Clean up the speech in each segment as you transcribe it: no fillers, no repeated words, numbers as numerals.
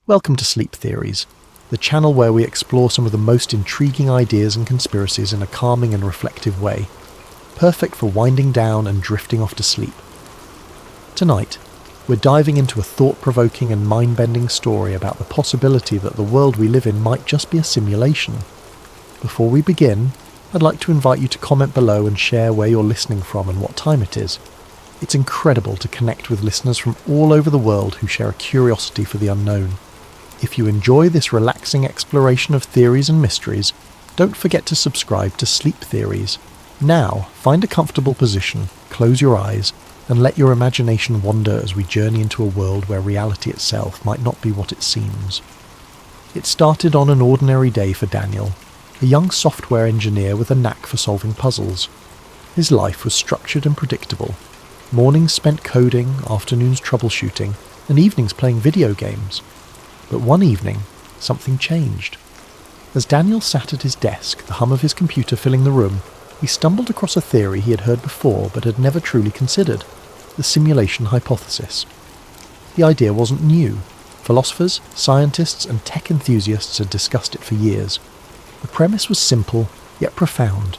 Welcome to Sleep Theories, the channel where we explore some of the most intriguing ideas and conspiracies in a calming and reflective way, perfect for winding down and drifting off to sleep. Tonight, we're diving into a thought-provoking and mind-bending story about the possibility that the world we live in might just be a simulation. Before we begin, I'd like to invite you to comment below and share where you're listening from and what time it is. It's incredible to connect with listeners from all over the world who share a curiosity for the unknown. If you enjoy this relaxing exploration of theories and mysteries, don't forget to subscribe to Sleep Theories. Now, find a comfortable position, close your eyes, and let your imagination wander as we journey into a world where reality itself might not be what it seems. It started on an ordinary day for Daniel, a young software engineer with a knack for solving puzzles. His life was structured and predictable. Mornings spent coding, afternoons troubleshooting, and evenings playing video games. But one evening, something changed. As Daniel sat at his desk, the hum of his computer filling the room, he stumbled across a theory he had heard before but had never truly considered: the simulation hypothesis. The idea wasn't new. Philosophers, scientists, and tech enthusiasts had discussed it for years. The premise was simple, yet profound.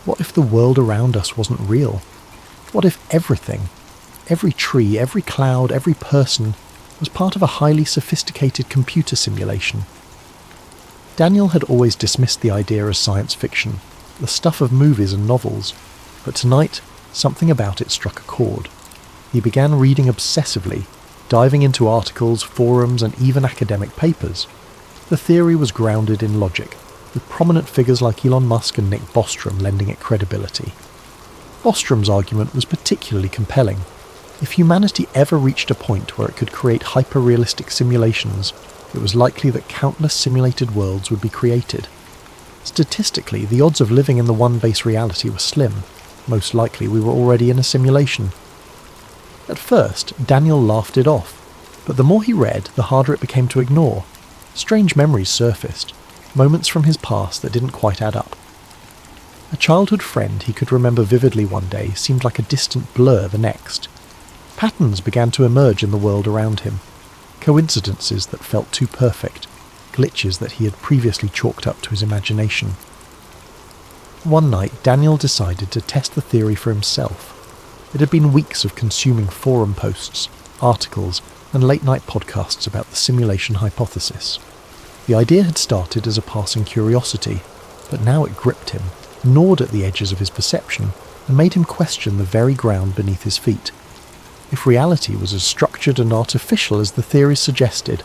What if the world around us wasn't real? What if everything, every tree, every cloud, every person, was part of a highly sophisticated computer simulation? Daniel had always dismissed the idea as science fiction, the stuff of movies and novels, but tonight, something about it struck a chord. He began reading obsessively, diving into articles, forums, and even academic papers. The theory was grounded in logic, with prominent figures like Elon Musk and Nick Bostrom lending it credibility. Bostrom's argument was particularly compelling. If humanity ever reached a point where it could create hyper-realistic simulations, it was likely that countless simulated worlds would be created. Statistically, the odds of living in the one base reality were slim. Most likely we were already in a simulation. At first, Daniel laughed it off, but the more he read, the harder it became to ignore. Strange memories surfaced, moments from his past that didn't quite add up. A childhood friend he could remember vividly one day seemed like a distant blur the next. Patterns began to emerge in the world around him. Coincidences that felt too perfect, glitches that he had previously chalked up to his imagination. One night, Daniel decided to test the theory for himself. It had been weeks of consuming forum posts, articles, and late-night podcasts about the simulation hypothesis. The idea had started as a passing curiosity, but now it gripped him, gnawed at the edges of his perception, and made him question the very ground beneath his feet. If reality was as structured and artificial as the theories suggested,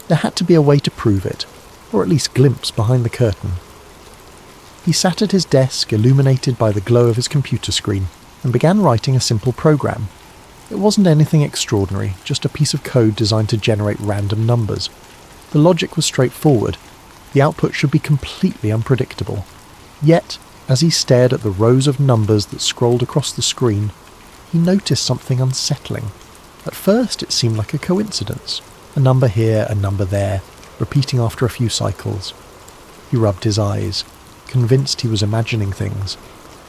there had to be a way to prove it, or at least glimpse behind the curtain. He sat at his desk, illuminated by the glow of his computer screen, and began writing a simple program. It wasn't anything extraordinary, just a piece of code designed to generate random numbers. The logic was straightforward. The output should be completely unpredictable. Yet, as he stared at the rows of numbers that scrolled across the screen, he noticed something unsettling. At first it seemed like a coincidence. A number here, a number there, repeating after a few cycles. He rubbed his eyes, convinced he was imagining things,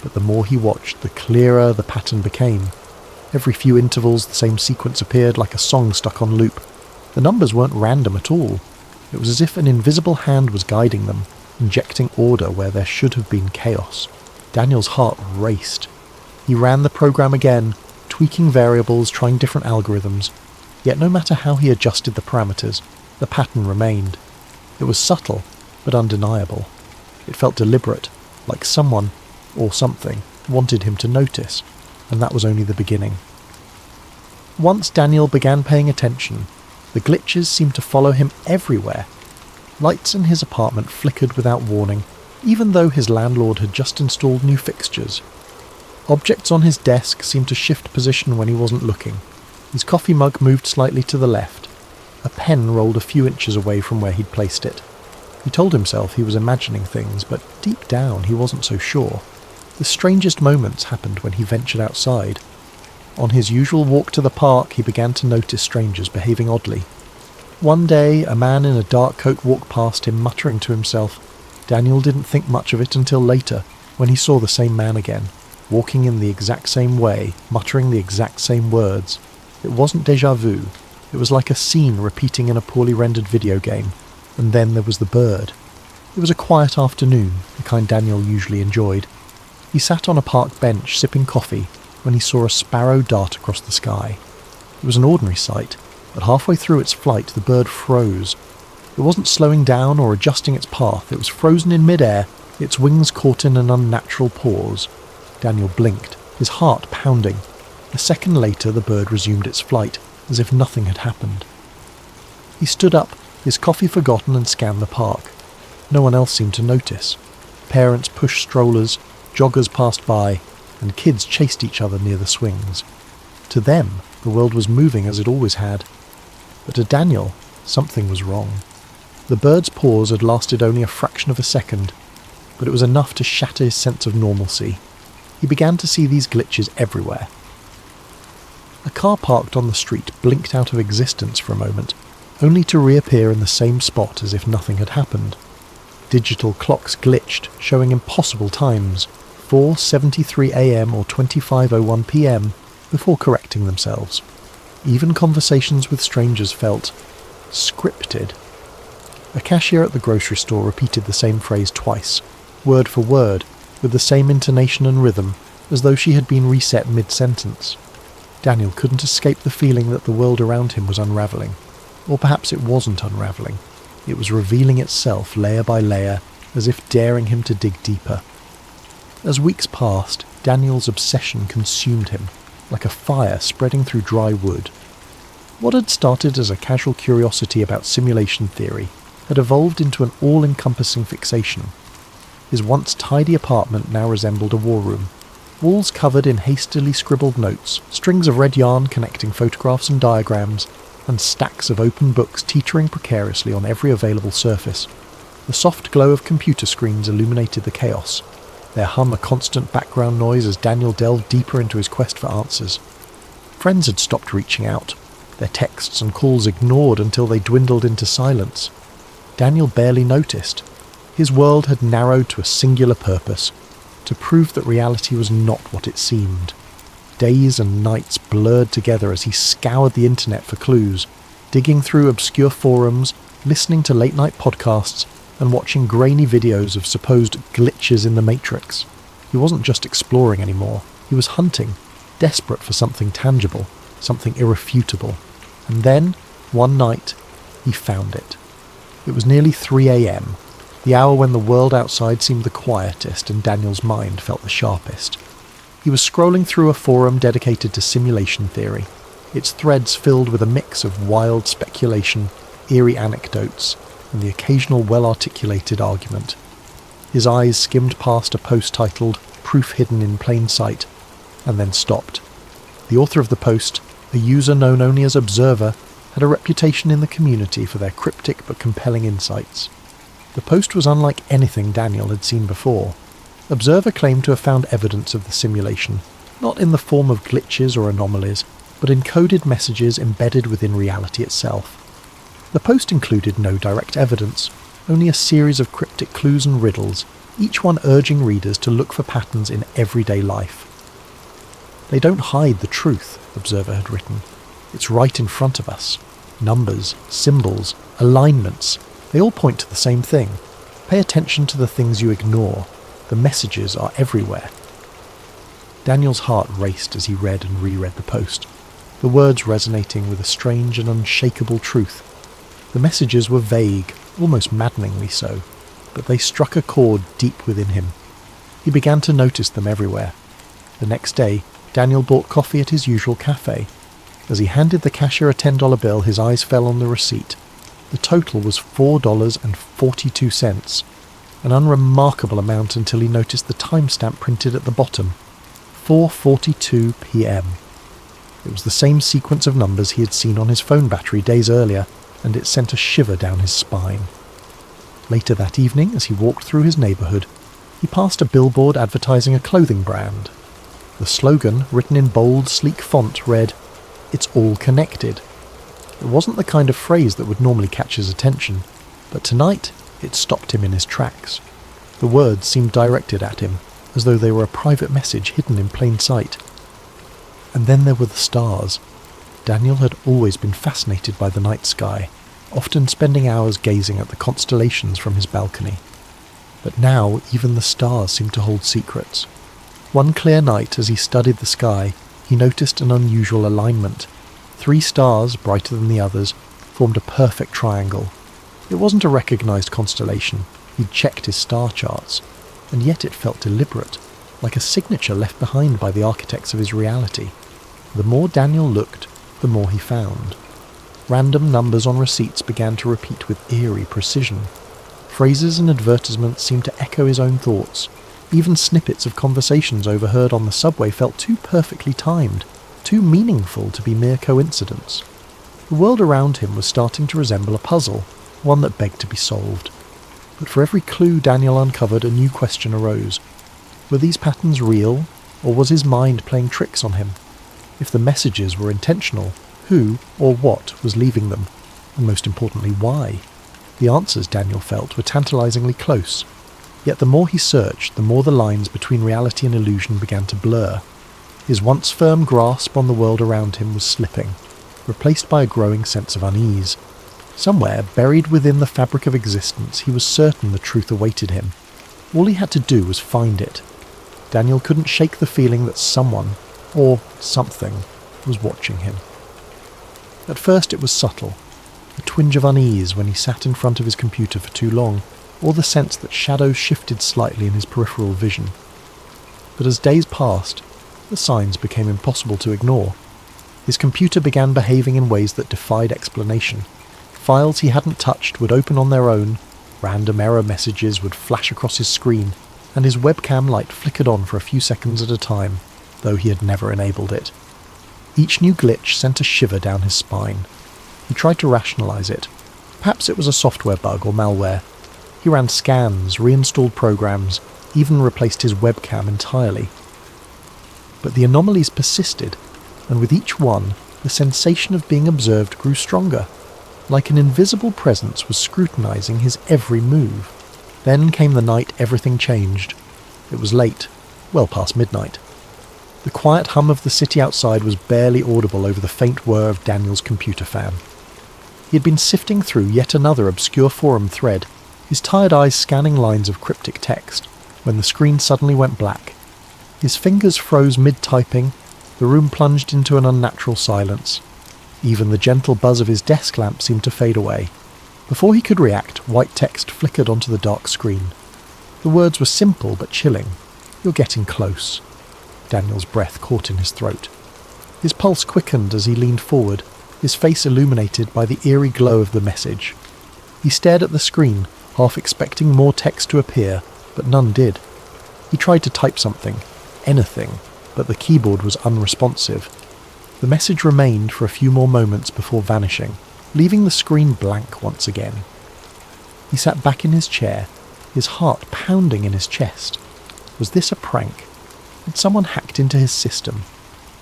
but the more he watched, the clearer the pattern became. Every few intervals the same sequence appeared, like a song stuck on loop. The numbers weren't random at all. It was as if an invisible hand was guiding them, injecting order where there should have been chaos. Daniel's heart raced. He ran the program again, tweaking variables, trying different algorithms. Yet no matter how he adjusted the parameters, the pattern remained. It was subtle, but undeniable. It felt deliberate, like someone, or something, wanted him to notice, and that was only the beginning. Once Daniel began paying attention, the glitches seemed to follow him everywhere. Lights in his apartment flickered without warning, even though his landlord had just installed new fixtures. Objects on his desk seemed to shift position when he wasn't looking. His coffee mug moved slightly to the left. A pen rolled a few inches away from where he'd placed it. He told himself he was imagining things, but deep down he wasn't so sure. The strangest moments happened when he ventured outside. On his usual walk to the park, he began to notice strangers behaving oddly. One day, a man in a dark coat walked past him, muttering to himself. Daniel didn't think much of it until later, when he saw the same man again, walking in the exact same way, muttering the exact same words. It wasn't déjà vu. It was like a scene repeating in a poorly rendered video game. And then there was the bird. It was a quiet afternoon, the kind Daniel usually enjoyed. He sat on a park bench sipping coffee when he saw a sparrow dart across the sky. It was an ordinary sight, but halfway through its flight the bird froze. It wasn't slowing down or adjusting its path, it was frozen in mid-air, its wings caught in an unnatural pause. Daniel blinked, his heart pounding. A second later the bird resumed its flight, as if nothing had happened. He stood up, his coffee forgotten, and scanned the park. No one else seemed to notice. Parents pushed strollers, joggers passed by, and kids chased each other near the swings. To them, the world was moving as it always had. But to Daniel, something was wrong. The bird's pause had lasted only a fraction of a second, but it was enough to shatter his sense of normalcy. He began to see these glitches everywhere. A car parked on the street blinked out of existence for a moment, only to reappear in the same spot as if nothing had happened. Digital clocks glitched, showing impossible times, 4:73 a.m. or 25:01 p.m., before correcting themselves. Even conversations with strangers felt scripted. A cashier at the grocery store repeated the same phrase twice, word for word, with the same intonation and rhythm, as though she had been reset mid-sentence. Daniel couldn't escape the feeling that the world around him was unravelling. Or perhaps it wasn't unravelling. It was revealing itself layer by layer, as if daring him to dig deeper. As weeks passed, Daniel's obsession consumed him, like a fire spreading through dry wood. What had started as a casual curiosity about simulation theory had evolved into an all-encompassing fixation. His once tidy apartment now resembled a war room. Walls covered in hastily scribbled notes, strings of red yarn connecting photographs and diagrams, and stacks of open books teetering precariously on every available surface. The soft glow of computer screens illuminated the chaos, their hum a constant background noise as Daniel delved deeper into his quest for answers. Friends had stopped reaching out, their texts and calls ignored until they dwindled into silence. Daniel barely noticed. His world had narrowed to a singular purpose, to prove that reality was not what it seemed. Days and nights blurred together as he scoured the internet for clues, digging through obscure forums, listening to late-night podcasts, and watching grainy videos of supposed glitches in the Matrix. He wasn't just exploring anymore, he was hunting, desperate for something tangible, something irrefutable. And then, one night, he found it. It was nearly 3 a.m., the hour when the world outside seemed the quietest and Daniel's mind felt the sharpest. He was scrolling through a forum dedicated to simulation theory, its threads filled with a mix of wild speculation, eerie anecdotes, and the occasional well-articulated argument. His eyes skimmed past a post titled "Proof Hidden in Plain Sight," and then stopped. The author of the post, a user known only as Observer, had a reputation in the community for their cryptic but compelling insights. The post was unlike anything Daniel had seen before. Observer claimed to have found evidence of the simulation, not in the form of glitches or anomalies, but in coded messages embedded within reality itself. The post included no direct evidence, only a series of cryptic clues and riddles, each one urging readers to look for patterns in everyday life. "They don't hide the truth," Observer had written. "It's right in front of us. Numbers, symbols, alignments, they all point to the same thing. Pay attention to the things you ignore. The messages are everywhere." Daniel's heart raced as he read and reread the post, the words resonating with a strange and unshakable truth. The messages were vague, almost maddeningly so, but they struck a chord deep within him. He began to notice them everywhere. The next day, Daniel bought coffee at his usual cafe. As he handed the cashier a $10 bill, his eyes fell on the receipt. The total was $4.42, an unremarkable amount until he noticed the timestamp printed at the bottom, 4:42 p.m. It was the same sequence of numbers he had seen on his phone battery days earlier, and it sent a shiver down his spine. Later that evening, as he walked through his neighbourhood, he passed a billboard advertising a clothing brand. The slogan, written in bold, sleek font, read, "It's all connected." It wasn't the kind of phrase that would normally catch his attention, but tonight it stopped him in his tracks. The words seemed directed at him, as though they were a private message hidden in plain sight. And then there were the stars. Daniel had always been fascinated by the night sky, often spending hours gazing at the constellations from his balcony. But now even the stars seemed to hold secrets. One clear night, as he studied the sky, he noticed an unusual alignment. 3 stars, brighter than the others, formed a perfect triangle. It wasn't a recognised constellation. He'd checked his star charts, and yet it felt deliberate, like a signature left behind by the architects of his reality. The more Daniel looked, the more he found. Random numbers on receipts began to repeat with eerie precision. Phrases and advertisements seemed to echo his own thoughts. Even snippets of conversations overheard on the subway felt too perfectly timed, too meaningful to be mere coincidence. The world around him was starting to resemble a puzzle, one that begged to be solved. But for every clue Daniel uncovered, a new question arose. Were these patterns real, or was his mind playing tricks on him? If the messages were intentional, who or what was leaving them? And most importantly, why? The answers, Daniel felt, were tantalizingly close. Yet the more he searched, the more the lines between reality and illusion began to blur. His once firm grasp on the world around him was slipping, replaced by a growing sense of unease. Somewhere, buried within the fabric of existence, he was certain the truth awaited him. All he had to do was find it. Daniel couldn't shake the feeling that someone, or something, was watching him. At first it was subtle, a twinge of unease when he sat in front of his computer for too long, or the sense that shadows shifted slightly in his peripheral vision. But as days passed, the signs became impossible to ignore. His computer began behaving in ways that defied explanation. Files he hadn't touched would open on their own, random error messages would flash across his screen, and his webcam light flickered on for a few seconds at a time, though he had never enabled it. Each new glitch sent a shiver down his spine. He tried to rationalize it. Perhaps it was a software bug or malware. He ran scans, reinstalled programs, even replaced his webcam entirely. But the anomalies persisted, and with each one, the sensation of being observed grew stronger, like an invisible presence was scrutinizing his every move. Then came the night everything changed. It was late, well past midnight. The quiet hum of the city outside was barely audible over the faint whir of Daniel's computer fan. He had been sifting through yet another obscure forum thread, his tired eyes scanning lines of cryptic text, when the screen suddenly went black. His fingers froze mid-typing, the room plunged into an unnatural silence. Even the gentle buzz of his desk lamp seemed to fade away. Before he could react, white text flickered onto the dark screen. The words were simple but chilling. "You're getting close." Daniel's breath caught in his throat. His pulse quickened as he leaned forward, his face illuminated by the eerie glow of the message. He stared at the screen, half expecting more text to appear, but none did. He tried to type something, anything, but the keyboard was unresponsive. The message remained for a few more moments before vanishing, leaving the screen blank once again. He sat back in his chair, his heart pounding in his chest. Was this a prank? Had someone hacked into his system?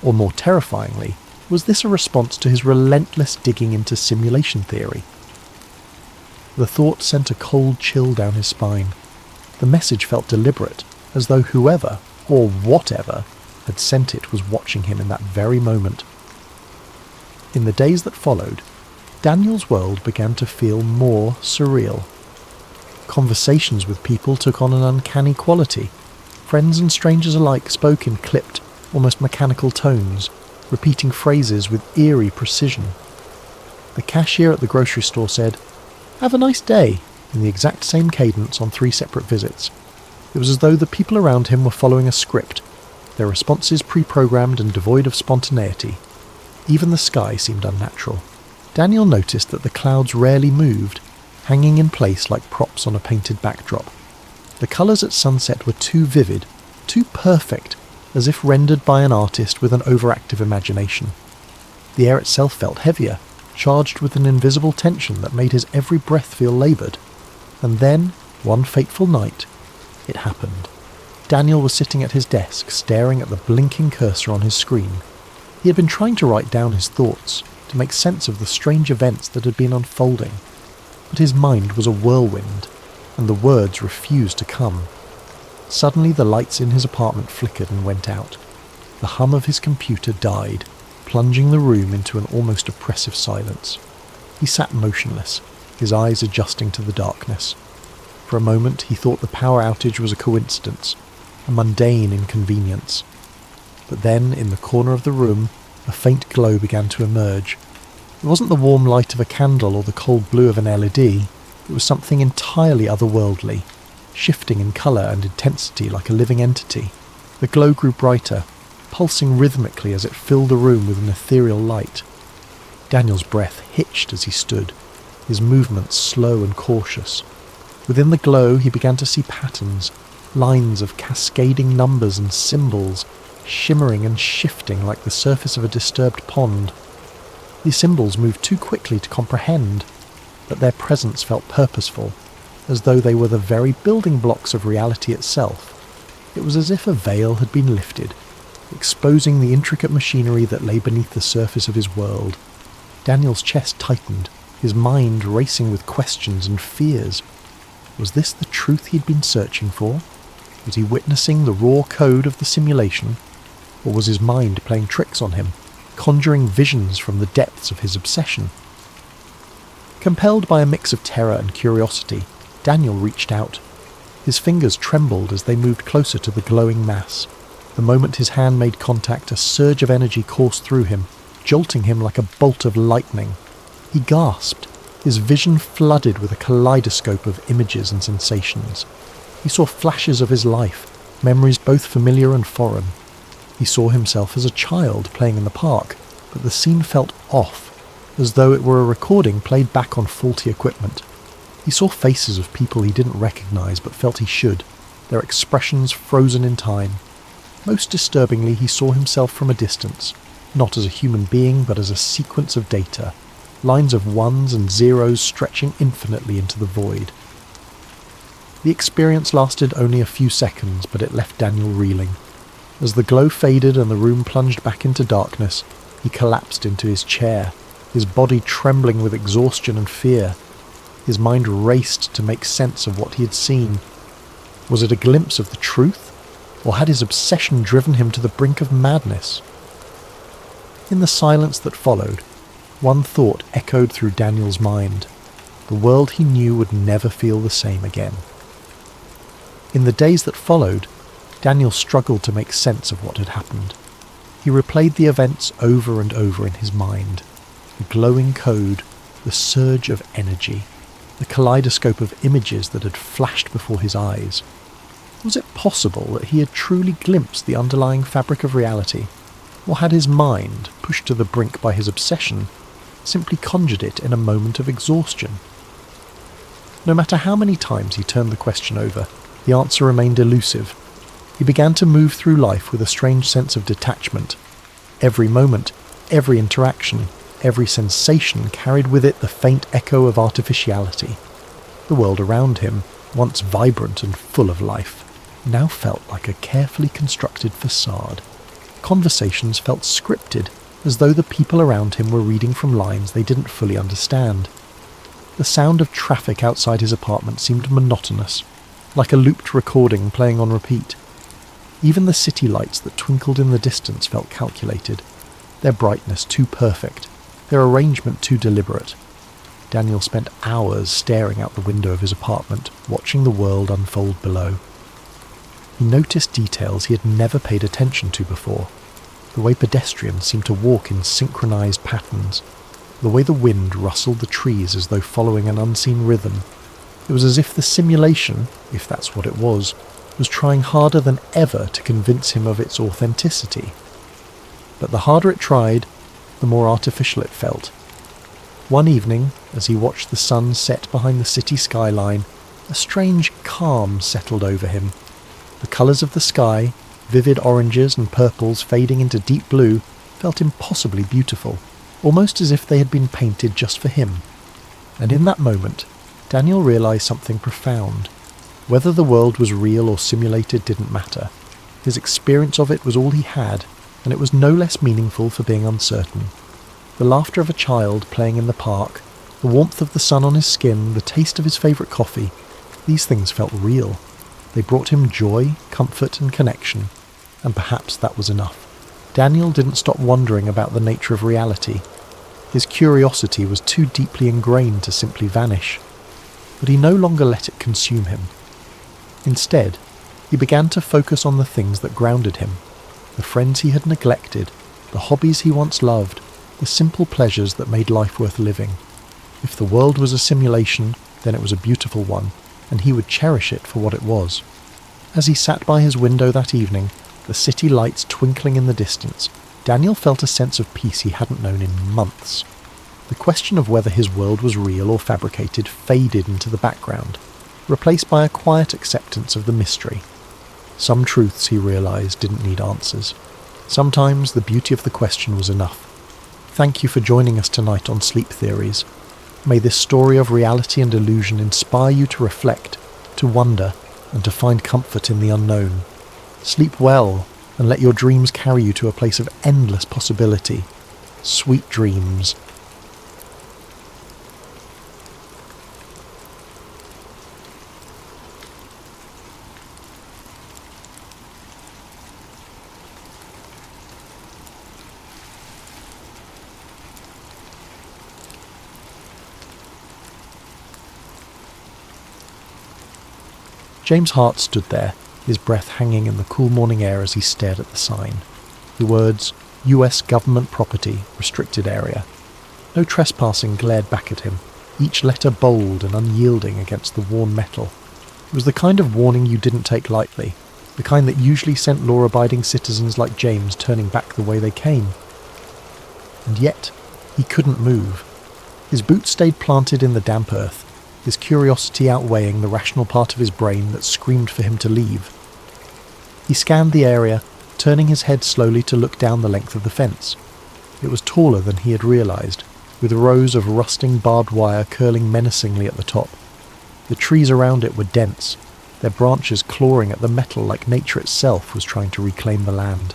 Or more terrifyingly, was this a response to his relentless digging into simulation theory? The thought sent a cold chill down his spine. The message felt deliberate, as though whoever, or whatever, had sent it was watching him in that very moment. In the days that followed, Daniel's world began to feel more surreal. Conversations with people took on an uncanny quality. Friends and strangers alike spoke in clipped, almost mechanical tones, repeating phrases with eerie precision. The cashier at the grocery store said, "Have a nice day," in the exact same cadence on 3 separate visits. It was as though the people around him were following a script, their responses pre-programmed and devoid of spontaneity. Even the sky seemed unnatural. Daniel noticed that the clouds rarely moved, hanging in place like props on a painted backdrop. The colours at sunset were too vivid, too perfect, as if rendered by an artist with an overactive imagination. The air itself felt heavier, charged with an invisible tension that made his every breath feel laboured. And then, one fateful night, it happened. Daniel was sitting at his desk, staring at the blinking cursor on his screen. He had been trying to write down his thoughts, to make sense of the strange events that had been unfolding. But his mind was a whirlwind, and the words refused to come. Suddenly the lights in his apartment flickered and went out. The hum of his computer died. plunging the room into an almost oppressive silence. He sat motionless, his eyes adjusting to the darkness. For a moment he thought the power outage was a coincidence, a mundane inconvenience. But then, in the corner of the room, a faint glow began to emerge. It wasn't the warm light of a candle or the cold blue of an LED, it was something entirely otherworldly, shifting in colour and intensity like a living entity. The glow grew brighter, pulsing rhythmically as it filled the room with an ethereal light. Daniel's breath hitched as he stood, his movements slow and cautious. Within the glow he began to see patterns, lines of cascading numbers and symbols, shimmering and shifting like the surface of a disturbed pond. These symbols moved too quickly to comprehend, but their presence felt purposeful, as though they were the very building blocks of reality itself. It was as if a veil had been lifted, exposing the intricate machinery that lay beneath the surface of his world. Daniel's chest tightened, his mind racing with questions and fears. Was this the truth he'd been searching for? Was he witnessing the raw code of the simulation? Or was his mind playing tricks on him, conjuring visions from the depths of his obsession? Compelled by a mix of terror and curiosity, Daniel reached out. His fingers trembled as they moved closer to the glowing mass. The moment his hand made contact, a surge of energy coursed through him, jolting him like a bolt of lightning. He gasped, his vision flooded with a kaleidoscope of images and sensations. He saw flashes of his life, memories both familiar and foreign. He saw himself as a child playing in the park, but the scene felt off, as though it were a recording played back on faulty equipment. He saw faces of people he didn't recognise but felt he should, their expressions frozen in time. Most disturbingly, he saw himself from a distance, not as a human being but as a sequence of data, lines of ones and zeros stretching infinitely into the void. The experience lasted only a few seconds, but it left Daniel reeling. As the glow faded and the room plunged back into darkness, he collapsed into his chair, his body trembling with exhaustion and fear. His mind raced to make sense of what he had seen. Was it a glimpse of the truth, or had his obsession driven him to the brink of madness? In the silence that followed, one thought echoed through Daniel's mind. The world he knew would never feel the same again. In the days that followed, Daniel struggled to make sense of what had happened. He replayed the events over and over in his mind. The glowing code, the surge of energy, the kaleidoscope of images that had flashed before his eyes. Was it possible that he had truly glimpsed the underlying fabric of reality, or had his mind, pushed to the brink by his obsession, simply conjured it in a moment of exhaustion? No matter how many times he turned the question over, the answer remained elusive. He began to move through life with a strange sense of detachment. Every moment, every interaction, every sensation carried with it the faint echo of artificiality. The world around him, once vibrant and full of life, now felt like a carefully constructed facade. Conversations felt scripted, as though the people around him were reading from lines they didn't fully understand. The sound of traffic outside his apartment seemed monotonous, like a looped recording playing on repeat. Even the city lights that twinkled in the distance felt calculated, their brightness too perfect, their arrangement too deliberate. Daniel spent hours staring out the window of his apartment, watching the world unfold below. He noticed details he had never paid attention to before. The way pedestrians seemed to walk in synchronized patterns, the way the wind rustled the trees as though following an unseen rhythm. It was as if the simulation, if that's what it was trying harder than ever to convince him of its authenticity. But the harder it tried, the more artificial it felt. One evening, as he watched the sun set behind the city skyline, a strange calm settled over him. The colours of the sky, vivid oranges and purples fading into deep blue, felt impossibly beautiful, almost as if they had been painted just for him. And in that moment, Daniel realised something profound. Whether the world was real or simulated didn't matter. His experience of it was all he had, and it was no less meaningful for being uncertain. The laughter of a child playing in the park, the warmth of the sun on his skin, the taste of his favourite coffee, these things felt real. They brought him joy, comfort and connection, and perhaps that was enough. Daniel didn't stop wondering about the nature of reality. His curiosity was too deeply ingrained to simply vanish, but he no longer let it consume him. Instead, he began to focus on the things that grounded him, the friends he had neglected, the hobbies he once loved, the simple pleasures that made life worth living. If the world was a simulation, then it was a beautiful one, and he would cherish it for what it was. As he sat by his window that evening, the city lights twinkling in the distance, Daniel felt a sense of peace he hadn't known in months. The question of whether his world was real or fabricated faded into the background, replaced by a quiet acceptance of the mystery. Some truths, he realised, didn't need answers. Sometimes the beauty of the question was enough. Thank you for joining us tonight on Sleep Theories. May this story of reality and illusion inspire you to reflect, to wonder, and to find comfort in the unknown. Sleep well, and let your dreams carry you to a place of endless possibility. Sweet dreams. James Hart stood there, his breath hanging in the cool morning air as he stared at the sign. The words, US Government Property, Restricted Area. No trespassing glared back at him, each letter bold and unyielding against the worn metal. It was the kind of warning you didn't take lightly, the kind that usually sent law-abiding citizens like James turning back the way they came. And yet, he couldn't move. His boots stayed planted in the damp earth, his curiosity outweighing the rational part of his brain that screamed for him to leave. He scanned the area, turning his head slowly to look down the length of the fence. It was taller than he had realised, with rows of rusting barbed wire curling menacingly at the top. The trees around it were dense, their branches clawing at the metal like nature itself was trying to reclaim the land.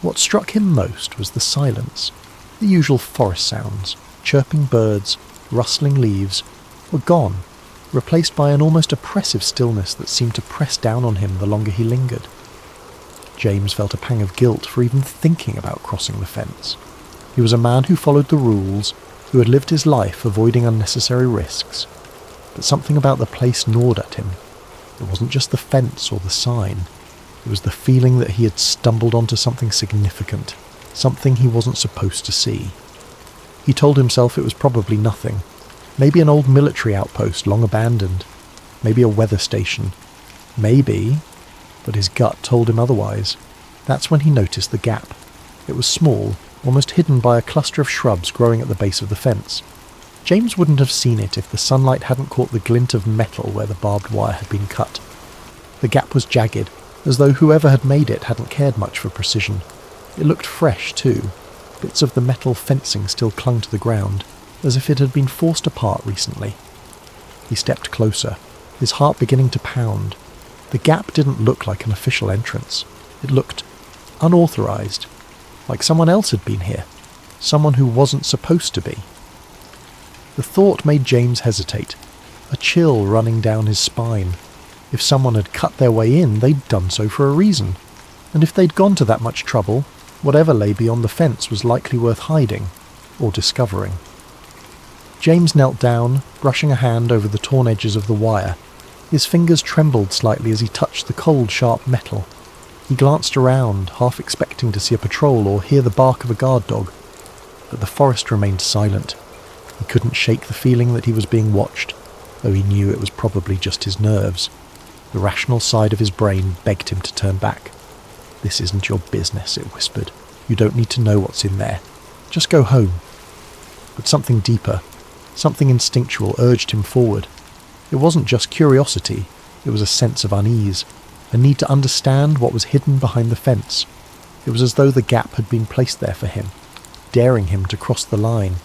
What struck him most was the silence. The usual forest sounds, chirping birds, rustling leaves, were gone, replaced by an almost oppressive stillness that seemed to press down on him the longer he lingered. James felt a pang of guilt for even thinking about crossing the fence. He was a man who followed the rules, who had lived his life avoiding unnecessary risks. But something about the place gnawed at him. It wasn't just the fence or the sign. It was the feeling that he had stumbled onto something significant, something he wasn't supposed to see. He told himself it was probably nothing. Maybe an old military outpost long abandoned. Maybe a weather station. Maybe, but his gut told him otherwise. That's when he noticed the gap. It was small, almost hidden by a cluster of shrubs growing at the base of the fence. James wouldn't have seen it if the sunlight hadn't caught the glint of metal where the barbed wire had been cut. The gap was jagged, as though whoever had made it hadn't cared much for precision. It looked fresh, too. Bits of the metal fencing still clung to the ground, as if it had been forced apart recently. He stepped closer, his heart beginning to pound. The gap didn't look like an official entrance. It looked unauthorized, like someone else had been here, someone who wasn't supposed to be. The thought made James hesitate, a chill running down his spine. If someone had cut their way in, they'd done so for a reason. And if they'd gone to that much trouble, whatever lay beyond the fence was likely worth hiding, or discovering. James knelt down, brushing a hand over the torn edges of the wire. His fingers trembled slightly as he touched the cold, sharp metal. He glanced around, half expecting to see a patrol or hear the bark of a guard dog. But the forest remained silent. He couldn't shake the feeling that he was being watched, though he knew it was probably just his nerves. The rational side of his brain begged him to turn back. "This isn't your business," it whispered. "You don't need to know what's in there. Just go home." But something deeper, something instinctual urged him forward. It wasn't just curiosity, it was a sense of unease, a need to understand what was hidden behind the fence. It was as though the gap had been placed there for him, daring him to cross the line.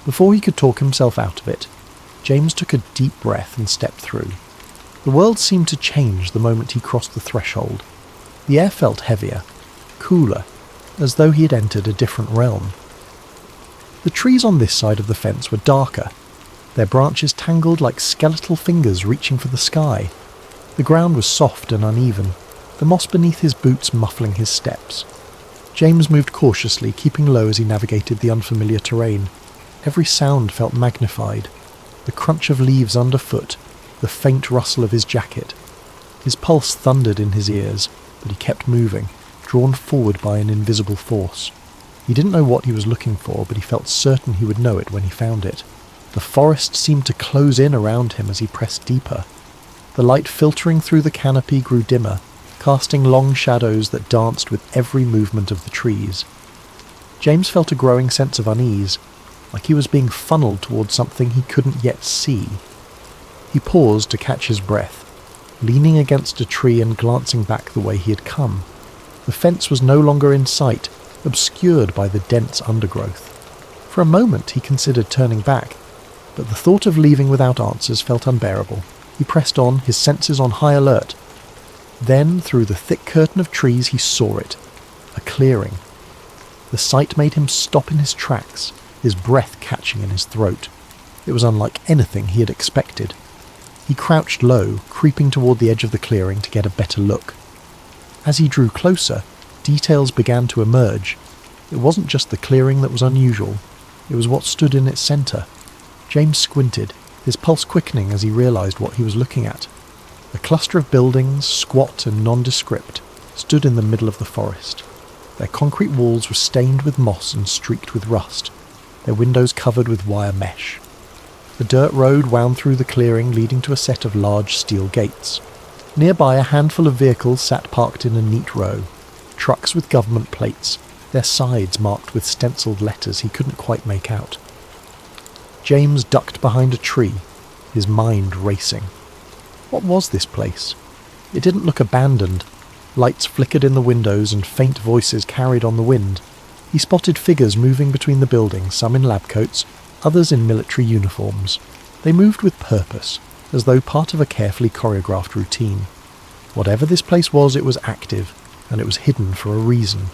Before he could talk himself out of it, James took a deep breath and stepped through. The world seemed to change the moment he crossed the threshold. The air felt heavier, cooler, as though he had entered a different realm. The trees on this side of the fence were darker, their branches tangled like skeletal fingers reaching for the sky. The ground was soft and uneven, the moss beneath his boots muffling his steps. James moved cautiously, keeping low as he navigated the unfamiliar terrain. Every sound felt magnified. The crunch of leaves underfoot, the faint rustle of his jacket. His pulse thundered in his ears, but he kept moving, drawn forward by an invisible force. He didn't know what he was looking for, but he felt certain he would know it when he found it. The forest seemed to close in around him as he pressed deeper. The light filtering through the canopy grew dimmer, casting long shadows that danced with every movement of the trees. James felt a growing sense of unease, like he was being funneled towards something he couldn't yet see. He paused to catch his breath, leaning against a tree and glancing back the way he had come. The fence was no longer in sight, obscured by the dense undergrowth. For a moment he considered turning back, but the thought of leaving without answers felt unbearable. He pressed on, his senses on high alert. Then, through the thick curtain of trees, he saw it. A clearing. The sight made him stop in his tracks, his breath catching in his throat. It was unlike anything he had expected. He crouched low, creeping toward the edge of the clearing to get a better look. As he drew closer, details began to emerge. It wasn't just the clearing that was unusual, it was what stood in its centre. James squinted, his pulse quickening as he realised what he was looking at. A cluster of buildings, squat and nondescript, stood in the middle of the forest. Their concrete walls were stained with moss and streaked with rust, their windows covered with wire mesh. The dirt road wound through the clearing, leading to a set of large steel gates. Nearby, a handful of vehicles sat parked in a neat row, trucks with government plates, their sides marked with stenciled letters he couldn't quite make out. James ducked behind a tree, his mind racing. What was this place? It didn't look abandoned. Lights flickered in the windows and faint voices carried on the wind. He spotted figures moving between the buildings, some in lab coats, others in military uniforms. They moved with purpose, as though part of a carefully choreographed routine. Whatever this place was, it was active, and it was hidden for a reason.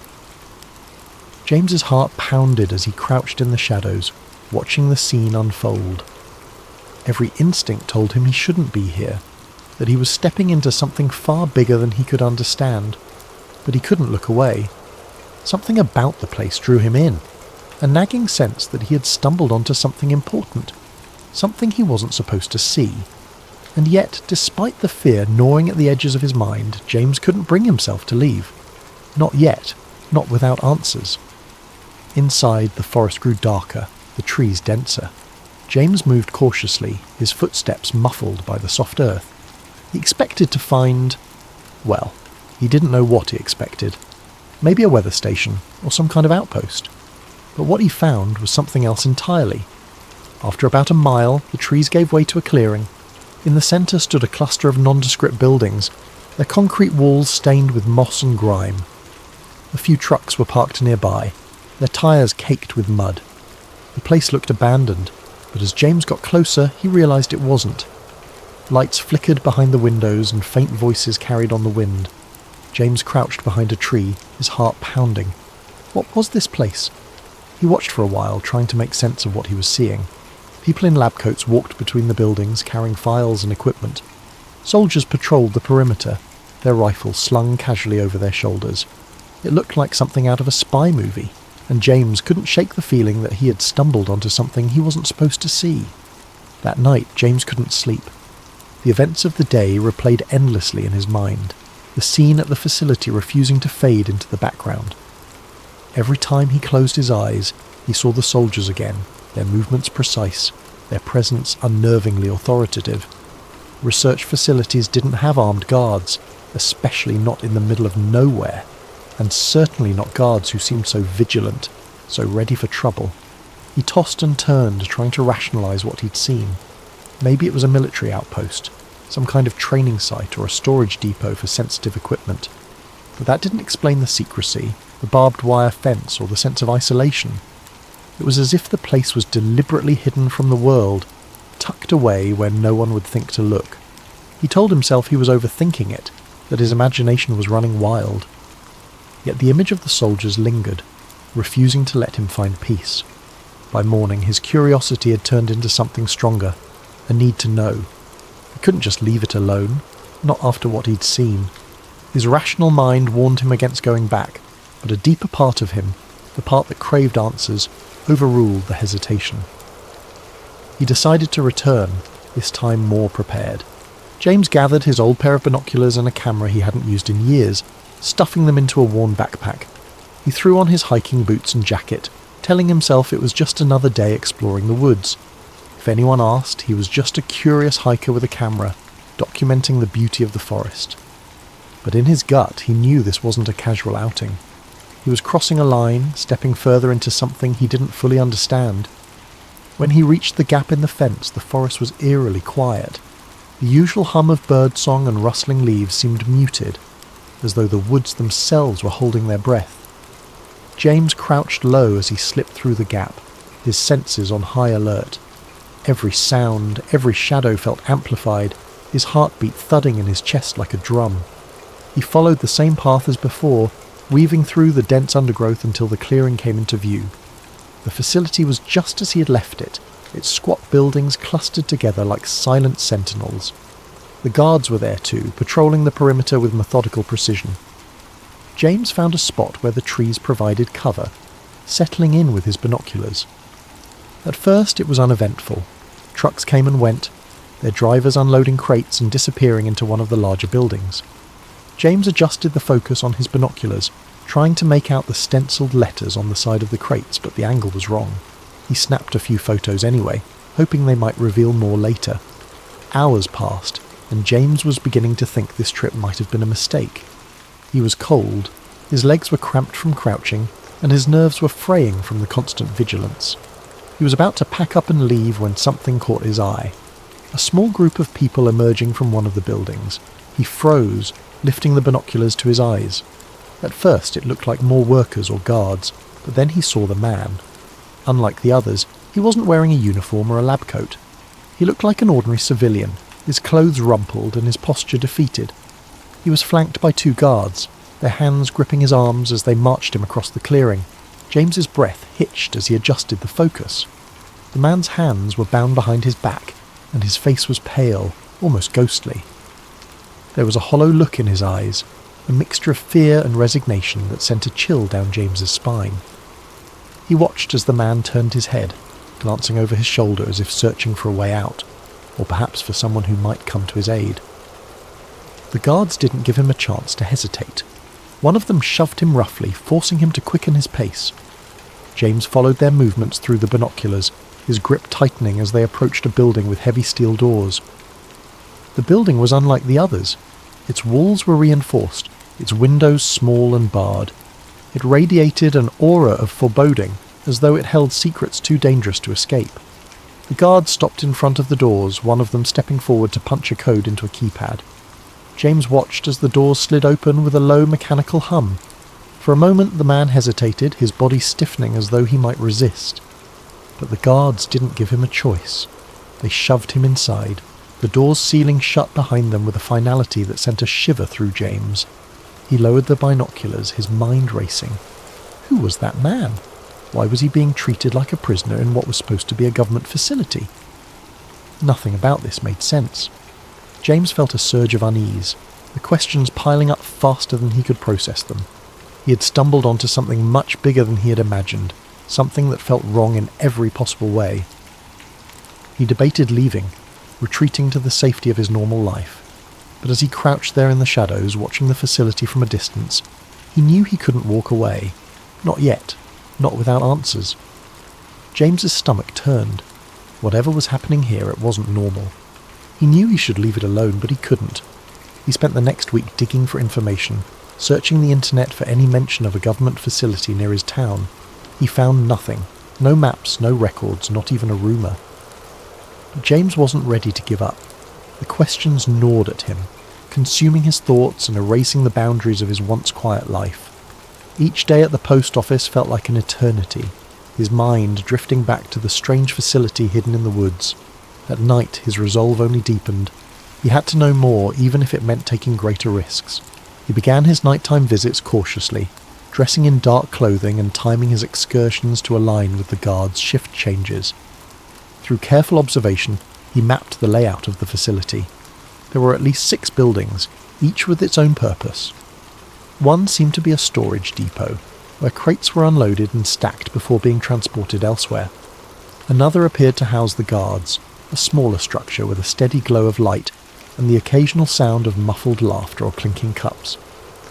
James's heart pounded as he crouched in the shadows, watching the scene unfold. Every instinct told him he shouldn't be here, that he was stepping into something far bigger than he could understand, but he couldn't look away. Something about the place drew him in, a nagging sense that he had stumbled onto something important, something he wasn't supposed to see. And yet, despite the fear gnawing at the edges of his mind, James couldn't bring himself to leave. Not yet, not without answers. Inside, the forest grew darker, the trees denser. James moved cautiously, his footsteps muffled by the soft earth. He expected to find... well, he didn't know what he expected. Maybe a weather station, or some kind of outpost. But what he found was something else entirely. After about a mile, the trees gave way to a clearing. In the centre stood a cluster of nondescript buildings, their concrete walls stained with moss and grime. A few trucks were parked nearby, their tyres caked with mud. The place looked abandoned, but as James got closer, he realised it wasn't. Lights flickered behind the windows and faint voices carried on the wind. James crouched behind a tree, his heart pounding. What was this place? He watched for a while, trying to make sense of what he was seeing. People in lab coats walked between the buildings, carrying files and equipment. Soldiers patrolled the perimeter, their rifles slung casually over their shoulders. It looked like something out of a spy movie, and James couldn't shake the feeling that he had stumbled onto something he wasn't supposed to see. That night, James couldn't sleep. The events of the day replayed endlessly in his mind, the scene at the facility refusing to fade into the background. Every time he closed his eyes, he saw the soldiers again, their movements precise, their presence unnervingly authoritative. Research facilities didn't have armed guards, especially not in the middle of nowhere, and certainly not guards who seemed so vigilant, so ready for trouble. He tossed and turned, trying to rationalise what he'd seen. Maybe it was a military outpost, some kind of training site or a storage depot for sensitive equipment. But that didn't explain the secrecy, the barbed wire fence, or the sense of isolation. It was as if the place was deliberately hidden from the world, tucked away where no one would think to look. He told himself he was overthinking it, that his imagination was running wild. Yet the image of the soldiers lingered, refusing to let him find peace. By morning, his curiosity had turned into something stronger, a need to know. He couldn't just leave it alone, not after what he'd seen. His rational mind warned him against going back, but a deeper part of him, the part that craved answers, overruled the hesitation. He decided to return, this time more prepared. James gathered his old pair of binoculars and a camera he hadn't used in years, stuffing them into a worn backpack. He threw on his hiking boots and jacket, telling himself it was just another day exploring the woods. If anyone asked, he was just a curious hiker with a camera, documenting the beauty of the forest. But in his gut, he knew this wasn't a casual outing. He was crossing a line, stepping further into something he didn't fully understand. When he reached the gap in the fence, the forest was eerily quiet. The usual hum of birdsong and rustling leaves seemed muted, as though the woods themselves were holding their breath. James crouched low as he slipped through the gap, his senses on high alert. Every sound, every shadow felt amplified, his heartbeat thudding in his chest like a drum. He followed the same path as before, weaving through the dense undergrowth until the clearing came into view. The facility was just as he had left it, its squat buildings clustered together like silent sentinels. The guards were there too, patrolling the perimeter with methodical precision. James found a spot where the trees provided cover, settling in with his binoculars. At first it was uneventful. Trucks came and went, their drivers unloading crates and disappearing into one of the larger buildings. James adjusted the focus on his binoculars, trying to make out the stenciled letters on the side of the crates, but the angle was wrong. He snapped a few photos anyway, hoping they might reveal more later. Hours passed, and James was beginning to think this trip might have been a mistake. He was cold, his legs were cramped from crouching, and his nerves were fraying from the constant vigilance. He was about to pack up and leave when something caught his eye. A small group of people emerging from one of the buildings. He froze, lifting the binoculars to his eyes. At first it looked like more workers or guards, but then he saw the man. Unlike the others, he wasn't wearing a uniform or a lab coat. He looked like an ordinary civilian, his clothes rumpled and his posture defeated. He was flanked by two guards, their hands gripping his arms as they marched him across the clearing. James's breath hitched as he adjusted the focus. The man's hands were bound behind his back, and his face was pale, almost ghostly. There was a hollow look in his eyes, a mixture of fear and resignation that sent a chill down James's spine. He watched as the man turned his head, glancing over his shoulder as if searching for a way out, or perhaps for someone who might come to his aid. The guards didn't give him a chance to hesitate. One of them shoved him roughly, forcing him to quicken his pace. James followed their movements through the binoculars, his grip tightening as they approached a building with heavy steel doors. The building was unlike the others. Its walls were reinforced, its windows small and barred. It radiated an aura of foreboding, as though it held secrets too dangerous to escape. The guards stopped in front of the doors, one of them stepping forward to punch a code into a keypad. James watched as the doors slid open with a low mechanical hum. For a moment the man hesitated, his body stiffening as though he might resist. But the guards didn't give him a choice. They shoved him inside, the doors sealing shut behind them with a finality that sent a shiver through James. He lowered the binoculars, his mind racing. Who was that man? Why was he being treated like a prisoner in what was supposed to be a government facility? Nothing about this made sense. James felt a surge of unease, the questions piling up faster than he could process them. He had stumbled onto something much bigger than he had imagined, something that felt wrong in every possible way. He debated leaving, retreating to the safety of his normal life. But as he crouched there in the shadows, watching the facility from a distance, he knew he couldn't walk away. Not yet. Not without answers. James's stomach turned. Whatever was happening here, it wasn't normal. He knew he should leave it alone, but he couldn't. He spent the next week digging for information, searching the internet for any mention of a government facility near his town. He found nothing. No maps, no records, not even a rumour. But James wasn't ready to give up. The questions gnawed at him, consuming his thoughts and erasing the boundaries of his once quiet life. Each day at the post office felt like an eternity, his mind drifting back to the strange facility hidden in the woods. At night, his resolve only deepened. He had to know more, even if it meant taking greater risks. He began his nighttime visits cautiously, dressing in dark clothing and timing his excursions to align with the guards' shift changes. Through careful observation, he mapped the layout of the facility. There were at least 6 buildings, each with its own purpose. One seemed to be a storage depot, where crates were unloaded and stacked before being transported elsewhere. Another appeared to house the guards, a smaller structure with a steady glow of light and the occasional sound of muffled laughter or clinking cups.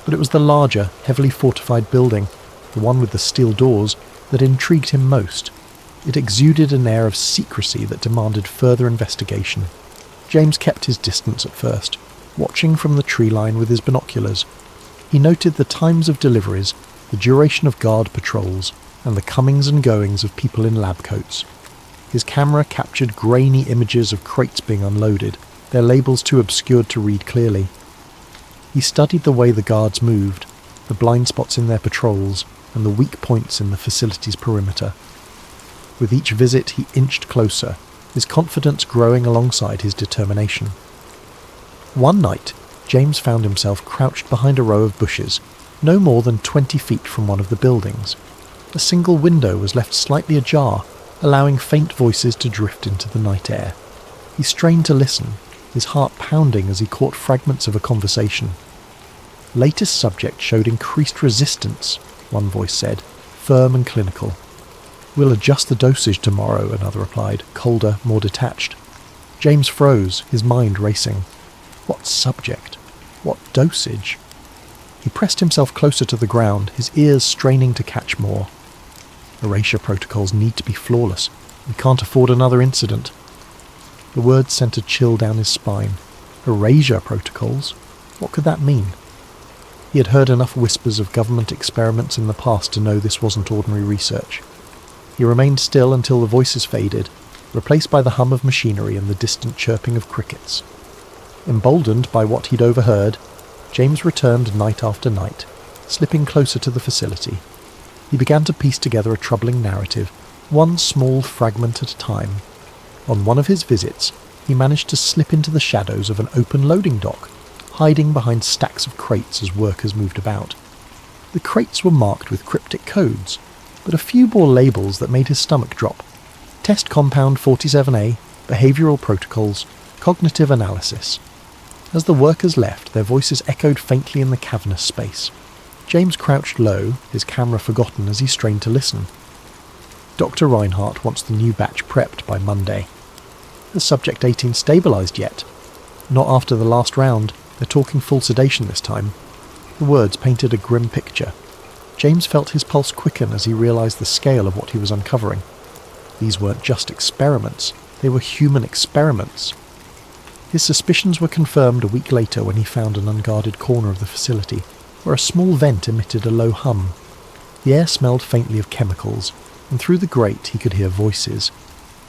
But it was the larger, heavily fortified building, the one with the steel doors, that intrigued him most. It exuded an air of secrecy that demanded further investigation. James kept his distance at first, watching from the tree line with his binoculars. He noted the times of deliveries, the duration of guard patrols, and the comings and goings of people in lab coats. His camera captured grainy images of crates being unloaded, their labels too obscured to read clearly. He studied the way the guards moved, the blind spots in their patrols, and the weak points in the facility's perimeter. With each visit he inched closer, his confidence growing alongside his determination. One night, James found himself crouched behind a row of bushes, no more than 20 feet from one of the buildings. A single window was left slightly ajar, allowing faint voices to drift into the night air. He strained to listen, his heart pounding as he caught fragments of a conversation. Latest subject showed increased resistance, one voice said, firm and clinical. We'll adjust the dosage tomorrow, another replied, colder, more detached. James froze, his mind racing. What subject? What dosage? He pressed himself closer to the ground, his ears straining to catch more. Erasure protocols need to be flawless. We can't afford another incident. The words sent a chill down his spine. Erasure protocols? What could that mean? He had heard enough whispers of government experiments in the past to know this wasn't ordinary research. He remained still until the voices faded, replaced by the hum of machinery and the distant chirping of crickets. Emboldened by what he'd overheard, James returned night after night, slipping closer to the facility. He began to piece together a troubling narrative, one small fragment at a time. On one of his visits, he managed to slip into the shadows of an open loading dock, hiding behind stacks of crates as workers moved about. The crates were marked with cryptic codes, but a few bore labels that made his stomach drop. Test Compound 47A, Behavioral Protocols, Cognitive Analysis. As the workers left, their voices echoed faintly in the cavernous space. James crouched low, his camera forgotten as he strained to listen. Dr. Reinhardt wants the new batch prepped by Monday. Has Subject 18 stabilised yet? Not after the last round. They're talking full sedation this time. The words painted a grim picture. James felt his pulse quicken as he realised the scale of what he was uncovering. These weren't just experiments, they were human experiments. His suspicions were confirmed a week later when he found an unguarded corner of the facility, where a small vent emitted a low hum. The air smelled faintly of chemicals, and through the grate he could hear voices,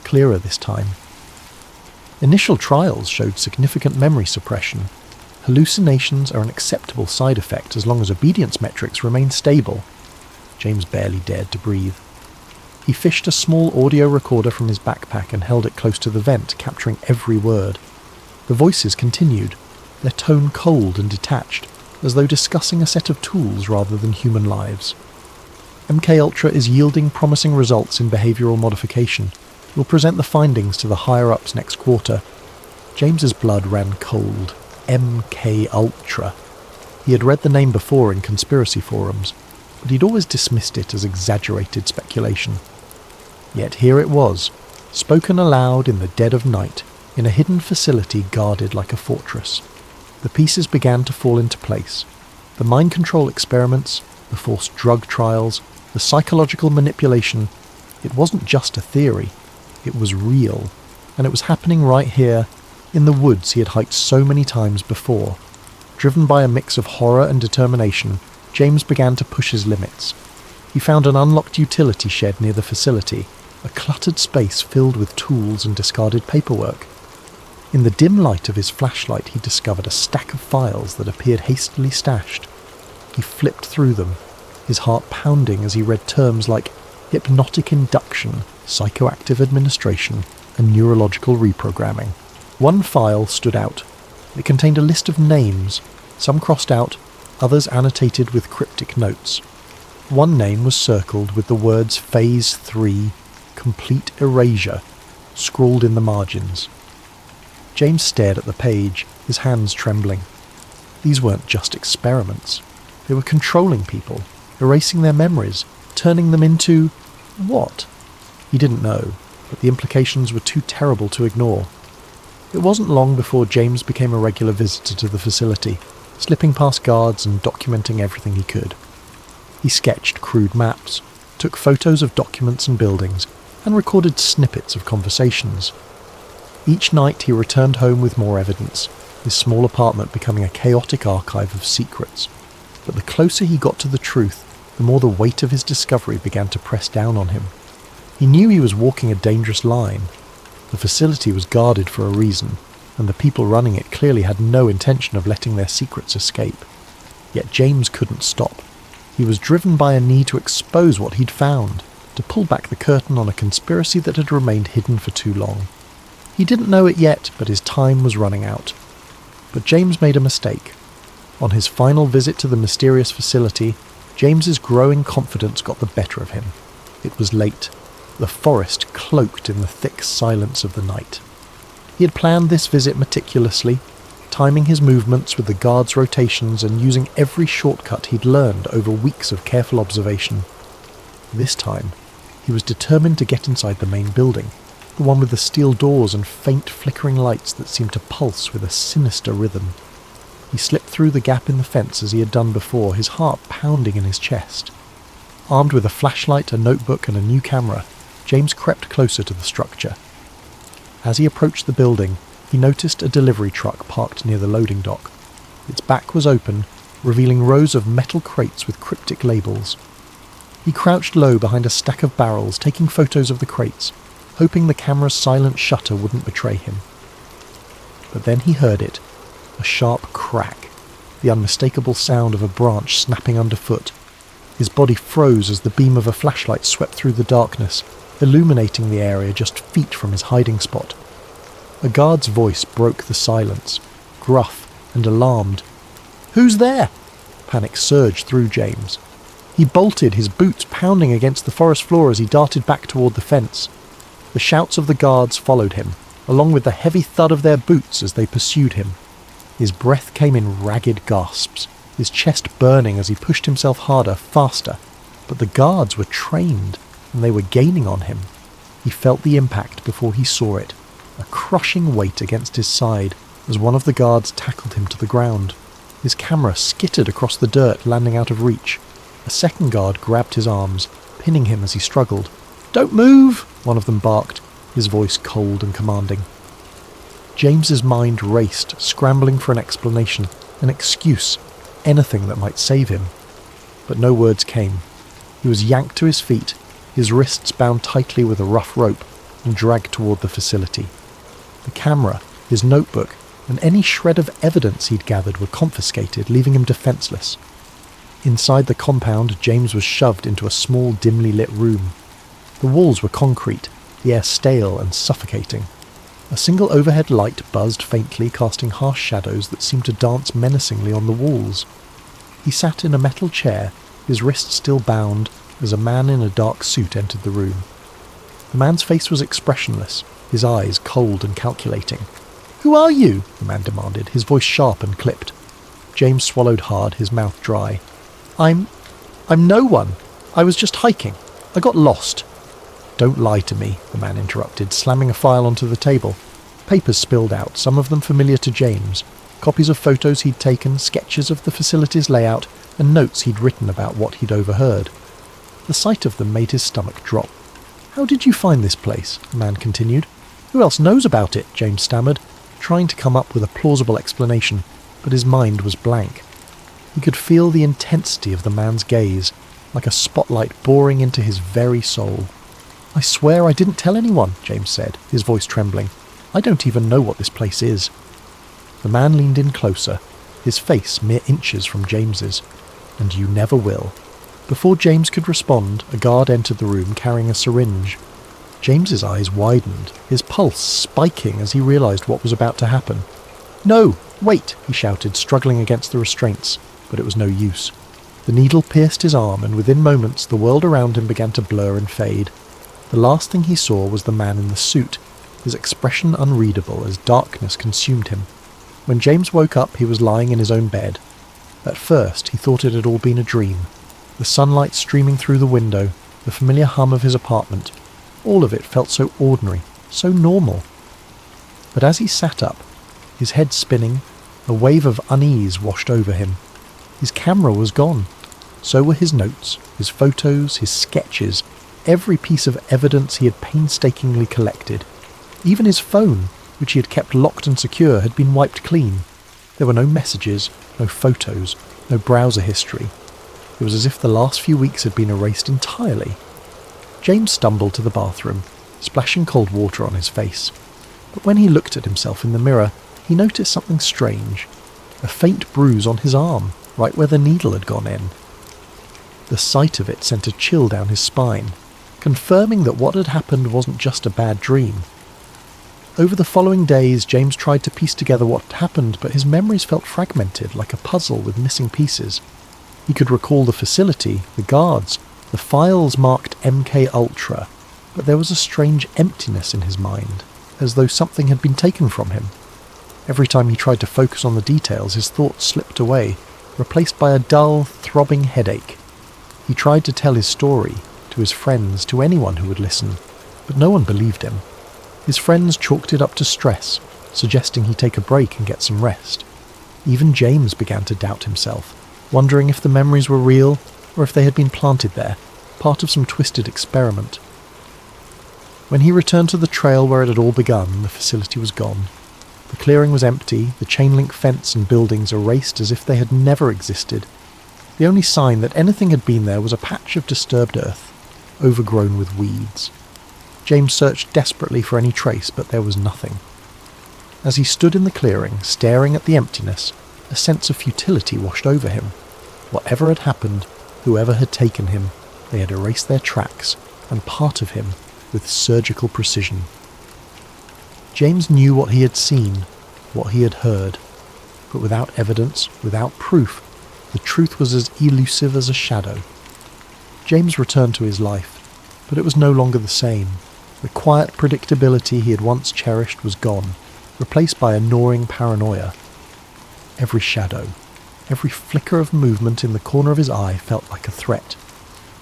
clearer this time. Initial trials showed significant memory suppression. Hallucinations are an acceptable side effect as long as obedience metrics remain stable. James barely dared to breathe. He fished a small audio recorder from his backpack and held it close to the vent, capturing every word. The voices continued, their tone cold and detached, as though discussing a set of tools rather than human lives. MKUltra is yielding promising results in behavioural modification. We'll present the findings to the higher-ups next quarter. James's blood ran cold. MKUltra. He had read the name before in conspiracy forums, but he'd always dismissed it as exaggerated speculation. Yet here it was, spoken aloud in the dead of night, in a hidden facility guarded like a fortress. The pieces began to fall into place. The mind control experiments, the forced drug trials, the psychological manipulation. It wasn't just a theory. It was real. And it was happening right here, in the woods he had hiked so many times before. Driven by a mix of horror and determination, James began to push his limits. He found an unlocked utility shed near the facility, a cluttered space filled with tools and discarded paperwork. In the dim light of his flashlight he discovered a stack of files that appeared hastily stashed. He flipped through them, his heart pounding as he read terms like hypnotic induction, psychoactive administration, and neurological reprogramming. One file stood out. It contained a list of names, some crossed out, others annotated with cryptic notes. One name was circled with the words Phase 3, Complete Erasure, scrawled in the margins. James stared at the page, his hands trembling. These weren't just experiments. They were controlling people, erasing their memories, turning them into... what? He didn't know, but the implications were too terrible to ignore. It wasn't long before James became a regular visitor to the facility, slipping past guards and documenting everything he could. He sketched crude maps, took photos of documents and buildings, and recorded snippets of conversations. Each night he returned home with more evidence, his small apartment becoming a chaotic archive of secrets. But the closer he got to the truth, the more the weight of his discovery began to press down on him. He knew he was walking a dangerous line. The facility was guarded for a reason, and the people running it clearly had no intention of letting their secrets escape. Yet James couldn't stop. He was driven by a need to expose what he'd found, to pull back the curtain on a conspiracy that had remained hidden for too long. He didn't know it yet, but his time was running out. But James made a mistake. On his final visit to the mysterious facility, James's growing confidence got the better of him. It was late, the forest cloaked in the thick silence of the night. He had planned this visit meticulously, timing his movements with the guards' rotations and using every shortcut he'd learned over weeks of careful observation. This time, he was determined to get inside the main building, the one with the steel doors and faint flickering lights that seemed to pulse with a sinister rhythm. He slipped through the gap in the fence as he had done before, his heart pounding in his chest. Armed with a flashlight, a notebook and a new camera, James crept closer to the structure. As he approached the building, he noticed a delivery truck parked near the loading dock. Its back was open, revealing rows of metal crates with cryptic labels. He crouched low behind a stack of barrels, taking photos of the crates, hoping the camera's silent shutter wouldn't betray him. But then he heard it, a sharp crack, the unmistakable sound of a branch snapping underfoot. His body froze as the beam of a flashlight swept through the darkness, illuminating the area just feet from his hiding spot. A guard's voice broke the silence, gruff and alarmed. "Who's there?" Panic surged through James. He bolted, his boots pounding against the forest floor as he darted back toward the fence. The shouts of the guards followed him, along with the heavy thud of their boots as they pursued him. His breath came in ragged gasps, his chest burning as he pushed himself harder, faster. But the guards were trained, and they were gaining on him. He felt the impact before he saw it, a crushing weight against his side as one of the guards tackled him to the ground. His camera skittered across the dirt, landing out of reach. A second guard grabbed his arms, pinning him as he struggled. "Don't move!" one of them barked, his voice cold and commanding. James's mind raced, scrambling for an explanation, an excuse, anything that might save him. But no words came. He was yanked to his feet, his wrists bound tightly with a rough rope, and dragged toward the facility. The camera, his notebook, and any shred of evidence he'd gathered were confiscated, leaving him defenseless. Inside the compound, James was shoved into a small, dimly lit room. The walls were concrete, the air stale and suffocating. A single overhead light buzzed faintly, casting harsh shadows that seemed to dance menacingly on the walls. He sat in a metal chair, his wrists still bound, as a man in a dark suit entered the room. The man's face was expressionless, his eyes cold and calculating. "Who are you?" the man demanded, his voice sharp and clipped. James swallowed hard, his mouth dry. I'm no one. I was just hiking. I got lost." "Don't lie to me," the man interrupted, slamming a file onto the table. Papers spilled out, some of them familiar to James. Copies of photos he'd taken, sketches of the facility's layout, and notes he'd written about what he'd overheard. The sight of them made his stomach drop. "How did you find this place?" the man continued. "Who else knows about it?" James stammered, trying to come up with a plausible explanation, but his mind was blank. He could feel the intensity of the man's gaze, like a spotlight boring into his very soul. "I swear I didn't tell anyone," James said, his voice trembling. "I don't even know what this place is." The man leaned in closer, his face mere inches from James's. "And you never will." Before James could respond, a guard entered the room carrying a syringe. James's eyes widened, his pulse spiking as he realized what was about to happen. "No, wait," he shouted, struggling against the restraints, but it was no use. The needle pierced his arm, and within moments the world around him began to blur and fade. The last thing he saw was the man in the suit, his expression unreadable as darkness consumed him. When James woke up, he was lying in his own bed. At first, he thought it had all been a dream. The sunlight streaming through the window, the familiar hum of his apartment, all of it felt so ordinary, so normal. But as he sat up, his head spinning, a wave of unease washed over him. His camera was gone. So were his notes, his photos, his sketches, every piece of evidence he had painstakingly collected. Even his phone, which he had kept locked and secure, had been wiped clean. There were no messages, no photos, no browser history. It was as if the last few weeks had been erased entirely. James stumbled to the bathroom, splashing cold water on his face. But when he looked at himself in the mirror, he noticed something strange. A faint bruise on his arm, right where the needle had gone in. The sight of it sent a chill down his spine, confirming that what had happened wasn't just a bad dream. Over the following days, James tried to piece together what had happened, but his memories felt fragmented, like a puzzle with missing pieces. He could recall the facility, the guards, the files marked MK Ultra, but there was a strange emptiness in his mind, as though something had been taken from him. Every time he tried to focus on the details, his thoughts slipped away, replaced by a dull, throbbing headache. He tried to tell his story, to his friends, to anyone who would listen, but no one believed him. His friends chalked it up to stress, suggesting he take a break and get some rest. Even James began to doubt himself, wondering if the memories were real or if they had been planted there, part of some twisted experiment. When he returned to the trail where it had all begun, the facility was gone. The clearing was empty, the chain-link fence and buildings erased as if they had never existed. The only sign that anything had been there was a patch of disturbed earth, overgrown with weeds. James searched desperately for any trace, but there was nothing. As he stood in the clearing, staring at the emptiness, a sense of futility washed over him. Whatever had happened, whoever had taken him, they had erased their tracks, and part of him, with surgical precision. James knew what he had seen, what he had heard, but without evidence, without proof, the truth was as elusive as a shadow. James returned to his life, but it was no longer the same. The quiet predictability he had once cherished was gone, replaced by a gnawing paranoia. Every shadow, every flicker of movement in the corner of his eye felt like a threat.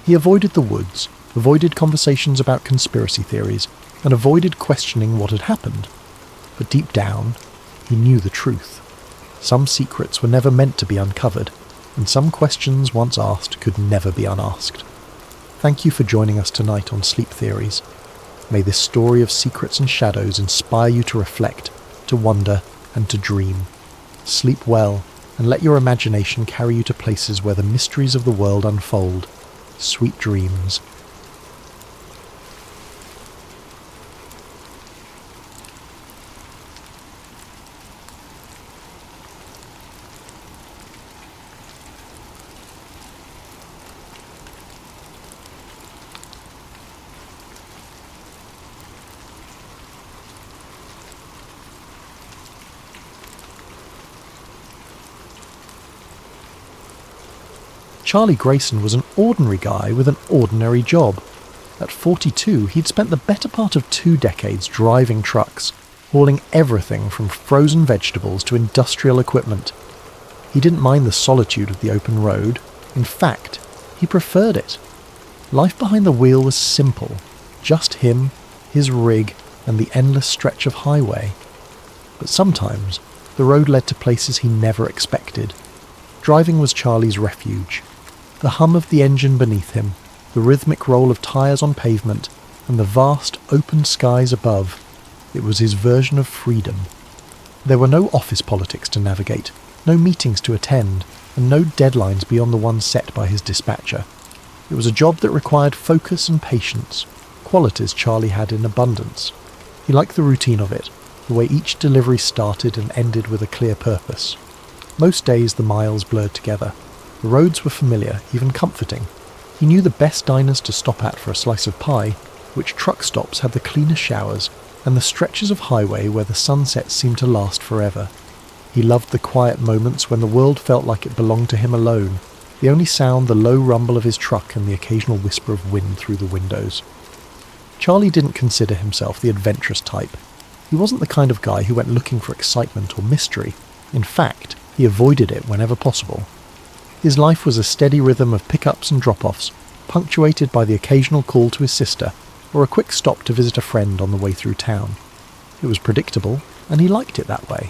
He avoided the woods, avoided conversations about conspiracy theories, and avoided questioning what had happened. But deep down, he knew the truth. Some secrets were never meant to be uncovered, and some questions once asked could never be unasked. Thank you for joining us tonight on Sleep Theories. May this story of secrets and shadows inspire you to reflect, to wonder, and to dream. Sleep well, and let your imagination carry you to places where the mysteries of the world unfold. Sweet dreams. Charlie Grayson was an ordinary guy with an ordinary job. At 42, he'd spent the better part of 2 decades driving trucks, hauling everything from frozen vegetables to industrial equipment. He didn't mind the solitude of the open road. In fact, he preferred it. Life behind the wheel was simple. Just him, his rig, and the endless stretch of highway. But sometimes, the road led to places he never expected. Driving was Charlie's refuge. The hum of the engine beneath him, the rhythmic roll of tyres on pavement, and the vast open skies above. It was his version of freedom. There were no office politics to navigate, no meetings to attend, and no deadlines beyond the one set by his dispatcher. It was a job that required focus and patience, qualities Charlie had in abundance. He liked the routine of it, the way each delivery started and ended with a clear purpose. Most days the miles blurred together. The roads were familiar, even comforting. He knew the best diners to stop at for a slice of pie, which truck stops had the cleanest showers, and the stretches of highway where the sunsets seemed to last forever. He loved the quiet moments when the world felt like it belonged to him alone, the only sound the low rumble of his truck and the occasional whisper of wind through the windows. Charlie didn't consider himself the adventurous type. He wasn't the kind of guy who went looking for excitement or mystery. In fact, he avoided it whenever possible. His life was a steady rhythm of pickups and drop-offs, punctuated by the occasional call to his sister, or a quick stop to visit a friend on the way through town. It was predictable, and he liked it that way.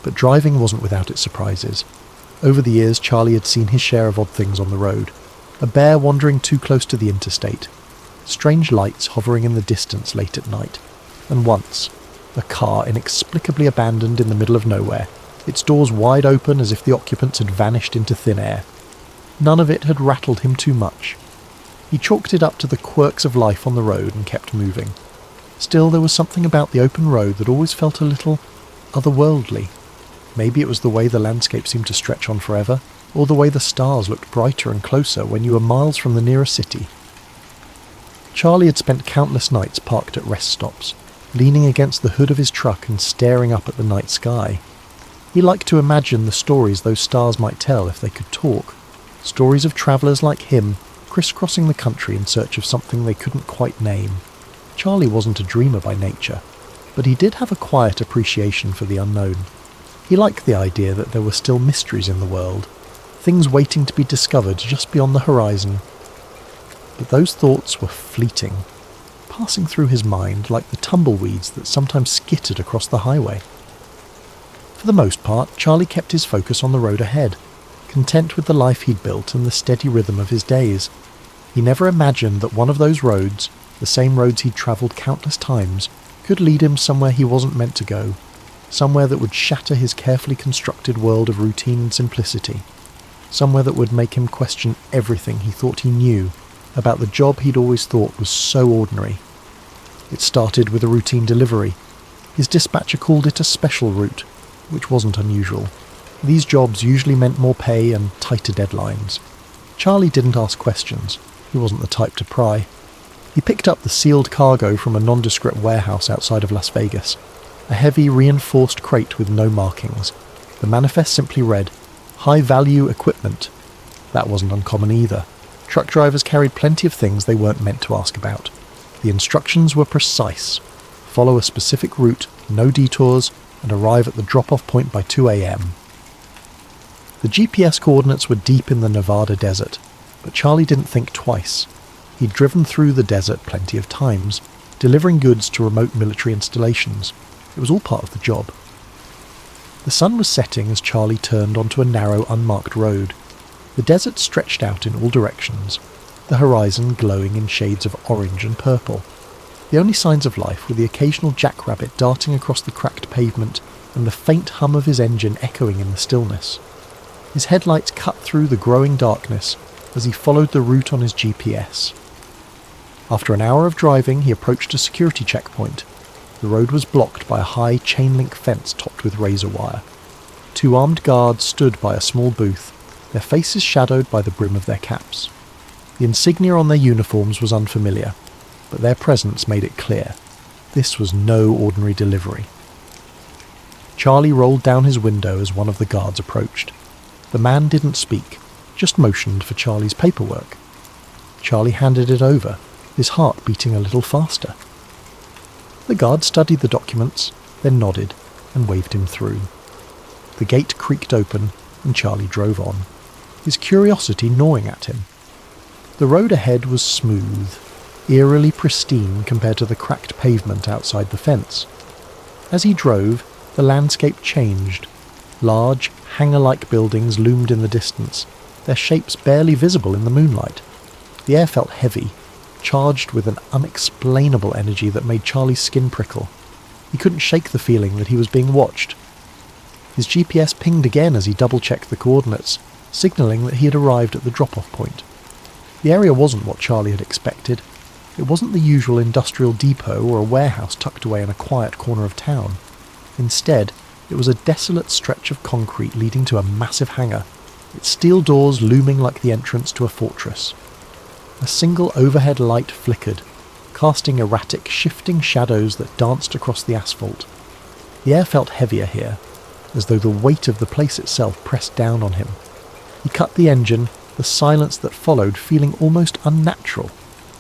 But driving wasn't without its surprises. Over the years, Charlie had seen his share of odd things on the road. A bear wandering too close to the interstate, strange lights hovering in the distance late at night, and once, a car inexplicably abandoned in the middle of nowhere, its doors wide open as if the occupants had vanished into thin air. None of it had rattled him too much. He chalked it up to the quirks of life on the road and kept moving. Still, there was something about the open road that always felt a little otherworldly. Maybe it was the way the landscape seemed to stretch on forever, or the way the stars looked brighter and closer when you were miles from the nearest city. Charlie had spent countless nights parked at rest stops, leaning against the hood of his truck and staring up at the night sky. He liked to imagine the stories those stars might tell if they could talk. Stories of travellers like him, crisscrossing the country in search of something they couldn't quite name. Charlie wasn't a dreamer by nature, but he did have a quiet appreciation for the unknown. He liked the idea that there were still mysteries in the world, things waiting to be discovered just beyond the horizon. But those thoughts were fleeting, passing through his mind like the tumbleweeds that sometimes skittered across the highway. For the most part, Charlie kept his focus on the road ahead, content with the life he'd built and the steady rhythm of his days. He never imagined that one of those roads, the same roads he'd travelled countless times, could lead him somewhere he wasn't meant to go, somewhere that would shatter his carefully constructed world of routine and simplicity, somewhere that would make him question everything he thought he knew about the job he'd always thought was so ordinary. It started with a routine delivery. His dispatcher called it a special route, which wasn't unusual. These jobs usually meant more pay and tighter deadlines. Charlie didn't ask questions. He wasn't the type to pry. He picked up the sealed cargo from a nondescript warehouse outside of Las Vegas, a heavy reinforced crate with no markings. The manifest simply read, "High-value equipment." That wasn't uncommon either. Truck drivers carried plenty of things they weren't meant to ask about. The instructions were precise. Follow a specific route, no detours, and arrive at the drop-off point by 2 a.m. The GPS coordinates were deep in the Nevada desert, but Charlie didn't think twice. He'd driven through the desert plenty of times, delivering goods to remote military installations. It was all part of the job. The sun was setting as Charlie turned onto a narrow, unmarked road. The desert stretched out in all directions, the horizon glowing in shades of orange and purple. The only signs of life were the occasional jackrabbit darting across the cracked pavement and the faint hum of his engine echoing in the stillness. His headlights cut through the growing darkness as he followed the route on his GPS. After an hour of driving, he approached a security checkpoint. The road was blocked by a high chain-link fence topped with razor wire. 2 armed guards stood by a small booth, their faces shadowed by the brim of their caps. The insignia on their uniforms was unfamiliar, but their presence made it clear. This was no ordinary delivery. Charlie rolled down his window as one of the guards approached. The man didn't speak, just motioned for Charlie's paperwork. Charlie handed it over, his heart beating a little faster. The guard studied the documents, then nodded and waved him through. The gate creaked open and Charlie drove on, his curiosity gnawing at him. The road ahead was smooth, eerily pristine compared to the cracked pavement outside the fence. As he drove, the landscape changed. Large, hangar-like buildings loomed in the distance, their shapes barely visible in the moonlight. The air felt heavy, charged with an unexplainable energy that made Charlie's skin prickle. He couldn't shake the feeling that he was being watched. His GPS pinged again as he double-checked the coordinates, signalling that he had arrived at the drop-off point. The area wasn't what Charlie had expected. It wasn't the usual industrial depot or a warehouse tucked away in a quiet corner of town. Instead, it was a desolate stretch of concrete leading to a massive hangar, its steel doors looming like the entrance to a fortress. A single overhead light flickered, casting erratic, shifting shadows that danced across the asphalt. The air felt heavier here, as though the weight of the place itself pressed down on him. He cut the engine, the silence that followed feeling almost unnatural,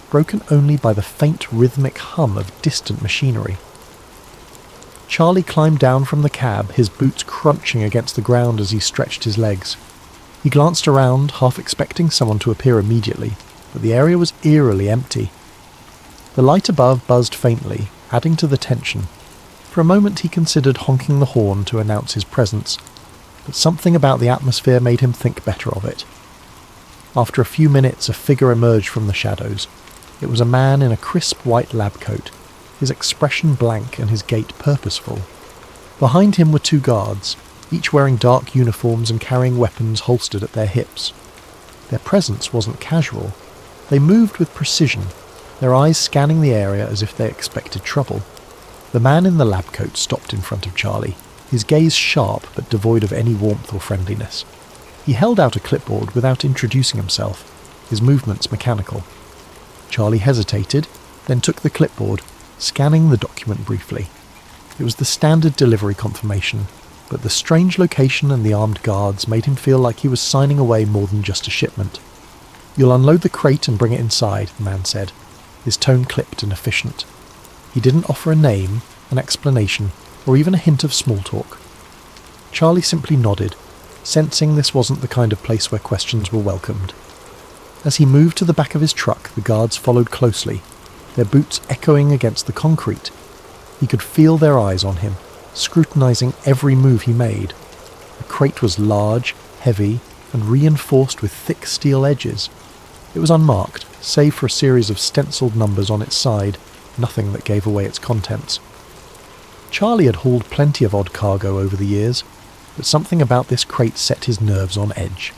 broken only by the faint rhythmic hum of distant machinery. Charlie climbed down from the cab, his boots crunching against the ground as he stretched his legs. He glanced around, half expecting someone to appear immediately, but the area was eerily empty. The light above buzzed faintly, adding to the tension. For a moment he considered honking the horn to announce his presence, but something about the atmosphere made him think better of it. After a few minutes, a figure emerged from the shadows. It was a man in a crisp white lab coat, his expression blank and his gait purposeful. Behind him were two guards, each wearing dark uniforms and carrying weapons holstered at their hips. Their presence wasn't casual. They moved with precision, their eyes scanning the area as if they expected trouble. The man in the lab coat stopped in front of Charlie, his gaze sharp but devoid of any warmth or friendliness. He held out a clipboard without introducing himself, his movements mechanical. Charlie hesitated, then took the clipboard, scanning the document briefly. It was the standard delivery confirmation, but the strange location and the armed guards made him feel like he was signing away more than just a shipment. "You'll unload the crate and bring it inside," the man said, his tone clipped and efficient. He didn't offer a name, an explanation, or even a hint of small talk. Charlie simply nodded, sensing this wasn't the kind of place where questions were welcomed. As he moved to the back of his truck, the guards followed closely, their boots echoing against the concrete. He could feel their eyes on him, scrutinizing every move he made. The crate was large, heavy, and reinforced with thick steel edges. It was unmarked, save for a series of stenciled numbers on its side, nothing that gave away its contents. Charlie had hauled plenty of odd cargo over the years, but something about this crate set his nerves on edge.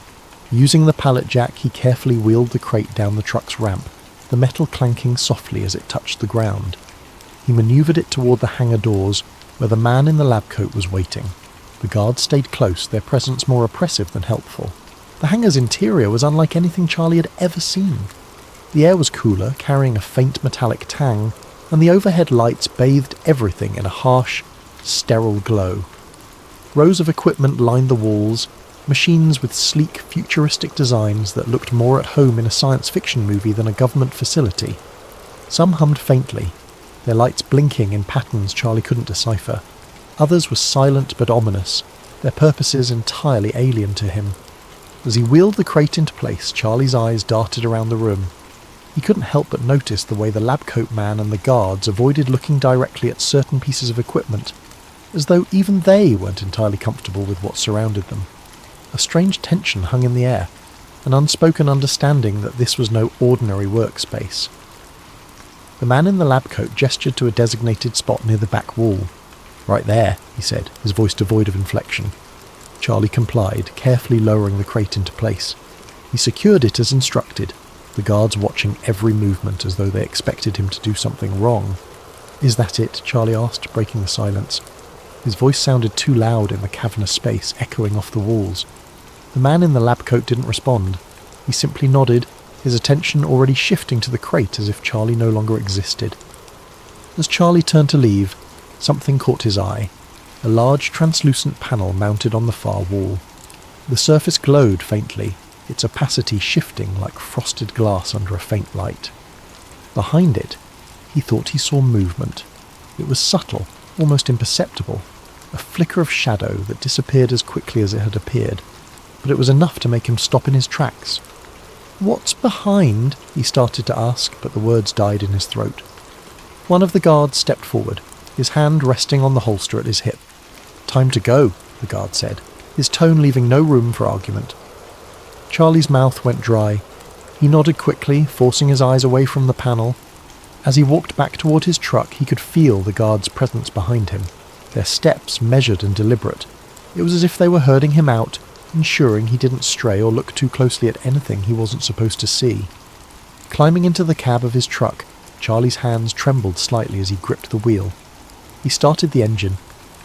Using the pallet jack, he carefully wheeled the crate down the truck's ramp, the metal clanking softly as it touched the ground. He manoeuvred it toward the hangar doors, where the man in the lab coat was waiting. The guards stayed close, their presence more oppressive than helpful. The hangar's interior was unlike anything Charlie had ever seen. The air was cooler, carrying a faint metallic tang, and the overhead lights bathed everything in a harsh, sterile glow. Rows of equipment lined the walls, machines with sleek, futuristic designs that looked more at home in a science fiction movie than a government facility. Some hummed faintly, their lights blinking in patterns Charlie couldn't decipher. Others were silent but ominous, their purposes entirely alien to him. As he wheeled the crate into place, Charlie's eyes darted around the room. He couldn't help but notice the way the lab coat man and the guards avoided looking directly at certain pieces of equipment, as though even they weren't entirely comfortable with what surrounded them. A strange tension hung in the air, an unspoken understanding that this was no ordinary workspace. The man in the lab coat gestured to a designated spot near the back wall. "Right there," he said, his voice devoid of inflection. Charlie complied, carefully lowering the crate into place. He secured it as instructed, the guards watching every movement as though they expected him to do something wrong. "Is that it?" Charlie asked, breaking the silence. His voice sounded too loud in the cavernous space, echoing off the walls. The man in the lab coat didn't respond. He simply nodded, his attention already shifting to the crate as if Charlie no longer existed. As Charlie turned to leave, something caught his eye. A large translucent panel mounted on the far wall. The surface glowed faintly, its opacity shifting like frosted glass under a faint light. Behind it, he thought he saw movement. It was subtle, almost imperceptible, a flicker of shadow that disappeared as quickly as it had appeared, but it was enough to make him stop in his tracks. "What's behind?" he started to ask, but the words died in his throat. One of the guards stepped forward, his hand resting on the holster at his hip. "Time to go," the guard said, his tone leaving no room for argument. Charlie's mouth went dry. He nodded quickly, forcing his eyes away from the panel. As he walked back toward his truck, he could feel the guards' presence behind him, their steps measured and deliberate. It was as if they were herding him out, ensuring he didn't stray or look too closely at anything he wasn't supposed to see. Climbing into the cab of his truck, Charlie's hands trembled slightly as he gripped the wheel. He started the engine,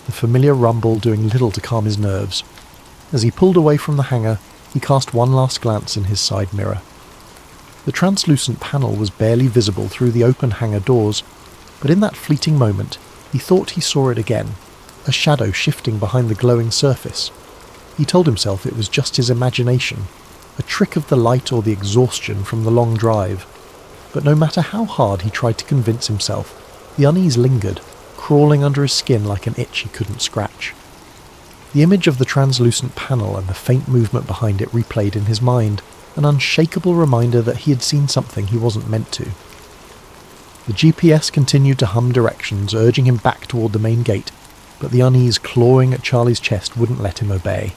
the familiar rumble doing little to calm his nerves. As he pulled away from the hangar, he cast one last glance in his side mirror. The translucent panel was barely visible through the open hangar doors, but in that fleeting moment, he thought he saw it again, a shadow shifting behind the glowing surface. He told himself it was just his imagination, a trick of the light or the exhaustion from the long drive. But no matter how hard he tried to convince himself, the unease lingered, crawling under his skin like an itch he couldn't scratch. The image of the translucent panel and the faint movement behind it replayed in his mind, an unshakable reminder that he had seen something he wasn't meant to. The GPS continued to hum directions, urging him back toward the main gate, but the unease clawing at Charlie's chest wouldn't let him obey.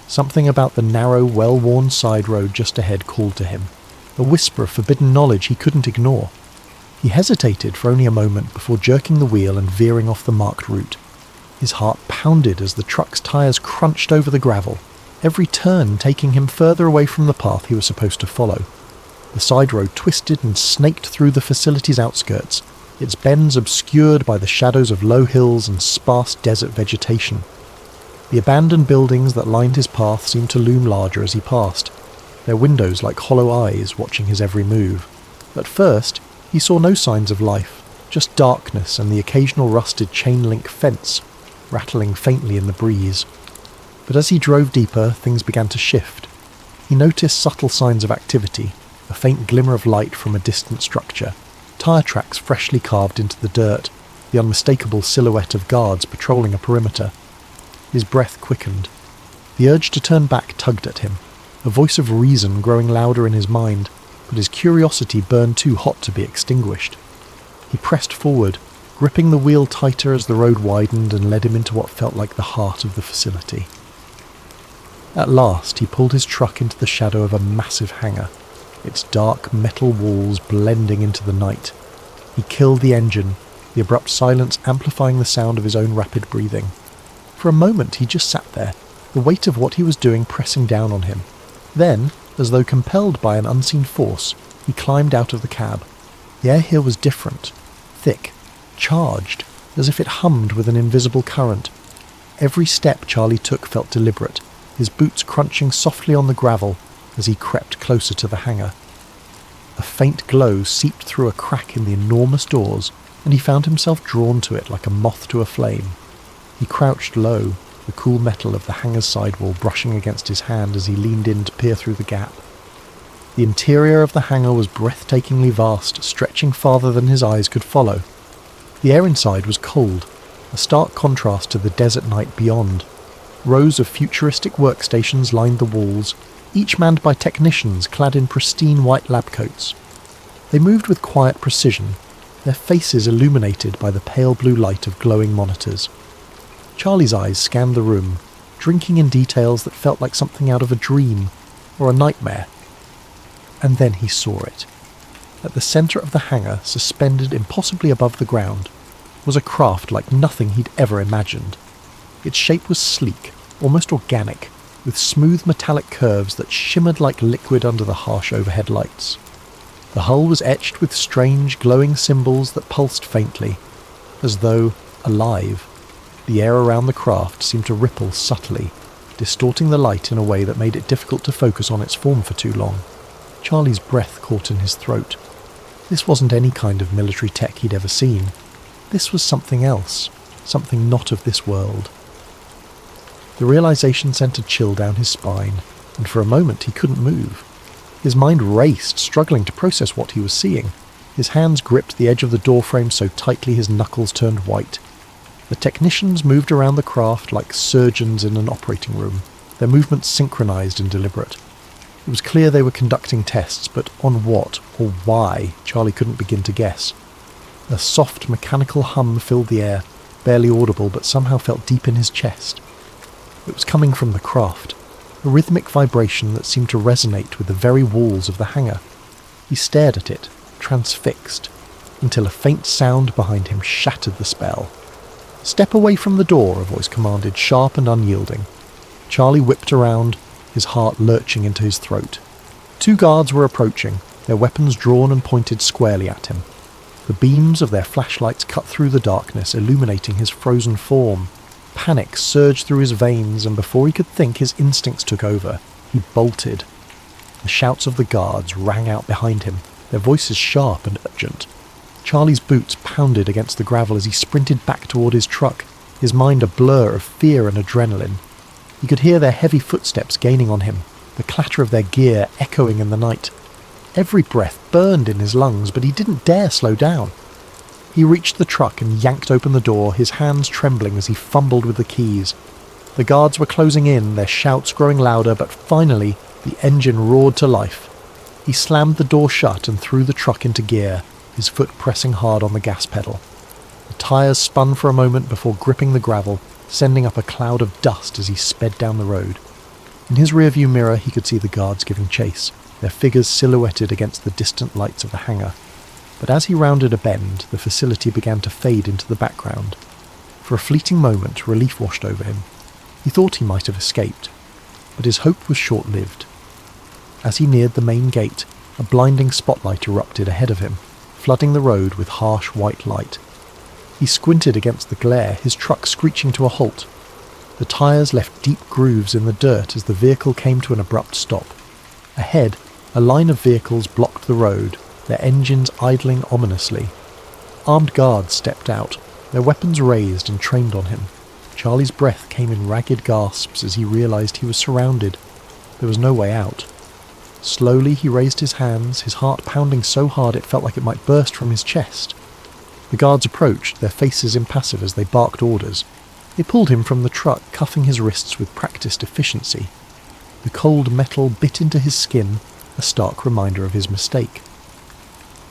Something about the narrow, well-worn side road just ahead called to him, a whisper of forbidden knowledge he couldn't ignore. He hesitated for only a moment before jerking the wheel and veering off the marked route. His heart pounded as the truck's tyres crunched over the gravel, every turn taking him further away from the path he was supposed to follow. The side road twisted and snaked through the facility's outskirts, its bends obscured by the shadows of low hills and sparse desert vegetation. The abandoned buildings that lined his path seemed to loom larger as he passed, their windows like hollow eyes watching his every move. At first, he saw no signs of life, just darkness and the occasional rusted chain-link fence, rattling faintly in the breeze. But as he drove deeper, things began to shift. He noticed subtle signs of activity, a faint glimmer of light from a distant structure, tyre tracks freshly carved into the dirt, the unmistakable silhouette of guards patrolling a perimeter. His breath quickened. The urge to turn back tugged at him, a voice of reason growing louder in his mind, but his curiosity burned too hot to be extinguished. He pressed forward, gripping the wheel tighter as the road widened and led him into what felt like the heart of the facility. At last, he pulled his truck into the shadow of a massive hangar, its dark metal walls blending into the night. He killed the engine, the abrupt silence amplifying the sound of his own rapid breathing. For a moment he just sat there, the weight of what he was doing pressing down on him. Then, as though compelled by an unseen force, he climbed out of the cab. The air here was different, thick, charged, as if it hummed with an invisible current. Every step Charlie took felt deliberate, his boots crunching softly on the gravel as he crept closer to the hangar. A faint glow seeped through a crack in the enormous doors, and he found himself drawn to it like a moth to a flame. He crouched low, the cool metal of the hangar's sidewall brushing against his hand as he leaned in to peer through the gap. The interior of the hangar was breathtakingly vast, stretching farther than his eyes could follow. The air inside was cold, a stark contrast to the desert night beyond. Rows of futuristic workstations lined the walls, each manned by technicians clad in pristine white lab coats. They moved with quiet precision, their faces illuminated by the pale blue light of glowing monitors. Charlie's eyes scanned the room, drinking in details that felt like something out of a dream or a nightmare. And then he saw it. At the centre of the hangar, suspended impossibly above the ground, was a craft like nothing he'd ever imagined. Its shape was sleek, almost organic, with smooth metallic curves that shimmered like liquid under the harsh overhead lights. The hull was etched with strange, glowing symbols that pulsed faintly, as though alive. The air around the craft seemed to ripple subtly, distorting the light in a way that made it difficult to focus on its form for too long. Charlie's breath caught in his throat. This wasn't any kind of military tech he'd ever seen. This was something else, something not of this world. The realization sent a chill down his spine, and for a moment he couldn't move. His mind raced, struggling to process what he was seeing. His hands gripped the edge of the doorframe so tightly his knuckles turned white. The technicians moved around the craft like surgeons in an operating room, their movements synchronized and deliberate. It was clear they were conducting tests, but on what or why, Charlie couldn't begin to guess. A soft mechanical hum filled the air, barely audible but somehow felt deep in his chest. It was coming from the craft, a rhythmic vibration that seemed to resonate with the very walls of the hangar. He stared at it, transfixed, until a faint sound behind him shattered the spell. "Step away from the door," a voice commanded, sharp and unyielding. Charlie whipped around, his heart lurching into his throat. 2 guards were approaching, their weapons drawn and pointed squarely at him. The beams of their flashlights cut through the darkness, illuminating his frozen form. Panic surged through his veins, and before he could think, his instincts took over. He bolted. The shouts of the guards rang out behind him, their voices sharp and urgent. Charlie's boots pounded against the gravel as he sprinted back toward his truck, his mind a blur of fear and adrenaline. He could hear their heavy footsteps gaining on him, the clatter of their gear echoing in the night. Every breath burned in his lungs, but he didn't dare slow down. He reached the truck and yanked open the door, his hands trembling as he fumbled with the keys. The guards were closing in, their shouts growing louder, but finally the engine roared to life. He slammed the door shut and threw the truck into gear, his foot pressing hard on the gas pedal. The tyres spun for a moment before gripping the gravel, sending up a cloud of dust as he sped down the road. In his rearview mirror he could see the guards giving chase, their figures silhouetted against the distant lights of the hangar. But as he rounded a bend, the facility began to fade into the background. For a fleeting moment, relief washed over him. He thought he might have escaped, but his hope was short-lived. As he neared the main gate, a blinding spotlight erupted ahead of him, flooding the road with harsh white light. He squinted against the glare, his truck screeching to a halt. The tyres left deep grooves in the dirt as the vehicle came to an abrupt stop. Ahead, a line of vehicles blocked the road, their engines idling ominously. Armed guards stepped out, their weapons raised and trained on him. Charlie's breath came in ragged gasps as he realised he was surrounded. There was no way out. Slowly he raised his hands, his heart pounding so hard it felt like it might burst from his chest. The guards approached, their faces impassive as they barked orders. They pulled him from the truck, cuffing his wrists with practised efficiency. The cold metal bit into his skin, a stark reminder of his mistake.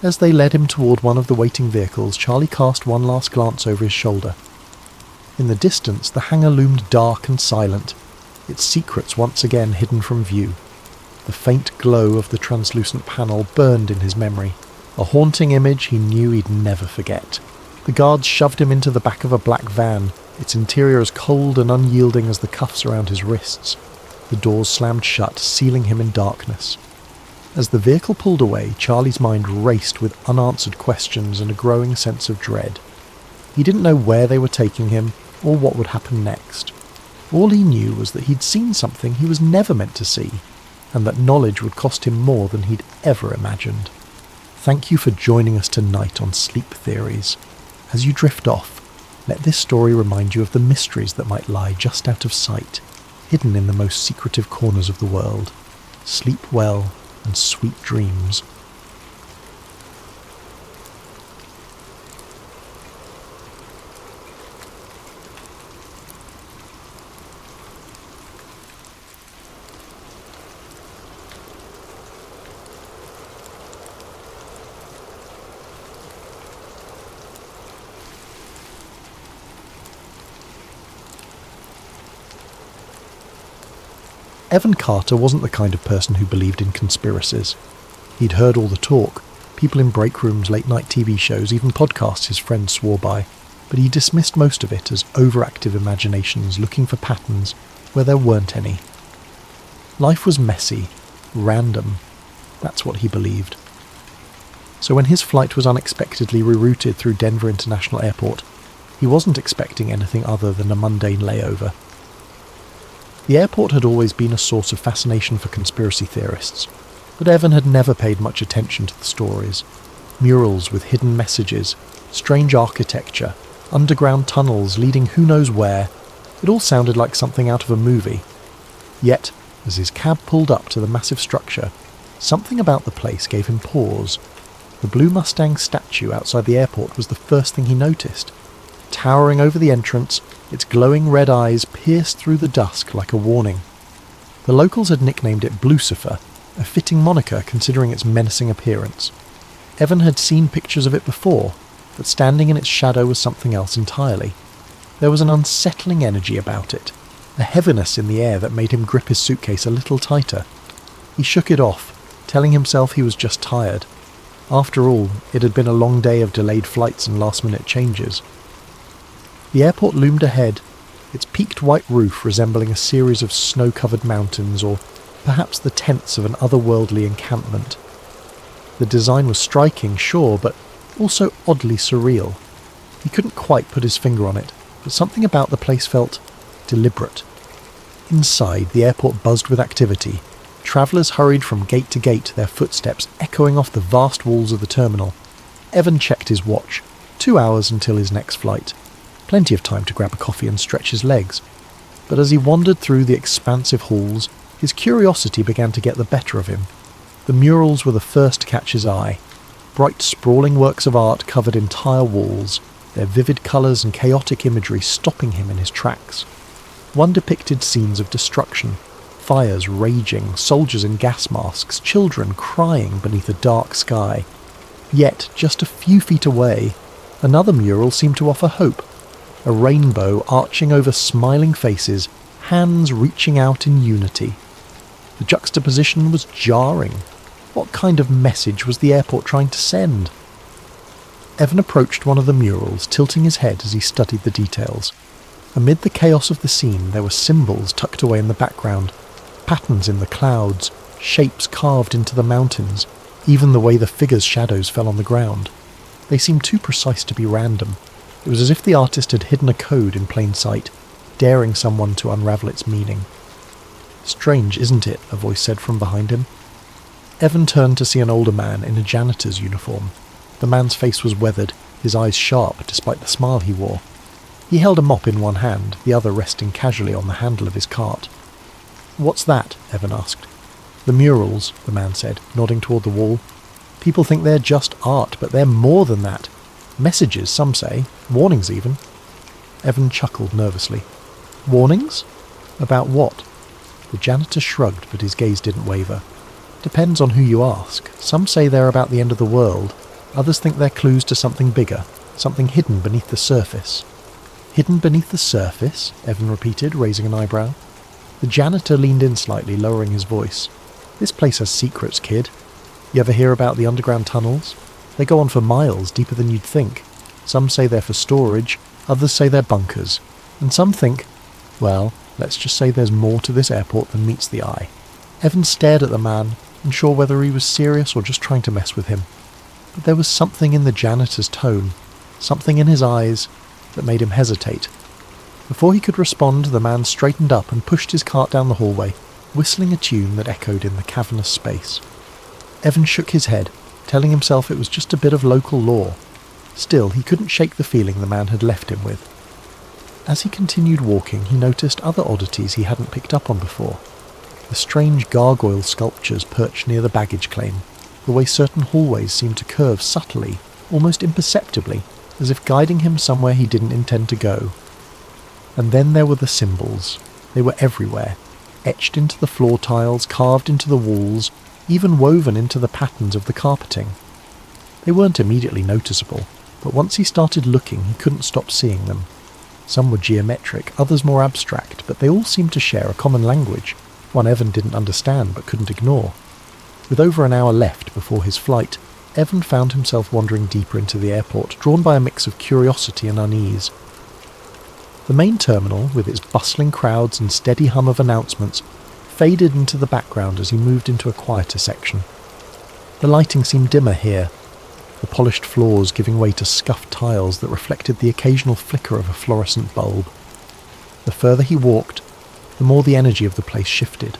As they led him toward one of the waiting vehicles, Charlie cast one last glance over his shoulder. In the distance, the hangar loomed dark and silent, its secrets once again hidden from view. The faint glow of the translucent panel burned in his memory, a haunting image he knew he'd never forget. The guards shoved him into the back of a black van, its interior as cold and unyielding as the cuffs around his wrists. The doors slammed shut, sealing him in darkness. As the vehicle pulled away, Charlie's mind raced with unanswered questions and a growing sense of dread. He didn't know where they were taking him, or what would happen next. All he knew was that he'd seen something he was never meant to see, and that knowledge would cost him more than he'd ever imagined. Thank you for joining us tonight on Sleep Theories. As you drift off, let this story remind you of the mysteries that might lie just out of sight, hidden in the most secretive corners of the world. Sleep well and sweet dreams. Evan Carter wasn't the kind of person who believed in conspiracies. He'd heard all the talk, people in break rooms, late-night TV shows, even podcasts his friends swore by, but he dismissed most of it as overactive imaginations looking for patterns where there weren't any. Life was messy, random. That's what he believed. So when his flight was unexpectedly rerouted through Denver International Airport, he wasn't expecting anything other than a mundane layover. The airport had always been a source of fascination for conspiracy theorists, but Evan had never paid much attention to the stories. Murals with hidden messages, strange architecture, underground tunnels leading who knows where. It all sounded like something out of a movie. Yet, as his cab pulled up to the massive structure, something about the place gave him pause. The Blue Mustang statue outside the airport was the first thing he noticed. Towering over the entrance, its glowing red eyes pierced through the dusk like a warning. The locals had nicknamed it Blucifer, a fitting moniker considering its menacing appearance. Evan had seen pictures of it before, but standing in its shadow was something else entirely. There was an unsettling energy about it, a heaviness in the air that made him grip his suitcase a little tighter. He shook it off, telling himself he was just tired. After all, it had been a long day of delayed flights and last-minute changes. The airport loomed ahead, its peaked white roof resembling a series of snow-covered mountains, or perhaps the tents of an otherworldly encampment. The design was striking, sure, but also oddly surreal. He couldn't quite put his finger on it, but something about the place felt deliberate. Inside, the airport buzzed with activity. Travellers hurried from gate to gate, their footsteps echoing off the vast walls of the terminal. Evan checked his watch. 2 hours until his next flight. Plenty of time to grab a coffee and stretch his legs. But as he wandered through the expansive halls, his curiosity began to get the better of him. The murals were the first to catch his eye. Bright, sprawling works of art covered entire walls, their vivid colours and chaotic imagery stopping him in his tracks. One depicted scenes of destruction, fires raging, soldiers in gas masks, children crying beneath a dark sky. Yet, just a few feet away, another mural seemed to offer hope. A rainbow arching over smiling faces, hands reaching out in unity. The juxtaposition was jarring. What kind of message was the airport trying to send? Evan approached one of the murals, tilting his head as he studied the details. Amid the chaos of the scene, there were symbols tucked away in the background, patterns in the clouds, shapes carved into the mountains, even the way the figures' shadows fell on the ground. They seemed too precise to be random. It was as if the artist had hidden a code in plain sight, daring someone to unravel its meaning. "Strange, isn't it?" a voice said from behind him. Evan turned to see an older man in a janitor's uniform. The man's face was weathered, his eyes sharp despite the smile he wore. He held a mop in one hand, the other resting casually on the handle of his cart. "What's that?" Evan asked. "The murals," the man said, nodding toward the wall. "People think they're just art, but they're more than that. Messages, some say. Warnings, even." Evan chuckled nervously. "Warnings? About what?" The janitor shrugged, but his gaze didn't waver. "Depends on who you ask. Some say they're about the end of the world. Others think they're clues to something bigger, something hidden beneath the surface." "Hidden beneath the surface?" Evan repeated, raising an eyebrow. The janitor leaned in slightly, lowering his voice. "This place has secrets, kid. You ever hear about the underground tunnels? They go on for miles, deeper than you'd think. Some say they're for storage, others say they're bunkers. And some think, well, let's just say there's more to this airport than meets the eye." Evan stared at the man, unsure whether he was serious or just trying to mess with him. But there was something in the janitor's tone, something in his eyes, that made him hesitate. Before he could respond, the man straightened up and pushed his cart down the hallway, whistling a tune that echoed in the cavernous space. Evan shook his head, telling himself it was just a bit of local lore. Still, he couldn't shake the feeling the man had left him with. As he continued walking, he noticed other oddities he hadn't picked up on before. The strange gargoyle sculptures perched near the baggage claim, the way certain hallways seemed to curve subtly, almost imperceptibly, as if guiding him somewhere he didn't intend to go. And then there were the symbols. They were everywhere, etched into the floor tiles, carved into the walls, even woven into the patterns of the carpeting. They weren't immediately noticeable, but once he started looking, he couldn't stop seeing them. Some were geometric, others more abstract, but they all seemed to share a common language, one Evan didn't understand but couldn't ignore. With over an hour left before his flight, Evan found himself wandering deeper into the airport, drawn by a mix of curiosity and unease. The main terminal, with its bustling crowds and steady hum of announcements, faded into the background as he moved into a quieter section. The lighting seemed dimmer here, the polished floors giving way to scuffed tiles that reflected the occasional flicker of a fluorescent bulb. The further he walked, the more the energy of the place shifted.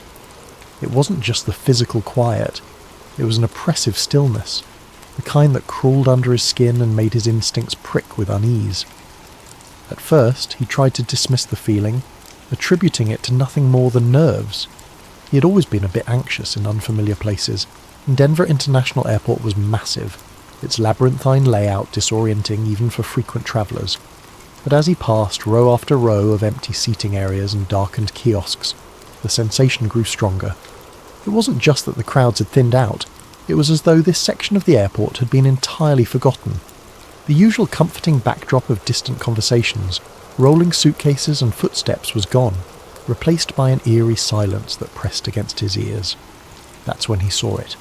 It wasn't just the physical quiet, it was an oppressive stillness, the kind that crawled under his skin and made his instincts prick with unease. At first, he tried to dismiss the feeling, attributing it to nothing more than nerves. He had always been a bit anxious in unfamiliar places, and Denver International Airport was massive, its labyrinthine layout disorienting even for frequent travellers. But as he passed row after row of empty seating areas and darkened kiosks, the sensation grew stronger. It wasn't just that the crowds had thinned out, it was as though this section of the airport had been entirely forgotten. The usual comforting backdrop of distant conversations, rolling suitcases and footsteps was gone, replaced by an eerie silence that pressed against his ears. That's when he saw it.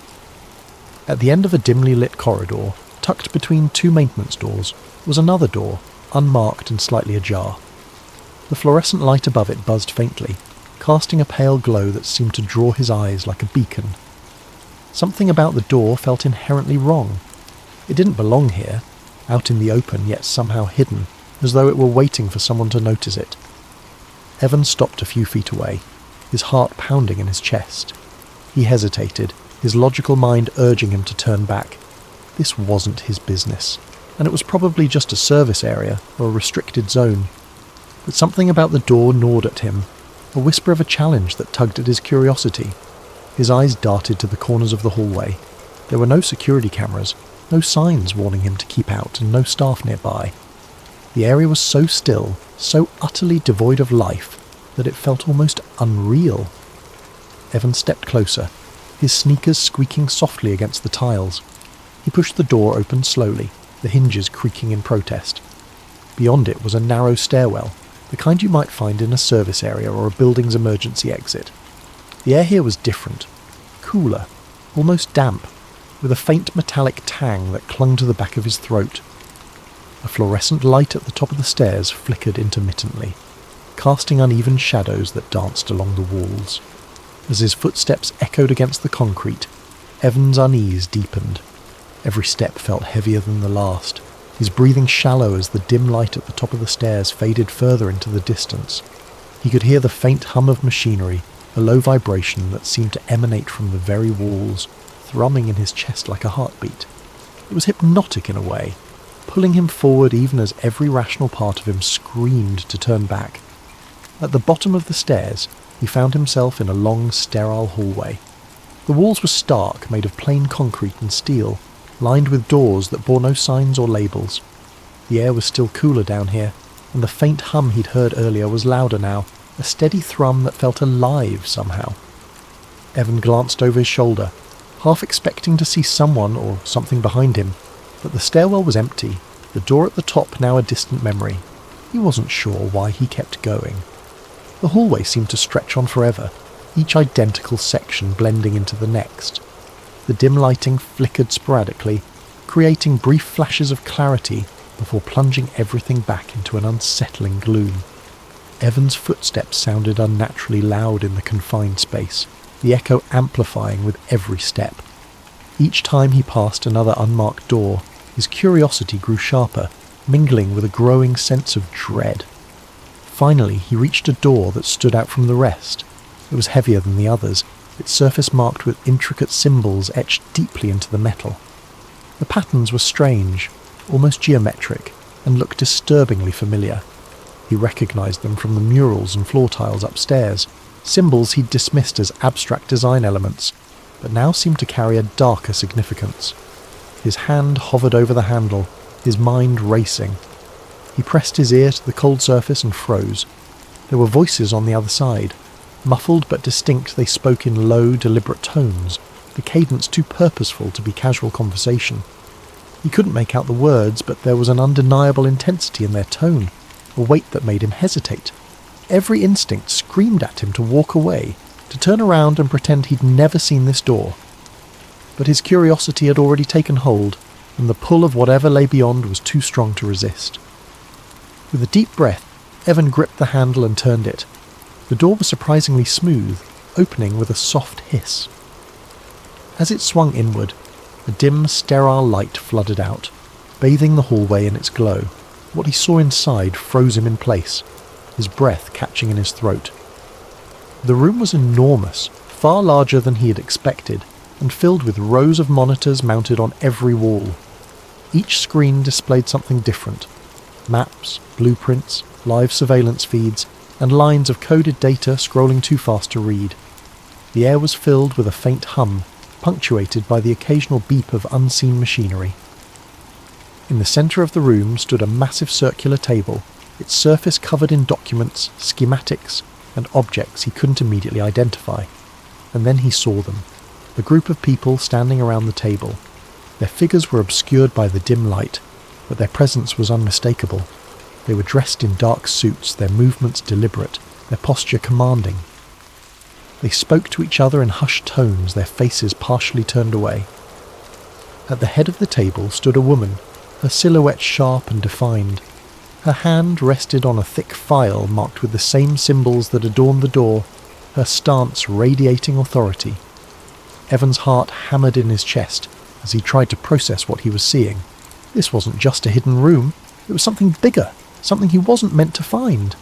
At the end of a dimly lit corridor, tucked between two maintenance doors, was another door, unmarked and slightly ajar. The fluorescent light above it buzzed faintly, casting a pale glow that seemed to draw his eyes like a beacon. Something about the door felt inherently wrong. It didn't belong here, out in the open yet somehow hidden, as though it were waiting for someone to notice it. Evan stopped a few feet away, his heart pounding in his chest. He hesitated, his logical mind urging him to turn back. This wasn't his business, and it was probably just a service area or a restricted zone. But something about the door gnawed at him, a whisper of a challenge that tugged at his curiosity. His eyes darted to the corners of the hallway. There were no security cameras, no signs warning him to keep out, and no staff nearby. The area was so still, so utterly devoid of life, that it felt almost unreal. Evan stepped closer, his sneakers squeaking softly against the tiles. He pushed the door open slowly, the hinges creaking in protest. Beyond it was a narrow stairwell, the kind you might find in a service area or a building's emergency exit. The air here was different, cooler, almost damp, with a faint metallic tang that clung to the back of his throat. A fluorescent light at the top of the stairs flickered intermittently, casting uneven shadows that danced along the walls. As his footsteps echoed against the concrete, Evan's unease deepened. Every step felt heavier than the last, his breathing shallow as the dim light at the top of the stairs faded further into the distance. He could hear the faint hum of machinery, a low vibration that seemed to emanate from the very walls, thrumming in his chest like a heartbeat. It was hypnotic in a way, pulling him forward even as every rational part of him screamed to turn back. At the bottom of the stairs, he found himself in a long, sterile hallway. The walls were stark, made of plain concrete and steel, lined with doors that bore no signs or labels. The air was still cooler down here, and the faint hum he'd heard earlier was louder now, a steady thrum that felt alive somehow. Evan glanced over his shoulder, half expecting to see someone or something behind him, but the stairwell was empty, the door at the top now a distant memory. He wasn't sure why he kept going. The hallway seemed to stretch on forever, each identical section blending into the next. The dim lighting flickered sporadically, creating brief flashes of clarity before plunging everything back into an unsettling gloom. Evan's footsteps sounded unnaturally loud in the confined space, the echo amplifying with every step. Each time he passed another unmarked door, his curiosity grew sharper, mingling with a growing sense of dread. Finally, he reached a door that stood out from the rest. It was heavier than the others, its surface marked with intricate symbols etched deeply into the metal. The patterns were strange, almost geometric, and looked disturbingly familiar. He recognised them from the murals and floor tiles upstairs, symbols he'd dismissed as abstract design elements, but now seemed to carry a darker significance. His hand hovered over the handle, his mind racing. He pressed his ear to the cold surface and froze. There were voices on the other side. Muffled but distinct, they spoke in low, deliberate tones, the cadence too purposeful to be casual conversation. He couldn't make out the words, but there was an undeniable intensity in their tone, a weight that made him hesitate. Every instinct screamed at him to walk away, to turn around and pretend he'd never seen this door. But his curiosity had already taken hold, and the pull of whatever lay beyond was too strong to resist. With a deep breath, Evan gripped the handle and turned it. The door was surprisingly smooth, opening with a soft hiss. As it swung inward, a dim, sterile light flooded out, bathing the hallway in its glow. What he saw inside froze him in place, his breath catching in his throat. The room was enormous, far larger than he had expected, and filled with rows of monitors mounted on every wall. Each screen displayed something different: maps, blueprints, live surveillance feeds, and lines of coded data scrolling too fast to read. The air was filled with a faint hum, punctuated by the occasional beep of unseen machinery. In the centre of the room stood a massive circular table, its surface covered in documents, schematics, and objects he couldn't immediately identify. And then he saw them, a group of people standing around the table. Their figures were obscured by the dim light, but their presence was unmistakable. They were dressed in dark suits, their movements deliberate, their posture commanding. They spoke to each other in hushed tones, their faces partially turned away. At the head of the table stood a woman, her silhouette sharp and defined. Her hand rested on a thick file marked with the same symbols that adorned the door, her stance radiating authority. Evan's heart hammered in his chest as he tried to process what he was seeing. This wasn't just a hidden room, it was something bigger. Something he wasn't meant to find.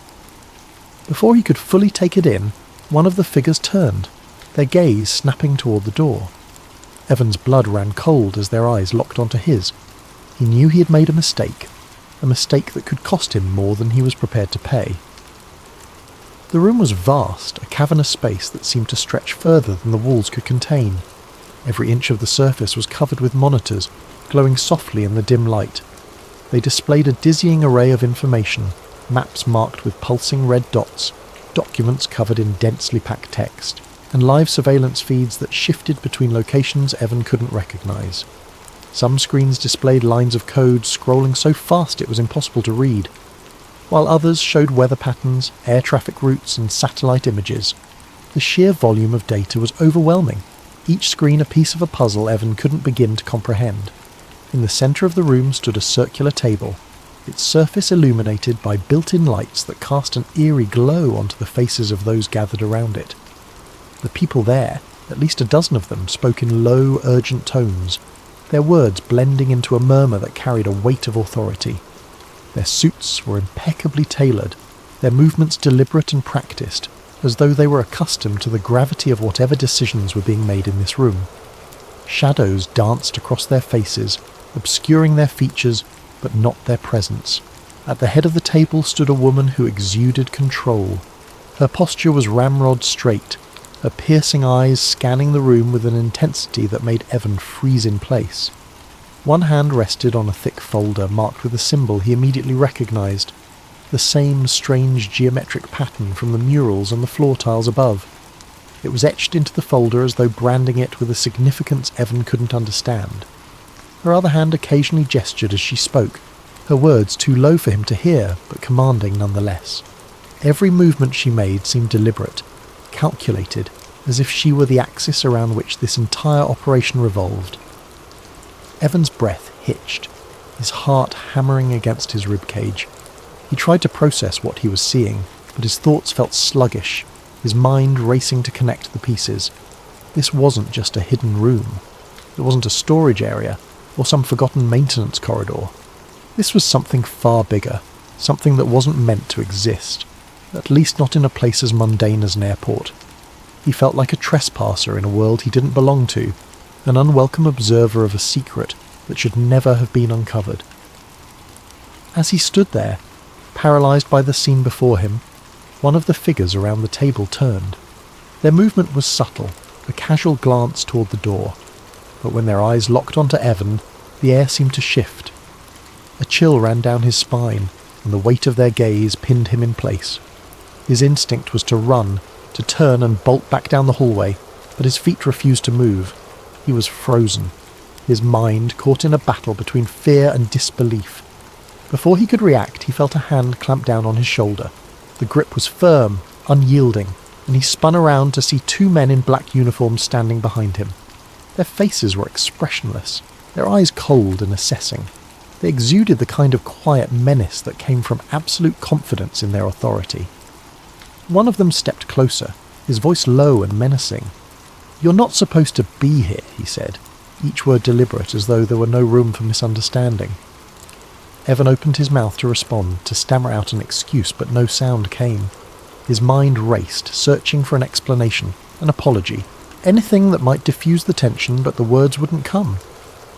Before he could fully take it in, one of the figures turned, their gaze snapping toward the door. Evan's blood ran cold as their eyes locked onto his. He knew he had made a mistake that could cost him more than he was prepared to pay. The room was vast, a cavernous space that seemed to stretch further than the walls could contain. Every inch of the surface was covered with monitors, glowing softly in the dim light. They displayed a dizzying array of information, maps marked with pulsing red dots, documents covered in densely packed text, and live surveillance feeds that shifted between locations Evan couldn't recognise. Some screens displayed lines of code scrolling so fast it was impossible to read, while others showed weather patterns, air traffic routes and satellite images. The sheer volume of data was overwhelming, each screen a piece of a puzzle Evan couldn't begin to comprehend. In the centre of the room stood a circular table, its surface illuminated by built-in lights that cast an eerie glow onto the faces of those gathered around it. The people there, at least a dozen of them, spoke in low, urgent tones, their words blending into a murmur that carried a weight of authority. Their suits were impeccably tailored, their movements deliberate and practiced, as though they were accustomed to the gravity of whatever decisions were being made in this room. Shadows danced across their faces, obscuring their features, but not their presence. At the head of the table stood a woman who exuded control. Her posture was ramrod straight, her piercing eyes scanning the room with an intensity that made Evan freeze in place. One hand rested on a thick folder marked with a symbol he immediately recognised, the same strange geometric pattern from the murals on the floor tiles above. It was etched into the folder as though branding it with a significance Evan couldn't understand. Her other hand occasionally gestured as she spoke, her words too low for him to hear, but commanding nonetheless. Every movement she made seemed deliberate, calculated, as if she were the axis around which this entire operation revolved. Evan's breath hitched, his heart hammering against his ribcage. He tried to process what he was seeing, but his thoughts felt sluggish, his mind racing to connect the pieces. This wasn't just a hidden room. It wasn't a storage area, or some forgotten maintenance corridor. This was something far bigger, something that wasn't meant to exist, at least not in a place as mundane as an airport. He felt like a trespasser in a world he didn't belong to, an unwelcome observer of a secret that should never have been uncovered. As he stood there, paralysed by the scene before him, one of the figures around the table turned. Their movement was subtle, a casual glance toward the door, but when their eyes locked onto Evan, the air seemed to shift. A chill ran down his spine, and the weight of their gaze pinned him in place. His instinct was to run, to turn and bolt back down the hallway, but his feet refused to move. He was frozen, his mind caught in a battle between fear and disbelief. Before he could react, he felt a hand clamp down on his shoulder. The grip was firm, unyielding, and he spun around to see two men in black uniforms standing behind him. Their faces were expressionless, their eyes cold and assessing. They exuded the kind of quiet menace that came from absolute confidence in their authority. One of them stepped closer, his voice low and menacing. "You're not supposed to be here," he said, each word deliberate as though there were no room for misunderstanding. Evan opened his mouth to respond, to stammer out an excuse, but no sound came. His mind raced, searching for an explanation, an apology, anything that might diffuse the tension, but the words wouldn't come.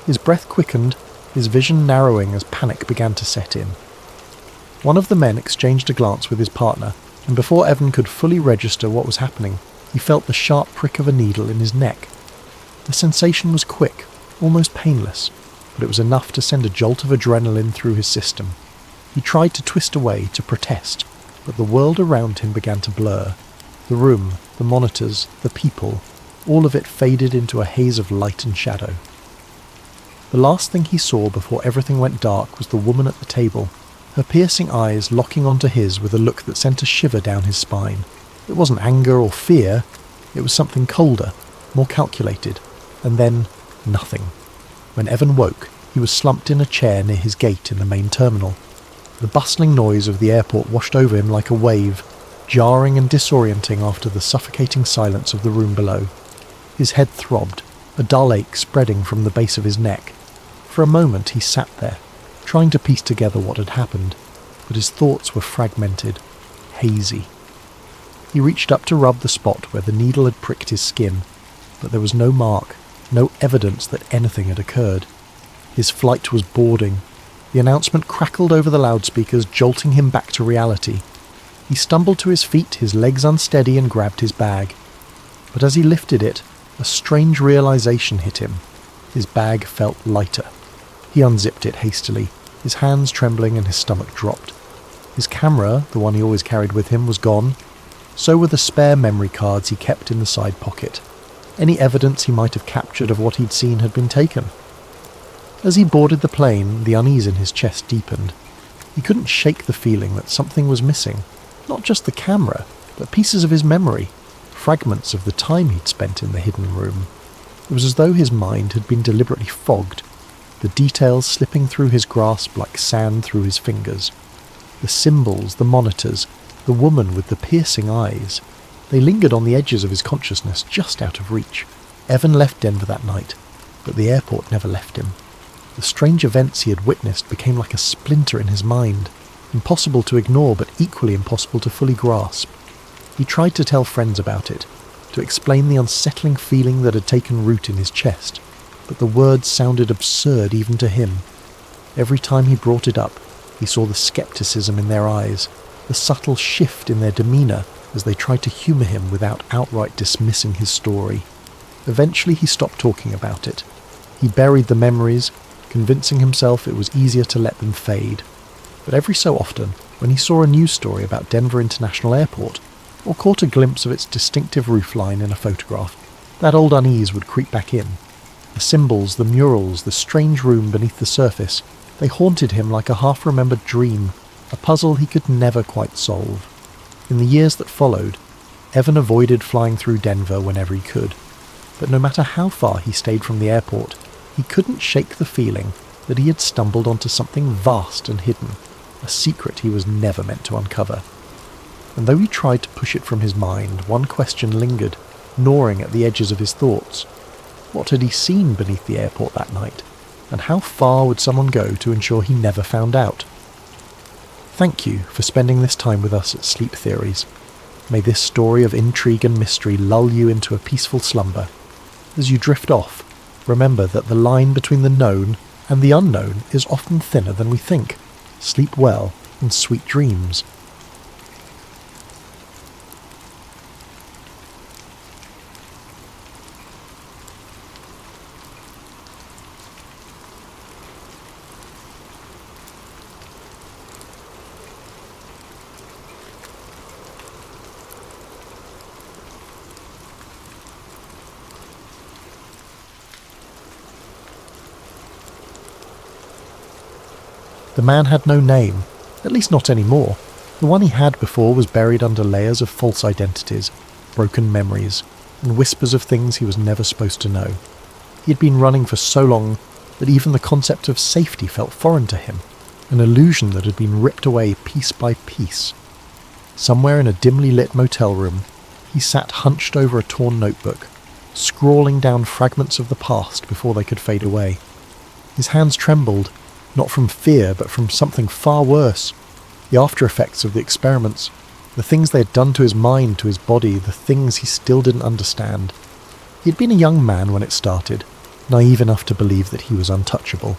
His breath quickened, his vision narrowing as panic began to set in. One of the men exchanged a glance with his partner, and before Evan could fully register what was happening, he felt the sharp prick of a needle in his neck. The sensation was quick, almost painless, but it was enough to send a jolt of adrenaline through his system. He tried to twist away, to protest, but the world around him began to blur. The room, the monitors, the people, all of it faded into a haze of light and shadow. The last thing he saw before everything went dark was the woman at the table, her piercing eyes locking onto his with a look that sent a shiver down his spine. It wasn't anger or fear, it was something colder, more calculated, and then nothing. When Evan woke, he was slumped in a chair near his gate in the main terminal. The bustling noise of the airport washed over him like a wave, jarring and disorienting after the suffocating silence of the room below. His head throbbed, a dull ache spreading from the base of his neck. For a moment he sat there, trying to piece together what had happened, but his thoughts were fragmented, hazy. He reached up to rub the spot where the needle had pricked his skin, but there was no mark, no evidence that anything had occurred. His flight was boarding. The announcement crackled over the loudspeakers, jolting him back to reality. He stumbled to his feet, his legs unsteady, and grabbed his bag. But as he lifted it, a strange realization hit him. His bag felt lighter. He unzipped it hastily, his hands trembling and his stomach dropped. His camera, the one he always carried with him, was gone. So were the spare memory cards he kept in the side pocket. Any evidence he might have captured of what he'd seen had been taken. As he boarded the plane, the unease in his chest deepened. He couldn't shake the feeling that something was missing. Not just the camera, but pieces of his memory, fragments of the time he'd spent in the hidden room. It was as though his mind had been deliberately fogged, the details slipping through his grasp like sand through his fingers. The symbols, the monitors, the woman with the piercing eyes, they lingered on the edges of his consciousness, just out of reach. Evan left Denver that night, but the airport never left him. The strange events he had witnessed became like a splinter in his mind, impossible to ignore but equally impossible to fully grasp. He tried to tell friends about it, to explain the unsettling feeling that had taken root in his chest, but the words sounded absurd even to him. Every time he brought it up, he saw the skepticism in their eyes, the subtle shift in their demeanour as they tried to humour him without outright dismissing his story. Eventually he stopped talking about it. He buried the memories, convincing himself it was easier to let them fade. But every so often, when he saw a news story about Denver International Airport, or caught a glimpse of its distinctive roofline in a photograph, that old unease would creep back in. The symbols, the murals, the strange room beneath the surface, they haunted him like a half-remembered dream, a puzzle he could never quite solve. In the years that followed, Evan avoided flying through Denver whenever he could, but no matter how far he stayed from the airport, he couldn't shake the feeling that he had stumbled onto something vast and hidden, a secret he was never meant to uncover. And though he tried to push it from his mind, one question lingered, gnawing at the edges of his thoughts. What had he seen beneath the airport that night, and how far would someone go to ensure he never found out? Thank you for spending this time with us at Sleep Theories. May this story of intrigue and mystery lull you into a peaceful slumber. As you drift off, remember that the line between the known and the unknown is often thinner than we think. Sleep well and sweet dreams. The man had no name, at least not anymore. The one he had before was buried under layers of false identities, broken memories, and whispers of things he was never supposed to know. He had been running for so long that even the concept of safety felt foreign to him, an illusion that had been ripped away piece by piece. Somewhere in a dimly lit motel room, he sat hunched over a torn notebook, scrawling down fragments of the past before they could fade away. His hands trembled, not from fear, but from something far worse. The after effects of the experiments, the things they had done to his mind, to his body, the things he still didn't understand. He had been a young man when it started, naive enough to believe that he was untouchable.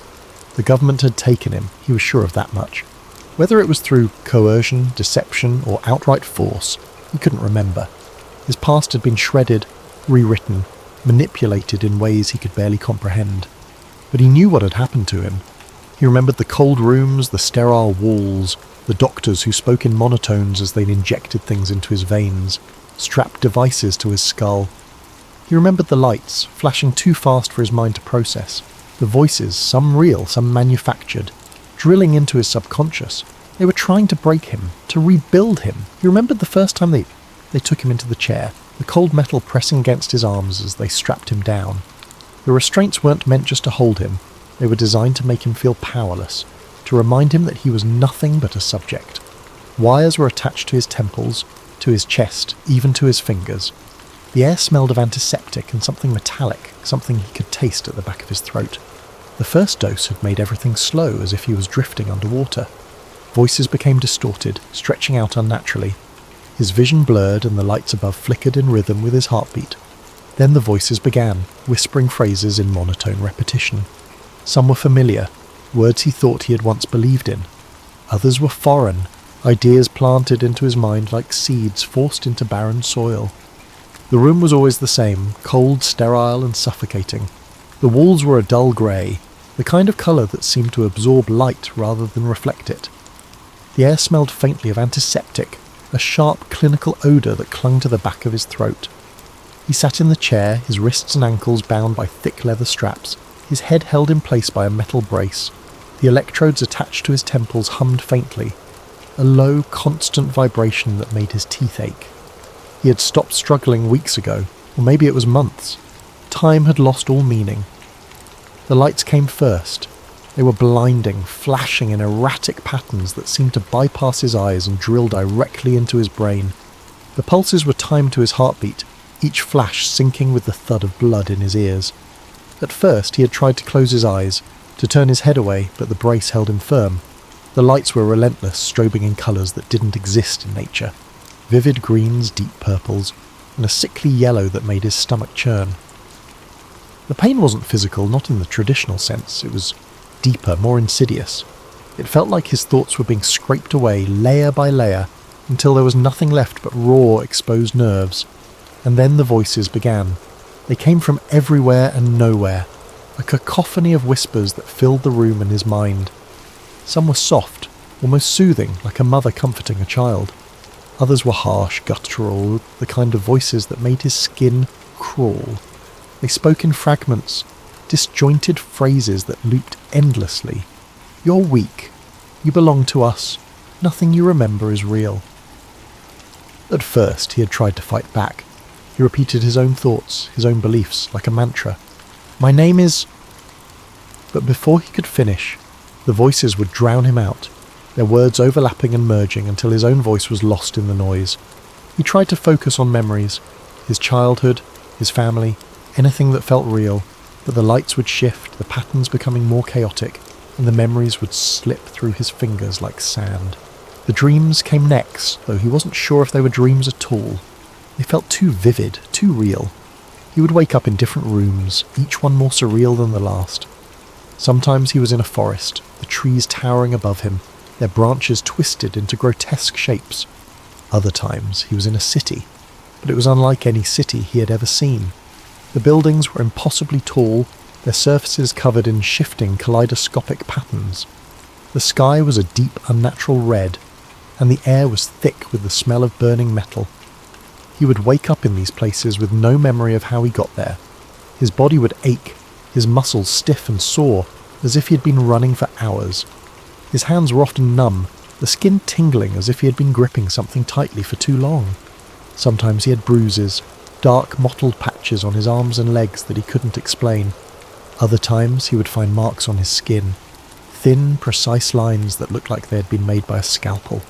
The government had taken him, he was sure of that much. Whether it was through coercion, deception, or outright force, he couldn't remember. His past had been shredded, rewritten, manipulated in ways he could barely comprehend. But he knew what had happened to him. He remembered the cold rooms, the sterile walls, the doctors who spoke in monotones as they'd injected things into his veins, strapped devices to his skull. He remembered the lights, flashing too fast for his mind to process, the voices, some real, some manufactured, drilling into his subconscious. They were trying to break him, to rebuild him. He remembered the first time they took him into the chair, the cold metal pressing against his arms as they strapped him down. The restraints weren't meant just to hold him. They were designed to make him feel powerless, to remind him that he was nothing but a subject. Wires were attached to his temples, to his chest, even to his fingers. The air smelled of antiseptic and something metallic, something he could taste at the back of his throat. The first dose had made everything slow, as if he was drifting underwater. Voices became distorted, stretching out unnaturally. His vision blurred and the lights above flickered in rhythm with his heartbeat. Then the voices began, whispering phrases in monotone repetition. Some were familiar, words he thought he had once believed in. Others were foreign, ideas planted into his mind like seeds forced into barren soil. The room was always the same, cold, sterile and suffocating. The walls were a dull grey, the kind of colour that seemed to absorb light rather than reflect it. The air smelled faintly of antiseptic, a sharp clinical odour that clung to the back of his throat. He sat in the chair, his wrists and ankles bound by thick leather straps, his head held in place by a metal brace. The electrodes attached to his temples hummed faintly, a low, constant vibration that made his teeth ache. He had stopped struggling weeks ago, or maybe it was months. Time had lost all meaning. The lights came first. They were blinding, flashing in erratic patterns that seemed to bypass his eyes and drill directly into his brain. The pulses were timed to his heartbeat, each flash syncing with the thud of blood in his ears. At first he had tried to close his eyes, to turn his head away, but the brace held him firm. The lights were relentless, strobing in colours that didn't exist in nature. Vivid greens, deep purples, and a sickly yellow that made his stomach churn. The pain wasn't physical, not in the traditional sense. It was deeper, more insidious. It felt like his thoughts were being scraped away, layer by layer, until there was nothing left but raw, exposed nerves. And then the voices began. They came from everywhere and nowhere, a cacophony of whispers that filled the room and his mind. Some were soft, almost soothing, like a mother comforting a child. Others were harsh, guttural, the kind of voices that made his skin crawl. They spoke in fragments, disjointed phrases that looped endlessly. You're weak. You belong to us. Nothing you remember is real. At first, he had tried to fight back. He repeated his own thoughts, his own beliefs, like a mantra. My name is... But before he could finish, the voices would drown him out, their words overlapping and merging until his own voice was lost in the noise. He tried to focus on memories, his childhood, his family, anything that felt real, but the lights would shift, the patterns becoming more chaotic, and the memories would slip through his fingers like sand. The dreams came next, though he wasn't sure if they were dreams at all. They felt too vivid, too real. He would wake up in different rooms, each one more surreal than the last. Sometimes he was in a forest, the trees towering above him, their branches twisted into grotesque shapes. Other times he was in a city, but it was unlike any city he had ever seen. The buildings were impossibly tall, their surfaces covered in shifting kaleidoscopic patterns. The sky was a deep, unnatural red, and the air was thick with the smell of burning metal. He would wake up in these places with no memory of how he got there. His body would ache, his muscles stiff and sore, as if he had been running for hours. His hands were often numb, the skin tingling as if he had been gripping something tightly for too long. Sometimes he had bruises, dark mottled patches on his arms and legs that he couldn't explain. Other times he would find marks on his skin, thin, precise lines that looked like they had been made by a scalpel.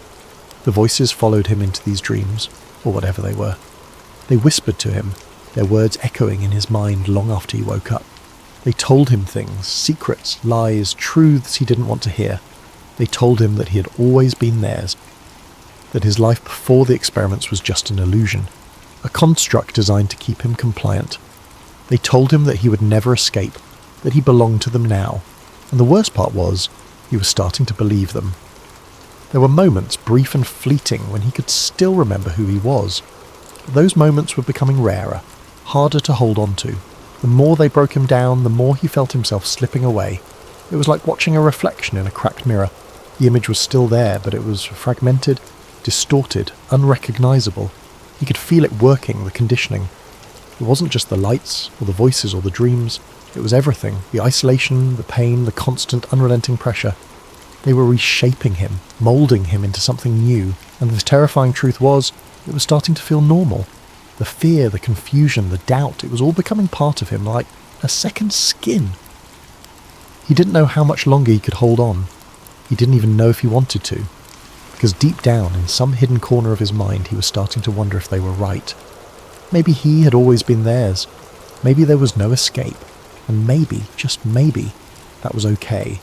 The voices followed him into these dreams, or whatever they were. They whispered to him, their words echoing in his mind long after he woke up. They told him things, secrets, lies, truths he didn't want to hear. They told him that he had always been theirs, that his life before the experiments was just an illusion, a construct designed to keep him compliant. They told him that he would never escape, that he belonged to them now, and the worst part was, he was starting to believe them. There were moments, brief and fleeting, when he could still remember who he was. But those moments were becoming rarer, harder to hold on to. The more they broke him down, the more he felt himself slipping away. It was like watching a reflection in a cracked mirror. The image was still there, but it was fragmented, distorted, unrecognisable. He could feel it working, the conditioning. It wasn't just the lights, or the voices, or the dreams. It was everything, the isolation, the pain, the constant, unrelenting pressure. They were reshaping him, moulding him into something new, and the terrifying truth was, it was starting to feel normal. The fear, the confusion, the doubt, it was all becoming part of him, like a second skin. He didn't know how much longer he could hold on. He didn't even know if he wanted to, because deep down, in some hidden corner of his mind, he was starting to wonder if they were right. Maybe he had always been theirs. Maybe there was no escape. And maybe, just maybe, that was okay.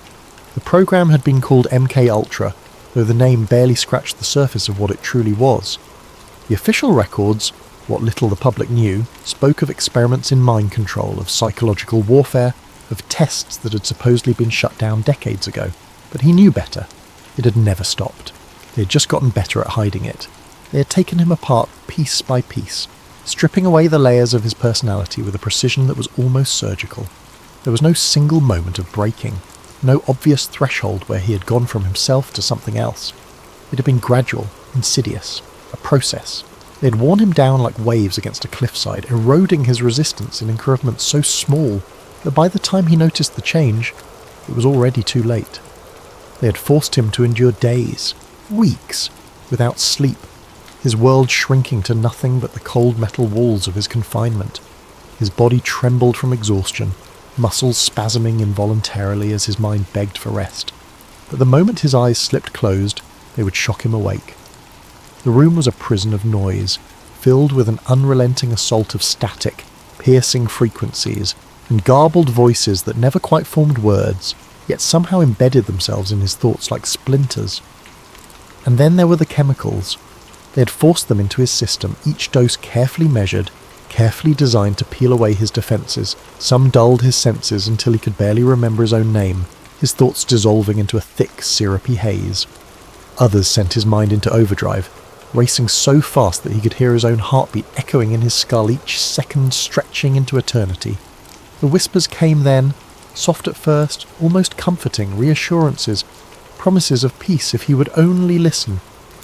The program had been called MK Ultra, though the name barely scratched the surface of what it truly was. The official records, what little the public knew, spoke of experiments in mind control, of psychological warfare, of tests that had supposedly been shut down decades ago. But he knew better. It had never stopped. They had just gotten better at hiding it. They had taken him apart piece by piece, stripping away the layers of his personality with a precision that was almost surgical. There was no single moment of breaking, no obvious threshold where he had gone from himself to something else. It had been gradual, insidious. a process. They had worn him down like waves against a cliffside, eroding his resistance in increments so small that by the time he noticed the change, it was already too late. They had forced him to endure days, weeks, without sleep, his world shrinking to nothing but the cold metal walls of his confinement. His body trembled from exhaustion, muscles spasming involuntarily as his mind begged for rest. But the moment his eyes slipped closed, they would shock him awake. The room was a prison of noise, filled with an unrelenting assault of static, piercing frequencies, and garbled voices that never quite formed words, yet somehow embedded themselves in his thoughts like splinters. And then there were the chemicals. They had forced them into his system, each dose carefully measured, carefully designed to peel away his defences. Some dulled his senses until he could barely remember his own name, his thoughts dissolving into a thick, syrupy haze. Others sent his mind into overdrive, racing so fast that he could hear his own heartbeat echoing in his skull, each second stretching into eternity. The whispers came then, soft at first, almost comforting, reassurances, promises of peace if he would only listen,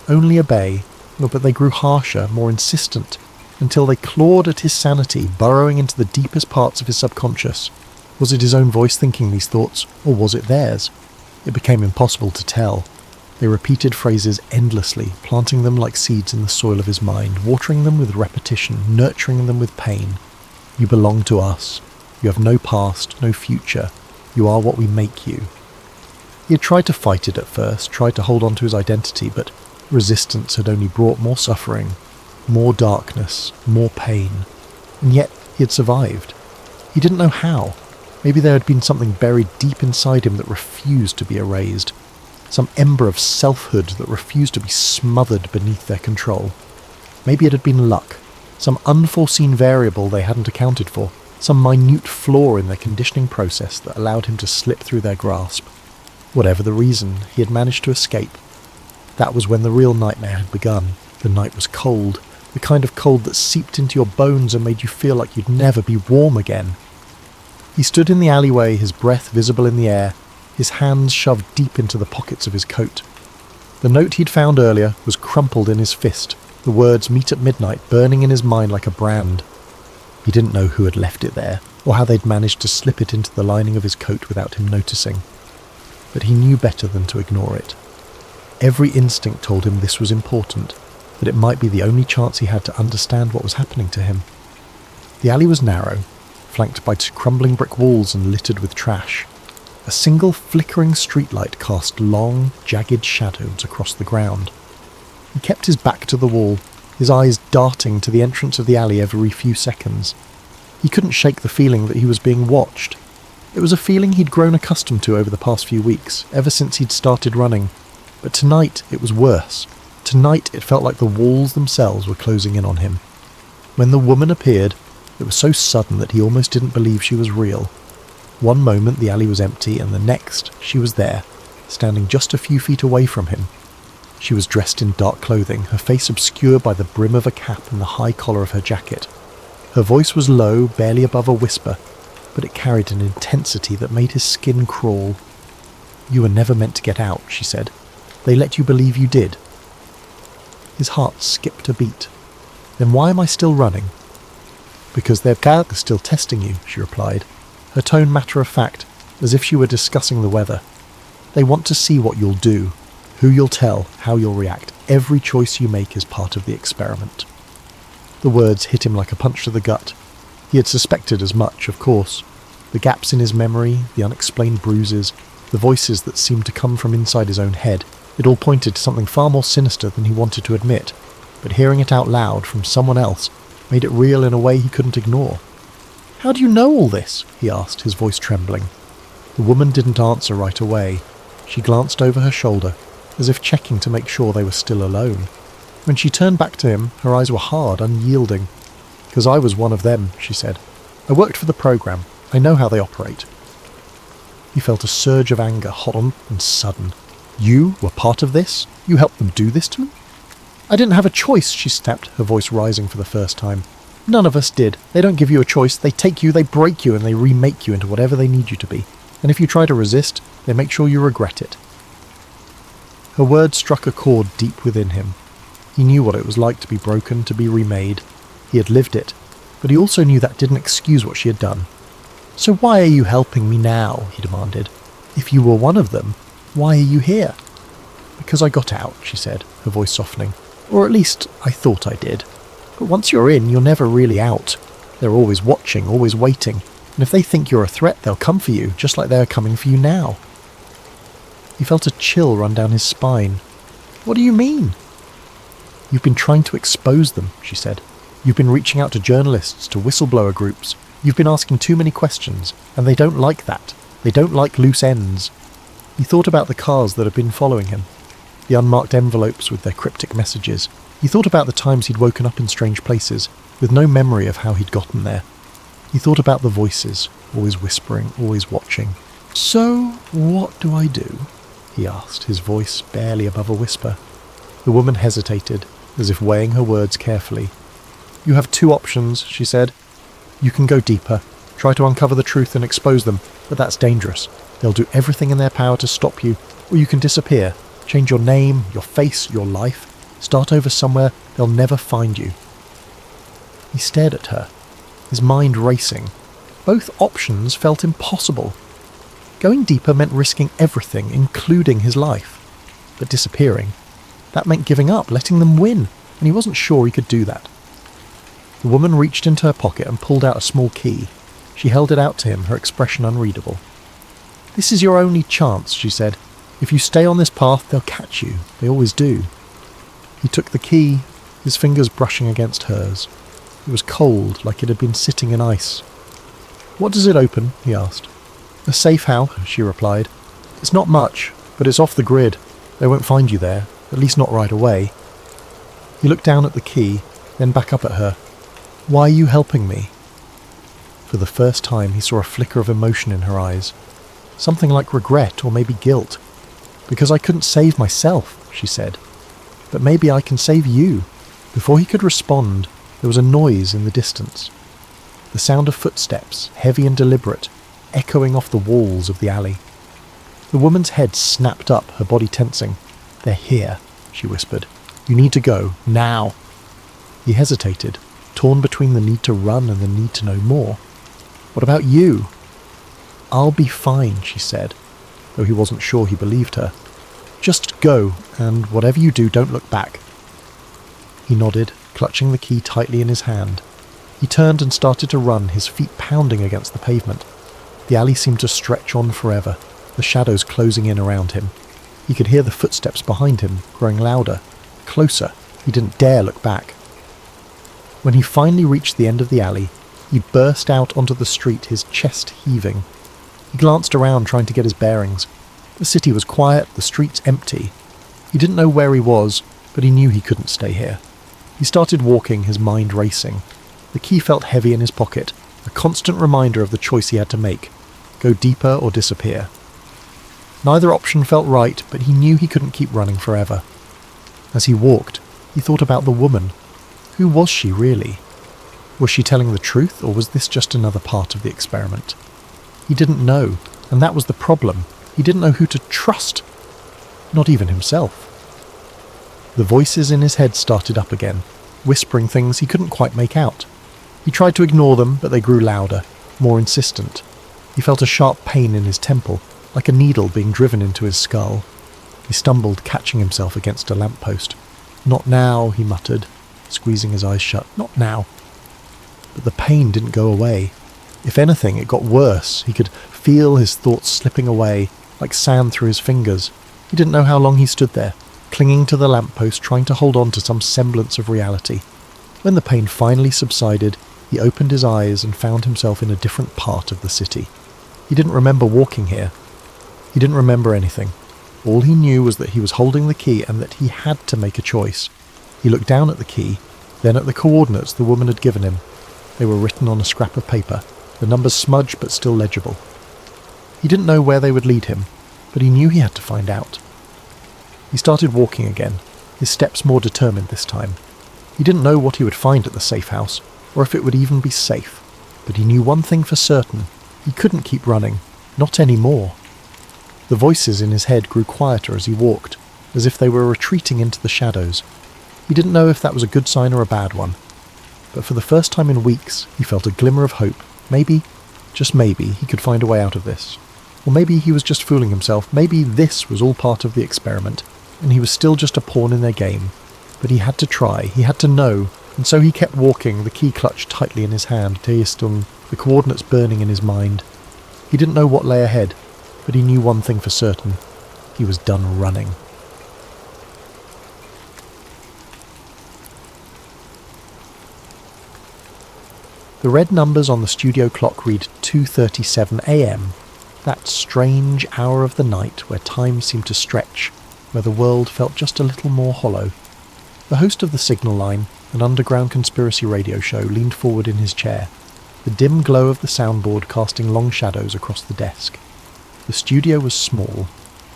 only obey, but they grew harsher, more insistent, until they clawed at his sanity, burrowing into the deepest parts of his subconscious. Was it his own voice thinking these thoughts, or was it theirs? It became impossible to tell. They repeated phrases endlessly, planting them like seeds in the soil of his mind, watering them with repetition, nurturing them with pain. You belong to us. You have no past, no future. You are what we make you. He had tried to fight it at first, tried to hold on to his identity, but resistance had only brought more suffering, more darkness, more pain. And yet he had survived. He didn't know how. Maybe there had been something buried deep inside him that refused to be erased. Some ember of selfhood that refused to be smothered beneath their control. Maybe it had been luck, some unforeseen variable they hadn't accounted for, some minute flaw in their conditioning process that allowed him to slip through their grasp. Whatever the reason, he had managed to escape. That was when the real nightmare had begun. The night was cold, the kind of cold that seeped into your bones and made you feel like you'd never be warm again. He stood in the alleyway, his breath visible in the air, his hands shoved deep into the pockets of his coat. The note he'd found earlier was crumpled in his fist, the words "meet at midnight" burning in his mind like a brand. He didn't know who had left it there, or how they'd managed to slip it into the lining of his coat without him noticing. But he knew better than to ignore it. Every instinct told him this was important, that it might be the only chance he had to understand what was happening to him. The alley was narrow, flanked by crumbling brick walls and littered with trash. A single flickering streetlight cast long, jagged shadows across the ground. He kept his back to the wall, his eyes darting to the entrance of the alley every few seconds. He couldn't shake the feeling that he was being watched. It was a feeling he'd grown accustomed to over the past few weeks, ever since he'd started running. But tonight it was worse. Tonight it felt like the walls themselves were closing in on him. When the woman appeared, it was so sudden that he almost didn't believe she was real. One moment the alley was empty, and the next she was there, standing just a few feet away from him. She was dressed in dark clothing, her face obscured by the brim of a cap and the high collar of her jacket. Her voice was low, barely above a whisper, but it carried an intensity that made his skin crawl. "You were never meant to get out," she said. "They let you believe you did." His heart skipped a beat. "Then why am I still running?" "Because their car is still testing you," she replied, her tone matter-of-fact, as if she were discussing the weather. "They want to see what you'll do, who you'll tell, how you'll react. Every choice you make is part of the experiment." The words hit him like a punch to the gut. He had suspected as much, of course. The gaps in his memory, the unexplained bruises, the voices that seemed to come from inside his own head, it all pointed to something far more sinister than he wanted to admit, but hearing it out loud from someone else made it real in a way he couldn't ignore. "How do you know all this?" he asked, his voice trembling. The woman didn't answer right away. She glanced over her shoulder, as if checking to make sure they were still alone. When she turned back to him, her eyes were hard, unyielding. "'Cause I was one of them," she said. "I worked for the program. I know how they operate." He felt a surge of anger, hot and sudden. "You were part of this? You helped them do this to me?" "I didn't have a choice," she snapped, her voice rising for the first time. "None of us did. They don't give you a choice. They take you, they break you, and they remake you into whatever they need you to be. And if you try to resist, they make sure you regret it." Her words struck a chord deep within him. He knew what it was like to be broken, to be remade. He had lived it, but he also knew that didn't excuse what she had done. "So why are you helping me now?" he demanded. "If you were one of them, why are you here?" "Because I got out," she said, her voice softening. "Or at least, I thought I did. But once you're in, you're never really out. They're always watching, always waiting, and if they think you're a threat, they'll come for you, just like they are coming for you now." He felt a chill run down his spine. "What do you mean?" "You've been trying to expose them," she said. "You've been reaching out to journalists, to whistleblower groups. You've been asking too many questions, and they don't like that. They don't like loose ends." He thought about the cars that had been following him, the unmarked envelopes with their cryptic messages. He thought about the times he'd woken up in strange places, with no memory of how he'd gotten there. He thought about the voices, always whispering, always watching. "So, what do I do?" he asked, his voice barely above a whisper. The woman hesitated, as if weighing her words carefully. "You have two options," she said. "You can go deeper, try to uncover the truth and expose them, but that's dangerous. They'll do everything in their power to stop you, or you can disappear, change your name, your face, your life, start over somewhere they'll never find you." He stared at her, his mind racing. Both options felt impossible. Going deeper meant risking everything, including his life. But disappearing, that meant giving up, letting them win, and he wasn't sure he could do that. The woman reached into her pocket and pulled out a small key. She held it out to him, her expression unreadable. "This is your only chance," she said. "If you stay on this path, they'll catch you. They always do." He took the key, his fingers brushing against hers. It was cold, like it had been sitting in ice. "What does it open?" he asked. "A safe house," she replied. "It's not much, but it's off the grid. They won't find you there, at least not right away." He looked down at the key, then back up at her. "Why are you helping me?" For the first time he saw a flicker of emotion in her eyes. Something like regret or maybe guilt. "Because I couldn't save myself," she said. "But maybe I can save you." Before he could respond, there was a noise in the distance. The sound of footsteps, heavy and deliberate, echoing off the walls of the alley. The woman's head snapped up, her body tensing. "They're here," she whispered. "You need to go, now." He hesitated, torn between the need to run and the need to know more. "What about you?" "I'll be fine," she said, though he wasn't sure he believed her. "Just go, and whatever you do, don't look back." He nodded, clutching the key tightly in his hand. He turned and started to run, his feet pounding against the pavement. The alley seemed to stretch on forever, the shadows closing in around him. He could hear the footsteps behind him, growing louder, closer. He didn't dare look back. When he finally reached the end of the alley, he burst out onto the street, his chest heaving. He glanced around, trying to get his bearings. The city was quiet, the streets empty. He didn't know where he was, but he knew he couldn't stay here. He started walking, his mind racing. The key felt heavy in his pocket, a constant reminder of the choice he had to make: go deeper or disappear. Neither option felt right, but he knew he couldn't keep running forever. As he walked, he thought about the woman. Who was she really? Was she telling the truth, or was this just another part of the experiment? He didn't know, and that was the problem. He didn't know who to trust. Not even himself. The voices in his head started up again, whispering things he couldn't quite make out. He tried to ignore them, but they grew louder, more insistent. He felt a sharp pain in his temple, like a needle being driven into his skull. He stumbled, catching himself against a lamppost. "Not now," he muttered, squeezing his eyes shut. "Not now." But the pain didn't go away. If anything, it got worse. He could feel his thoughts slipping away, like sand through his fingers. He didn't know how long he stood there, clinging to the lamppost, trying to hold on to some semblance of reality. When the pain finally subsided, he opened his eyes and found himself in a different part of the city. He didn't remember walking here. He didn't remember anything. All he knew was that he was holding the key and that he had to make a choice. He looked down at the key, then at the coordinates the woman had given him. They were written on a scrap of paper, the numbers smudged but still legible. He didn't know where they would lead him, but he knew he had to find out. He started walking again, his steps more determined this time. He didn't know what he would find at the safe house, or if it would even be safe, but he knew one thing for certain: he couldn't keep running, not anymore. The voices in his head grew quieter as he walked, as if they were retreating into the shadows. He didn't know if that was a good sign or a bad one. But for the first time in weeks, he felt a glimmer of hope. Maybe, just maybe, he could find a way out of this. Or maybe he was just fooling himself. Maybe this was all part of the experiment, and he was still just a pawn in their game. But he had to try, he had to know, and so he kept walking, the key clutched tightly in his hand, Teistung, the coordinates burning in his mind. He didn't know what lay ahead, but he knew one thing for certain. He was done running. The red numbers on the studio clock read 2:37 a.m, that strange hour of the night where time seemed to stretch, where the world felt just a little more hollow. The host of the Signal Line, an underground conspiracy radio show, leaned forward in his chair, the dim glow of the soundboard casting long shadows across the desk. The studio was small,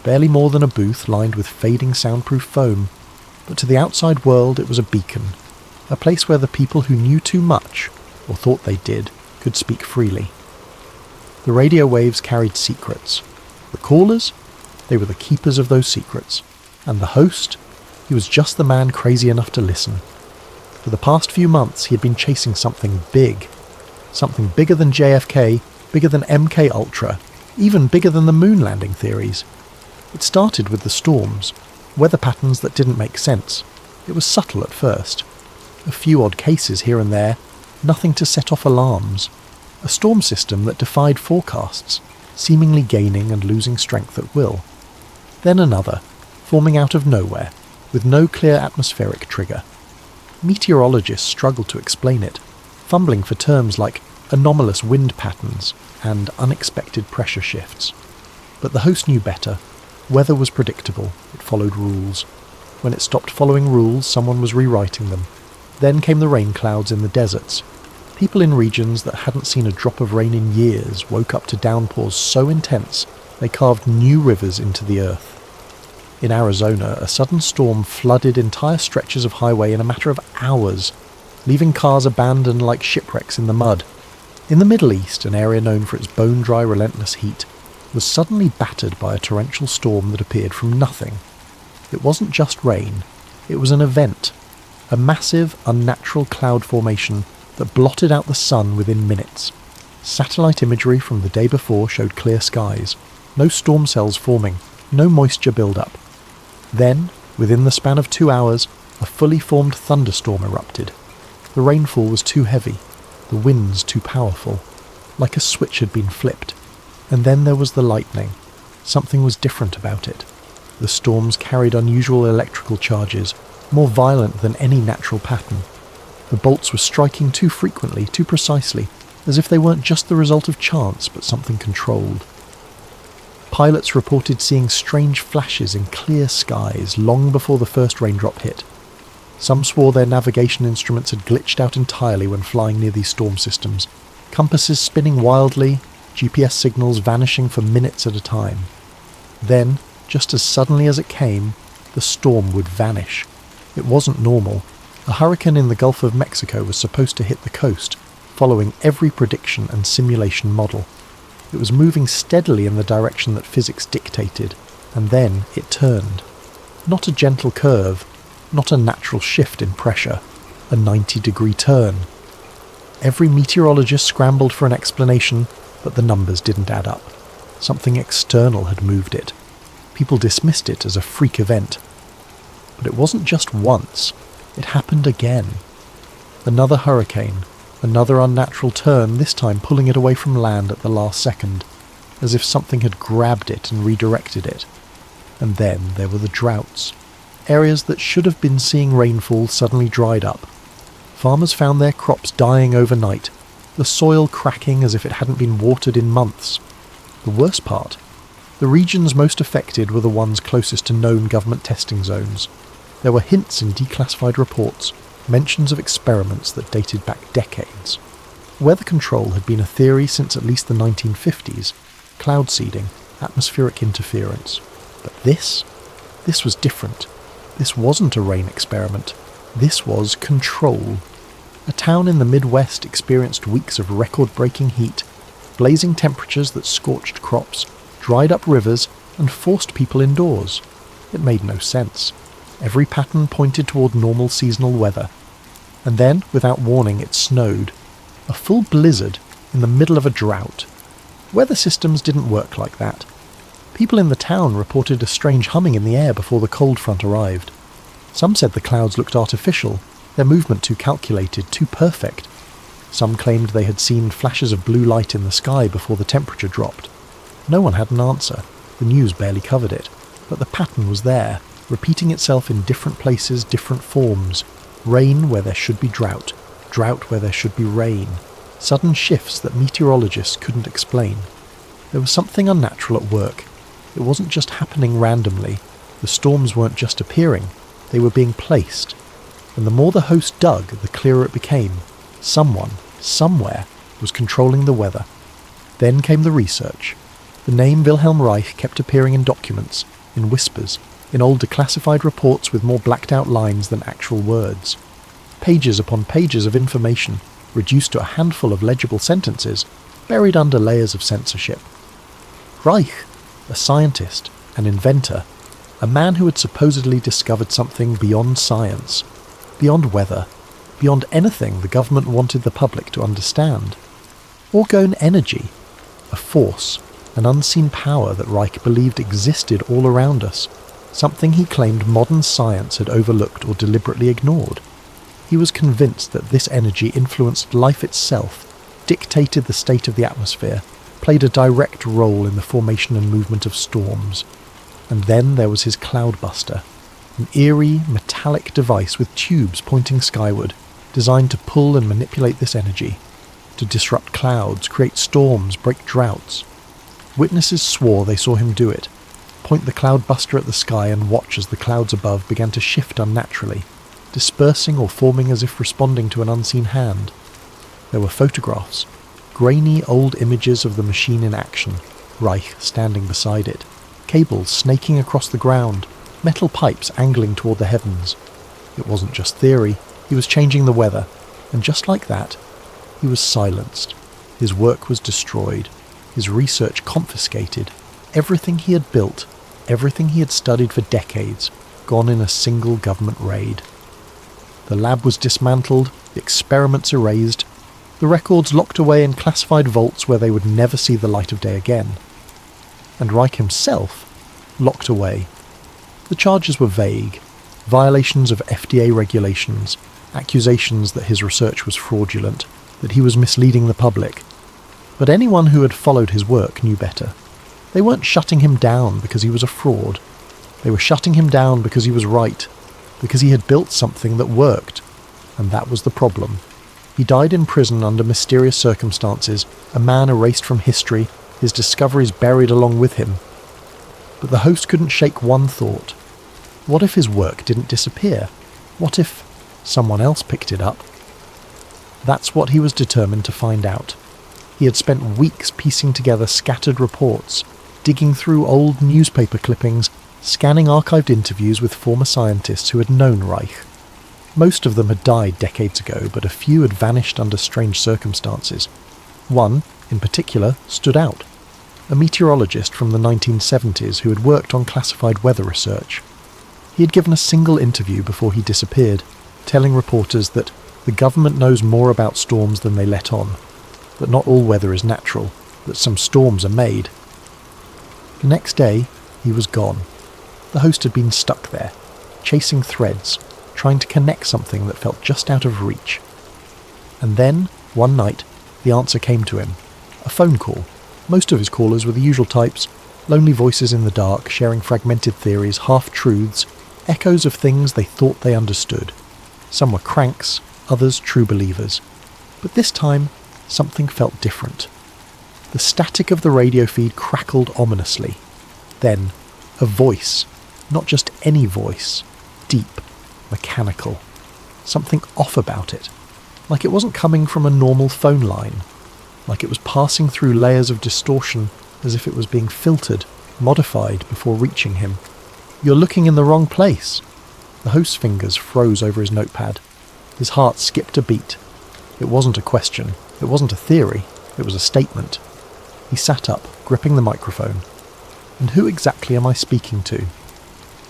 barely more than a booth lined with fading soundproof foam, but to the outside world it was a beacon, a place where the people who knew too much, or thought they did, could speak freely. The radio waves carried secrets. The callers? They were the keepers of those secrets. And the host? He was just the man crazy enough to listen. For the past few months he had been chasing something big. Something bigger than JFK, bigger than MK Ultra, even bigger than the moon landing theories. It started with the storms, weather patterns that didn't make sense. It was subtle at first. A few odd cases here and there, nothing to set off alarms. A storm system that defied forecasts, seemingly gaining and losing strength at will. Then another, forming out of nowhere, with no clear atmospheric trigger. Meteorologists struggled to explain it, fumbling for terms like anomalous wind patterns and unexpected pressure shifts. But the host knew better. Weather was predictable, it followed rules. When it stopped following rules, someone was rewriting them. Then came the rain clouds in the deserts. People in regions that hadn't seen a drop of rain in years woke up to downpours so intense they carved new rivers into the earth. In Arizona, a sudden storm flooded entire stretches of highway in a matter of hours, leaving cars abandoned like shipwrecks in the mud. In the Middle East, an area known for its bone-dry, relentless heat, was suddenly battered by a torrential storm that appeared from nothing. It wasn't just rain, it was an event, a massive, unnatural cloud formation that blotted out the sun within minutes. Satellite imagery from the day before showed clear skies, no storm cells forming, no moisture build-up. Then, within the span of 2 hours, a fully formed thunderstorm erupted. The rainfall was too heavy, the winds too powerful, like a switch had been flipped. And then there was the lightning. Something was different about it. The storms carried unusual electrical charges, more violent than any natural pattern. The bolts were striking too frequently, too precisely, as if they weren't just the result of chance, but something controlled. Pilots reported seeing strange flashes in clear skies long before the first raindrop hit. Some swore their navigation instruments had glitched out entirely when flying near these storm systems, compasses spinning wildly, GPS signals vanishing for minutes at a time. Then, just as suddenly as it came, the storm would vanish. It wasn't normal. A hurricane in the Gulf of Mexico was supposed to hit the coast, following every prediction and simulation model. It was moving steadily in the direction that physics dictated, and then it turned. Not a gentle curve, not a natural shift in pressure, a 90-degree turn. Every meteorologist scrambled for an explanation, but the numbers didn't add up. Something external had moved it. People dismissed it as a freak event. But it wasn't just once. It happened again. Another hurricane, another unnatural turn, this time pulling it away from land at the last second, as if something had grabbed it and redirected it. And then there were the droughts. Areas that should have been seeing rainfall suddenly dried up. Farmers found their crops dying overnight, the soil cracking as if it hadn't been watered in months. The worst part, the regions most affected were the ones closest to known government testing zones. There were hints in declassified reports, mentions of experiments that dated back decades. Weather control had been a theory since at least the 1950s, cloud seeding, atmospheric interference. But this was different. This wasn't a rain experiment. This was control. A town in the Midwest experienced weeks of record-breaking heat, blazing temperatures that scorched crops, dried up rivers, and forced people indoors. It made no sense. Every pattern pointed toward normal seasonal weather. And then, without warning, it snowed. A full blizzard in the middle of a drought. Weather systems didn't work like that. People in the town reported a strange humming in the air before the cold front arrived. Some said the clouds looked artificial, their movement too calculated, too perfect. Some claimed they had seen flashes of blue light in the sky before the temperature dropped. No one had an answer. The news barely covered it. But the pattern was there, repeating itself in different places, different forms. Rain where there should be drought. Drought where there should be rain. Sudden shifts that meteorologists couldn't explain. There was something unnatural at work. It wasn't just happening randomly. The storms weren't just appearing. They were being placed. And the more the host dug, the clearer it became. Someone, somewhere, was controlling the weather. Then came the research. The name Wilhelm Reich kept appearing in documents, in whispers, in old declassified reports with more blacked out lines than actual words. Pages upon pages of information, reduced to a handful of legible sentences, buried under layers of censorship. Reich, a scientist, an inventor, a man who had supposedly discovered something beyond science, beyond weather, beyond anything the government wanted the public to understand. Orgone energy, a force, an unseen power that Reich believed existed all around us, something he claimed modern science had overlooked or deliberately ignored. He was convinced that this energy influenced life itself, dictated the state of the atmosphere, played a direct role in the formation and movement of storms. And then there was his cloudbuster, an eerie, metallic device with tubes pointing skyward, designed to pull and manipulate this energy, to disrupt clouds, create storms, break droughts. Witnesses swore they saw him do it, point the cloudbuster at the sky and watch as the clouds above began to shift unnaturally, dispersing or forming as if responding to an unseen hand. There were photographs, grainy old images of the machine in action, Reich standing beside it, cables snaking across the ground, metal pipes angling toward the heavens. It wasn't just theory, he was changing the weather, and just like that, he was silenced. His work was destroyed, his research confiscated, everything he had built, everything he had studied for decades, gone in a single government raid. The lab was dismantled, the experiments erased, the records locked away in classified vaults where they would never see the light of day again. And Reich himself, locked away. The charges were vague, violations of FDA regulations, accusations that his research was fraudulent, that he was misleading the public. But anyone who had followed his work knew better. They weren't shutting him down because he was a fraud. They were shutting him down because he was right, because he had built something that worked. And that was the problem. He died in prison under mysterious circumstances, a man erased from history, his discoveries buried along with him. But the host couldn't shake one thought. What if his work didn't disappear? What if someone else picked it up? That's what he was determined to find out. He had spent weeks piecing together scattered reports, digging through old newspaper clippings, scanning archived interviews with former scientists who had known Reich. Most of them had died decades ago, but a few had vanished under strange circumstances. One, in particular, stood out. A meteorologist from the 1970s who had worked on classified weather research. He had given a single interview before he disappeared, telling reporters that the government knows more about storms than they let on, that not all weather is natural, that some storms are made. The next day, he was gone. The host had been stuck there, chasing threads, trying to connect something that felt just out of reach. And then, one night, the answer came to him. A phone call. Most of his callers were the usual types, lonely voices in the dark, sharing fragmented theories, half-truths, echoes of things they thought they understood. Some were cranks, others true believers. But this time, something felt different. The static of the radio feed crackled ominously. Then, a voice, not just any voice, deep, mechanical. Something off about it, like it wasn't coming from a normal phone line, like it was passing through layers of distortion as if it was being filtered, modified before reaching him. "You're looking in the wrong place." The host's fingers froze over his notepad. His heart skipped a beat. It wasn't a question, it wasn't a theory, it was a statement. He sat up, gripping the microphone. And who exactly am I speaking to?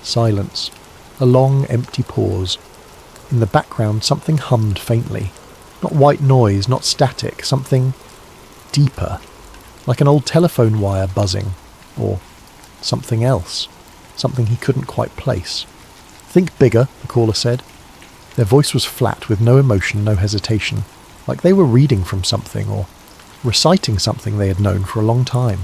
Silence. A long, empty pause. In the background, something hummed faintly. Not white noise, not static, something deeper, like an old telephone wire buzzing, or something else, something he couldn't quite place. "Think bigger," the caller said. Their voice was flat, with no emotion, no hesitation, like they were reading from something, or reciting something they had known for a long time.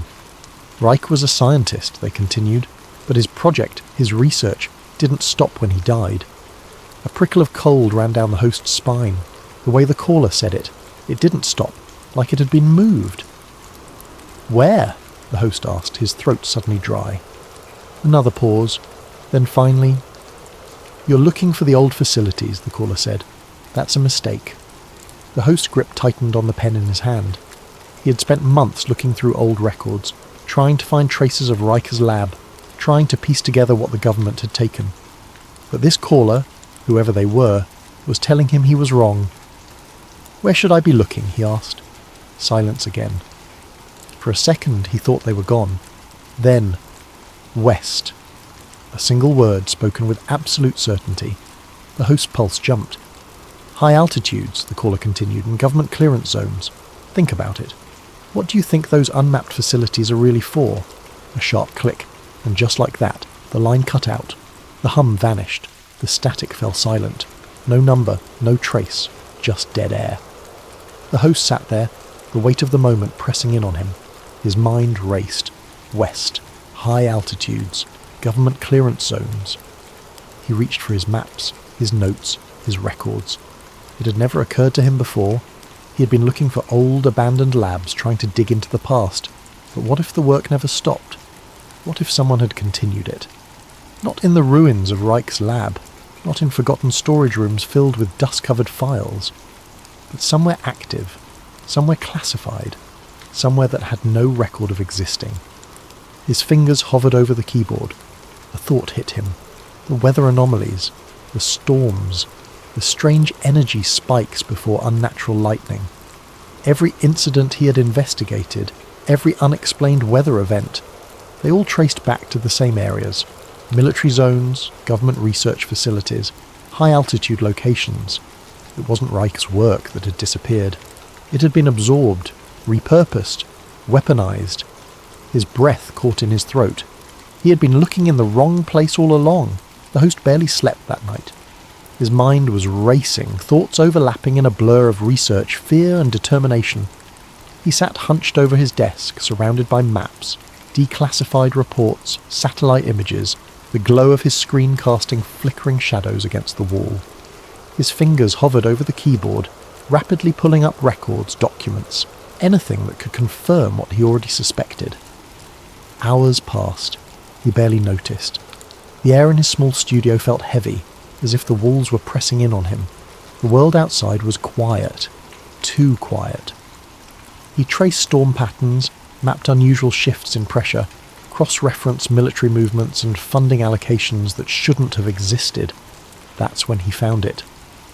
Reich was a scientist, they continued, but his project, his research, didn't stop when he died. A prickle of cold ran down the host's spine. The way the caller said it, it didn't stop, like it had been moved. "Where?" the host asked, his throat suddenly dry. Another pause. Then finally, "You're looking for the old facilities," the caller said. "That's a mistake." The host's grip tightened on the pen in his hand. He had spent months looking through old records, trying to find traces of Riker's lab, trying to piece together what the government had taken. But this caller, whoever they were, was telling him he was wrong. "Where should I be looking?" he asked. Silence again. For a second he thought they were gone. Then, "West." A single word spoken with absolute certainty. The host's pulse jumped. "High altitudes," the caller continued, "and government clearance zones. Think about it. What do you think those unmapped facilities are really for?" A sharp click, and just like that, the line cut out. The hum vanished. The static fell silent. No number, no trace, just dead air. The host sat there, the weight of the moment pressing in on him. His mind raced. West. High altitudes. Government clearance zones. He reached for his maps, his notes, his records. It had never occurred to him before. He had been looking for old, abandoned labs, trying to dig into the past. But what if the work never stopped? What if someone had continued it? Not in the ruins of Reich's lab, not in forgotten storage rooms filled with dust-covered files, but somewhere active, somewhere classified, somewhere that had no record of existing. His fingers hovered over the keyboard. A thought hit him. The weather anomalies, the storms, the strange energy spikes before unnatural lightning. Every incident he had investigated, every unexplained weather event, they all traced back to the same areas. Military zones, government research facilities, high-altitude locations. It wasn't Reich's work that had disappeared. It had been absorbed, repurposed, weaponized. His breath caught in his throat. He had been looking in the wrong place all along. The host barely slept that night. His mind was racing, thoughts overlapping in a blur of research, fear and determination. He sat hunched over his desk, surrounded by maps, declassified reports, satellite images, the glow of his screen casting flickering shadows against the wall. His fingers hovered over the keyboard, rapidly pulling up records, documents, anything that could confirm what he already suspected. Hours passed. He barely noticed. The air in his small studio felt heavy, as if the walls were pressing in on him. The world outside was quiet. Too quiet. He traced storm patterns, mapped unusual shifts in pressure, cross-referenced military movements and funding allocations that shouldn't have existed. That's when he found it.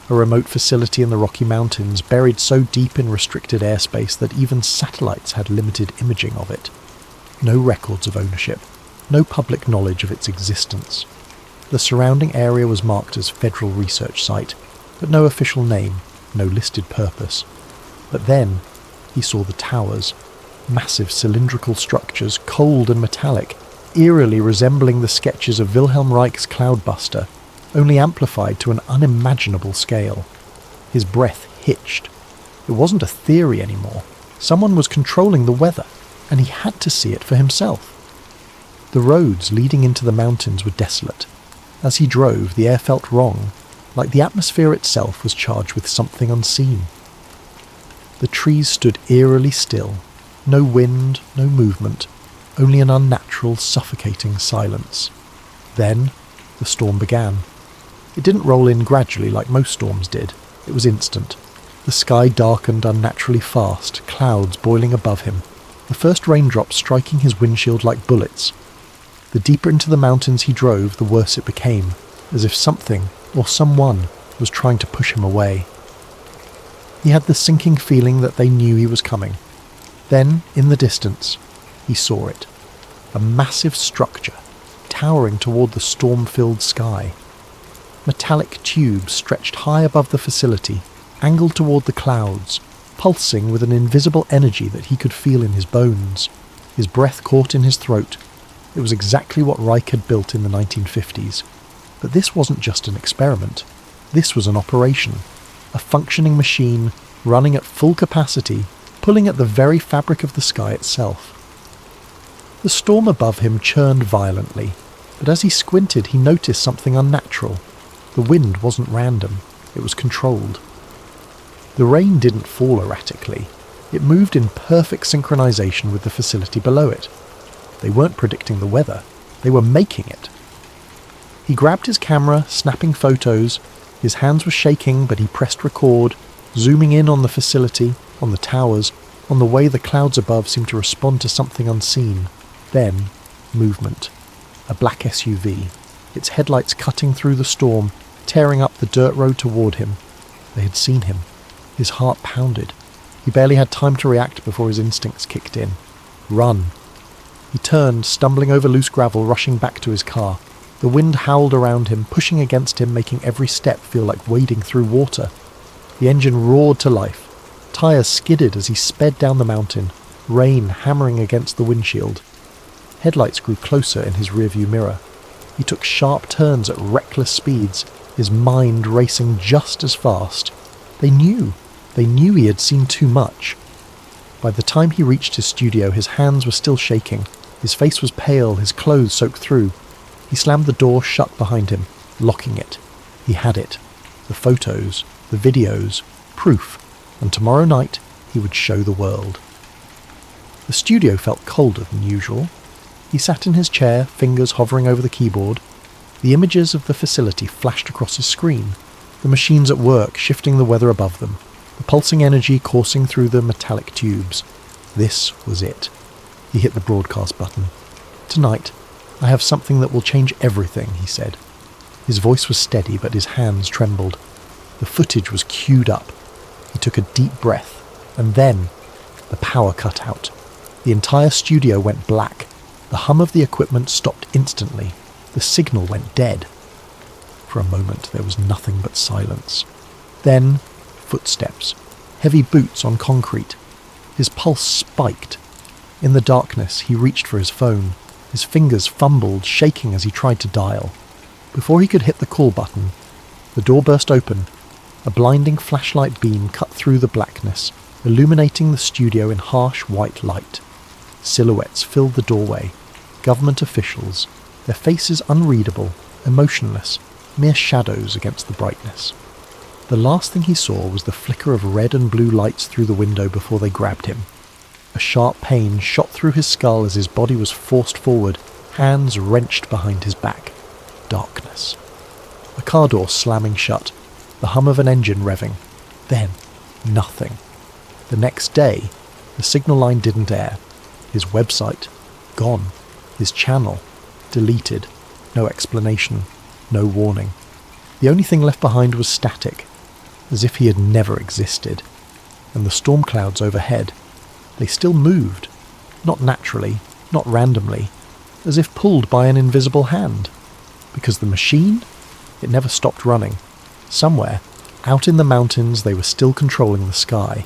A remote facility in the Rocky Mountains, buried so deep in restricted airspace that even satellites had limited imaging of it. No records of ownership. No public knowledge of its existence. The surrounding area was marked as Federal Research Site, but no official name, no listed purpose. But then he saw the towers. Massive cylindrical structures, cold and metallic, eerily resembling the sketches of Wilhelm Reich's cloudbuster, only amplified to an unimaginable scale. His breath hitched. It wasn't a theory anymore. Someone was controlling the weather, and he had to see it for himself. The roads leading into the mountains were desolate. As he drove, the air felt wrong, like the atmosphere itself was charged with something unseen. The trees stood eerily still. No wind, no movement, only an unnatural, suffocating silence. Then the storm began. It didn't roll in gradually like most storms did. It was instant. The sky darkened unnaturally fast, clouds boiling above him, the first raindrops striking his windshield like bullets. The deeper into the mountains he drove, the worse it became, as if something, or someone, was trying to push him away. He had the sinking feeling that they knew he was coming. Then, in the distance, he saw it. A massive structure, towering toward the storm-filled sky. Metallic tubes stretched high above the facility, angled toward the clouds, pulsing with an invisible energy that he could feel in his bones. His breath caught in his throat. It was exactly what Reich had built in the 1950s. But this wasn't just an experiment. This was an operation. A functioning machine, running at full capacity, pulling at the very fabric of the sky itself. The storm above him churned violently, but as he squinted he noticed something unnatural. The wind wasn't random, it was controlled. The rain didn't fall erratically. It moved in perfect synchronization with the facility below it. They weren't predicting the weather, they were making it. He grabbed his camera, snapping photos. His hands were shaking, but he pressed record, zooming in on the facility, on the towers, on the way the clouds above seemed to respond to something unseen. Then, movement. A black SUV, its headlights cutting through the storm, tearing up the dirt road toward him. They had seen him. His heart pounded. He barely had time to react before his instincts kicked in. Run. He turned, stumbling over loose gravel, rushing back to his car. The wind howled around him, pushing against him, making every step feel like wading through water. The engine roared to life. Tires skidded as he sped down the mountain, rain hammering against the windshield. Headlights grew closer in his rearview mirror. He took sharp turns at reckless speeds, his mind racing just as fast. They knew he had seen too much. By the time he reached his studio, his hands were still shaking. His face was pale, his clothes soaked through. He slammed the door shut behind him, locking it. He had it. The photos, the videos, proof. And tomorrow night, he would show the world. The studio felt colder than usual. He sat in his chair, fingers hovering over the keyboard. The images of the facility flashed across his screen. The machines at work, shifting the weather above them. The pulsing energy coursing through the metallic tubes. This was it. He hit the broadcast button. "Tonight, I have something that will change everything," he said. His voice was steady, but his hands trembled. The footage was queued up. He took a deep breath, and then the power cut out. The entire studio went black. The hum of the equipment stopped instantly. The signal went dead. For a moment there was nothing but silence. Then, footsteps. Heavy boots on concrete. His pulse spiked. In the darkness, he reached for his phone. His fingers fumbled, shaking as he tried to dial. Before he could hit the call button, the door burst open. A blinding flashlight beam cut through the blackness, illuminating the studio in harsh white light. Silhouettes filled the doorway. Government officials, their faces unreadable, emotionless, mere shadows against the brightness. The last thing he saw was the flicker of red and blue lights through the window before they grabbed him. A sharp pain shot through his skull as his body was forced forward, hands wrenched behind his back. Darkness. A car door slamming shut, the hum of an engine revving. Then, nothing. The next day, the signal line didn't air. His website, gone. His channel, deleted. No explanation, no warning. The only thing left behind was static, as if he had never existed. And the storm clouds overhead, they still moved. Not naturally, not randomly, as if pulled by an invisible hand. Because the machine, it never stopped running. Somewhere, out in the mountains, they were still controlling the sky.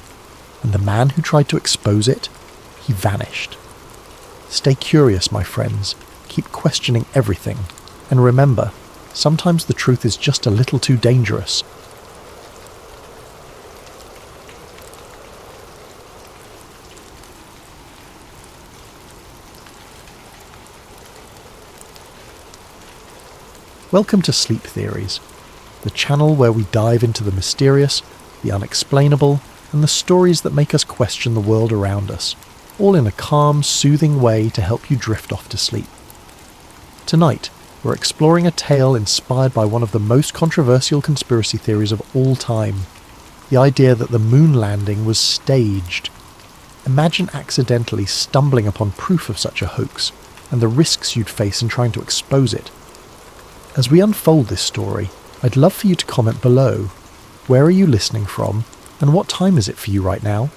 And the man who tried to expose it, he vanished. Stay curious, my friends. Keep questioning everything. And remember, sometimes the truth is just a little too dangerous. Welcome to Sleep Theories, the channel where we dive into the mysterious, the unexplainable, and the stories that make us question the world around us, all in a calm, soothing way to help you drift off to sleep. Tonight, we're exploring a tale inspired by one of the most controversial conspiracy theories of all time, the idea that the moon landing was staged. Imagine accidentally stumbling upon proof of such a hoax, and the risks you'd face in trying to expose it. As we unfold this story, I'd love for you to comment below. Where are you listening from, and what time is it for you right now?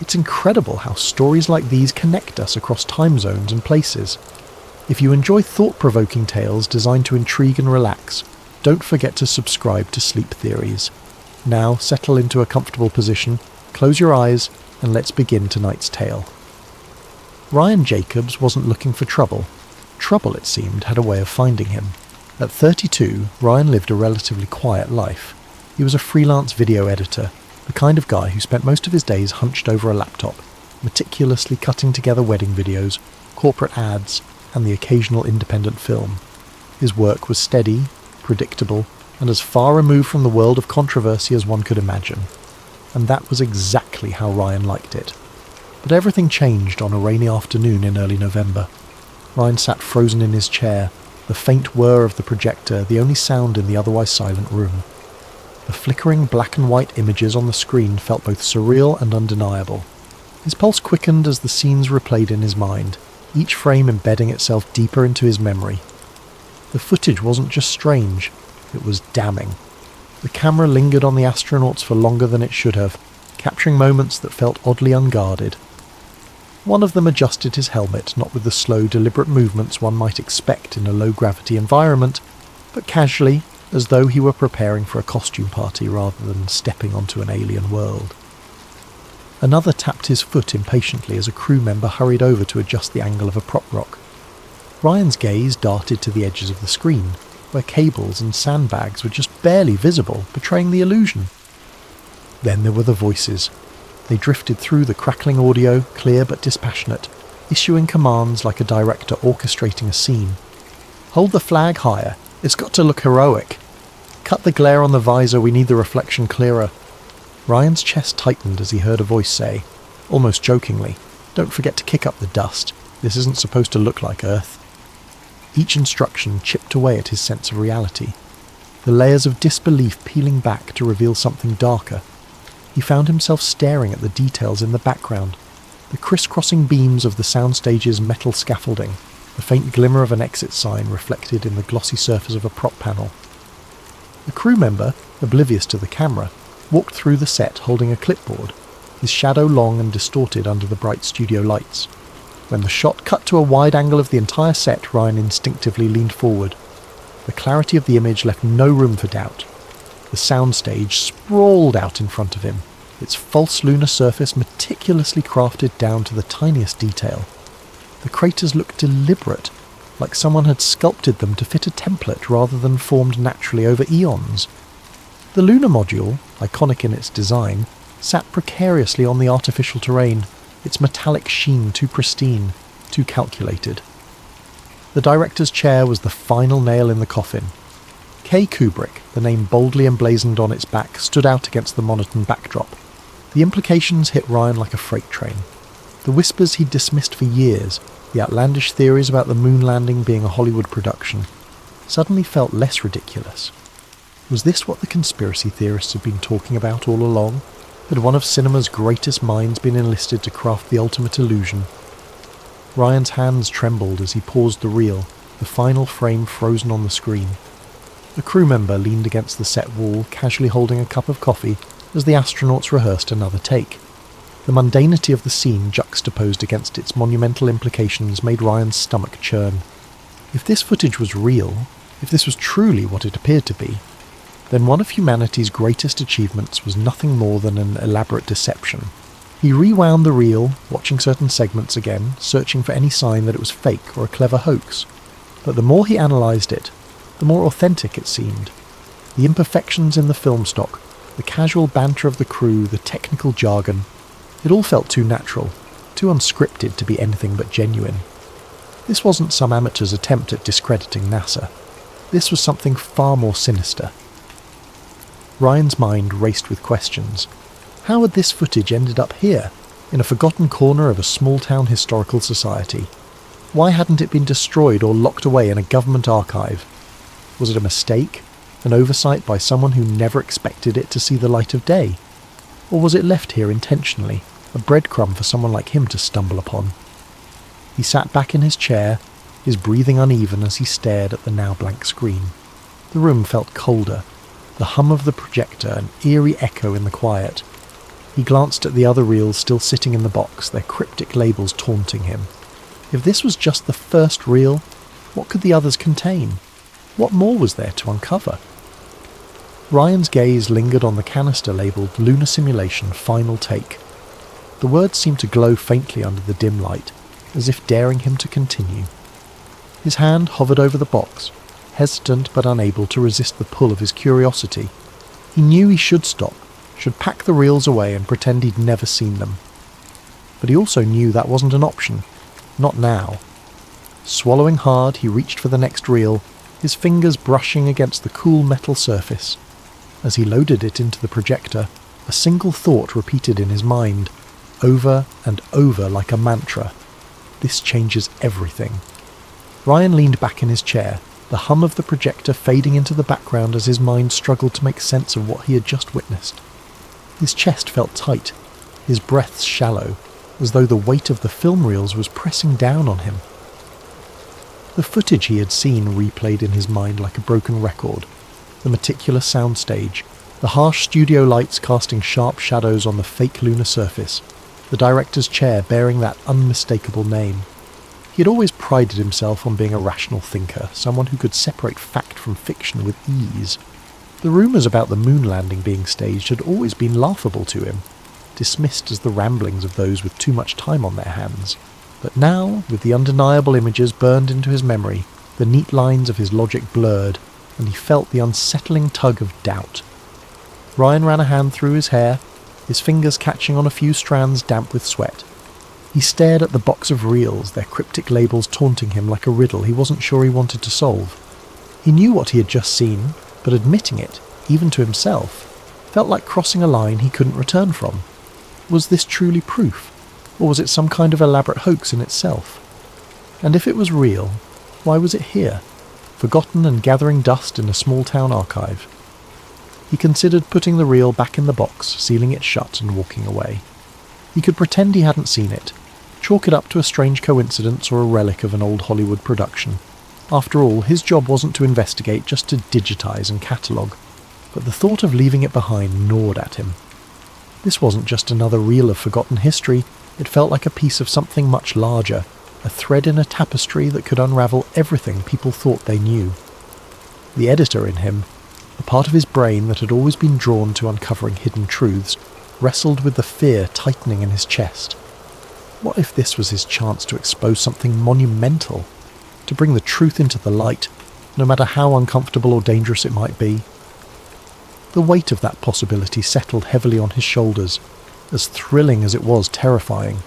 It's incredible how stories like these connect us across time zones and places. If you enjoy thought-provoking tales designed to intrigue and relax, don't forget to subscribe to Sleep Theories. Now settle into a comfortable position, close your eyes, and let's begin tonight's tale. Ryan Jacobs wasn't looking for trouble. Trouble, it seemed, had a way of finding him. At 32, Ryan lived a relatively quiet life. He was a freelance video editor, the kind of guy who spent most of his days hunched over a laptop, meticulously cutting together wedding videos, corporate ads, and the occasional independent film. His work was steady, predictable, and as far removed from the world of controversy as one could imagine. And that was exactly how Ryan liked it. But everything changed on a rainy afternoon in early November. Ryan sat frozen in his chair, the faint whir of the projector the only sound in the otherwise silent room. The flickering black and white images on the screen felt both surreal and undeniable. His pulse quickened as the scenes replayed in his mind, each frame embedding itself deeper into his memory. The footage wasn't just strange, it was damning. The camera lingered on the astronauts for longer than it should have, capturing moments that felt oddly unguarded. One of them adjusted his helmet, not with the slow, deliberate movements one might expect in a low-gravity environment, but casually, as though he were preparing for a costume party rather than stepping onto an alien world. Another tapped his foot impatiently as a crew member hurried over to adjust the angle of a prop rock. Ryan's gaze darted to the edges of the screen, where cables and sandbags were just barely visible, betraying the illusion. Then there were the voices. They drifted through the crackling audio, clear but dispassionate, issuing commands like a director orchestrating a scene. Hold the flag higher. It's got to look heroic. Cut the glare on the visor. We need the reflection clearer. Ryan's chest tightened as he heard a voice say, almost jokingly, "Don't forget to kick up the dust. This isn't supposed to look like Earth." Each instruction chipped away at his sense of reality, the layers of disbelief peeling back to reveal something darker. He found himself staring at the details in the background, the crisscrossing beams of the soundstage's metal scaffolding, the faint glimmer of an exit sign reflected in the glossy surface of a prop panel. A crew member, oblivious to the camera, walked through the set holding a clipboard, his shadow long and distorted under the bright studio lights. When the shot cut to a wide angle of the entire set, Ryan instinctively leaned forward. The clarity of the image left no room for doubt. The soundstage sprawled out in front of him, its false lunar surface meticulously crafted down to the tiniest detail. The craters looked deliberate, like someone had sculpted them to fit a template rather than formed naturally over eons. The lunar module, iconic in its design, sat precariously on the artificial terrain, its metallic sheen too pristine, too calculated. The director's chair was the final nail in the coffin. K. Kubrick, the name boldly emblazoned on its back, stood out against the monotone backdrop. The implications hit Ryan like a freight train. The whispers he'd dismissed for years, the outlandish theories about the moon landing being a Hollywood production, suddenly felt less ridiculous. Was this what the conspiracy theorists had been talking about all along? Had one of cinema's greatest minds been enlisted to craft the ultimate illusion? Ryan's hands trembled as he paused the reel, the final frame frozen on the screen. A crew member leaned against the set wall, casually holding a cup of coffee as the astronauts rehearsed another take. The mundanity of the scene juxtaposed against its monumental implications made Ryan's stomach churn. If this footage was real, if this was truly what it appeared to be, then one of humanity's greatest achievements was nothing more than an elaborate deception. He rewound the reel, watching certain segments again, searching for any sign that it was fake or a clever hoax. But the more he analysed it, the more authentic it seemed. The imperfections in the film stock, the casual banter of the crew, the technical jargon, it all felt too natural, too unscripted to be anything but genuine. This wasn't some amateur's attempt at discrediting NASA. This was something far more sinister. Ryan's mind raced with questions. How had this footage ended up here, in a forgotten corner of a small-town historical society? Why hadn't it been destroyed or locked away in a government archive? Was it a mistake, an oversight by someone who never expected it to see the light of day? Or was it left here intentionally, a breadcrumb for someone like him to stumble upon? He sat back in his chair, his breathing uneven as he stared at the now blank screen. The room felt colder, the hum of the projector an eerie echo in the quiet. He glanced at the other reels still sitting in the box, their cryptic labels taunting him. If this was just the first reel, what could the others contain? What more was there to uncover? Ryan's gaze lingered on the canister labelled Lunar Simulation Final Take. The words seemed to glow faintly under the dim light, as if daring him to continue. His hand hovered over the box, hesitant but unable to resist the pull of his curiosity. He knew he should stop, should pack the reels away and pretend he'd never seen them. But he also knew that wasn't an option. Not now. Swallowing hard, he reached for the next reel, his fingers brushing against the cool metal surface. As he loaded it into the projector, a single thought repeated in his mind, over and over like a mantra. This changes everything. Ryan leaned back in his chair, the hum of the projector fading into the background as his mind struggled to make sense of what he had just witnessed. His chest felt tight, his breaths shallow, as though the weight of the film reels was pressing down on him. The footage he had seen replayed in his mind like a broken record. The meticulous soundstage, the harsh studio lights casting sharp shadows on the fake lunar surface, the director's chair bearing that unmistakable name. He had always prided himself on being a rational thinker, someone who could separate fact from fiction with ease. The rumours about the moon landing being staged had always been laughable to him, dismissed as the ramblings of those with too much time on their hands. But now, with the undeniable images burned into his memory, the neat lines of his logic blurred, and he felt the unsettling tug of doubt. Ryan ran a hand through his hair, his fingers catching on a few strands damp with sweat. He stared at the box of reels, their cryptic labels taunting him like a riddle he wasn't sure he wanted to solve. He knew what he had just seen, but admitting it, even to himself, felt like crossing a line he couldn't return from. Was this truly proof? Or was it some kind of elaborate hoax in itself? And if it was real, why was it here, forgotten and gathering dust in a small-town archive? He considered putting the reel back in the box, sealing it shut and walking away. He could pretend he hadn't seen it, chalk it up to a strange coincidence or a relic of an old Hollywood production. After all, his job wasn't to investigate, just to digitize and catalogue. But the thought of leaving it behind gnawed at him. This wasn't just another reel of forgotten history, it felt like a piece of something much larger, a thread in a tapestry that could unravel everything people thought they knew. The editor in him, a part of his brain that had always been drawn to uncovering hidden truths, wrestled with the fear tightening in his chest. What if this was his chance to expose something monumental? To bring the truth into the light, no matter how uncomfortable or dangerous it might be? The weight of that possibility settled heavily on his shoulders, as thrilling as it was terrifying.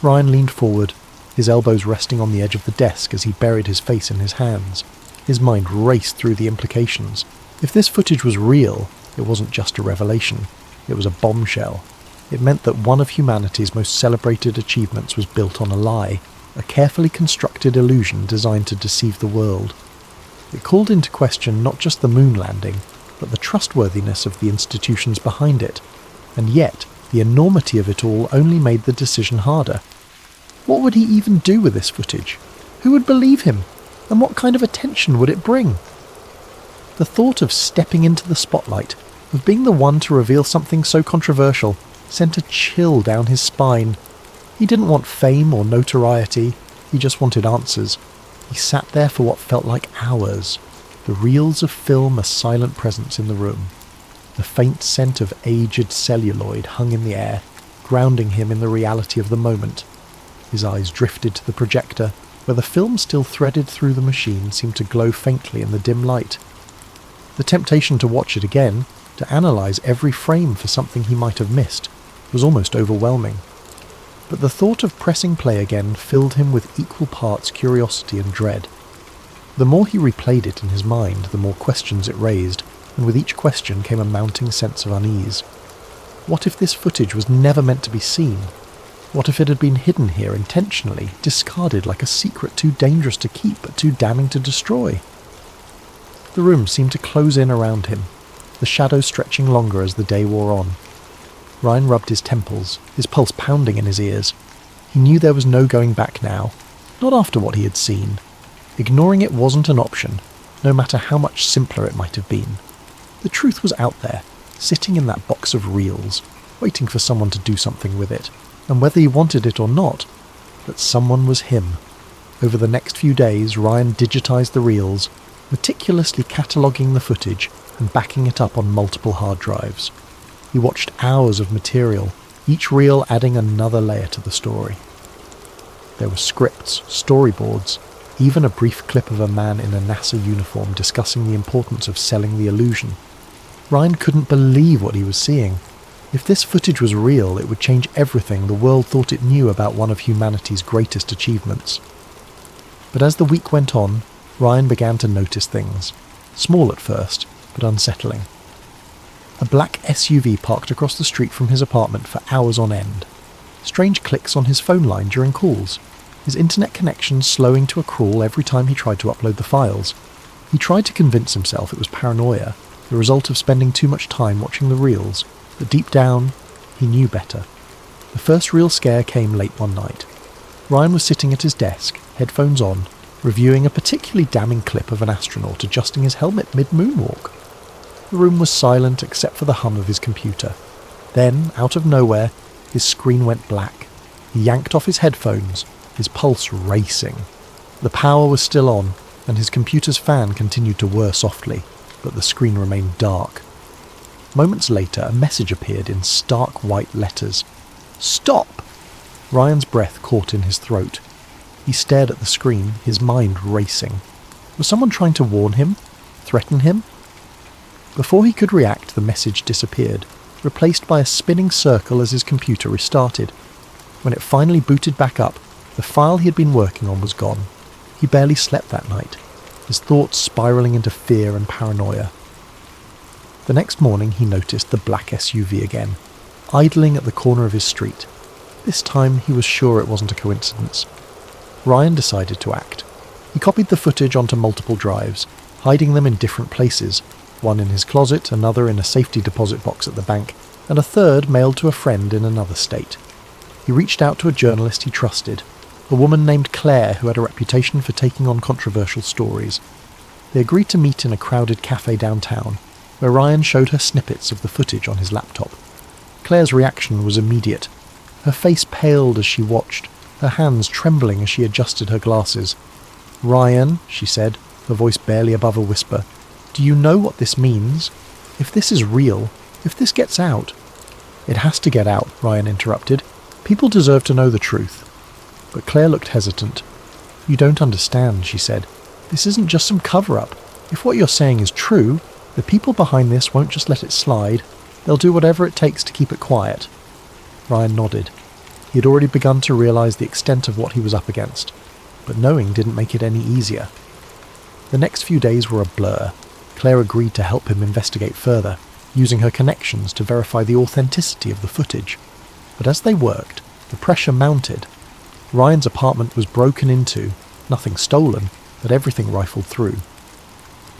Ryan leaned forward, his elbows resting on the edge of the desk as he buried his face in his hands. His mind raced through the implications. If this footage was real, it wasn't just a revelation. It was a bombshell. It meant that one of humanity's most celebrated achievements was built on a lie, a carefully constructed illusion designed to deceive the world. It called into question not just the moon landing, but the trustworthiness of the institutions behind it. And yet, the enormity of it all only made the decision harder. What would he even do with this footage? Who would believe him? And what kind of attention would it bring? The thought of stepping into the spotlight, of being the one to reveal something so controversial, sent a chill down his spine. He didn't want fame or notoriety, he just wanted answers. He sat there for what felt like hours, the reels of film a silent presence in the room. The faint scent of aged celluloid hung in the air, grounding him in the reality of the moment. His eyes drifted to the projector, where the film still threaded through the machine seemed to glow faintly in the dim light. The temptation to watch it again, to analyse every frame for something he might have missed, was almost overwhelming. But the thought of pressing play again filled him with equal parts curiosity and dread. The more he replayed it in his mind, the more questions it raised, and with each question came a mounting sense of unease. What if this footage was never meant to be seen? What if it had been hidden here intentionally, discarded like a secret too dangerous to keep but too damning to destroy? The room seemed to close in around him, the shadows stretching longer as the day wore on. Ryan rubbed his temples, his pulse pounding in his ears. He knew there was no going back now, not after what he had seen. Ignoring it wasn't an option, no matter how much simpler it might have been. The truth was out there, sitting in that box of reels, waiting for someone to do something with it, and whether he wanted it or not, that someone was him. Over the next few days, Ryan digitized the reels, meticulously cataloguing the footage, and backing it up on multiple hard drives. He watched hours of material, each reel adding another layer to the story. There were scripts, storyboards, even a brief clip of a man in a NASA uniform discussing the importance of selling the illusion. Ryan couldn't believe what he was seeing. If this footage was real, it would change everything the world thought it knew about one of humanity's greatest achievements. But as the week went on, Ryan began to notice things. Small at first, but unsettling. A black SUV parked across the street from his apartment for hours on end. Strange clicks on his phone line during calls. His internet connection slowing to a crawl every time he tried to upload the files. He tried to convince himself it was paranoia, the result of spending too much time watching the reels, but deep down, he knew better. The first real scare came late one night. Ryan was sitting at his desk, headphones on, reviewing a particularly damning clip of an astronaut adjusting his helmet mid-moonwalk. The room was silent except for the hum of his computer. Then, out of nowhere, his screen went black. He yanked off his headphones, his pulse racing. The power was still on, and his computer's fan continued to whir softly, but the screen remained dark. Moments later, a message appeared in stark white letters. "Stop!" Ryan's breath caught in his throat. He stared at the screen, his mind racing. Was someone trying to warn him? Threaten him? Before he could react, the message disappeared, replaced by a spinning circle as his computer restarted. When it finally booted back up, the file he had been working on was gone. He barely slept that night, his thoughts spiralling into fear and paranoia. The next morning he noticed the black SUV again, idling at the corner of his street. This time he was sure it wasn't a coincidence. Ryan decided to act. He copied the footage onto multiple drives, hiding them in different places, one in his closet, another in a safety deposit box at the bank, and a third mailed to a friend in another state. He reached out to a journalist he trusted, a woman named Claire who had a reputation for taking on controversial stories. They agreed to meet in a crowded cafe downtown, where Ryan showed her snippets of the footage on his laptop. Claire's reaction was immediate. Her face paled as she watched, her hands trembling as she adjusted her glasses. "Ryan," she said, her voice barely above a whisper, "do you know what this means? If this is real, if this gets out—" "It has to get out," Ryan interrupted. "People deserve to know the truth." But Claire looked hesitant. "You don't understand," she said. "This isn't just some cover-up. If what you're saying is true, the people behind this won't just let it slide. They'll do whatever it takes to keep it quiet." Ryan nodded. He had already begun to realise the extent of what he was up against, but knowing didn't make it any easier. The next few days were a blur. Claire agreed to help him investigate further, using her connections to verify the authenticity of the footage. But as they worked, the pressure mounted. Ryan's apartment was broken into, nothing stolen, but everything rifled through.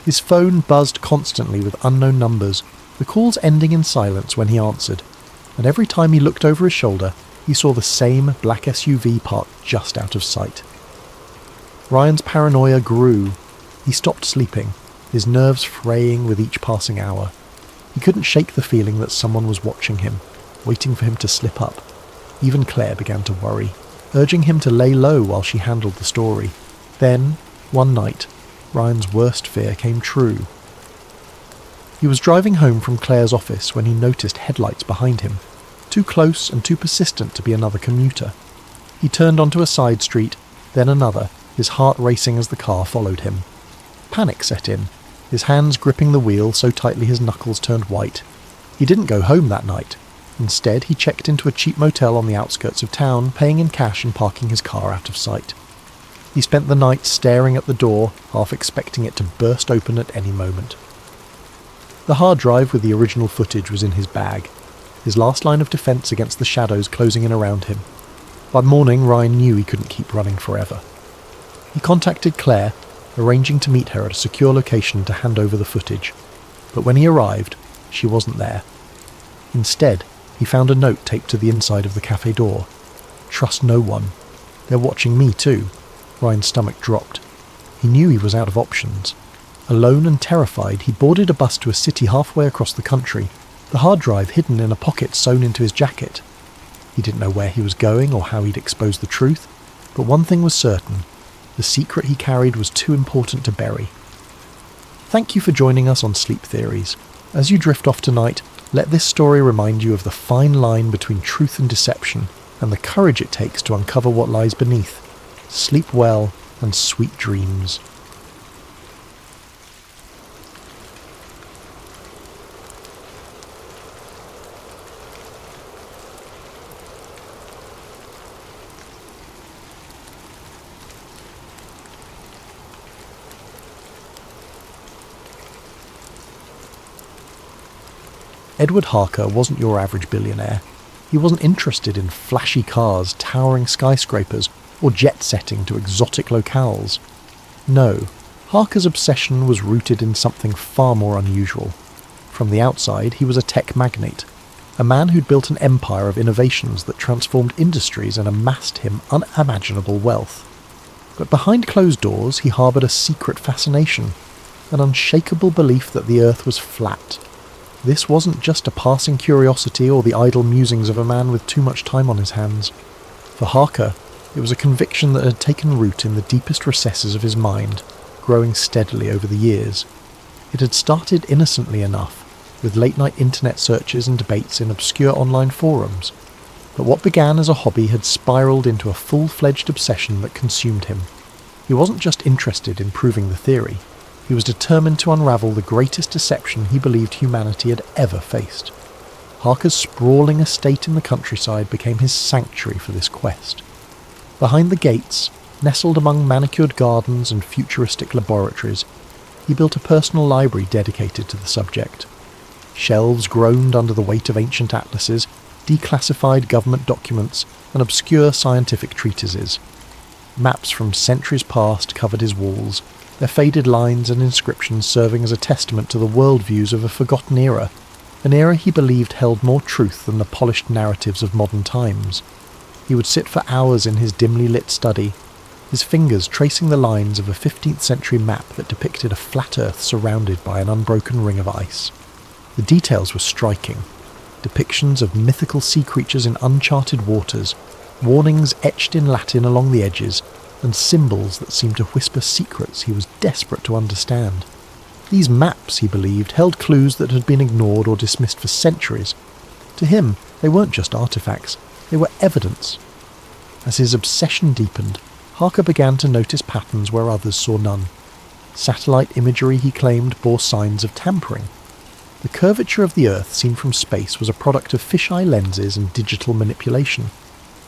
His phone buzzed constantly with unknown numbers, the calls ending in silence when he answered, and every time he looked over his shoulder, he saw the same black SUV parked just out of sight. Ryan's paranoia grew. He stopped sleeping, his nerves fraying with each passing hour. He couldn't shake the feeling that someone was watching him, waiting for him to slip up. Even Claire began to worry, urging him to lay low while she handled the story. Then, one night, Ryan's worst fear came true. He was driving home from Claire's office when he noticed headlights behind him, too close and too persistent to be another commuter. He turned onto a side street, then another, his heart racing as the car followed him. Panic set in, his hands gripping the wheel so tightly his knuckles turned white. He didn't go home that night. Instead, he checked into a cheap motel on the outskirts of town, paying in cash and parking his car out of sight. He spent the night staring at the door, half expecting it to burst open at any moment. The hard drive with the original footage was in his bag, his last line of defence against the shadows closing in around him. By morning, Ryan knew he couldn't keep running forever. He contacted Claire, arranging to meet her at a secure location to hand over the footage. But when he arrived, she wasn't there. Instead, he found a note taped to the inside of the cafe door. "Trust no one. They're watching me too." Ryan's stomach dropped. He knew he was out of options. Alone and terrified, he boarded a bus to a city halfway across the country, the hard drive hidden in a pocket sewn into his jacket. He didn't know where he was going or how he'd expose the truth, but one thing was certain. The secret he carried was too important to bury. Thank you for joining us on Sleep Theories. As you drift off tonight, let this story remind you of the fine line between truth and deception, and the courage it takes to uncover what lies beneath. Sleep well, and sweet dreams. Edward Harker wasn't your average billionaire. He wasn't interested in flashy cars, towering skyscrapers, or jet-setting to exotic locales. No, Harker's obsession was rooted in something far more unusual. From the outside, he was a tech magnate, a man who'd built an empire of innovations that transformed industries and amassed him unimaginable wealth. But behind closed doors, he harboured a secret fascination, an unshakable belief that the Earth was flat. This wasn't just a passing curiosity or the idle musings of a man with too much time on his hands. For Harker, it was a conviction that had taken root in the deepest recesses of his mind, growing steadily over the years. It had started innocently enough, with late-night internet searches and debates in obscure online forums. But what began as a hobby had spiralled into a full-fledged obsession that consumed him. He wasn't just interested in proving the theory. He was determined to unravel the greatest deception he believed humanity had ever faced. Harker's sprawling estate in the countryside became his sanctuary for this quest. Behind the gates, nestled among manicured gardens and futuristic laboratories, he built a personal library dedicated to the subject. Shelves groaned under the weight of ancient atlases, declassified government documents, and obscure scientific treatises. Maps from centuries past covered his walls, their faded lines and inscriptions serving as a testament to the worldviews of a forgotten era, an era he believed held more truth than the polished narratives of modern times. He would sit for hours in his dimly lit study, his fingers tracing the lines of a 15th century map that depicted a flat Earth surrounded by an unbroken ring of ice. The details were striking. Depictions of mythical sea creatures in uncharted waters, warnings etched in Latin along the edges, and symbols that seemed to whisper secrets he was desperate to understand. These maps, he believed, held clues that had been ignored or dismissed for centuries. To him, they weren't just artifacts, they were evidence. As his obsession deepened, Harker began to notice patterns where others saw none. Satellite imagery, he claimed, bore signs of tampering. The curvature of the Earth seen from space was a product of fisheye lenses and digital manipulation.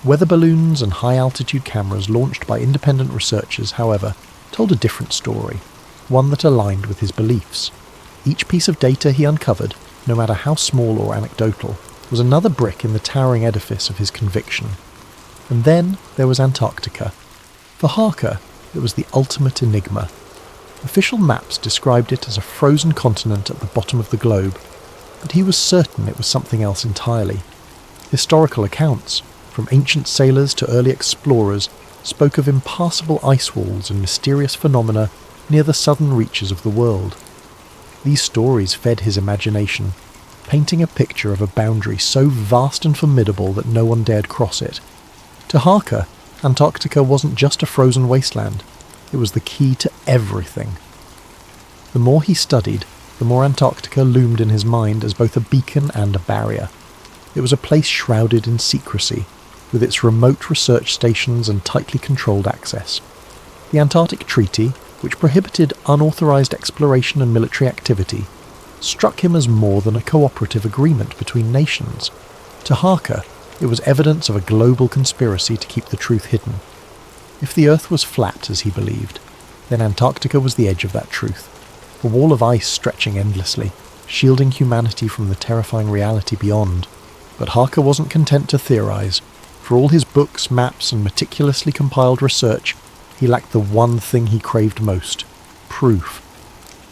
Weather balloons and high-altitude cameras launched by independent researchers, however, told a different story, one that aligned with his beliefs. Each piece of data he uncovered, no matter how small or anecdotal, was another brick in the towering edifice of his conviction. And then there was Antarctica. For Harker, it was the ultimate enigma. Official maps described it as a frozen continent at the bottom of the globe, but he was certain it was something else entirely. Historical accounts, from ancient sailors to early explorers, spoke of impassable ice walls and mysterious phenomena near the southern reaches of the world. These stories fed his imagination, painting a picture of a boundary so vast and formidable that no one dared cross it. To Harker, Antarctica wasn't just a frozen wasteland, it was the key to everything. The more he studied, the more Antarctica loomed in his mind as both a beacon and a barrier. It was a place shrouded in secrecy, with its remote research stations and tightly controlled access. The Antarctic Treaty, which prohibited unauthorized exploration and military activity, struck him as more than a cooperative agreement between nations. To Harker, it was evidence of a global conspiracy to keep the truth hidden. If the Earth was flat, as he believed, then Antarctica was the edge of that truth, a wall of ice stretching endlessly, shielding humanity from the terrifying reality beyond. But Harker wasn't content to theorize. For all his books, maps, and meticulously compiled research, he lacked the one thing he craved most: proof.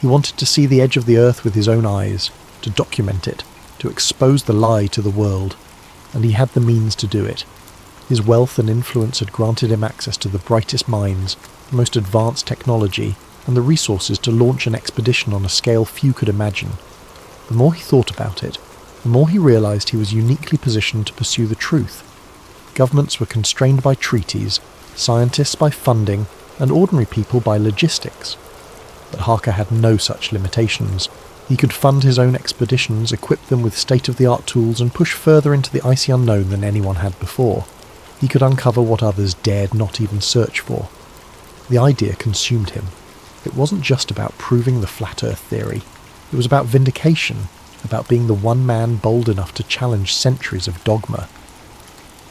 He wanted to see the edge of the Earth with his own eyes, to document it, to expose the lie to the world, and he had the means to do it. His wealth and influence had granted him access to the brightest minds, the most advanced technology, and the resources to launch an expedition on a scale few could imagine. The more he thought about it, the more he realized he was uniquely positioned to pursue the truth. Governments were constrained by treaties, scientists by funding, and ordinary people by logistics. But Harker had no such limitations. He could fund his own expeditions, equip them with state-of-the-art tools, and push further into the icy unknown than anyone had before. He could uncover what others dared not even search for. The idea consumed him. It wasn't just about proving the flat Earth theory. It was about vindication, about being the one man bold enough to challenge centuries of dogma.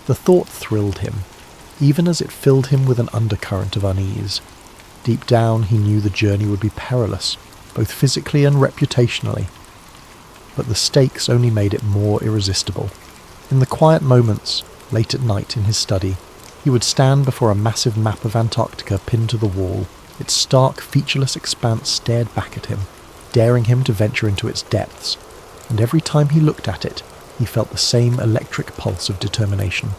The thought thrilled him, even as it filled him with an undercurrent of unease. Deep down, he knew the journey would be perilous, both physically and reputationally. But the stakes only made it more irresistible. In the quiet moments, late at night in his study, he would stand before a massive map of Antarctica pinned to the wall. Its stark, featureless expanse stared back at him, daring him to venture into its depths. And every time he looked at it, he felt the same electric pulse of determination.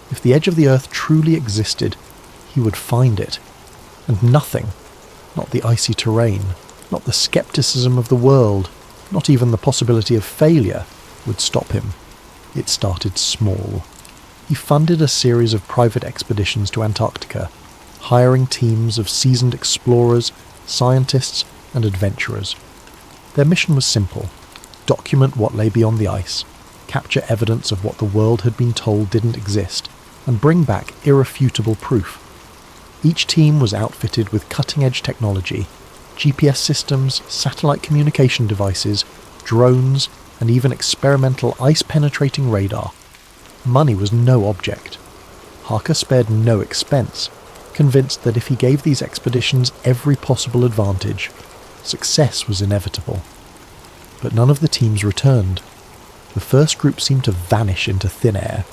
If the edge of the Earth truly existed, he would find it. And nothing, not the icy terrain, not the skepticism of the world, not even the possibility of failure, would stop him. It started small. He funded a series of private expeditions to Antarctica, hiring teams of seasoned explorers, scientists, and adventurers. Their mission was simple: document what lay beyond the ice, capture evidence of what the world had been told didn't exist, and bring back irrefutable proof. Each team was outfitted with cutting-edge technology, GPS systems, satellite communication devices, drones, and even experimental ice-penetrating radar. Money was no object. Harker spared no expense, convinced that if he gave these expeditions every possible advantage, success was inevitable. But none of the teams returned. The first group seemed to vanish into thin air.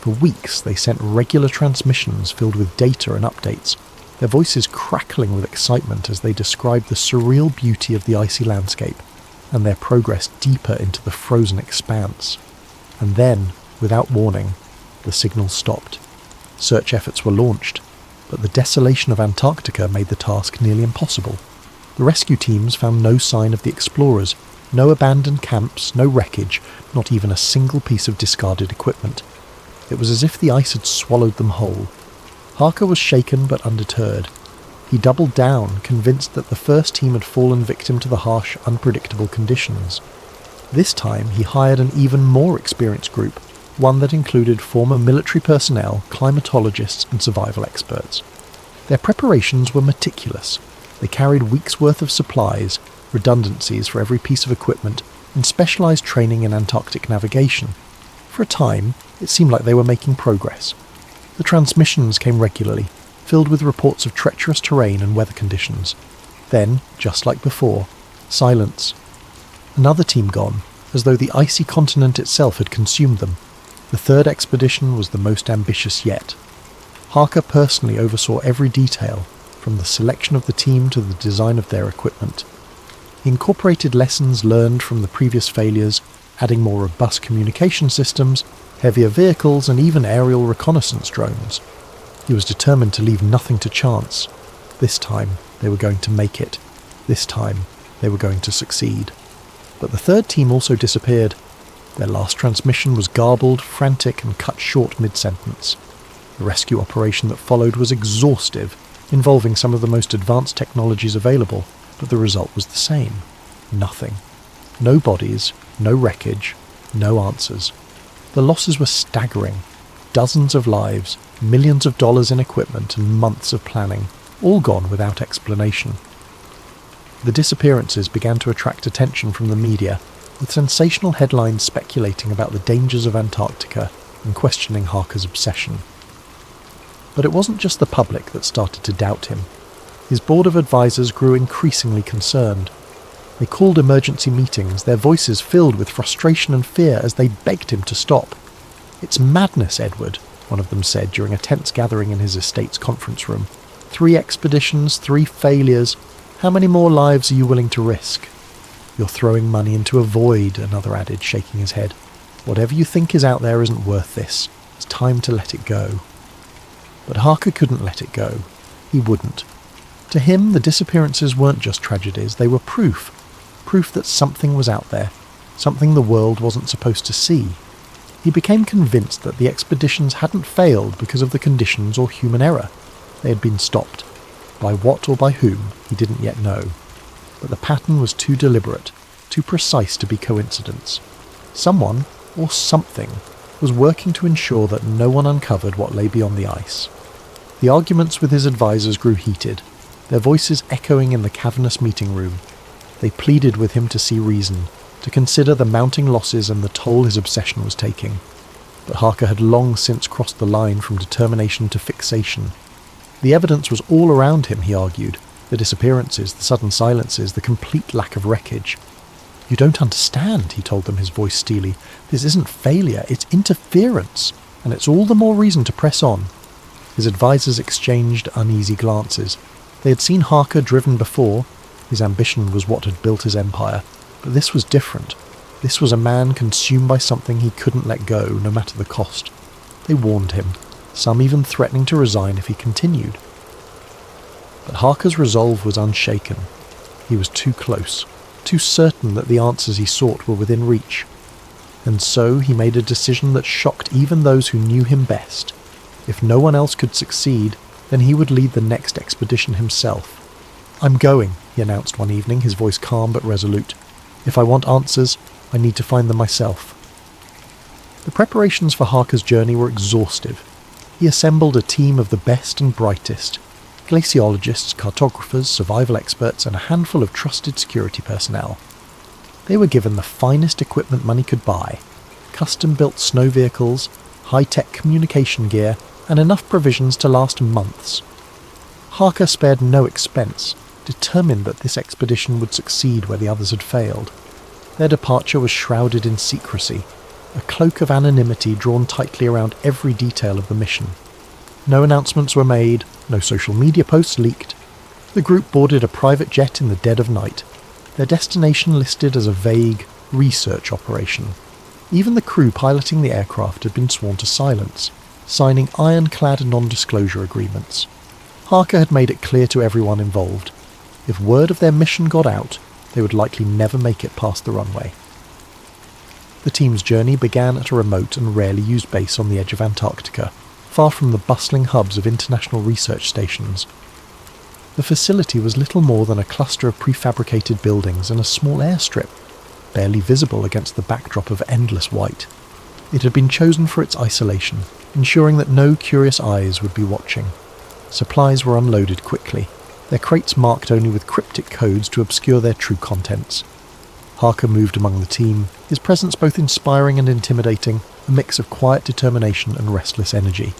For weeks they sent regular transmissions filled with data and updates, their voices crackling with excitement as they described the surreal beauty of the icy landscape and their progress deeper into the frozen expanse. And then, without warning, the signal stopped. Search efforts were launched, but the desolation of Antarctica made the task nearly impossible. The rescue teams found no sign of the explorers, no abandoned camps, no wreckage, not even a single piece of discarded equipment. It was as if the ice had swallowed them whole. Harker was shaken but undeterred. He doubled down, convinced that the first team had fallen victim to the harsh, unpredictable conditions. This time he hired an even more experienced group, one that included former military personnel, climatologists, and survival experts. Their preparations were meticulous. They carried weeks' worth of supplies, redundancies for every piece of equipment, and specialised training in Antarctic navigation. For a time, it seemed like they were making progress. The transmissions came regularly, filled with reports of treacherous terrain and weather conditions. Then, just like before, silence. Another team gone, as though the icy continent itself had consumed them. The third expedition was the most ambitious yet. Harker personally oversaw every detail, from the selection of the team to the design of their equipment. He incorporated lessons learned from the previous failures, adding more robust communication systems, heavier vehicles, and even aerial reconnaissance drones. He was determined to leave nothing to chance. This time, they were going to make it. This time, they were going to succeed. But the third team also disappeared. Their last transmission was garbled, frantic, and cut short mid-sentence. The rescue operation that followed was exhaustive, involving some of the most advanced technologies available, but the result was the same. Nothing. No bodies, no wreckage, no answers. The losses were staggering. Dozens of lives, millions of dollars in equipment, and months of planning, all gone without explanation. The disappearances began to attract attention from the media, with sensational headlines speculating about the dangers of Antarctica and questioning Harker's obsession. But it wasn't just the public that started to doubt him. His board of advisors grew increasingly concerned. They called emergency meetings, their voices filled with frustration and fear as they begged him to stop. "It's madness, Edward," one of them said during a tense gathering in his estate's conference room. 3 expeditions, 3 failures. How many more lives are you willing to risk? "You're throwing money into a void," another added, shaking his head. "Whatever you think is out there isn't worth this. It's time to let it go." But Harker couldn't let it go. He wouldn't. To him, the disappearances weren't just tragedies, they were proof. Proof that something was out there, something the world wasn't supposed to see. He became convinced that the expeditions hadn't failed because of the conditions or human error. They had been stopped. By what or by whom, he didn't yet know. but the pattern was too deliberate, too precise to be coincidence. Someone, or something, was working to ensure that no one uncovered what lay beyond the ice. The arguments with his advisors grew heated, their voices echoing in the cavernous meeting room. They pleaded with him to see reason, to consider the mounting losses and the toll his obsession was taking. But Harker had long since crossed the line from determination to fixation. The evidence was all around him, he argued. The disappearances, the sudden silences, the complete lack of wreckage. "You don't understand," he told them, his voice steely. "This isn't failure, it's interference, and it's all the more reason to press on." His advisors exchanged uneasy glances. They had seen Harker driven before. His ambition was what had built his empire, but this was different. This was a man consumed by something he couldn't let go, no matter the cost. They warned him, some even threatening to resign if he continued. But Harker's resolve was unshaken. He was too close, too certain that the answers he sought were within reach. And so he made a decision that shocked even those who knew him best. If no one else could succeed, then he would lead the next expedition himself. "I'm going," he announced one evening, his voice calm but resolute. "If I want answers, I need to find them myself." The preparations for Harker's journey were exhaustive. He assembled a team of the best and brightest: glaciologists, cartographers, survival experts, and a handful of trusted security personnel. They were given the finest equipment money could buy: custom-built snow vehicles, high-tech communication gear, and enough provisions to last months. Harker spared no expense, determined that this expedition would succeed where the others had failed. Their departure was shrouded in secrecy, a cloak of anonymity drawn tightly around every detail of the mission. No announcements were made, no social media posts leaked. The group boarded a private jet in the dead of night, their destination listed as a vague research operation. Even the crew piloting the aircraft had been sworn to silence, signing ironclad non-disclosure agreements. Harker had made it clear to everyone involved: if word of their mission got out, they would likely never make it past the runway. The team's journey began at a remote and rarely used base on the edge of Antarctica, far from the bustling hubs of international research stations. The facility was little more than a cluster of prefabricated buildings and a small airstrip, barely visible against the backdrop of endless white. It had been chosen for its isolation, ensuring that no curious eyes would be watching. Supplies were unloaded quickly, their crates marked only with cryptic codes to obscure their true contents. Harker moved among the team, his presence both inspiring and intimidating, a mix of quiet determination and restless energy.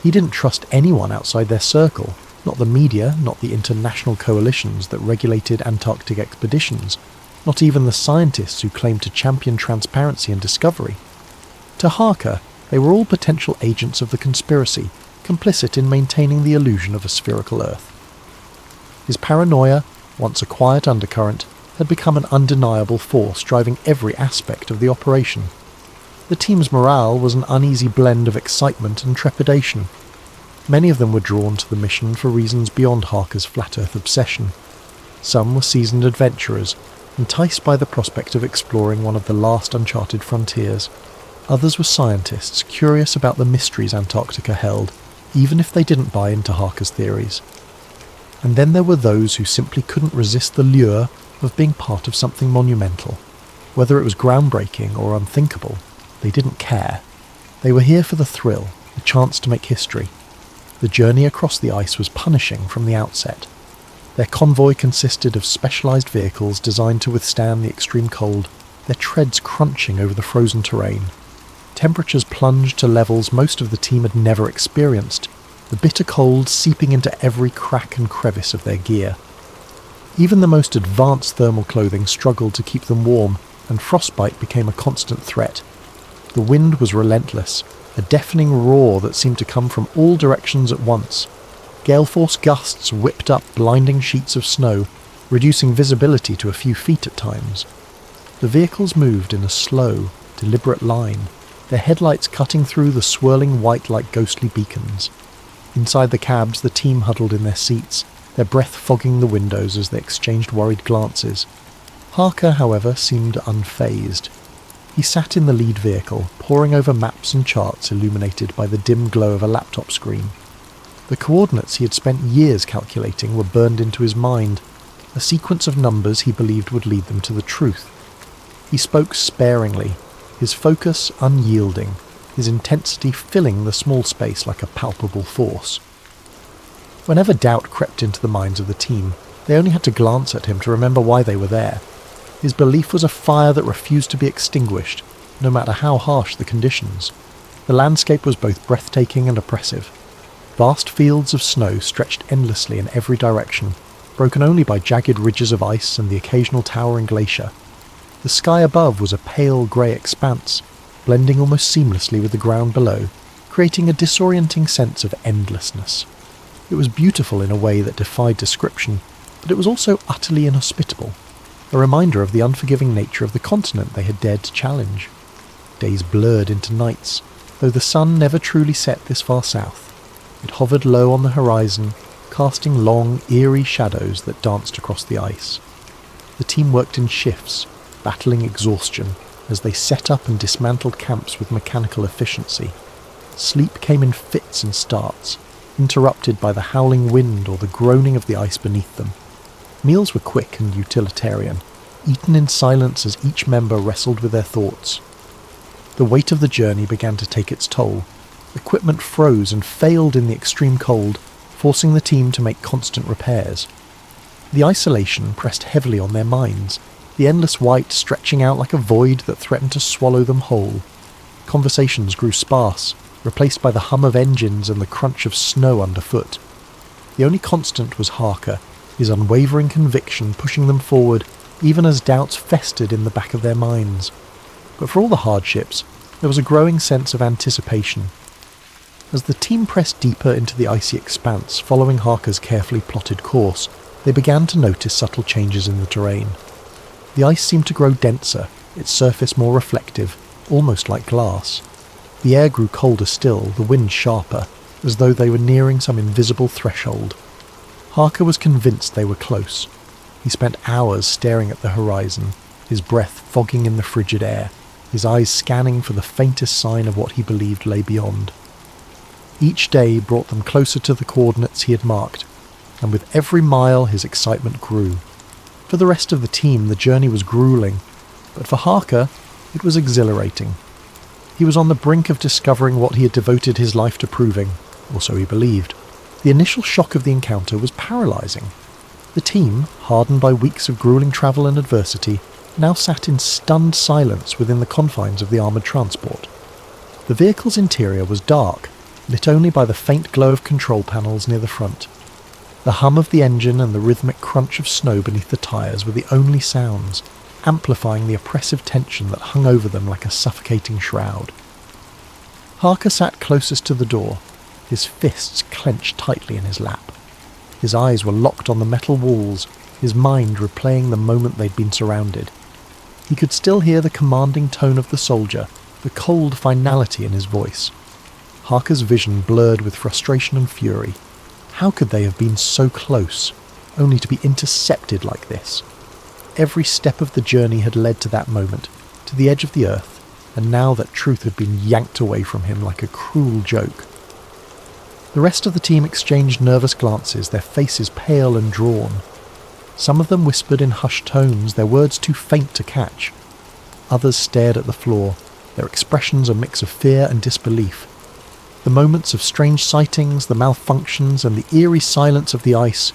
He didn't trust anyone outside their circle, not the media, not the international coalitions that regulated Antarctic expeditions, not even the scientists who claimed to champion transparency and discovery. To Harker, they were all potential agents of the conspiracy, complicit in maintaining the illusion of a spherical Earth. His paranoia, once a quiet undercurrent, had become an undeniable force driving every aspect of the operation. The team's morale was an uneasy blend of excitement and trepidation. Many of them were drawn to the mission for reasons beyond Harker's flat Earth obsession. Some were seasoned adventurers, enticed by the prospect of exploring one of the last uncharted frontiers. Others were scientists, curious about the mysteries Antarctica held, even if they didn't buy into Harker's theories. And then there were those who simply couldn't resist the lure of being part of something monumental. Whether it was groundbreaking or unthinkable, they didn't care. They were here for the thrill, the chance to make history. The journey across the ice was punishing from the outset. Their convoy consisted of specialized vehicles designed to withstand the extreme cold, their treads crunching over the frozen terrain. Temperatures plunged to levels most of the team had never experienced, the bitter cold seeping into every crack and crevice of their gear. Even the most advanced thermal clothing struggled to keep them warm, and frostbite became a constant threat. The wind was relentless, a deafening roar that seemed to come from all directions at once. Gale-force gusts whipped up blinding sheets of snow, reducing visibility to a few feet at times. The vehicles moved in a slow, deliberate line, their headlights cutting through the swirling white like ghostly beacons. Inside the cabs, the team huddled in their seats, their breath fogging the windows as they exchanged worried glances. Harker, however, seemed unfazed. He sat in the lead vehicle, poring over maps and charts illuminated by the dim glow of a laptop screen. The coordinates he had spent years calculating were burned into his mind. a sequence of numbers he believed would lead them to the truth. He spoke sparingly, his focus unyielding, his intensity filling the small space like a palpable force. Whenever doubt crept into the minds of the team, they only had to glance at him to remember why they were there. His belief was a fire that refused to be extinguished, no matter how harsh the conditions. The landscape was both breathtaking and oppressive. Vast fields of snow stretched endlessly in every direction, broken only by jagged ridges of ice and the occasional towering glacier. The sky above was a pale grey expanse, blending almost seamlessly with the ground below, creating a disorienting sense of endlessness. It was beautiful in a way that defied description, but it was also utterly inhospitable, a reminder of the unforgiving nature of the continent they had dared to challenge. Days blurred into nights, though the sun never truly set this far south. It hovered low on the horizon, casting long, eerie shadows that danced across the ice. The team worked in shifts, battling exhaustion, as they set up and dismantled camps with mechanical efficiency. Sleep came in fits and starts, interrupted by the howling wind or the groaning of the ice beneath them. Meals were quick and utilitarian, eaten in silence as each member wrestled with their thoughts. The weight of the journey began to take its toll. Equipment froze and failed in the extreme cold, forcing the team to make constant repairs. The isolation pressed heavily on their minds, the endless white stretching out like a void that threatened to swallow them whole. Conversations grew sparse, replaced by the hum of engines and the crunch of snow underfoot. The only constant was Harker, his unwavering conviction pushing them forward, even as doubts festered in the back of their minds. But for all the hardships, there was a growing sense of anticipation. As the team pressed deeper into the icy expanse, following Harker's carefully plotted course, they began to notice subtle changes in the terrain. The ice seemed to grow denser, its surface more reflective, almost like glass. The air grew colder still, the wind sharper, as though they were nearing some invisible threshold. Harker was convinced they were close. He spent hours staring at the horizon, his breath fogging in the frigid air, his eyes scanning for the faintest sign of what he believed lay beyond. Each day brought them closer to the coordinates he had marked, and with every mile his excitement grew. For the rest of the team, the journey was grueling, but for Harker, it was exhilarating. He was on the brink of discovering what he had devoted his life to proving, or so he believed. The initial shock of the encounter was paralysing. The team, hardened by weeks of grueling travel and adversity, now sat in stunned silence within the confines of the armoured transport. The vehicle's interior was dark, lit only by the faint glow of control panels near the front. The hum of the engine and the rhythmic crunch of snow beneath the tyres were the only sounds, amplifying the oppressive tension that hung over them like a suffocating shroud. Harker sat closest to the door, his fists clenched tightly in his lap. His eyes were locked on the metal walls, his mind replaying the moment they'd been surrounded. He could still hear the commanding tone of the soldier, the cold finality in his voice. Harker's vision blurred with frustration and fury. How could they have been so close, only to be intercepted like this? Every step of the journey had led to that moment, to the edge of the earth, and now that truth had been yanked away from him like a cruel joke. The rest of the team exchanged nervous glances, their faces pale and drawn. Some of them whispered in hushed tones, their words too faint to catch. Others stared at the floor, their expressions a mix of fear and disbelief. The moments of strange sightings, the malfunctions, and the eerie silence of the ice,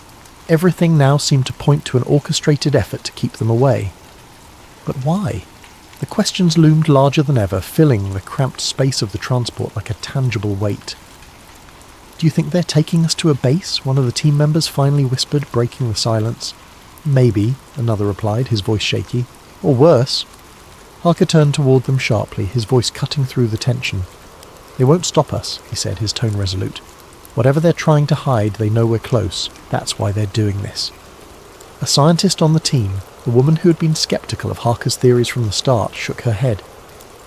everything now seemed to point to an orchestrated effort to keep them away. But why? The questions loomed larger than ever, filling the cramped space of the transport like a tangible weight. "Do you think they're taking us to a base?" one of the team members finally whispered, breaking the silence. "Maybe," another replied, his voice shaky. "Or worse." Harker turned toward them sharply, his voice cutting through the tension. "They won't stop us," he said, his tone resolute. "Whatever they're trying to hide, they know we're close. That's why they're doing this." A scientist on the team, the woman who had been sceptical of Harker's theories from the start, shook her head.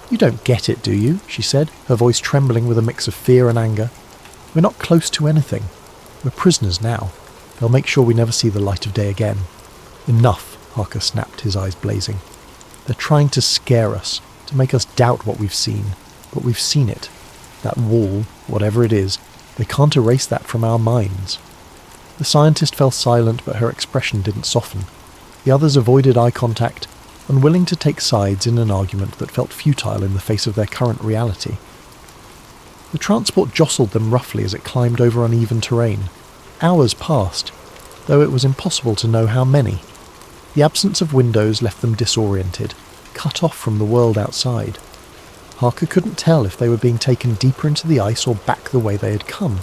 "You don't get it, do you?" she said, her voice trembling with a mix of fear and anger. "We're not close to anything. We're prisoners now. They'll make sure we never see the light of day again." "Enough," Harker snapped, his eyes blazing. "They're trying to scare us, to make us doubt what we've seen. But we've seen it. That wall, whatever it is, they can't erase that from our minds." The scientist fell silent, but her expression didn't soften. The others avoided eye contact, unwilling to take sides in an argument that felt futile in the face of their current reality. The transport jostled them roughly as it climbed over uneven terrain. Hours passed, though it was impossible to know how many. The absence of windows left them disoriented, cut off from the world outside. Harker couldn't tell if they were being taken deeper into the ice or back the way they had come.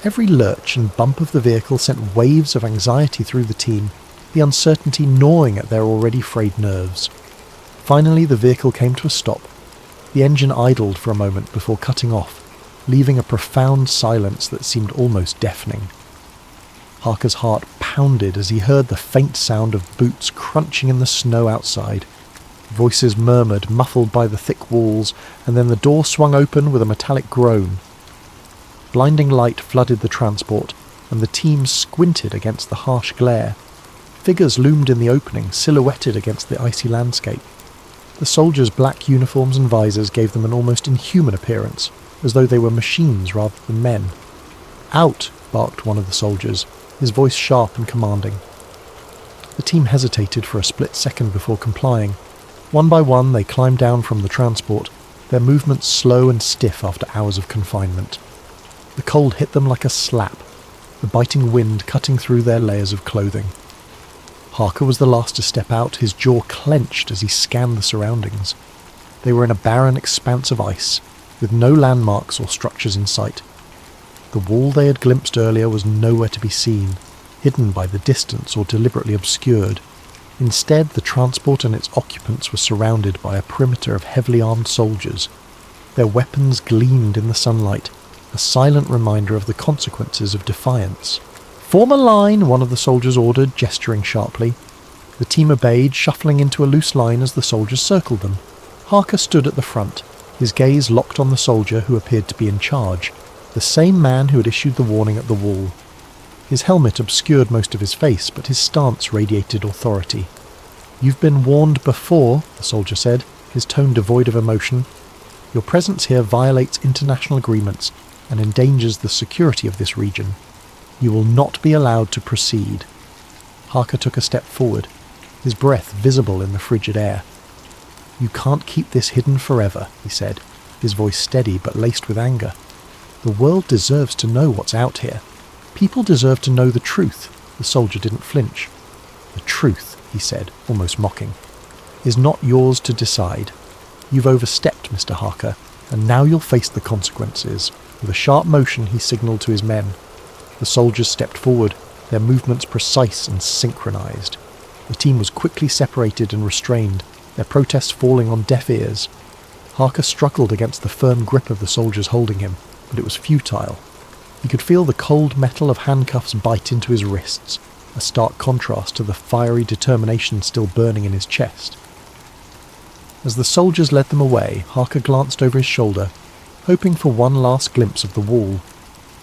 Every lurch and bump of the vehicle sent waves of anxiety through the team, the uncertainty gnawing at their already frayed nerves. Finally, the vehicle came to a stop. The engine idled for a moment before cutting off, leaving a profound silence that seemed almost deafening. Harker's heart pounded as he heard the faint sound of boots crunching in the snow outside. Voices murmured, muffled by the thick walls, and then the door swung open with a metallic groan. Blinding light flooded the transport, and the team squinted against the harsh glare. Figures loomed in the opening, silhouetted against the icy landscape. The soldiers' black uniforms and visors gave them an almost inhuman appearance, as though they were machines rather than men. "Out!" barked one of the soldiers, his voice sharp and commanding. The team hesitated for a split second before complying. One by one they climbed down from the transport, their movements slow and stiff after hours of confinement. The cold hit them like a slap, the biting wind cutting through their layers of clothing. Harker was the last to step out, his jaw clenched as he scanned the surroundings. They were in a barren expanse of ice, with no landmarks or structures in sight. The wall they had glimpsed earlier was nowhere to be seen, hidden by the distance or deliberately obscured. Instead, the transport and its occupants were surrounded by a perimeter of heavily armed soldiers. Their weapons gleamed in the sunlight, a silent reminder of the consequences of defiance. "Form a line," one of the soldiers ordered, gesturing sharply. The team obeyed, shuffling into a loose line as the soldiers circled them. Harker stood at the front, his gaze locked on the soldier who appeared to be in charge, the same man who had issued the warning at the wall. His helmet obscured most of his face, but his stance radiated authority. "You've been warned before," the soldier said, his tone devoid of emotion. "Your presence here violates international agreements and endangers the security of this region. You will not be allowed to proceed." Harker took a step forward, his breath visible in the frigid air. "You can't keep this hidden forever," he said, his voice steady but laced with anger. "The world deserves to know what's out here. People deserve to know the truth." The soldier didn't flinch. "The truth," he said, almost mocking, "is not yours to decide. You've overstepped, Mr. Harker, and now you'll face the consequences." With a sharp motion, he signalled to his men. The soldiers stepped forward, their movements precise and synchronized. The team was quickly separated and restrained, their protests falling on deaf ears. Harker struggled against the firm grip of the soldiers holding him, but it was futile. He could feel the cold metal of handcuffs bite into his wrists, a stark contrast to the fiery determination still burning in his chest. As the soldiers led them away, Harker glanced over his shoulder, hoping for one last glimpse of the wall.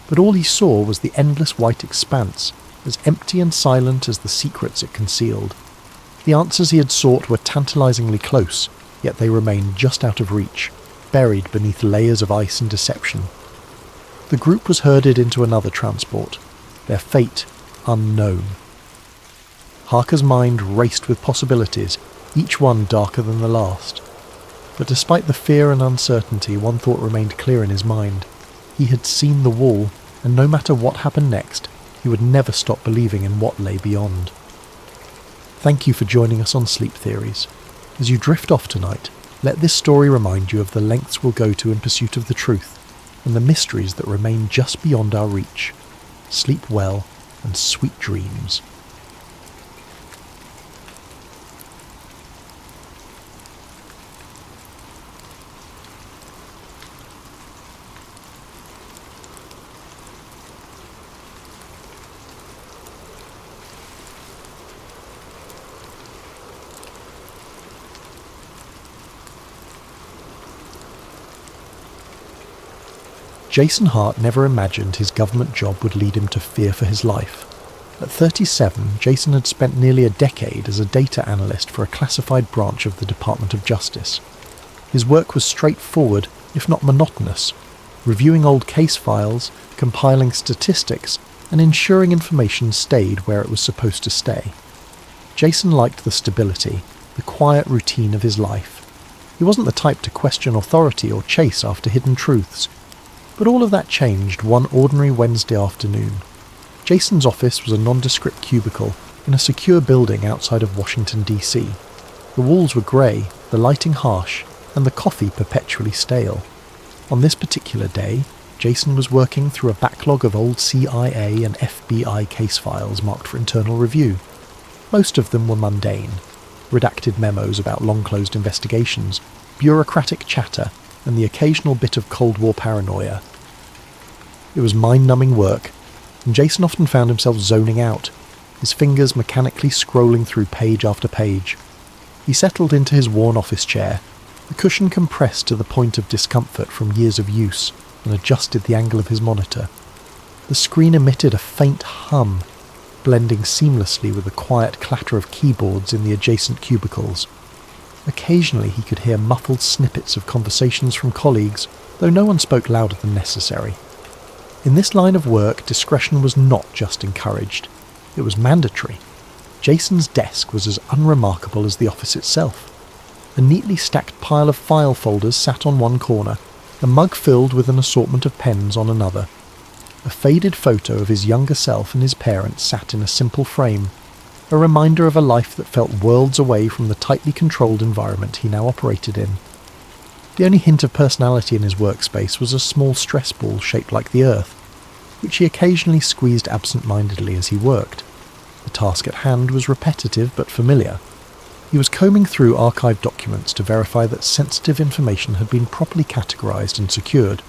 But all he saw was the endless white expanse, as empty and silent as the secrets it concealed. The answers he had sought were tantalizingly close, yet they remained just out of reach, buried beneath layers of ice and deception. The group was herded into another transport, their fate unknown. Harker's mind raced with possibilities, each one darker than the last. But despite the fear and uncertainty, one thought remained clear in his mind. He had seen the wall, and no matter what happened next, he would never stop believing in what lay beyond. Thank you for joining us on Sleep Theories. As you drift off tonight, let this story remind you of the lengths we'll go to in pursuit of the truth, and the mysteries that remain just beyond our reach. Sleep well, and sweet dreams. Jason Hart never imagined his government job would lead him to fear for his life. At 37, Jason had spent nearly a decade as a data analyst for a classified branch of the Department of Justice. His work was straightforward, if not monotonous, reviewing old case files, compiling statistics, and ensuring information stayed where it was supposed to stay. Jason liked the stability, the quiet routine of his life. He wasn't the type to question authority or chase after hidden truths. But all of that changed one ordinary Wednesday afternoon. Jason's office was a nondescript cubicle in a secure building outside of Washington, D.C. The walls were grey, the lighting harsh, and the coffee perpetually stale. On this particular day, Jason was working through a backlog of old CIA and FBI case files marked for internal review. Most of them were mundane. Redacted memos about long-closed investigations, bureaucratic chatter, and the occasional bit of Cold War paranoia. It was mind-numbing work, and Jason often found himself zoning out, his fingers mechanically scrolling through page after page. He settled into his worn office chair, the cushion compressed to the point of discomfort from years of use, and adjusted the angle of his monitor. The screen emitted a faint hum, blending seamlessly with the quiet clatter of keyboards in the adjacent cubicles. Occasionally he could hear muffled snippets of conversations from colleagues, though no one spoke louder than necessary. In this line of work, discretion was not just encouraged, it was mandatory. Jason's desk was as unremarkable as the office itself. A neatly stacked pile of file folders sat on one corner, a mug filled with an assortment of pens on another. A faded photo of his younger self and his parents sat in a simple frame, a reminder of a life that felt worlds away from the tightly controlled environment he now operated in. The only hint of personality in his workspace was a small stress ball shaped like the Earth, which he occasionally squeezed absent-mindedly as he worked. The task at hand was repetitive but familiar. He was combing through archived documents to verify that sensitive information had been properly categorized and secured.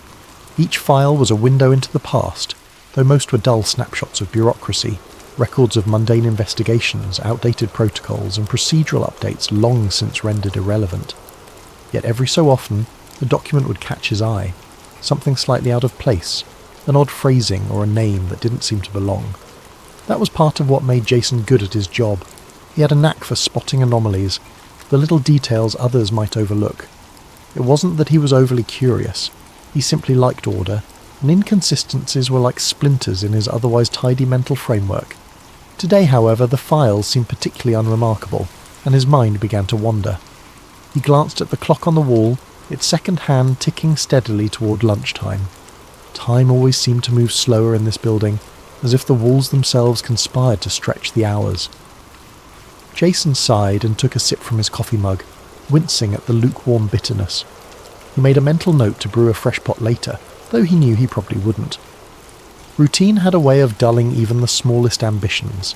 Each file was a window into the past, though most were dull snapshots of bureaucracy, records of mundane investigations, outdated protocols, and procedural updates long since rendered irrelevant. Yet every so often, a document would catch his eye, something slightly out of place, an odd phrasing or a name that didn't seem to belong. That was part of what made Jason good at his job. He had a knack for spotting anomalies, the little details others might overlook. It wasn't that he was overly curious. He simply liked order, and inconsistencies were like splinters in his otherwise tidy mental framework. Today, however, the files seemed particularly unremarkable, and his mind began to wander. He glanced at the clock on the wall, its second hand ticking steadily toward lunchtime. Time always seemed to move slower in this building, as if the walls themselves conspired to stretch the hours. Jason sighed and took a sip from his coffee mug, wincing at the lukewarm bitterness. He made a mental note to brew a fresh pot later, though he knew he probably wouldn't. Routine had a way of dulling even the smallest ambitions.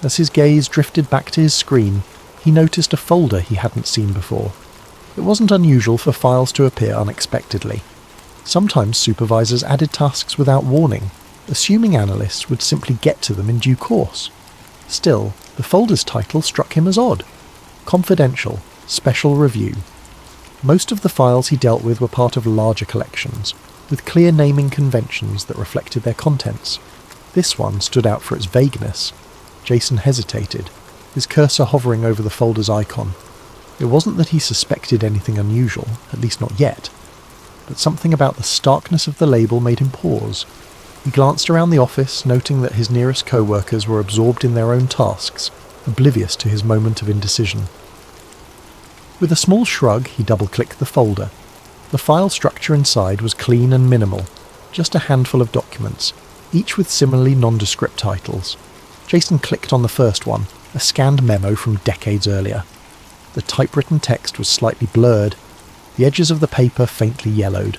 As his gaze drifted back to his screen, he noticed a folder he hadn't seen before. It wasn't unusual for files to appear unexpectedly. Sometimes supervisors added tasks without warning, assuming analysts would simply get to them in due course. Still, the folder's title struck him as odd. Confidential, Special Review. Most of the files he dealt with were part of larger collections, with clear naming conventions that reflected their contents. This one stood out for its vagueness. Jason hesitated, his cursor hovering over the folder's icon. It wasn't that he suspected anything unusual, at least not yet, but something about the starkness of the label made him pause. He glanced around the office, noting that his nearest co-workers were absorbed in their own tasks, oblivious to his moment of indecision. With a small shrug, he double-clicked the folder. The file structure inside was clean and minimal, just a handful of documents, each with similarly nondescript titles. Jason clicked on the first one, a scanned memo from decades earlier. The typewritten text was slightly blurred, the edges of the paper faintly yellowed.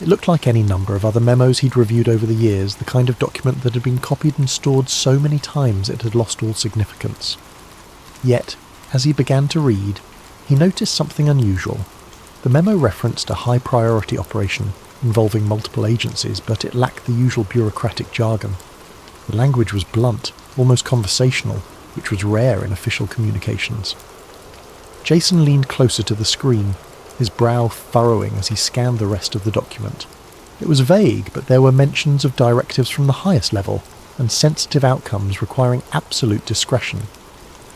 It looked like any number of other memos he'd reviewed over the years, the kind of document that had been copied and stored so many times it had lost all significance. Yet, as he began to read, he noticed something unusual. The memo referenced a high-priority operation involving multiple agencies, but it lacked the usual bureaucratic jargon. The language was blunt, almost conversational, which was rare in official communications. Jason leaned closer to the screen, his brow furrowing as he scanned the rest of the document. It was vague, but there were mentions of directives from the highest level, and sensitive outcomes requiring absolute discretion.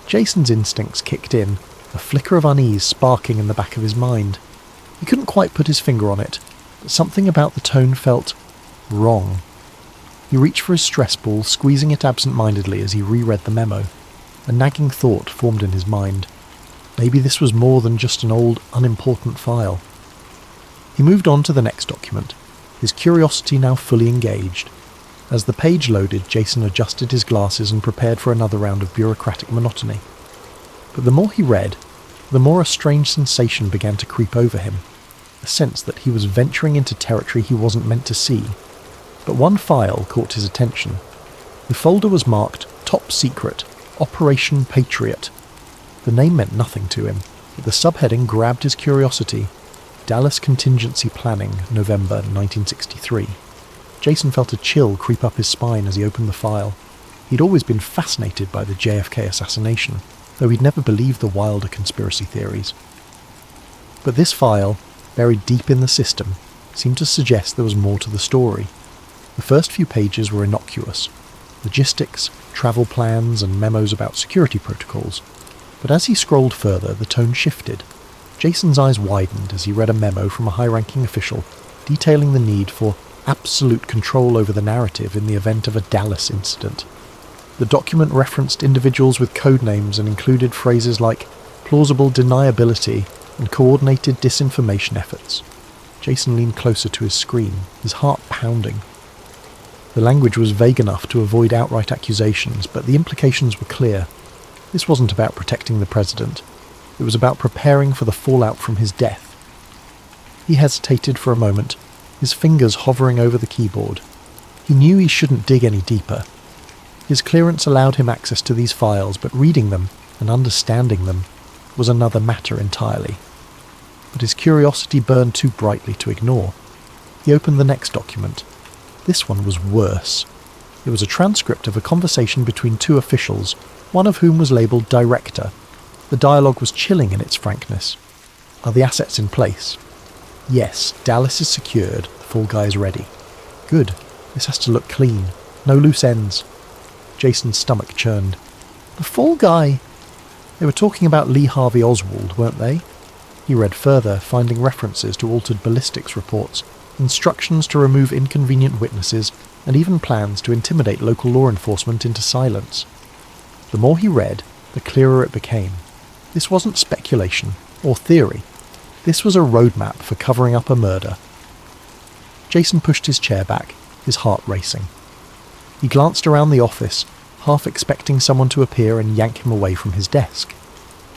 Jason's instincts kicked in, a flicker of unease sparking in the back of his mind. He couldn't quite put his finger on it, but something about the tone felt wrong. He reached for his stress ball, squeezing it absent-mindedly as he reread the memo. A nagging thought formed in his mind. Maybe this was more than just an old, unimportant file. He moved on to the next document, his curiosity now fully engaged. As the page loaded, Jason adjusted his glasses and prepared for another round of bureaucratic monotony. But the more he read, the more a strange sensation began to creep over him, a sense that he was venturing into territory he wasn't meant to see. But one file caught his attention. The folder was marked Top Secret, Operation Patriot. The name meant nothing to him, but the subheading grabbed his curiosity. Dallas Contingency Planning, November 1963. Jason felt a chill creep up his spine as he opened the file. He'd always been fascinated by the JFK assassination, though he'd never believed the wilder conspiracy theories. But this file, buried deep in the system, seemed to suggest there was more to the story. The first few pages were innocuous. Logistics, travel plans, and memos about security protocols. But as he scrolled further, the tone shifted. Jason's eyes widened as he read a memo from a high-ranking official detailing the need for absolute control over the narrative in the event of a Dallas incident. The document referenced individuals with code names and included phrases like plausible deniability and coordinated disinformation efforts. Jason leaned closer to his screen, his heart pounding. The language was vague enough to avoid outright accusations, but the implications were clear. This wasn't about protecting the president. It was about preparing for the fallout from his death. He hesitated for a moment, his fingers hovering over the keyboard. He knew he shouldn't dig any deeper. His clearance allowed him access to these files, but reading them and understanding them was another matter entirely. But his curiosity burned too brightly to ignore. He opened the next document. This one was worse. It was a transcript of a conversation between two officials, one of whom was labelled Director. The dialogue was chilling in its frankness. Are the assets in place? Yes, Dallas is secured, the fall guy is ready. Good, this has to look clean. No loose ends. Jason's stomach churned. The fall guy? They were talking about Lee Harvey Oswald, weren't they? He read further, finding references to altered ballistics reports, instructions to remove inconvenient witnesses, and even plans to intimidate local law enforcement into silence. The more he read, the clearer it became. This wasn't speculation or theory. This was a roadmap for covering up a murder. Jason pushed his chair back, his heart racing. He glanced around the office, half expecting someone to appear and yank him away from his desk.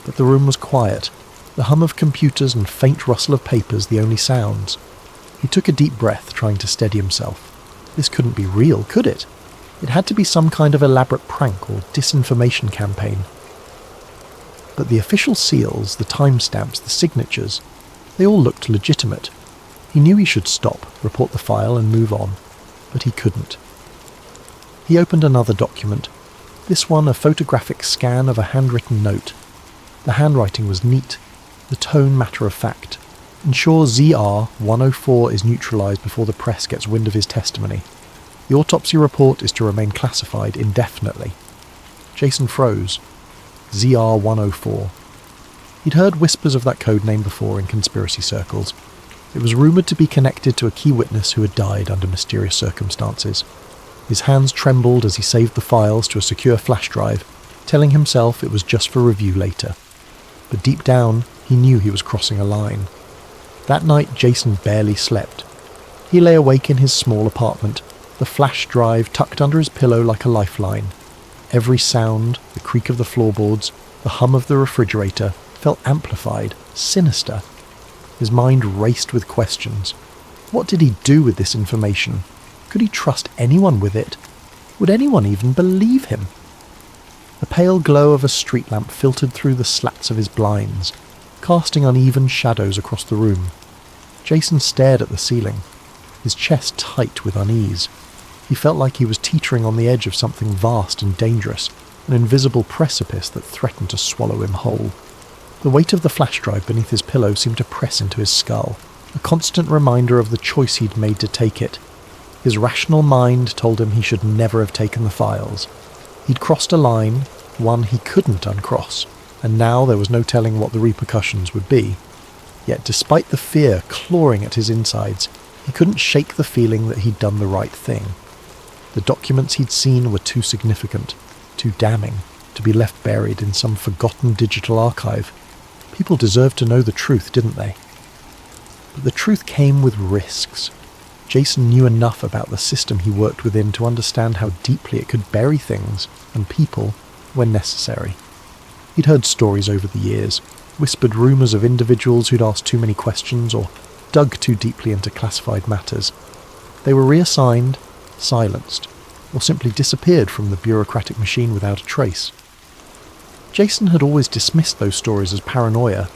But the room was quiet, the hum of computers and faint rustle of papers the only sounds. He took a deep breath, trying to steady himself. This couldn't be real, could it? It had to be some kind of elaborate prank or disinformation campaign. But the official seals, the timestamps, the signatures, they all looked legitimate. He knew he should stop, report the file and move on, but he couldn't. He opened another document, this one a photographic scan of a handwritten note. The handwriting was neat, the tone matter-of-fact. Ensure ZR-104 is neutralised before the press gets wind of his testimony. The autopsy report is to remain classified indefinitely. Jason froze. ZR-104. He'd heard whispers of that code name before in conspiracy circles. It was rumoured to be connected to a key witness who had died under mysterious circumstances. His hands trembled as he saved the files to a secure flash drive, telling himself it was just for review later. But deep down, he knew he was crossing a line. That night, Jason barely slept. He lay awake in his small apartment, the flash drive tucked under his pillow like a lifeline. Every sound, the creak of the floorboards, the hum of the refrigerator, felt amplified, sinister. His mind raced with questions. What did he do with this information? Could he trust anyone with it? Would anyone even believe him? The pale glow of a street lamp filtered through the slats of his blinds, casting uneven shadows across the room. Jason stared at the ceiling, his chest tight with unease. He felt like he was teetering on the edge of something vast and dangerous, an invisible precipice that threatened to swallow him whole. The weight of the flash drive beneath his pillow seemed to press into his skull, a constant reminder of the choice he'd made to take it. His rational mind told him he should never have taken the files. He'd crossed a line, one he couldn't uncross, and now there was no telling what the repercussions would be. Yet despite the fear clawing at his insides, he couldn't shake the feeling that he'd done the right thing. The documents he'd seen were too significant, too damning, to be left buried in some forgotten digital archive. People deserved to know the truth, didn't they? But the truth came with risks. Jason knew enough about the system he worked within to understand how deeply it could bury things and people when necessary. He'd heard stories over the years, whispered rumours of individuals who'd asked too many questions or dug too deeply into classified matters. They were reassigned, silenced, or simply disappeared from the bureaucratic machine without a trace. Jason had always dismissed those stories as paranoia,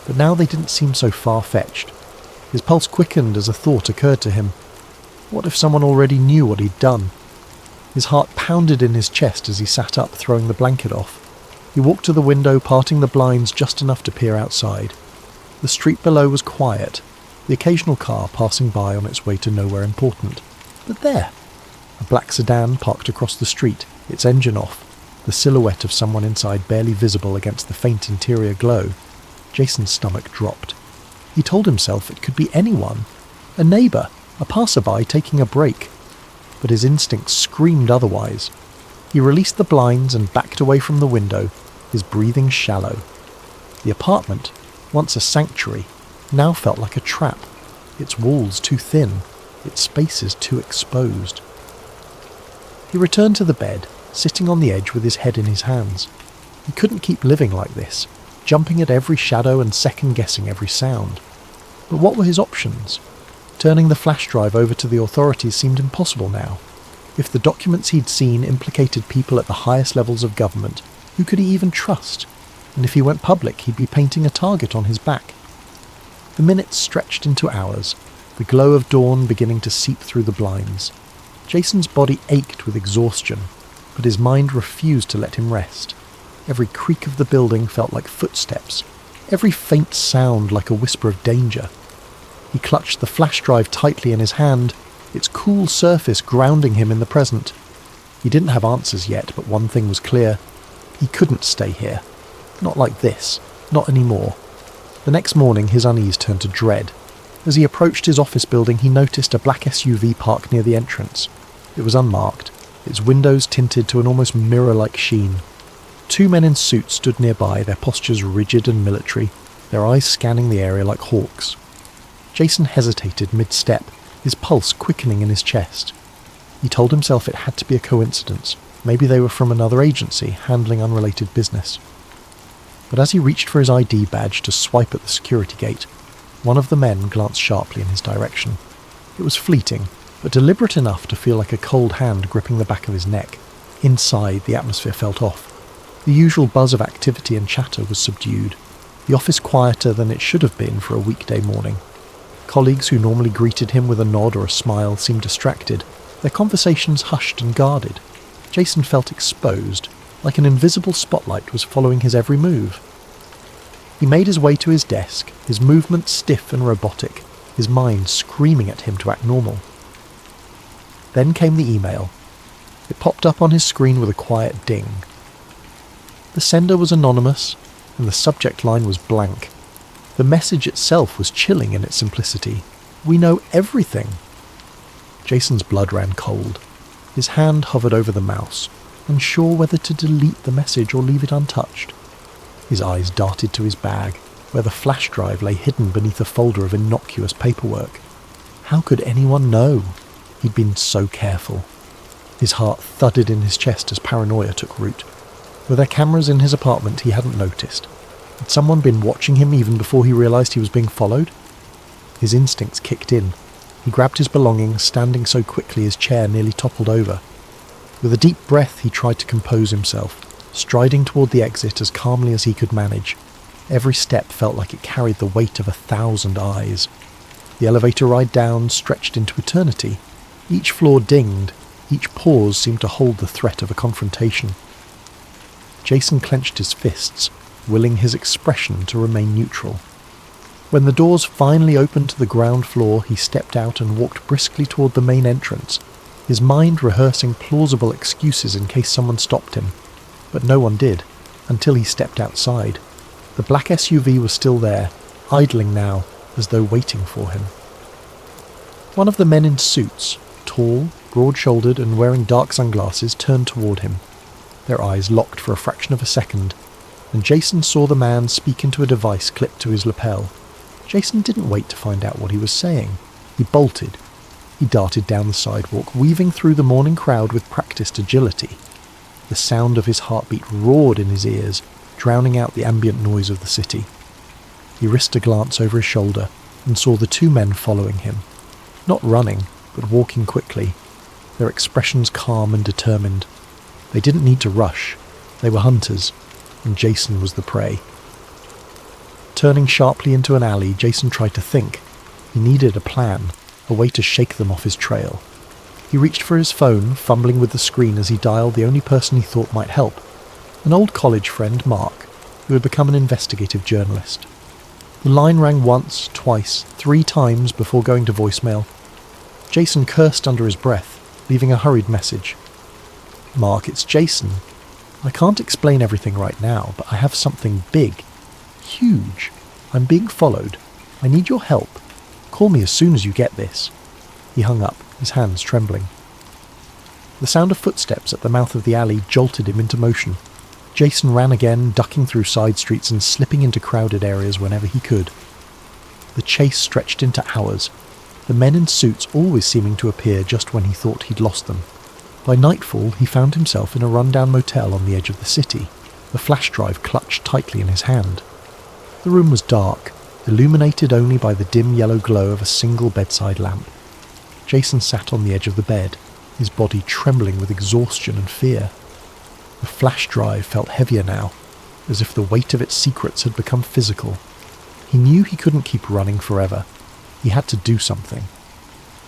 but now they didn't seem so far-fetched. His pulse quickened as a thought occurred to him. What if someone already knew what he'd done? His heart pounded in his chest as he sat up, throwing the blanket off. He walked to the window, parting the blinds just enough to peer outside. The street below was quiet, the occasional car passing by on its way to nowhere important. But there! A black sedan parked across the street, its engine off, the silhouette of someone inside barely visible against the faint interior glow. Jason's stomach dropped. He told himself it could be anyone. A neighbour, a passerby taking a break. But his instincts screamed otherwise. He released the blinds and backed away from the window, his breathing shallow. The apartment, once a sanctuary, now felt like a trap, its walls too thin, its spaces too exposed. He returned to the bed, sitting on the edge with his head in his hands. He couldn't keep living like this, jumping at every shadow and second-guessing every sound. But what were his options? Turning the flash drive over to the authorities seemed impossible now. If the documents he'd seen implicated people at the highest levels of government, who could he even trust? And if he went public, he'd be painting a target on his back. The minutes stretched into hours, the glow of dawn beginning to seep through the blinds. Jason's body ached with exhaustion, but his mind refused to let him rest. Every creak of the building felt like footsteps, every faint sound like a whisper of danger. He clutched the flash drive tightly in his hand, its cool surface grounding him in the present. He didn't have answers yet, but one thing was clear. He couldn't stay here. Not like this. Not anymore. The next morning his unease turned to dread. As he approached his office building, he noticed a black SUV parked near the entrance. It was unmarked, its windows tinted to an almost mirror-like sheen. Two men in suits stood nearby, their postures rigid and military, their eyes scanning the area like hawks. Jason hesitated mid-step, his pulse quickening in his chest. He told himself it had to be a coincidence. Maybe they were from another agency, handling unrelated business. But as he reached for his ID badge to swipe at the security gate, one of the men glanced sharply in his direction. It was fleeting, but deliberate enough to feel like a cold hand gripping the back of his neck. Inside, the atmosphere felt off. The usual buzz of activity and chatter was subdued, the office quieter than it should have been for a weekday morning. Colleagues who normally greeted him with a nod or a smile seemed distracted, their conversations hushed and guarded. Jason felt exposed, like an invisible spotlight was following his every move. He made his way to his desk, his movements stiff and robotic, his mind screaming at him to act normal. Then came the email. It popped up on his screen with a quiet ding. The sender was anonymous, and the subject line was blank. The message itself was chilling in its simplicity. We know everything. Jason's blood ran cold. His hand hovered over the mouse, unsure whether to delete the message or leave it untouched. His eyes darted to his bag, where the flash drive lay hidden beneath a folder of innocuous paperwork. How could anyone know? He'd been so careful. His heart thudded in his chest as paranoia took root. Were there cameras in his apartment he hadn't noticed? Had someone been watching him even before he realised he was being followed? His instincts kicked in. He grabbed his belongings, standing so quickly his chair nearly toppled over. With a deep breath he tried to compose himself, striding toward the exit as calmly as he could manage. Every step felt like it carried the weight of 1,000 eyes. The elevator ride down stretched into eternity. Each floor dinged, each pause seemed to hold the threat of a confrontation. Jason clenched his fists, willing his expression to remain neutral. When the doors finally opened to the ground floor, he stepped out and walked briskly toward the main entrance, his mind rehearsing plausible excuses in case someone stopped him. But no one did, until he stepped outside. The black SUV was still there, idling now, as though waiting for him. One of the men in suits, tall, broad-shouldered and wearing dark sunglasses, turned toward him. Their eyes locked for a fraction of a second, and Jason saw the man speak into a device clipped to his lapel. Jason didn't wait to find out what he was saying. He bolted. He darted down the sidewalk, weaving through the morning crowd with practiced agility. The sound of his heartbeat roared in his ears, drowning out the ambient noise of the city. He risked a glance over his shoulder and saw the two men following him. Not running, but walking quickly, their expressions calm and determined. They didn't need to rush. They were hunters, and Jason was the prey. Turning sharply into an alley, Jason tried to think. He needed a plan, a way to shake them off his trail. He reached for his phone, fumbling with the screen as he dialed the only person he thought might help, an old college friend, Mark, who had become an investigative journalist. The line rang once, twice, 3 times before going to voicemail. Jason cursed under his breath, leaving a hurried message. "Mark, it's Jason. I can't explain everything right now, but I have something big. Huge. I'm being followed. I need your help. Call me as soon as you get this." He hung up, his hands trembling. The sound of footsteps at the mouth of the alley jolted him into motion. Jason ran again, ducking through side streets and slipping into crowded areas whenever he could. The chase stretched into hours, the men in suits always seeming to appear just when he thought he'd lost them. By nightfall, he found himself in a rundown motel on the edge of the city, the flash drive clutched tightly in his hand. The room was dark, illuminated only by the dim yellow glow of a single bedside lamp. Jason sat on the edge of the bed, his body trembling with exhaustion and fear. The flash drive felt heavier now, as if the weight of its secrets had become physical. He knew he couldn't keep running forever. He had to do something.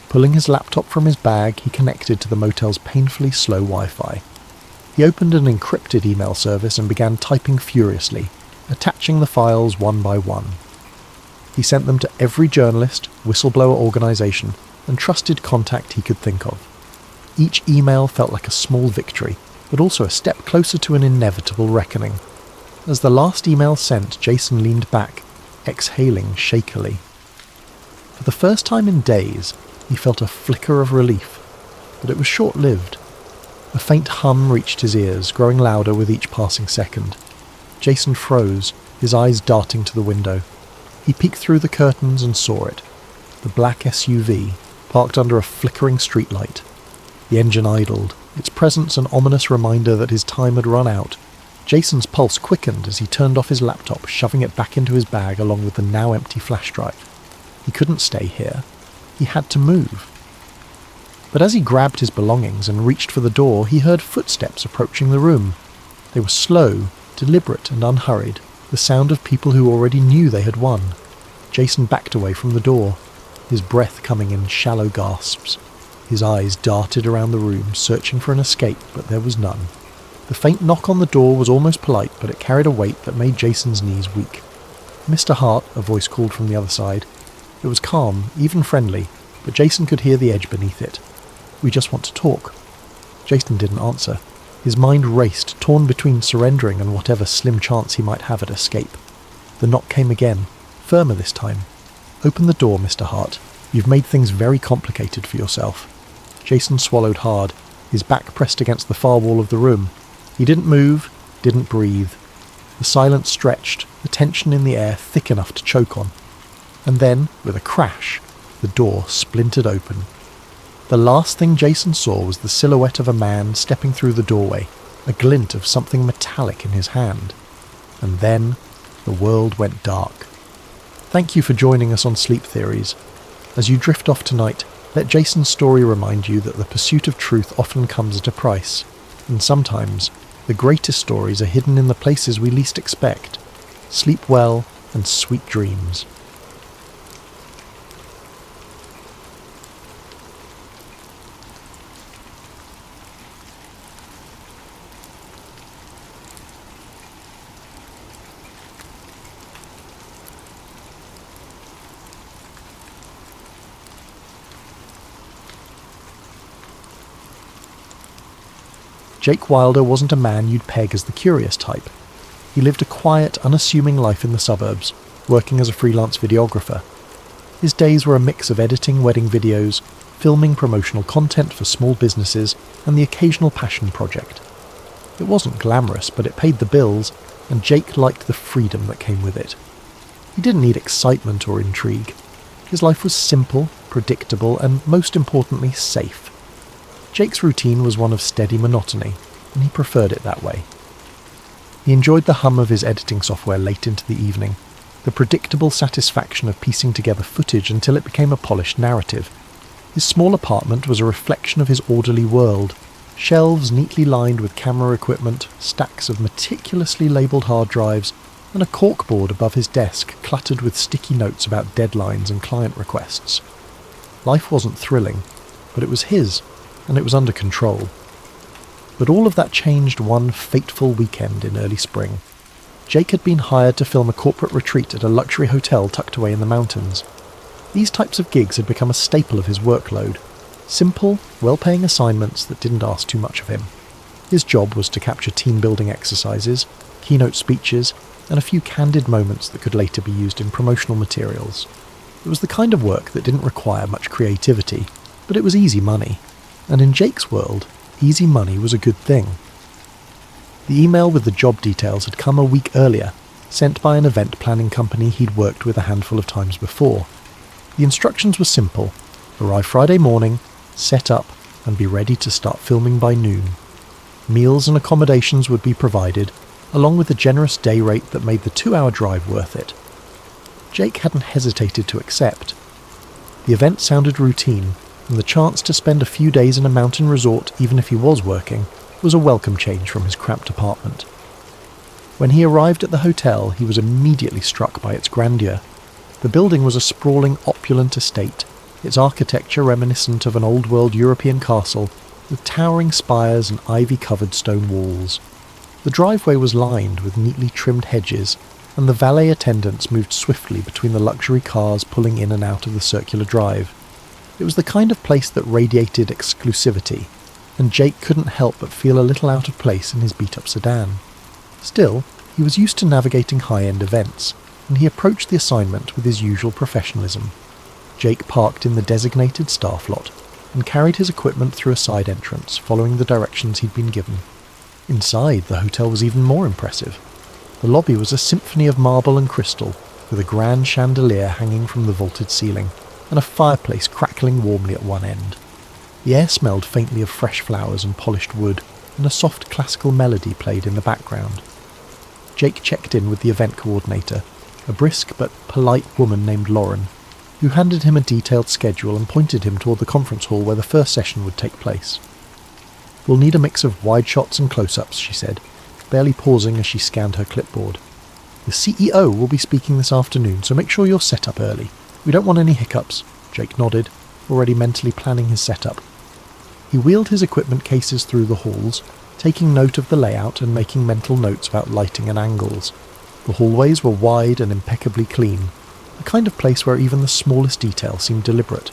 Pulling his laptop from his bag, he connected to the motel's painfully slow Wi-Fi. He opened an encrypted email service and began typing furiously, attaching the files one by one. He sent them to every journalist, whistleblower organisation, and trusted contact he could think of. Each email felt like a small victory, but also a step closer to an inevitable reckoning. As the last email sent, Jason leaned back, exhaling shakily. For the first time in days, he felt a flicker of relief, but it was short-lived. A faint hum reached his ears, growing louder with each passing second. Jason froze, his eyes darting to the window. He peeked through the curtains and saw it. The black SUV, parked under a flickering streetlight. The engine idled, its presence an ominous reminder that his time had run out. Jason's pulse quickened as he turned off his laptop, shoving it back into his bag along with the now empty flash drive. He couldn't stay here. He had to move. But as he grabbed his belongings and reached for the door, he heard footsteps approaching the room. They were slow, deliberate and unhurried, the sound of people who already knew they had won. Jason backed away from the door, his breath coming in shallow gasps. His eyes darted around the room, searching for an escape, but there was none. The faint knock on the door was almost polite, but it carried a weight that made Jason's knees weak. "Mr. Hart," a voice called from the other side. It was calm, even friendly, but Jason could hear the edge beneath it. "We just want to talk." Jason didn't answer. His mind raced, torn between surrendering and whatever slim chance he might have at escape. The knock came again, firmer this time. "Open the door, Mr. Hart. You've made things very complicated for yourself." Jason swallowed hard, his back pressed against the far wall of the room. He didn't move, didn't breathe. The silence stretched, the tension in the air thick enough to choke on. And then, with a crash, the door splintered open. The last thing Jason saw was the silhouette of a man stepping through the doorway, a glint of something metallic in his hand. And then, the world went dark. Thank you for joining us on Sleep Theories. As you drift off tonight, let Jason's story remind you that the pursuit of truth often comes at a price, and sometimes the greatest stories are hidden in the places we least expect. Sleep well and sweet dreams. Jake Wilder wasn't a man you'd peg as the curious type. He lived a quiet, unassuming life in the suburbs, working as a freelance videographer. His days were a mix of editing wedding videos, filming promotional content for small businesses and the occasional passion project. It wasn't glamorous, but it paid the bills, and Jake liked the freedom that came with it. He didn't need excitement or intrigue. His life was simple, predictable, and most importantly, safe. Jake's routine was one of steady monotony, and he preferred it that way. He enjoyed the hum of his editing software late into the evening, the predictable satisfaction of piecing together footage until it became a polished narrative. His small apartment was a reflection of his orderly world. Shelves neatly lined with camera equipment, stacks of meticulously labelled hard drives, and a corkboard above his desk cluttered with sticky notes about deadlines and client requests. Life wasn't thrilling, but it was his, and it was under control. But all of that changed one fateful weekend in early spring. Jake had been hired to film a corporate retreat at a luxury hotel tucked away in the mountains. These types of gigs had become a staple of his workload. Simple, well-paying assignments that didn't ask too much of him. His job was to capture team-building exercises, keynote speeches, and a few candid moments that could later be used in promotional materials. It was the kind of work that didn't require much creativity, but it was easy money. And in Jake's world, easy money was a good thing. The email with the job details had come a week earlier, sent by an event planning company he'd worked with a handful of times before. The instructions were simple: arrive Friday morning, set up, and be ready to start filming by noon. Meals and accommodations would be provided, along with a generous day rate that made the 2-hour drive worth it. Jake hadn't hesitated to accept. The event sounded routine, and the chance to spend a few days in a mountain resort, even if he was working, was a welcome change from his cramped apartment. When he arrived at the hotel, he was immediately struck by its grandeur. The building was a sprawling, opulent estate, its architecture reminiscent of an old-world European castle, with towering spires and ivy-covered stone walls. The driveway was lined with neatly trimmed hedges, and the valet attendants moved swiftly between the luxury cars pulling in and out of the circular drive. It was the kind of place that radiated exclusivity, and Jake couldn't help but feel a little out of place in his beat-up sedan. Still, he was used to navigating high-end events, and he approached the assignment with his usual professionalism. Jake parked in the designated staff lot, and carried his equipment through a side entrance, following the directions he'd been given. Inside, the hotel was even more impressive. The lobby was a symphony of marble and crystal, with a grand chandelier hanging from the vaulted ceiling, and a fireplace crackling warmly at one end. The air smelled faintly of fresh flowers and polished wood, and a soft classical melody played in the background. Jake checked in with the event coordinator, a brisk but polite woman named Lauren, who handed him a detailed schedule and pointed him toward the conference hall where the first session would take place. "We'll need a mix of wide shots and close-ups," she said, barely pausing as she scanned her clipboard. "The CEO will be speaking this afternoon, so make sure you're set up early. We don't want any hiccups." Jake nodded, already mentally planning his setup. He wheeled his equipment cases through the halls, taking note of the layout and making mental notes about lighting and angles. The hallways were wide and impeccably clean, the kind of place where even the smallest detail seemed deliberate.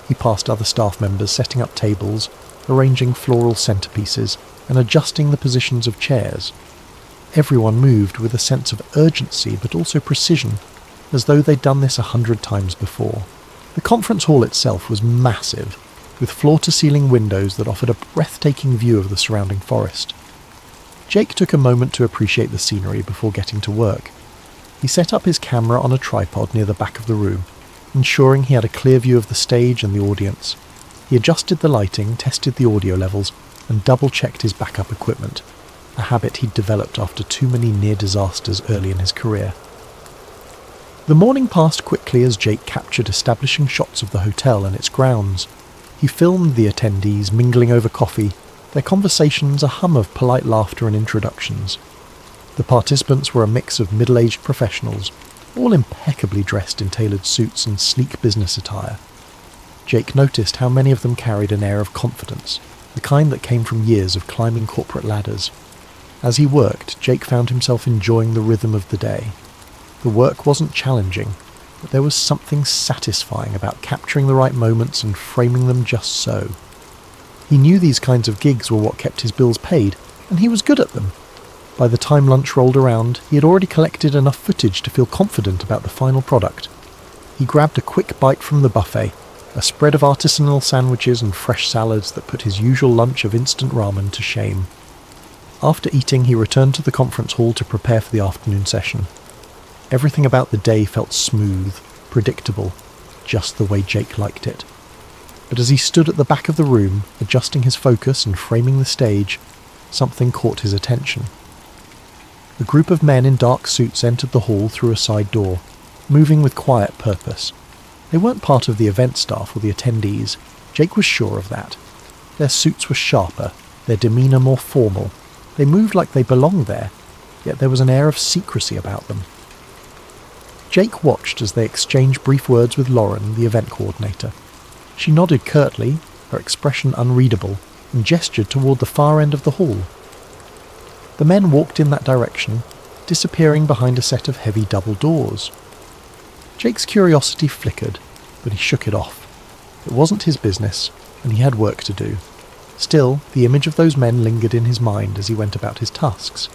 He passed other staff members setting up tables, arranging floral centerpieces, and adjusting the positions of chairs. Everyone moved with a sense of urgency but also precision, as though they'd done this 100 times before. The conference hall itself was massive, with floor-to-ceiling windows that offered a breathtaking view of the surrounding forest. Jake took a moment to appreciate the scenery before getting to work. He set up his camera on a tripod near the back of the room, ensuring he had a clear view of the stage and the audience. He adjusted the lighting, tested the audio levels, and double-checked his backup equipment, a habit he'd developed after too many near disasters early in his career. The morning passed quickly as Jake captured establishing shots of the hotel and its grounds. He filmed the attendees mingling over coffee, their conversations a hum of polite laughter and introductions. The participants were a mix of middle-aged professionals, all impeccably dressed in tailored suits and sleek business attire. Jake noticed how many of them carried an air of confidence, the kind that came from years of climbing corporate ladders. As he worked, Jake found himself enjoying the rhythm of the day. The work wasn't challenging, but there was something satisfying about capturing the right moments and framing them just so. He knew these kinds of gigs were what kept his bills paid, and he was good at them. By the time lunch rolled around, he had already collected enough footage to feel confident about the final product. He grabbed a quick bite from the buffet, a spread of artisanal sandwiches and fresh salads that put his usual lunch of instant ramen to shame. After eating, he returned to the conference hall to prepare for the afternoon session. Everything about the day felt smooth, predictable, just the way Jake liked it. But as he stood at the back of the room, adjusting his focus and framing the stage, something caught his attention. A group of men in dark suits entered the hall through a side door, moving with quiet purpose. They weren't part of the event staff or the attendees. Jake was sure of that. Their suits were sharper, their demeanour more formal. They moved like they belonged there, yet there was an air of secrecy about them. Jake watched as they exchanged brief words with Lauren, the event coordinator. She nodded curtly, her expression unreadable, and gestured toward the far end of the hall. The men walked in that direction, disappearing behind a set of heavy double doors. Jake's curiosity flickered, but he shook it off. It wasn't his business, and he had work to do. Still, the image of those men lingered in his mind as he went about his tasks.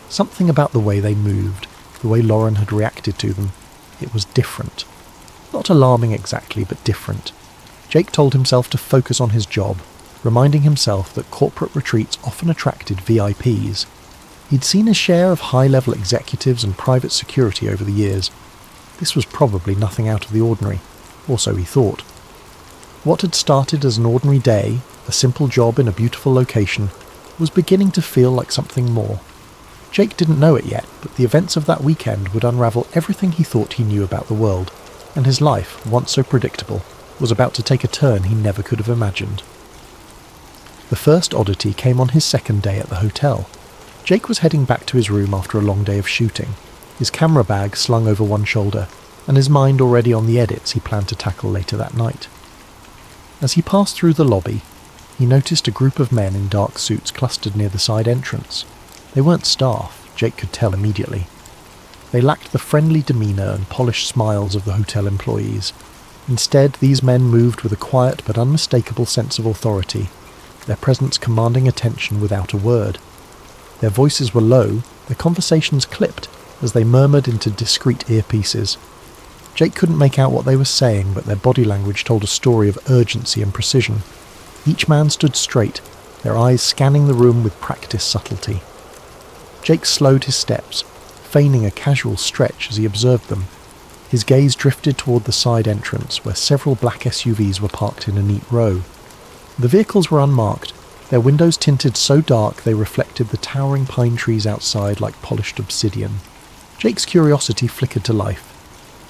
Something about the way they moved, the way Lauren had reacted to them, it was different. Not alarming exactly, but different. Jake told himself to focus on his job, reminding himself that corporate retreats often attracted VIPs. He'd seen his share of high-level executives and private security over the years. This was probably nothing out of the ordinary, or so he thought. What had started as an ordinary day, a simple job in a beautiful location, was beginning to feel like something more. Jake didn't know it yet, but the events of that weekend would unravel everything he thought he knew about the world, and his life, once so predictable, was about to take a turn he never could have imagined. The first oddity came on his second day at the hotel. Jake was heading back to his room after a long day of shooting, his camera bag slung over one shoulder, and his mind already on the edits he planned to tackle later that night. As he passed through the lobby, he noticed a group of men in dark suits clustered near the side entrance. They weren't staff, Jake could tell immediately. They lacked the friendly demeanour and polished smiles of the hotel employees. Instead, these men moved with a quiet but unmistakable sense of authority, their presence commanding attention without a word. Their voices were low, their conversations clipped, as they murmured into discreet earpieces. Jake couldn't make out what they were saying, but their body language told a story of urgency and precision. Each man stood straight, their eyes scanning the room with practiced subtlety. Jake slowed his steps, feigning a casual stretch as he observed them. His gaze drifted toward the side entrance, where several black SUVs were parked in a neat row. The vehicles were unmarked, their windows tinted so dark they reflected the towering pine trees outside like polished obsidian. Jake's curiosity flickered to life.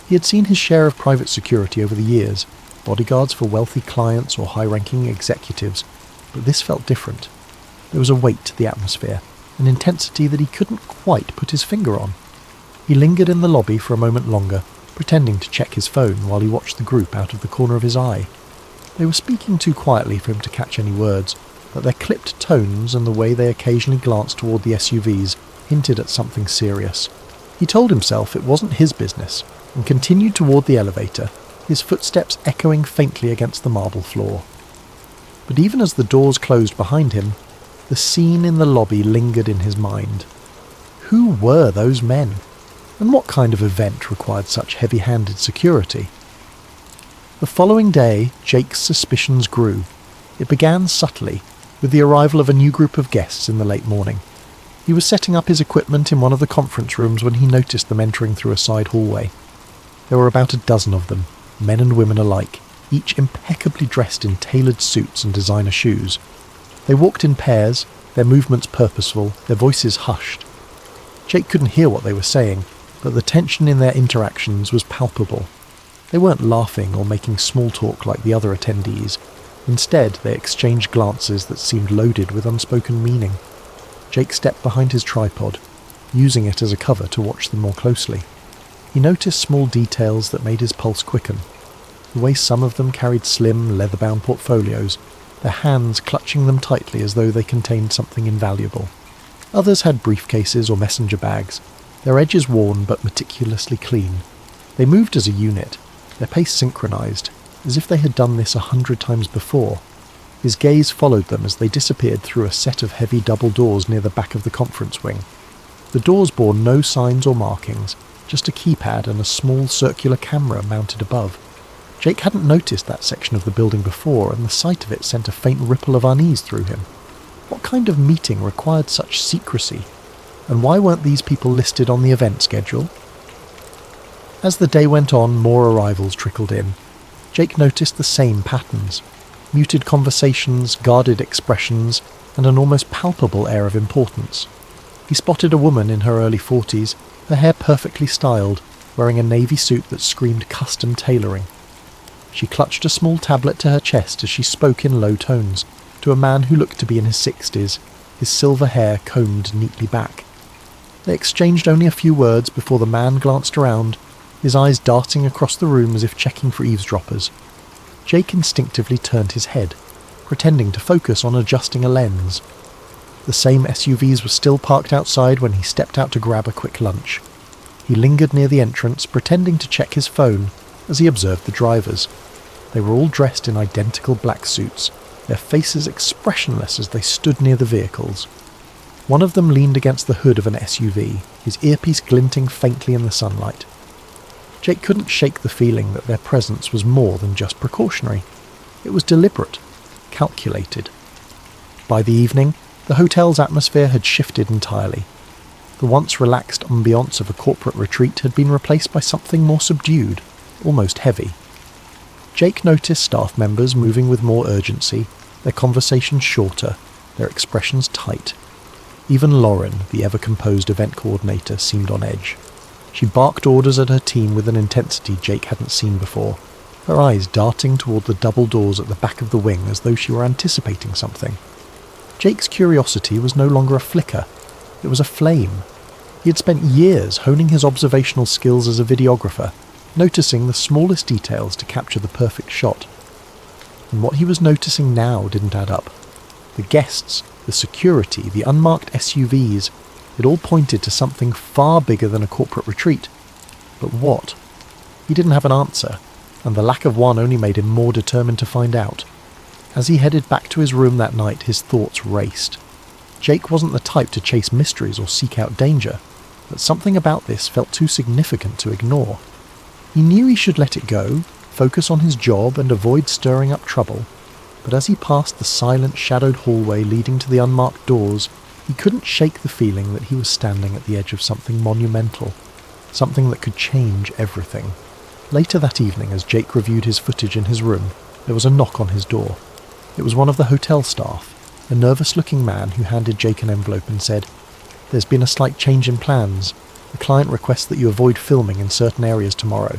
He had seen his share of private security over the years, bodyguards for wealthy clients or high-ranking executives, but this felt different. There was a weight to the atmosphere, an intensity that he couldn't quite put his finger on. He lingered in the lobby for a moment longer, pretending to check his phone while he watched the group out of the corner of his eye. They were speaking too quietly for him to catch any words, but their clipped tones and the way they occasionally glanced toward the SUVs hinted at something serious. He told himself it wasn't his business, and continued toward the elevator, his footsteps echoing faintly against the marble floor. But even as the doors closed behind him, the scene in the lobby lingered in his mind. Who were those men? And what kind of event required such heavy-handed security? The following day, Jake's suspicions grew. It began subtly, with the arrival of a new group of guests in the late morning. He was setting up his equipment in one of the conference rooms when he noticed them entering through a side hallway. There were about a dozen of them, men and women alike, each impeccably dressed in tailored suits and designer shoes. They walked in pairs, their movements purposeful, their voices hushed. Jake couldn't hear what they were saying, but the tension in their interactions was palpable. They weren't laughing or making small talk like the other attendees. Instead, they exchanged glances that seemed loaded with unspoken meaning. Jake stepped behind his tripod, using it as a cover to watch them more closely. He noticed small details that made his pulse quicken. The way some of them carried slim, leather-bound portfolios, their hands clutching them tightly as though they contained something invaluable. Others had briefcases or messenger bags, their edges worn but meticulously clean. They moved as a unit, their pace synchronized, as if they had done this 100 times before. His gaze followed them as they disappeared through a set of heavy double doors near the back of the conference wing. The doors bore no signs or markings, just a keypad and a small circular camera mounted above. Jake hadn't noticed that section of the building before, and the sight of it sent a faint ripple of unease through him. What kind of meeting required such secrecy? And why weren't these people listed on the event schedule? As the day went on, more arrivals trickled in. Jake noticed the same patterns: muted conversations, guarded expressions, and an almost palpable air of importance. He spotted a woman in her early 40s, her hair perfectly styled, wearing a navy suit that screamed custom tailoring. She clutched a small tablet to her chest as she spoke in low tones to a man who looked to be in his 60s, his silver hair combed neatly back. They exchanged only a few words before the man glanced around, his eyes darting across the room as if checking for eavesdroppers. Jake instinctively turned his head, pretending to focus on adjusting a lens. The same SUVs were still parked outside when he stepped out to grab a quick lunch. He lingered near the entrance, pretending to check his phone as he observed the drivers. They were all dressed in identical black suits, their faces expressionless as they stood near the vehicles. One of them leaned against the hood of an SUV, his earpiece glinting faintly in the sunlight. Jake couldn't shake the feeling that their presence was more than just precautionary. It was deliberate, calculated. By the evening, the hotel's atmosphere had shifted entirely. The once relaxed ambiance of a corporate retreat had been replaced by something more subdued, almost heavy. Jake noticed staff members moving with more urgency, their conversations shorter, their expressions tight. Even Lauren, the ever-composed event coordinator, seemed on edge. She barked orders at her team with an intensity Jake hadn't seen before, her eyes darting toward the double doors at the back of the wing as though she were anticipating something. Jake's curiosity was no longer a flicker. It was a flame. He had spent years honing his observational skills as a videographer, noticing the smallest details to capture the perfect shot. And what he was noticing now didn't add up. The guests, the security, the unmarked SUVs, it all pointed to something far bigger than a corporate retreat. But what? He didn't have an answer, and the lack of one only made him more determined to find out. As he headed back to his room that night, his thoughts raced. Jake wasn't the type to chase mysteries or seek out danger, but something about this felt too significant to ignore. He knew he should let it go, focus on his job and avoid stirring up trouble, but as he passed the silent, shadowed hallway leading to the unmarked doors, he couldn't shake the feeling that he was standing at the edge of something monumental, something that could change everything. Later that evening, as Jake reviewed his footage in his room, there was a knock on his door. It was one of the hotel staff, a nervous-looking man who handed Jake an envelope and said, "There's been a slight change in plans. The client requests that you avoid filming in certain areas tomorrow."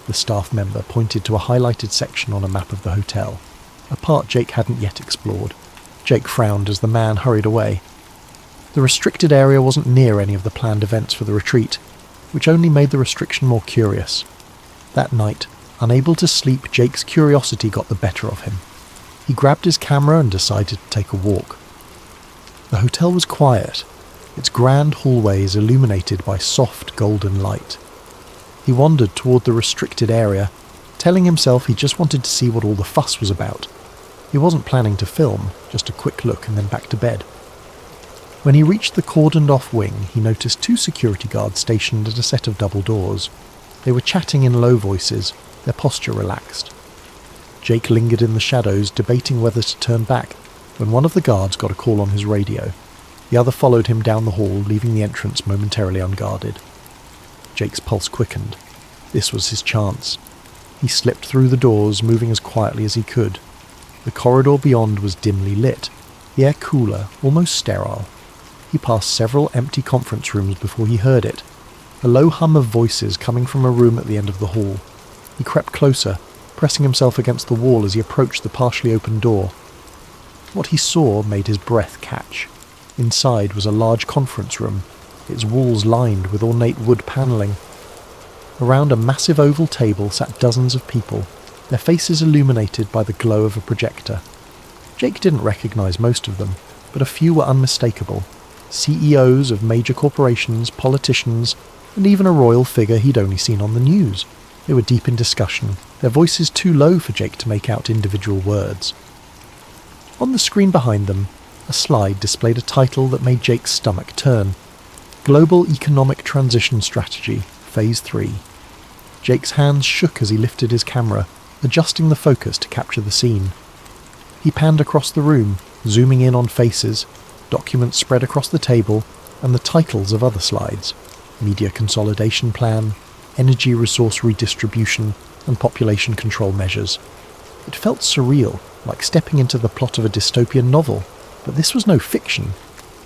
The staff member pointed to a highlighted section on a map of the hotel, a part Jake hadn't yet explored. Jake frowned as the man hurried away. The restricted area wasn't near any of the planned events for the retreat, which only made the restriction more curious. That night, unable to sleep, Jake's curiosity got the better of him. He grabbed his camera and decided to take a walk. The hotel was quiet, its grand hallways illuminated by soft golden light. He wandered toward the restricted area, telling himself he just wanted to see what all the fuss was about. He wasn't planning to film, just a quick look and then back to bed. When he reached the cordoned-off wing, he noticed 2 security guards stationed at a set of double doors. They were chatting in low voices, their posture relaxed. Jake lingered in the shadows, debating whether to turn back, when one of the guards got a call on his radio. The other followed him down the hall, leaving the entrance momentarily unguarded. Jake's pulse quickened. This was his chance. He slipped through the doors, moving as quietly as he could. The corridor beyond was dimly lit, the air cooler, almost sterile. He passed several empty conference rooms before he heard it, a low hum of voices coming from a room at the end of the hall. He crept closer, pressing himself against the wall as he approached the partially open door. What he saw made his breath catch. Inside was a large conference room, its walls lined with ornate wood panelling. Around a massive oval table sat dozens of people, their faces illuminated by the glow of a projector. Jake didn't recognize most of them, but a few were unmistakable. CEOs of major corporations, politicians, and even a royal figure he'd only seen on the news. They were deep in discussion, their voices too low for Jake to make out individual words. On the screen behind them, a slide displayed a title that made Jake's stomach turn. Global Economic Transition Strategy, Phase 3. Jake's hands shook as he lifted his camera, adjusting the focus to capture the scene. He panned across the room, zooming in on faces, documents spread across the table, and the titles of other slides: Media Consolidation Plan, Energy Resource Redistribution, and Population Control Measures. It felt surreal, like stepping into the plot of a dystopian novel, but this was no fiction.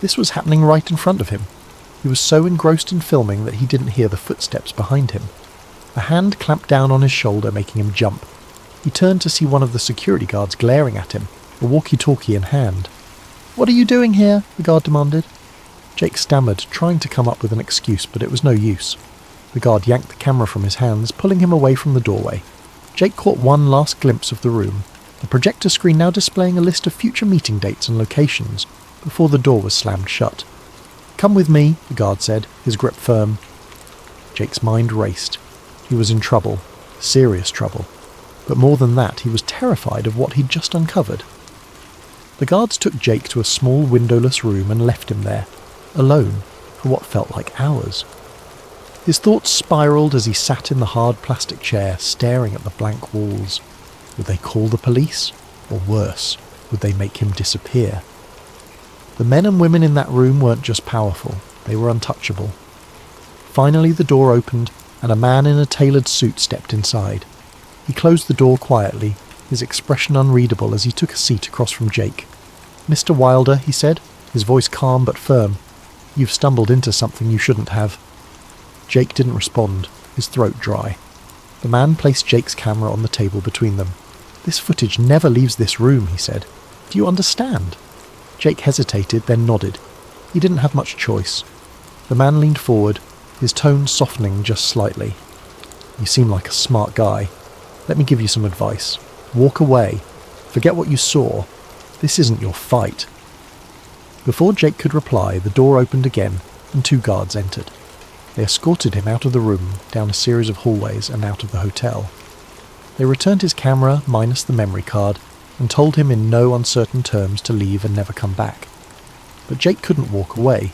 This was happening right in front of him. He was so engrossed in filming that he didn't hear the footsteps behind him. A hand clamped down on his shoulder, making him jump. He turned to see one of the security guards glaring at him, a walkie-talkie in hand. "What are you doing here?" the guard demanded. Jake stammered, trying to come up with an excuse, but it was no use. The guard yanked the camera from his hands, pulling him away from the doorway. Jake caught one last glimpse of the room, the projector screen now displaying a list of future meeting dates and locations, before the door was slammed shut. "Come with me," the guard said, his grip firm. Jake's mind raced. He was in trouble, serious trouble. But more than that, he was terrified of what he'd just uncovered. The guards took Jake to a small windowless room and left him there, alone, for what felt like hours. His thoughts spiraled as he sat in the hard plastic chair, staring at the blank walls. Would they call the police? Or worse, would they make him disappear? The men and women in that room weren't just powerful, they were untouchable. Finally the door opened, and a man in a tailored suit stepped inside. He closed the door quietly, his expression unreadable as he took a seat across from Jake. "Mr. Wilder," he said, his voice calm but firm, "you've stumbled into something you shouldn't have." Jake didn't respond, his throat dry. The man placed Jake's camera on the table between them. "This footage never leaves this room," he said. "Do you understand?" Jake hesitated, then nodded. He didn't have much choice. The man leaned forward, his tone softening just slightly. "You seem like a smart guy. Let me give you some advice. Walk away. Forget what you saw. This isn't your fight." Before Jake could reply, the door opened again, and two guards entered. They escorted him out of the room, down a series of hallways, and out of the hotel. They returned his camera, minus the memory card, and told him in no uncertain terms to leave and never come back. But Jake couldn't walk away.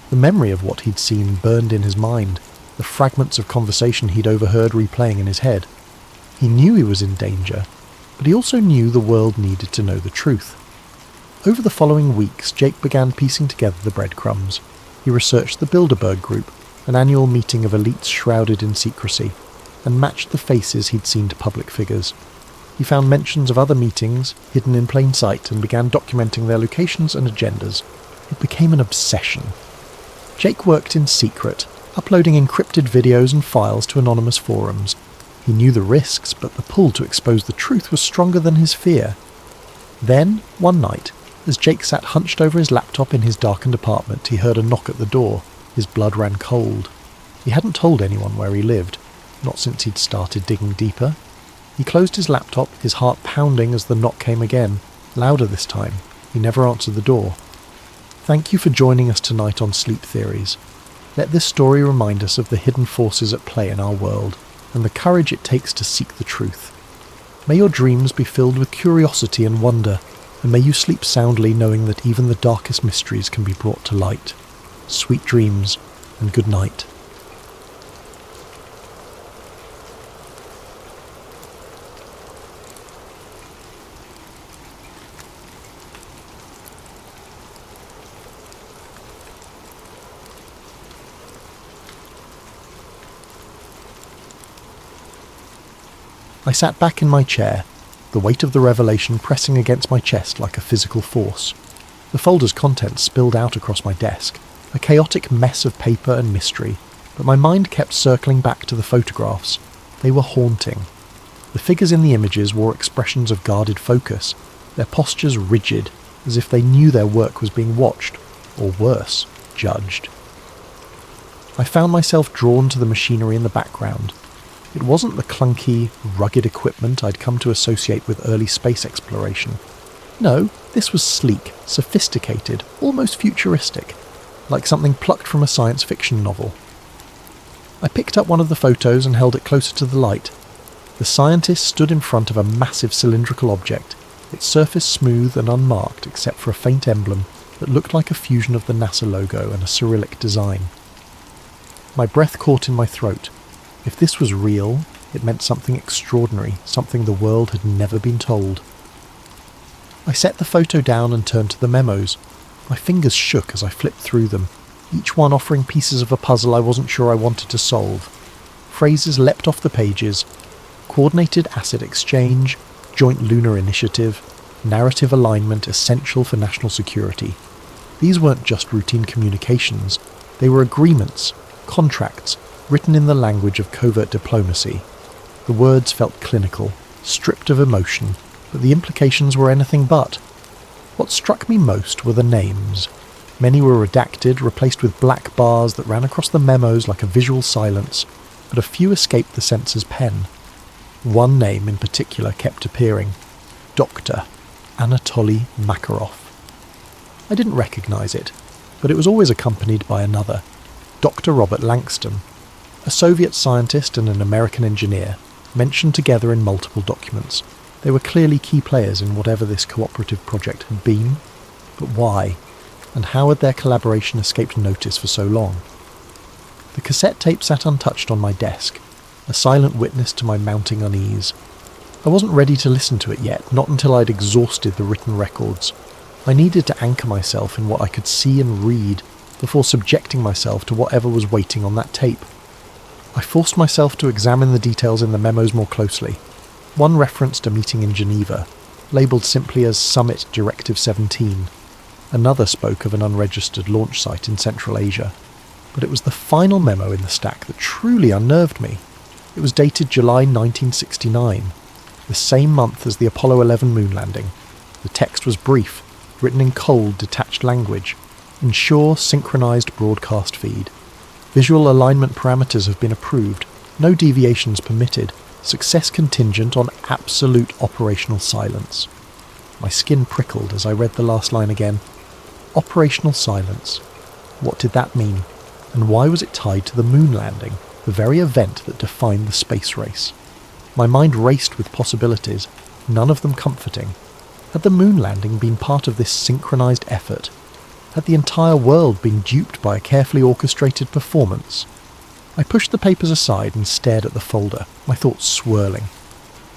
The memory of what he'd seen burned in his mind, the fragments of conversation he'd overheard replaying in his head. He knew he was in danger, but he also knew the world needed to know the truth. Over the following weeks, Jake began piecing together the breadcrumbs. He researched the Bilderberg Group, an annual meeting of elites shrouded in secrecy, and matched the faces he'd seen to public figures. He found mentions of other meetings, hidden in plain sight, and began documenting their locations and agendas. It became an obsession. Jake worked in secret, uploading encrypted videos and files to anonymous forums. He knew the risks, but the pull to expose the truth was stronger than his fear. Then, one night, as Jake sat hunched over his laptop in his darkened apartment, he heard a knock at the door. His blood ran cold. He hadn't told anyone where he lived, not since he'd started digging deeper. He closed his laptop, his heart pounding as the knock came again, louder this time. He never answered the door. Thank you for joining us tonight on Sleep Theories. Let this story remind us of the hidden forces at play in our world, and the courage it takes to seek the truth. May your dreams be filled with curiosity and wonder, and may you sleep soundly knowing that even the darkest mysteries can be brought to light. Sweet dreams, and good night. I sat back in my chair, the weight of the revelation pressing against my chest like a physical force. The folder's contents spilled out across my desk, a chaotic mess of paper and mystery, but my mind kept circling back to the photographs. They were haunting. The figures in the images wore expressions of guarded focus, their postures rigid, as if they knew their work was being watched, or worse, judged. I found myself drawn to the machinery in the background. It wasn't the clunky, rugged equipment I'd come to associate with early space exploration. No, this was sleek, sophisticated, almost futuristic, like something plucked from a science fiction novel. I picked up one of the photos and held it closer to the light. The scientist stood in front of a massive cylindrical object, its surface smooth and unmarked except for a faint emblem that looked like a fusion of the NASA logo and a Cyrillic design. My breath caught in my throat. If this was real, it meant something extraordinary, something the world had never been told. I set the photo down and turned to the memos. My fingers shook as I flipped through them, each one offering pieces of a puzzle I wasn't sure I wanted to solve. Phrases leapt off the pages: coordinated asset exchange, joint lunar initiative, narrative alignment essential for national security. These weren't just routine communications, they were agreements, contracts, written in the language of covert diplomacy. The words felt clinical, stripped of emotion, but the implications were anything but. What struck me most were the names. Many were redacted, replaced with black bars that ran across the memos like a visual silence, but a few escaped the censor's pen. One name in particular kept appearing: Dr. Anatoly Makarov. I didn't recognise it, but it was always accompanied by another: Dr. Robert Langston, a Soviet scientist and an American engineer, mentioned together in multiple documents. They were clearly key players in whatever this cooperative project had been. But why? And how had their collaboration escaped notice for so long? The cassette tape sat untouched on my desk, a silent witness to my mounting unease. I wasn't ready to listen to it yet, not until I'd exhausted the written records. I needed to anchor myself in what I could see and read before subjecting myself to whatever was waiting on that tape. I forced myself to examine the details in the memos more closely. One referenced a meeting in Geneva, labelled simply as Summit Directive 17. Another spoke of an unregistered launch site in Central Asia. But it was the final memo in the stack that truly unnerved me. It was dated July 1969, the same month as the Apollo 11 moon landing. The text was brief, written in cold, detached language. Ensure synchronized broadcast feed. Visual alignment parameters have been approved. No deviations permitted. Success contingent on absolute operational silence. My skin prickled as I read the last line again. Operational silence. What did that mean? And why was it tied to the moon landing, the very event that defined the space race? My mind raced with possibilities, none of them comforting. Had the moon landing been part of this synchronized effort? Had the entire world been duped by a carefully orchestrated performance? I pushed the papers aside and stared at the folder, my thoughts swirling.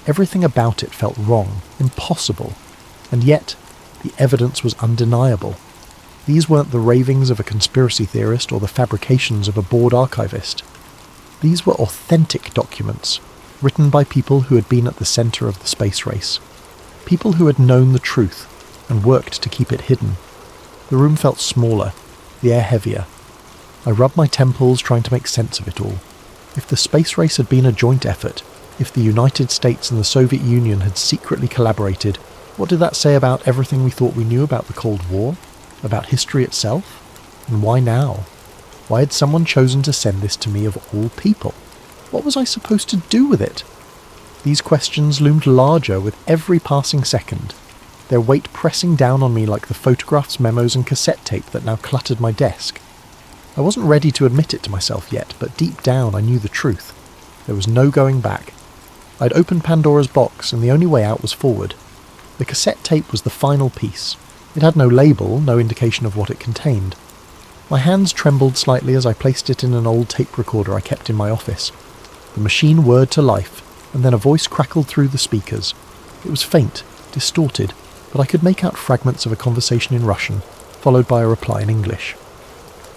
Everything about it felt wrong, impossible, and yet the evidence was undeniable. These weren't the ravings of a conspiracy theorist or the fabrications of a bored archivist. These were authentic documents, written by people who had been at the centre of the space race. People who had known the truth and worked to keep it hidden. The room felt smaller, the air heavier. I rubbed my temples trying to make sense of it all. If the space race had been a joint effort, if the United States and the Soviet Union had secretly collaborated, what did that say about everything we thought we knew about the Cold War? About history itself? And why now? Why had someone chosen to send this to me of all people? What was I supposed to do with it? These questions loomed larger with every passing second, their weight pressing down on me like the photographs, memos and cassette tape that now cluttered my desk. I wasn't ready to admit it to myself yet, but deep down I knew the truth. There was no going back. I'd opened Pandora's box, and the only way out was forward. The cassette tape was the final piece. It had no label, no indication of what it contained. My hands trembled slightly as I placed it in an old tape recorder I kept in my office. The machine whirred to life, and then a voice crackled through the speakers. It was faint, distorted, but I could make out fragments of a conversation in Russian, followed by a reply in English.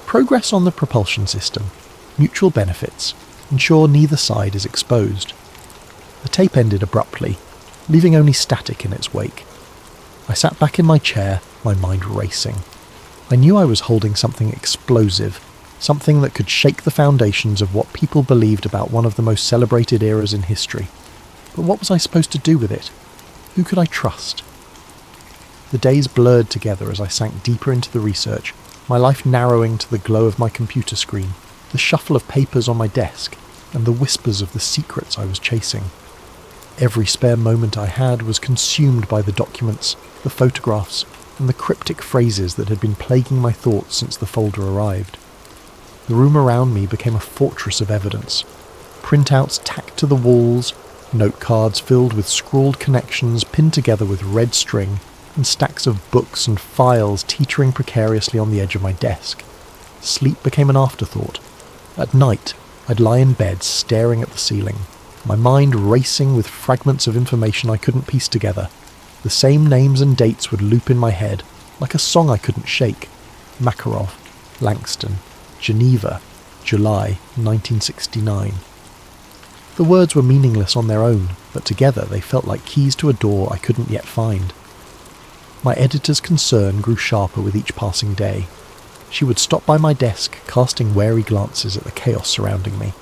Progress on the propulsion system. Mutual benefits. Ensure neither side is exposed. The tape ended abruptly, leaving only static in its wake. I sat back in my chair, my mind racing. I knew I was holding something explosive, something that could shake the foundations of what people believed about one of the most celebrated eras in history. But what was I supposed to do with it? Who could I trust? The days blurred together as I sank deeper into the research, my life narrowing to the glow of my computer screen, the shuffle of papers on my desk, and the whispers of the secrets I was chasing. Every spare moment I had was consumed by the documents, the photographs, and the cryptic phrases that had been plaguing my thoughts since the folder arrived. The room around me became a fortress of evidence. Printouts tacked to the walls, note cards filled with scrawled connections pinned together with red string, and stacks of books and files teetering precariously on the edge of my desk. Sleep became an afterthought. At night, I'd lie in bed staring at the ceiling, my mind racing with fragments of information I couldn't piece together. The same names and dates would loop in my head, like a song I couldn't shake. Makarov, Langston, Geneva, July 1969. The words were meaningless on their own, but together they felt like keys to a door I couldn't yet find. My editor's concern grew sharper with each passing day. She would stop by my desk, casting wary glances at the chaos surrounding me.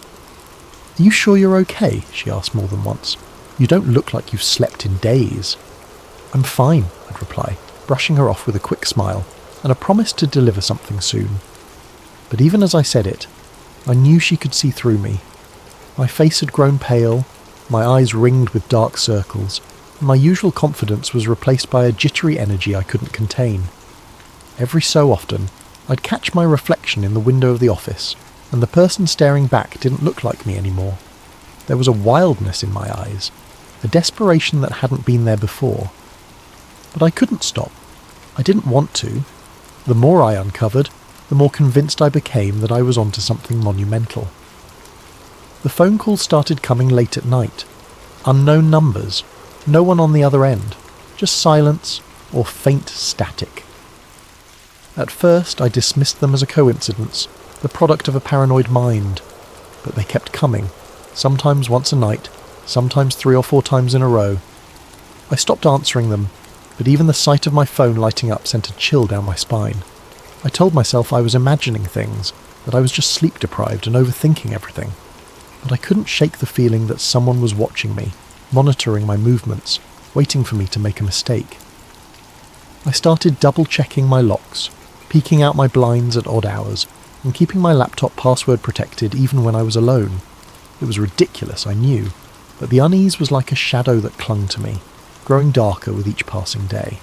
"Are you sure you're okay?" she asked more than once. "You don't look like you've slept in days." "I'm fine," I'd reply, brushing her off with a quick smile, and a promise to deliver something soon. But even as I said it, I knew she could see through me. My face had grown pale, my eyes ringed with dark circles, and my usual confidence was replaced by a jittery energy I couldn't contain. Every so often, I'd catch my reflection in the window of the office, and the person staring back didn't look like me anymore. There was a wildness in my eyes, a desperation that hadn't been there before. But I couldn't stop. I didn't want to. The more I uncovered, the more convinced I became that I was onto something monumental. The phone calls started coming late at night. Unknown numbers, no one on the other end, just silence or faint static. At first I dismissed them as a coincidence, the product of a paranoid mind, but they kept coming, sometimes once a night, sometimes 3 or 4 times in a row. I stopped answering them, but even the sight of my phone lighting up sent a chill down my spine. I told myself I was imagining things, that I was just sleep-deprived and overthinking everything. But I couldn't shake the feeling that someone was watching me, monitoring my movements, waiting for me to make a mistake. I started double-checking my locks, peeking out my blinds at odd hours, and keeping my laptop password protected even when I was alone. It was ridiculous, I knew, but the unease was like a shadow that clung to me, growing darker with each passing day.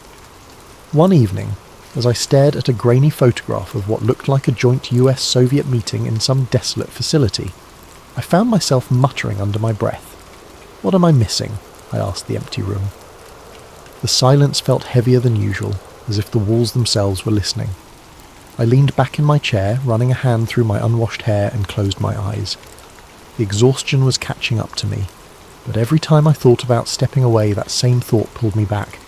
One evening, as I stared at a grainy photograph of what looked like a joint US-Soviet meeting in some desolate facility, I found myself muttering under my breath. "What am I missing?" I asked the empty room. The silence felt heavier than usual, as if the walls themselves were listening. I leaned back in my chair, running a hand through my unwashed hair, and closed my eyes. The exhaustion was catching up to me, but every time I thought about stepping away, that same thought pulled me back.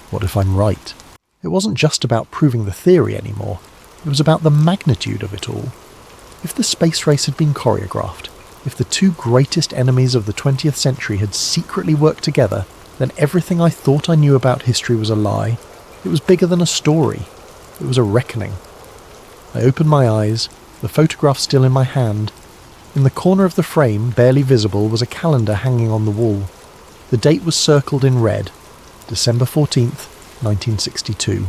What if I'm right? It wasn't just about proving the theory anymore. It was about the magnitude of it all. If the space race had been choreographed, if the two greatest enemies of the 20th century had secretly worked together, then everything I thought I knew about history was a lie. It was bigger than a story. It was a reckoning. I opened my eyes, the photograph still in my hand. In the corner of the frame, barely visible, was a calendar hanging on the wall. The date was circled in red, December 14th, 1962.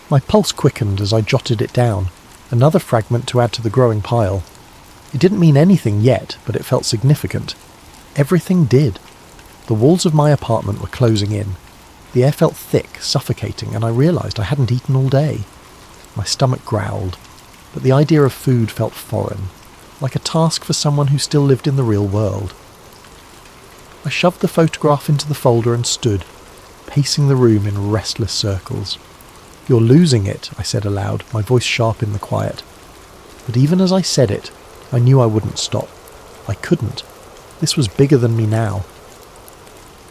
My pulse quickened as I jotted it down, another fragment to add to the growing pile. It didn't mean anything yet, but it felt significant. Everything did. The walls of my apartment were closing in. The air felt thick, suffocating, and I realised I hadn't eaten all day. My stomach growled, but the idea of food felt foreign, like a task for someone who still lived in the real world. I shoved the photograph into the folder and stood, pacing the room in restless circles. "You're losing it," I said aloud, my voice sharp in the quiet. But even as I said it, I knew I wouldn't stop. I couldn't. This was bigger than me now.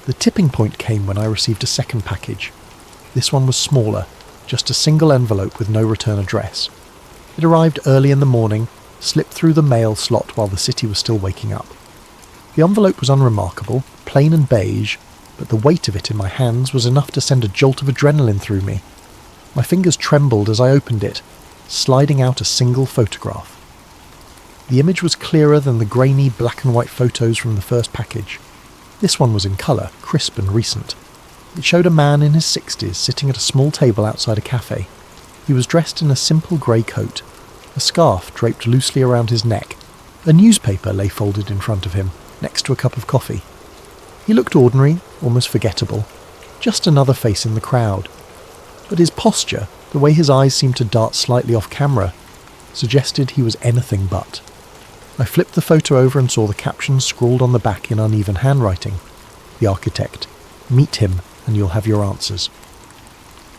The tipping point came when I received a second package. This one was smaller, just a single envelope with no return address. It arrived early in the morning, slipped through the mail slot while the city was still waking up. The envelope was unremarkable, plain and beige, but the weight of it in my hands was enough to send a jolt of adrenaline through me. My fingers trembled as I opened it, sliding out a single photograph. The image was clearer than the grainy black and white photos from the first package. This one was in colour, crisp and recent. It showed a man in his 60s sitting at a small table outside a cafe. He was dressed in a simple grey coat, a scarf draped loosely around his neck. A newspaper lay folded in front of him, next to a cup of coffee. He looked ordinary, almost forgettable, just another face in the crowd. But his posture, the way his eyes seemed to dart slightly off camera, suggested he was anything but. I flipped the photo over and saw the caption scrawled on the back in uneven handwriting. "The architect. Meet him and you'll have your answers."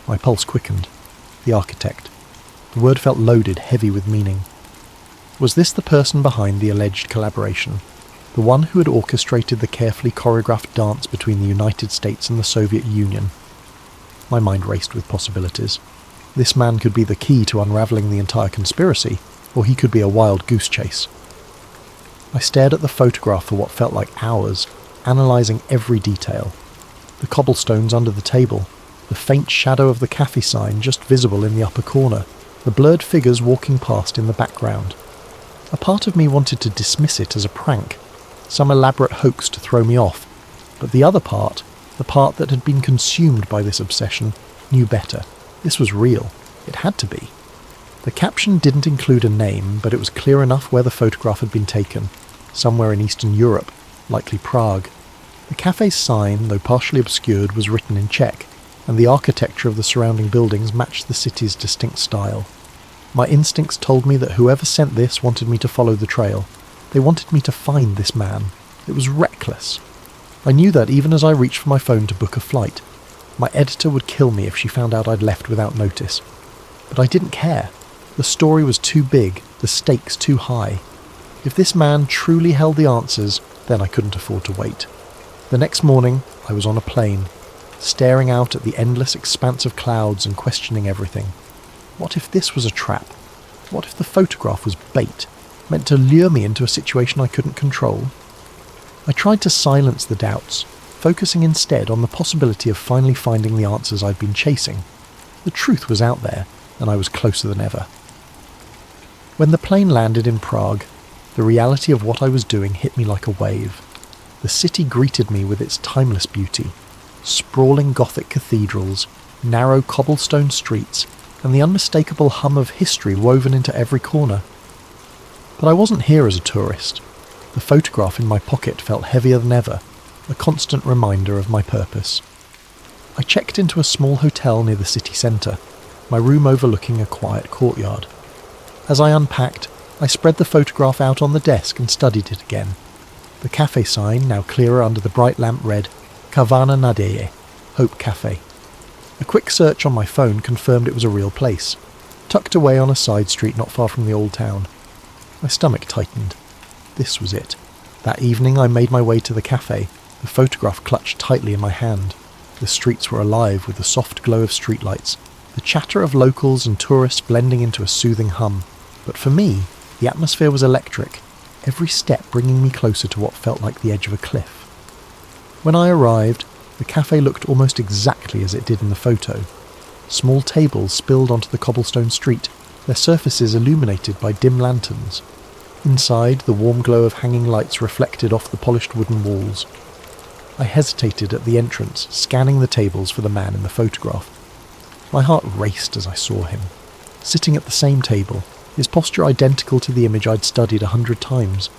My pulse quickened. The architect. The word felt loaded, heavy with meaning. Was this the person behind the alleged collaboration? The one who had orchestrated the carefully choreographed dance between the United States and the Soviet Union? My mind raced with possibilities. This man could be the key to unravelling the entire conspiracy, or he could be a wild goose chase. I stared at the photograph for what felt like hours, analysing every detail. The cobblestones under the table, the faint shadow of the cafe sign just visible in the upper corner, the blurred figures walking past in the background. A part of me wanted to dismiss it as a prank, some elaborate hoax to throw me off, but the other part, the part that had been consumed by this obsession, knew better. This was real. It had to be. The caption didn't include a name, but it was clear enough where the photograph had been taken, somewhere in Eastern Europe, likely Prague. The cafe's sign, though partially obscured, was written in Czech, and the architecture of the surrounding buildings matched the city's distinct style. My instincts told me that whoever sent this wanted me to follow the trail. They wanted me to find this man. It was reckless. I knew that even as I reached for my phone to book a flight. My editor would kill me if she found out I'd left without notice. But I didn't care. The story was too big, the stakes too high. If this man truly held the answers, then I couldn't afford to wait. The next morning, I was on a plane, staring out at the endless expanse of clouds and questioning everything. What if this was a trap? What if the photograph was bait, meant to lure me into a situation I couldn't control? I tried to silence the doubts, focusing instead on the possibility of finally finding the answers I'd been chasing. The truth was out there, and I was closer than ever. When the plane landed in Prague, the reality of what I was doing hit me like a wave. The city greeted me with its timeless beauty, sprawling Gothic cathedrals, narrow cobblestone streets, and the unmistakable hum of history woven into every corner. But I wasn't here as a tourist. The photograph in my pocket felt heavier than ever, a constant reminder of my purpose. I checked into a small hotel near the city centre, my room overlooking a quiet courtyard. As I unpacked, I spread the photograph out on the desk and studied it again. The cafe sign, now clearer under the bright lamp, read, Kavana Nadeje, Hope Cafe. A quick search on my phone confirmed it was a real place, tucked away on a side street not far from the old town. My stomach tightened. This was it. That evening I made my way to the cafe, the photograph clutched tightly in my hand. The streets were alive with the soft glow of streetlights, the chatter of locals and tourists blending into a soothing hum. But for me, the atmosphere was electric, every step bringing me closer to what felt like the edge of a cliff. When I arrived, the cafe looked almost exactly as it did in the photo. Small tables spilled onto the cobblestone street, their surfaces illuminated by dim lanterns. Inside, the warm glow of hanging lights reflected off the polished wooden walls. I hesitated at the entrance, scanning the tables for the man in the photograph. My heart raced as I saw him. Sitting at the same table, his posture identical to the image I'd studied 100 times.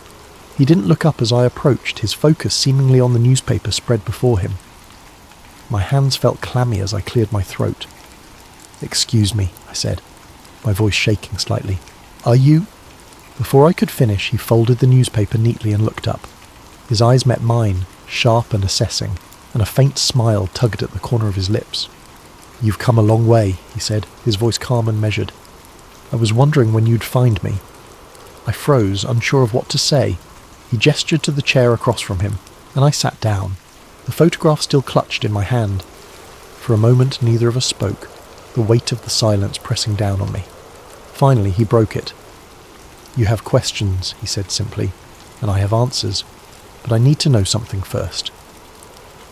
He didn't look up as I approached, his focus seemingly on the newspaper spread before him. My hands felt clammy as I cleared my throat. "Excuse me," I said, my voice shaking slightly. "Are you—" Before I could finish, he folded the newspaper neatly and looked up. His eyes met mine, sharp and assessing, and a faint smile tugged at the corner of his lips. "You've come a long way," he said, his voice calm and measured. "I was wondering when you'd find me." I froze, unsure of what to say. He gestured to the chair across from him, and I sat down, the photograph still clutched in my hand. For a moment neither of us spoke, the weight of the silence pressing down on me. Finally he broke it. "You have questions," he said simply, "and I have answers, but I need to know something first."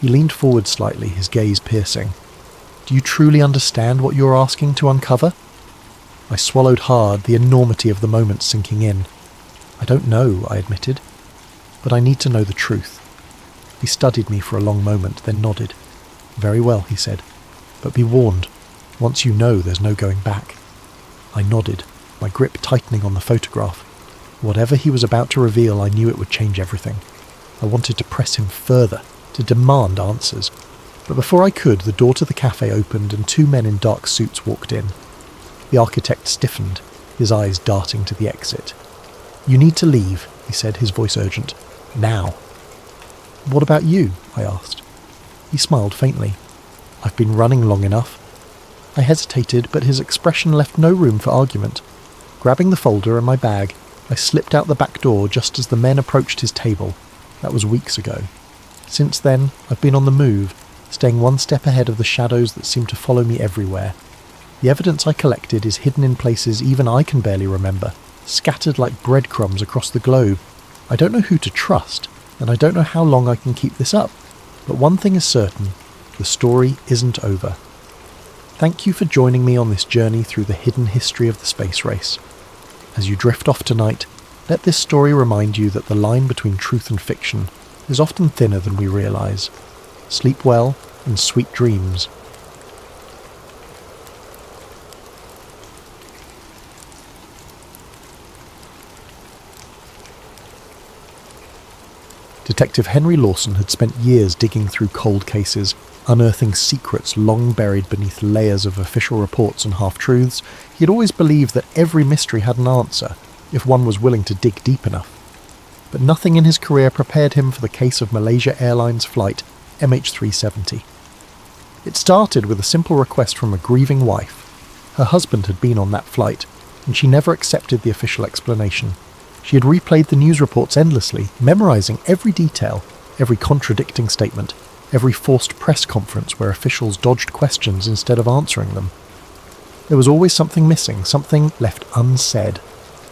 He leaned forward slightly, his gaze piercing. "Do you truly understand what you're asking to uncover?" I swallowed hard, the enormity of the moment sinking in. "I don't know," I admitted, "but I need to know the truth." He studied me for a long moment, then nodded. "Very well," he said, "but be warned, once you know there's no going back." I nodded, my grip tightening on the photograph. Whatever he was about to reveal, I knew it would change everything. I wanted to press him further, to demand answers. But before I could, the door to the cafe opened and 2 men in dark suits walked in. The architect stiffened, his eyes darting to the exit. "You need to leave," he said, his voice urgent. "Now." "What about you?" I asked. He smiled faintly. "I've been running long enough." I hesitated, but his expression left no room for argument. Grabbing the folder and my bag, I slipped out the back door just as the men approached his table. That was weeks ago. Since then, I've been on the move, staying one step ahead of the shadows that seem to follow me everywhere. The evidence I collected is hidden in places even I can barely remember, scattered like breadcrumbs across the globe. I don't know who to trust, and I don't know how long I can keep this up. But one thing is certain, the story isn't over. Thank you for joining me on this journey through the hidden history of the space race. As you drift off tonight, let this story remind you that the line between truth and fiction is often thinner than we realise. Sleep well and sweet dreams. Detective Henry Lawson had spent years digging through cold cases, unearthing secrets long buried beneath layers of official reports and half-truths. He had always believed that every mystery had an answer, if one was willing to dig deep enough. But nothing in his career prepared him for the case of Malaysia Airlines flight MH370. It started with a simple request from a grieving wife. Her husband had been on that flight, and she never accepted the official explanation. She had replayed the news reports endlessly, memorising every detail, every contradicting statement, every forced press conference where officials dodged questions instead of answering them. There was always something missing, something left unsaid.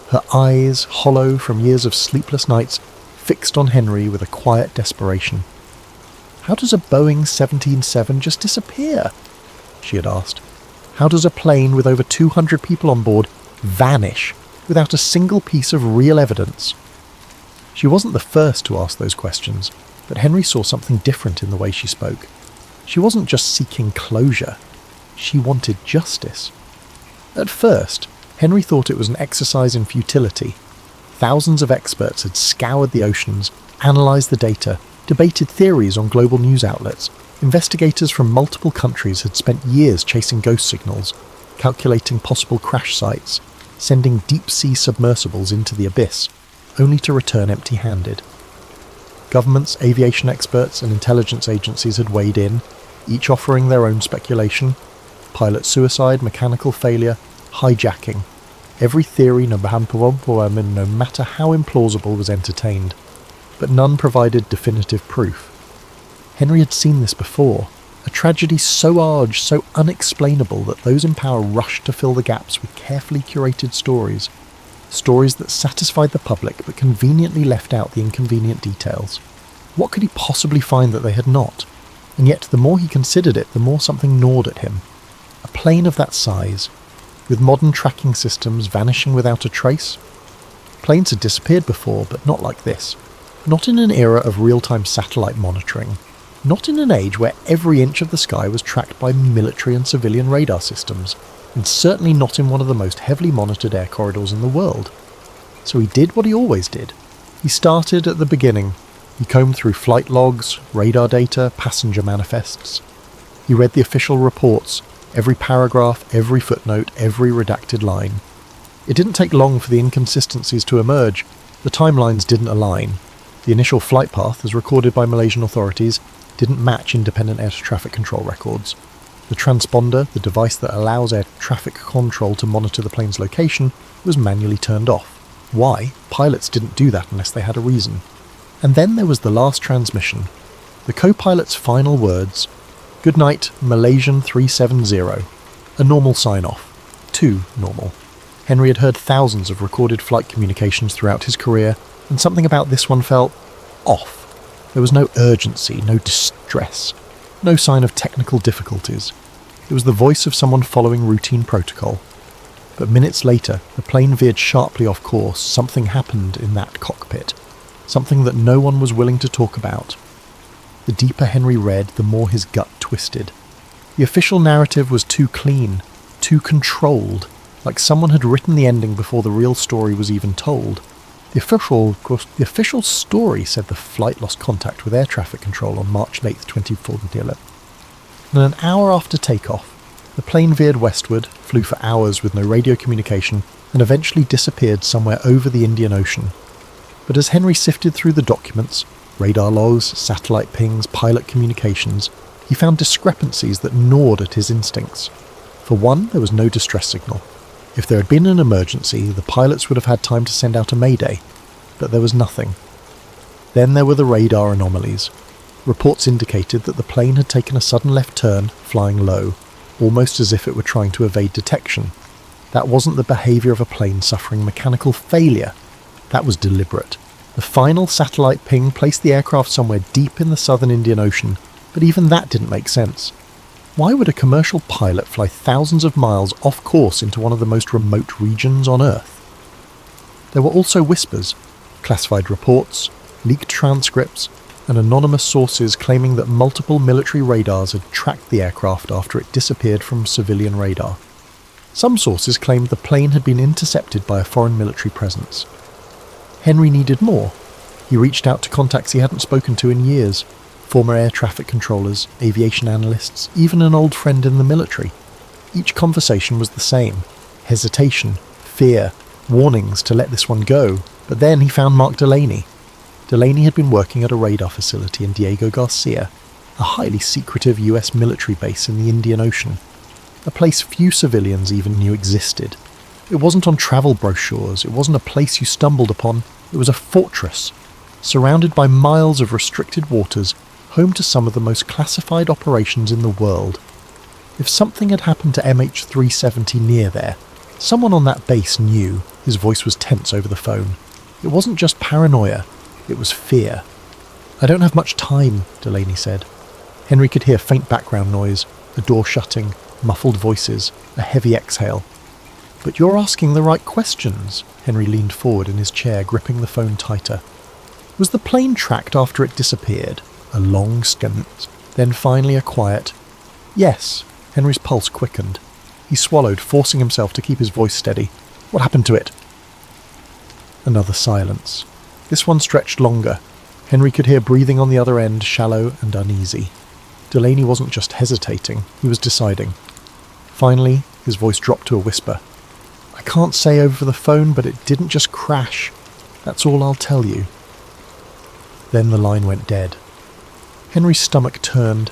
Her eyes, hollow from years of sleepless nights, fixed on Henry with a quiet desperation. "How does a Boeing 777 just disappear?" she had asked. "How does a plane with over 200 people on board vanish without a single piece of real evidence?" She wasn't the first to ask those questions, but Henry saw something different in the way she spoke. She wasn't just seeking closure, she wanted justice. At first, Henry thought it was an exercise in futility. Thousands of experts had scoured the oceans, analysed the data, debated theories on global news outlets. Investigators from multiple countries had spent years chasing ghost signals, calculating possible crash sites, sending deep-sea submersibles into the abyss, only to return empty-handed. Governments, aviation experts and intelligence agencies had weighed in, each offering their own speculation. Pilot suicide, mechanical failure, hijacking. Every theory, no matter how implausible, was entertained, but none provided definitive proof. Henry had seen this before, a tragedy so large, so unexplainable that those in power rushed to fill the gaps with carefully curated stories. Stories that satisfied the public but conveniently left out the inconvenient details. What could he possibly find that they had not? And yet the more he considered it, the more something gnawed at him. A plane of that size, with modern tracking systems vanishing without a trace? Planes had disappeared before, but not like this. Not in an era of real-time satellite monitoring. Not in an age where every inch of the sky was tracked by military and civilian radar systems, and certainly not in one of the most heavily monitored air corridors in the world. So he did what he always did. He started at the beginning. He combed through flight logs, radar data, passenger manifests. He read the official reports, every paragraph, every footnote, every redacted line. It didn't take long for the inconsistencies to emerge. The timelines didn't align. The initial flight path, as recorded by Malaysian authorities, didn't match independent air traffic control records. The transponder, the device that allows air traffic control to monitor the plane's location, was manually turned off. Why? Pilots didn't do that unless they had a reason. And then there was the last transmission. The co-pilot's final words, "Good night, Malaysian 370. A normal sign-off. Too normal. Henry had heard thousands of recorded flight communications throughout his career, and something about this one felt off. There was no urgency, no distress, no sign of technical difficulties. It was the voice of someone following routine protocol. But minutes later, the plane veered sharply off course. Something happened in that cockpit. Something that no one was willing to talk about. The deeper Henry read, the more his gut twisted. The official narrative was too clean, too controlled, like someone had written the ending before the real story was even told. The official story said the flight lost contact with air traffic control on March 8th, 2014. And an hour after takeoff, the plane veered westward, flew for hours with no radio communication, and eventually disappeared somewhere over the Indian Ocean. But as Henry sifted through the documents, radar logs, satellite pings, pilot communications, he found discrepancies that gnawed at his instincts. For one, there was no distress signal. If there had been an emergency, the pilots would have had time to send out a mayday, but there was nothing. Then there were the radar anomalies. Reports indicated that the plane had taken a sudden left turn, flying low, almost as if it were trying to evade detection. That wasn't the behaviour of a plane suffering mechanical failure. That was deliberate. The final satellite ping placed the aircraft somewhere deep in the southern Indian Ocean, but even that didn't make sense. Why would a commercial pilot fly thousands of miles off course into one of the most remote regions on Earth? There were also whispers, classified reports, leaked transcripts, and anonymous sources claiming that multiple military radars had tracked the aircraft after it disappeared from civilian radar. Some sources claimed the plane had been intercepted by a foreign military presence. Henry needed more. He reached out to contacts he hadn't spoken to in years, former air traffic controllers, aviation analysts, even an old friend in the military. Each conversation was the same. Hesitation, fear, warnings to let this one go. But then he found Mark Delaney. Delaney had been working at a radar facility in Diego Garcia, a highly secretive US military base in the Indian Ocean, a place few civilians even knew existed. It wasn't on travel brochures, it wasn't a place you stumbled upon, it was a fortress, surrounded by miles of restricted waters, home to some of the most classified operations in the world. If something had happened to MH370 near there, someone on that base knew. His voice was tense over the phone. It wasn't just paranoia, it was fear. "I don't have much time," Delaney said. Henry could hear faint background noise, the door shutting, muffled voices, a heavy exhale. "But you're asking the right questions." Henry leaned forward in his chair, gripping the phone tighter. Was the plane tracked after it disappeared? A long stint, then finally a quiet "Yes." Henry's pulse quickened. He swallowed, forcing himself to keep his voice steady. "What happened to it?" Another silence. This one stretched longer. Henry could hear breathing on the other end, shallow and uneasy. Delaney wasn't just hesitating, he was deciding. Finally, his voice dropped to a whisper. "I can't say over the phone, but it didn't just crash. That's all I'll tell you." Then the line went dead. Henry's stomach turned.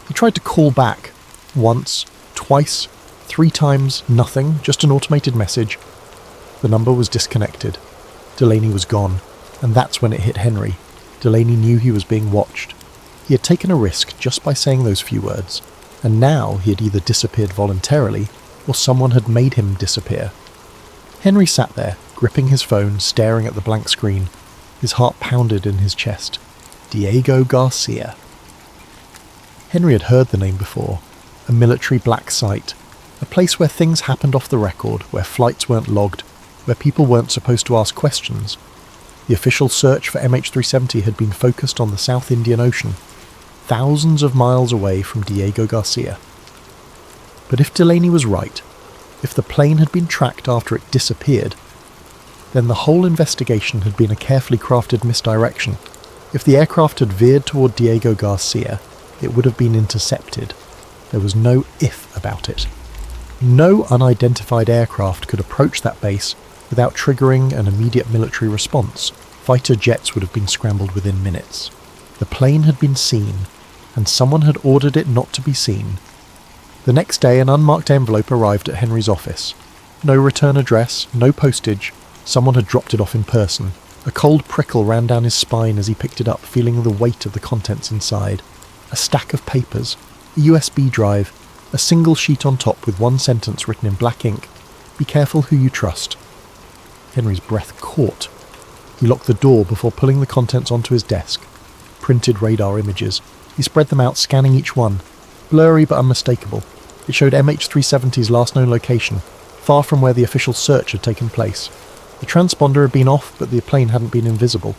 He tried to call back. Once, twice, 3 times, nothing, just an automated message. The number was disconnected. Delaney was gone, and that's when it hit Henry. Delaney knew he was being watched. He had taken a risk just by saying those few words, and now he had either disappeared voluntarily, or someone had made him disappear. Henry sat there, gripping his phone, staring at the blank screen. His heart pounded in his chest. Diego Garcia. Henry had heard the name before. A military black site. A place where things happened off the record, where flights weren't logged, where people weren't supposed to ask questions. The official search for MH370 had been focused on the South Indian Ocean, thousands of miles away from Diego Garcia. But if Delaney was right, if the plane had been tracked after it disappeared, then the whole investigation had been a carefully crafted misdirection. If the aircraft had veered toward Diego Garcia, it would have been intercepted. There was no if about it. No unidentified aircraft could approach that base without triggering an immediate military response. Fighter jets would have been scrambled within minutes. The plane had been seen, and someone had ordered it not to be seen. The next day, an unmarked envelope arrived at Henry's office. No return address, no postage. Someone had dropped it off in person. A cold prickle ran down his spine as he picked it up, feeling the weight of the contents inside. A stack of papers, a USB drive, a single sheet on top with one sentence written in black ink. "Be careful who you trust." Henry's breath caught. He locked the door before pulling the contents onto his desk. Printed radar images. He spread them out, scanning each one. Blurry but unmistakable. It showed MH370's last known location, far from where the official search had taken place. The transponder had been off, but the plane hadn't been invisible.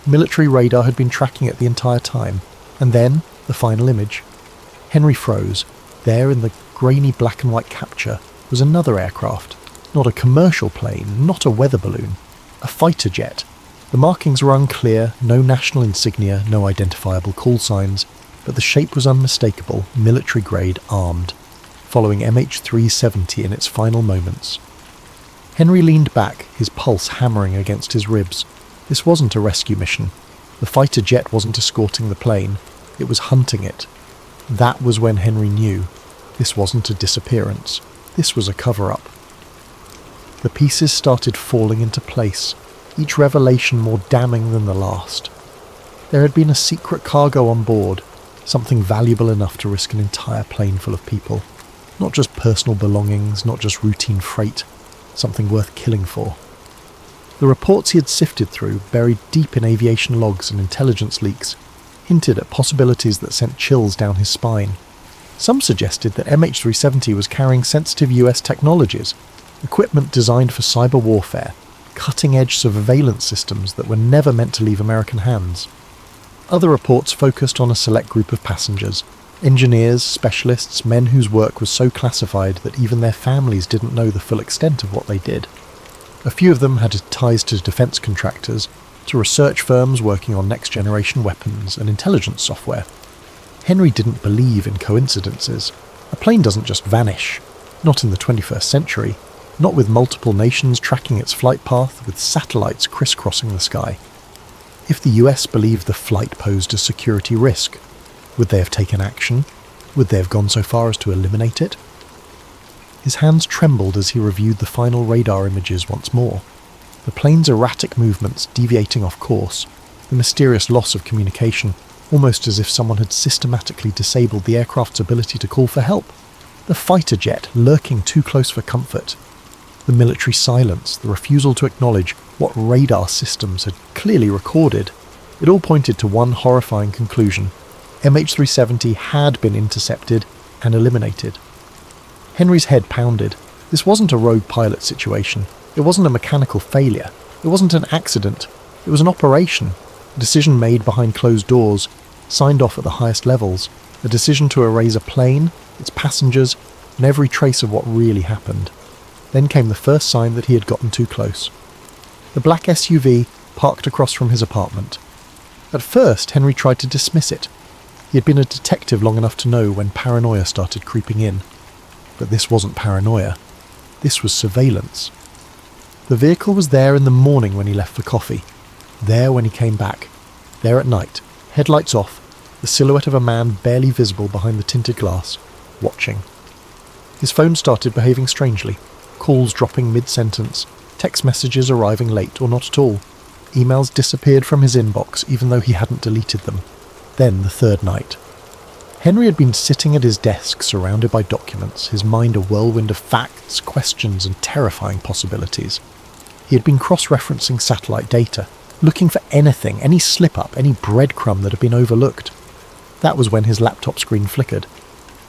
Military radar had been tracking it the entire time. And then, the final image. Henry froze. There, in the grainy black and white capture, was another aircraft. Not a commercial plane, not a weather balloon. A fighter jet. The markings were unclear, no national insignia, no identifiable call signs, but the shape was unmistakable, military-grade, armed, following MH370 in its final moments. Henry leaned back, his pulse hammering against his ribs. This wasn't a rescue mission. The fighter jet wasn't escorting the plane, it was hunting it. That was when Henry knew. This wasn't a disappearance. This was a cover-up. The pieces started falling into place, each revelation more damning than the last. There had been a secret cargo on board, something valuable enough to risk an entire plane full of people. Not just personal belongings, not just routine freight, something worth killing for. The reports he had sifted through, buried deep in aviation logs and intelligence leaks, hinted at possibilities that sent chills down his spine. Some suggested that MH370 was carrying sensitive US technologies, equipment designed for cyber warfare, cutting-edge surveillance systems that were never meant to leave American hands. Other reports focused on a select group of passengers, engineers, specialists, men whose work was so classified that even their families didn't know the full extent of what they did. A few of them had ties to defence contractors, to research firms working on next-generation weapons and intelligence software. Henry didn't believe in coincidences. A plane doesn't just vanish. Not in the 21st century. Not with multiple nations tracking its flight path, with satellites crisscrossing the sky. If the US believed the flight posed a security risk, would they have taken action? Would they have gone so far as to eliminate it? His hands trembled as he reviewed the final radar images once more. The plane's erratic movements deviating off course, the mysterious loss of communication, almost as if someone had systematically disabled the aircraft's ability to call for help. The fighter jet lurking too close for comfort. The military silence, the refusal to acknowledge what radar systems had clearly recorded. It all pointed to one horrifying conclusion. MH370 had been intercepted and eliminated. Henry's head pounded. This wasn't a rogue pilot situation. It wasn't a mechanical failure. It wasn't an accident. It was an operation. A decision made behind closed doors, signed off at the highest levels. A decision to erase a plane, its passengers, and every trace of what really happened. Then came the first sign that he had gotten too close. The black SUV parked across from his apartment. At first, Henry tried to dismiss it. He had been a detective long enough to know when paranoia started creeping in. But this wasn't paranoia. This was surveillance. The vehicle was there in the morning when he left for coffee. There when he came back. There at night, headlights off, the silhouette of a man barely visible behind the tinted glass, watching. His phone started behaving strangely. Calls dropping mid-sentence, text messages arriving late or not at all. Emails disappeared from his inbox even though he hadn't deleted them. Then the third night. Henry had been sitting at his desk surrounded by documents, his mind a whirlwind of facts, questions and terrifying possibilities. He had been cross-referencing satellite data, looking for anything, any slip-up, any breadcrumb that had been overlooked. That was when his laptop screen flickered.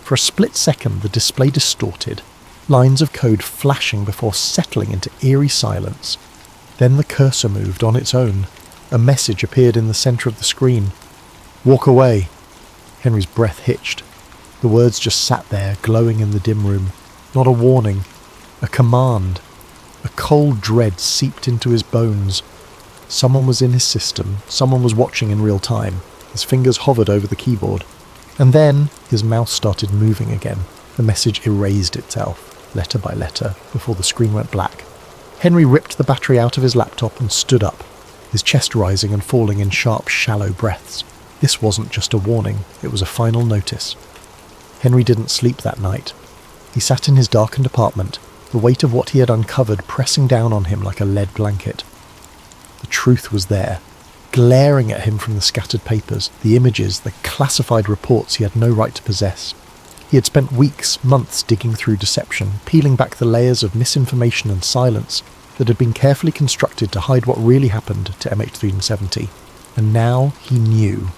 For a split second the display distorted, lines of code flashing before settling into eerie silence. Then the cursor moved on its own. A message appeared in the centre of the screen. "Walk away." Henry's breath hitched. The words just sat there, glowing in the dim room. Not a warning. A command. A cold dread seeped into his bones. Someone was in his system. Someone was watching in real time. His fingers hovered over the keyboard. And then his mouse started moving again. The message erased itself, letter by letter, before the screen went black. Henry ripped the battery out of his laptop and stood up, his chest rising and falling in sharp, shallow breaths. This wasn't just a warning, it was a final notice. Henry didn't sleep that night. He sat in his darkened apartment, the weight of what he had uncovered pressing down on him like a lead blanket. The truth was there, glaring at him from the scattered papers, the images, the classified reports he had no right to possess. He had spent weeks, months digging through deception, peeling back the layers of misinformation and silence that had been carefully constructed to hide what really happened to MH370. And now he knew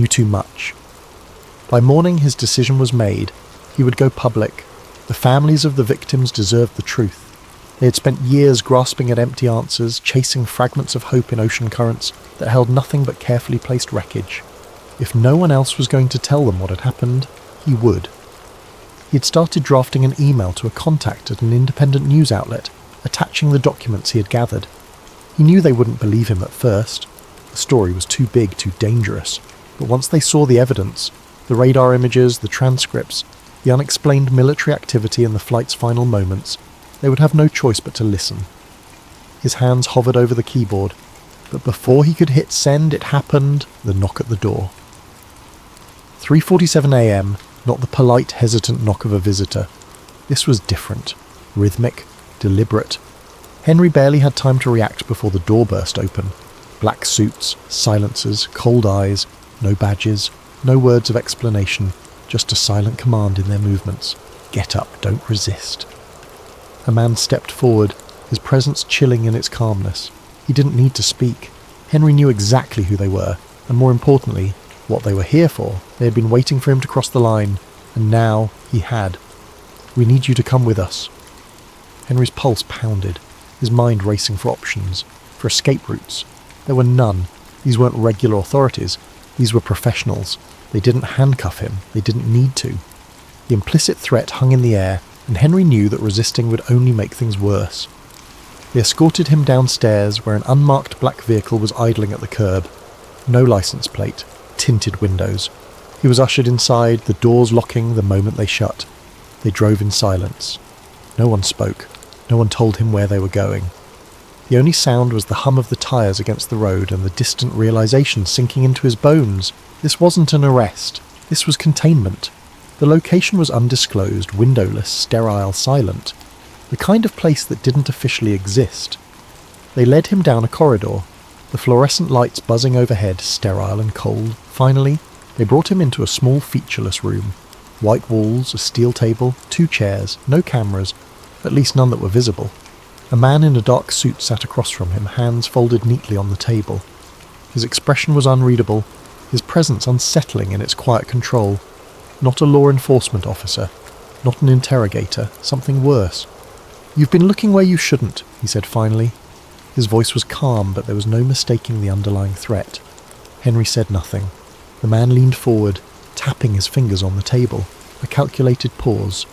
too much. By morning his decision was made. He would go public. The families of the victims deserved the truth. They had spent years grasping at empty answers, chasing fragments of hope in ocean currents that held nothing but carefully placed wreckage. If no one else was going to tell them what had happened, he would. He had started drafting an email to a contact at an independent news outlet, attaching the documents he had gathered. He knew they wouldn't believe him at first. The story was too big, too dangerous. But once they saw the evidence, the radar images, the transcripts, the unexplained military activity in the flight's final moments, they would have no choice but to listen. His hands hovered over the keyboard, but before he could hit send, it happened, the knock at the door. 3:47 a.m., not the polite, hesitant knock of a visitor. This was different, rhythmic, deliberate. Henry barely had time to react before the door burst open. Black suits, silencers, cold eyes, no badges, no words of explanation, just a silent command in their movements. Get up, don't resist. A man stepped forward, his presence chilling in its calmness. He didn't need to speak. Henry knew exactly who they were, and more importantly, what they were here for. They had been waiting for him to cross the line, and now he had. "We need you to come with us." Henry's pulse pounded, his mind racing for options, for escape routes. There were none. These weren't regular authorities. These were professionals. They didn't handcuff him. They didn't need to. The implicit threat hung in the air, and Henry knew that resisting would only make things worse. They escorted him downstairs where an unmarked black vehicle was idling at the curb. No license plate, tinted windows. He was ushered inside, the doors locking the moment they shut. They drove in silence. No one spoke. No one told him where they were going. The only sound was the hum of the tyres against the road and the distant realisation sinking into his bones. This wasn't an arrest. This was containment. The location was undisclosed, windowless, sterile, silent. The kind of place that didn't officially exist. They led him down a corridor, the fluorescent lights buzzing overhead, sterile and cold. Finally, they brought him into a small featureless room. White walls, a steel table, 2 chairs, no cameras, at least none that were visible. A man in a dark suit sat across from him, hands folded neatly on the table. His expression was unreadable, his presence unsettling in its quiet control. Not a law enforcement officer, not an interrogator, something worse. "You've been looking where you shouldn't," he said finally. His voice was calm, but there was no mistaking the underlying threat. Henry said nothing. The man leaned forward, tapping his fingers on the table. A calculated pause.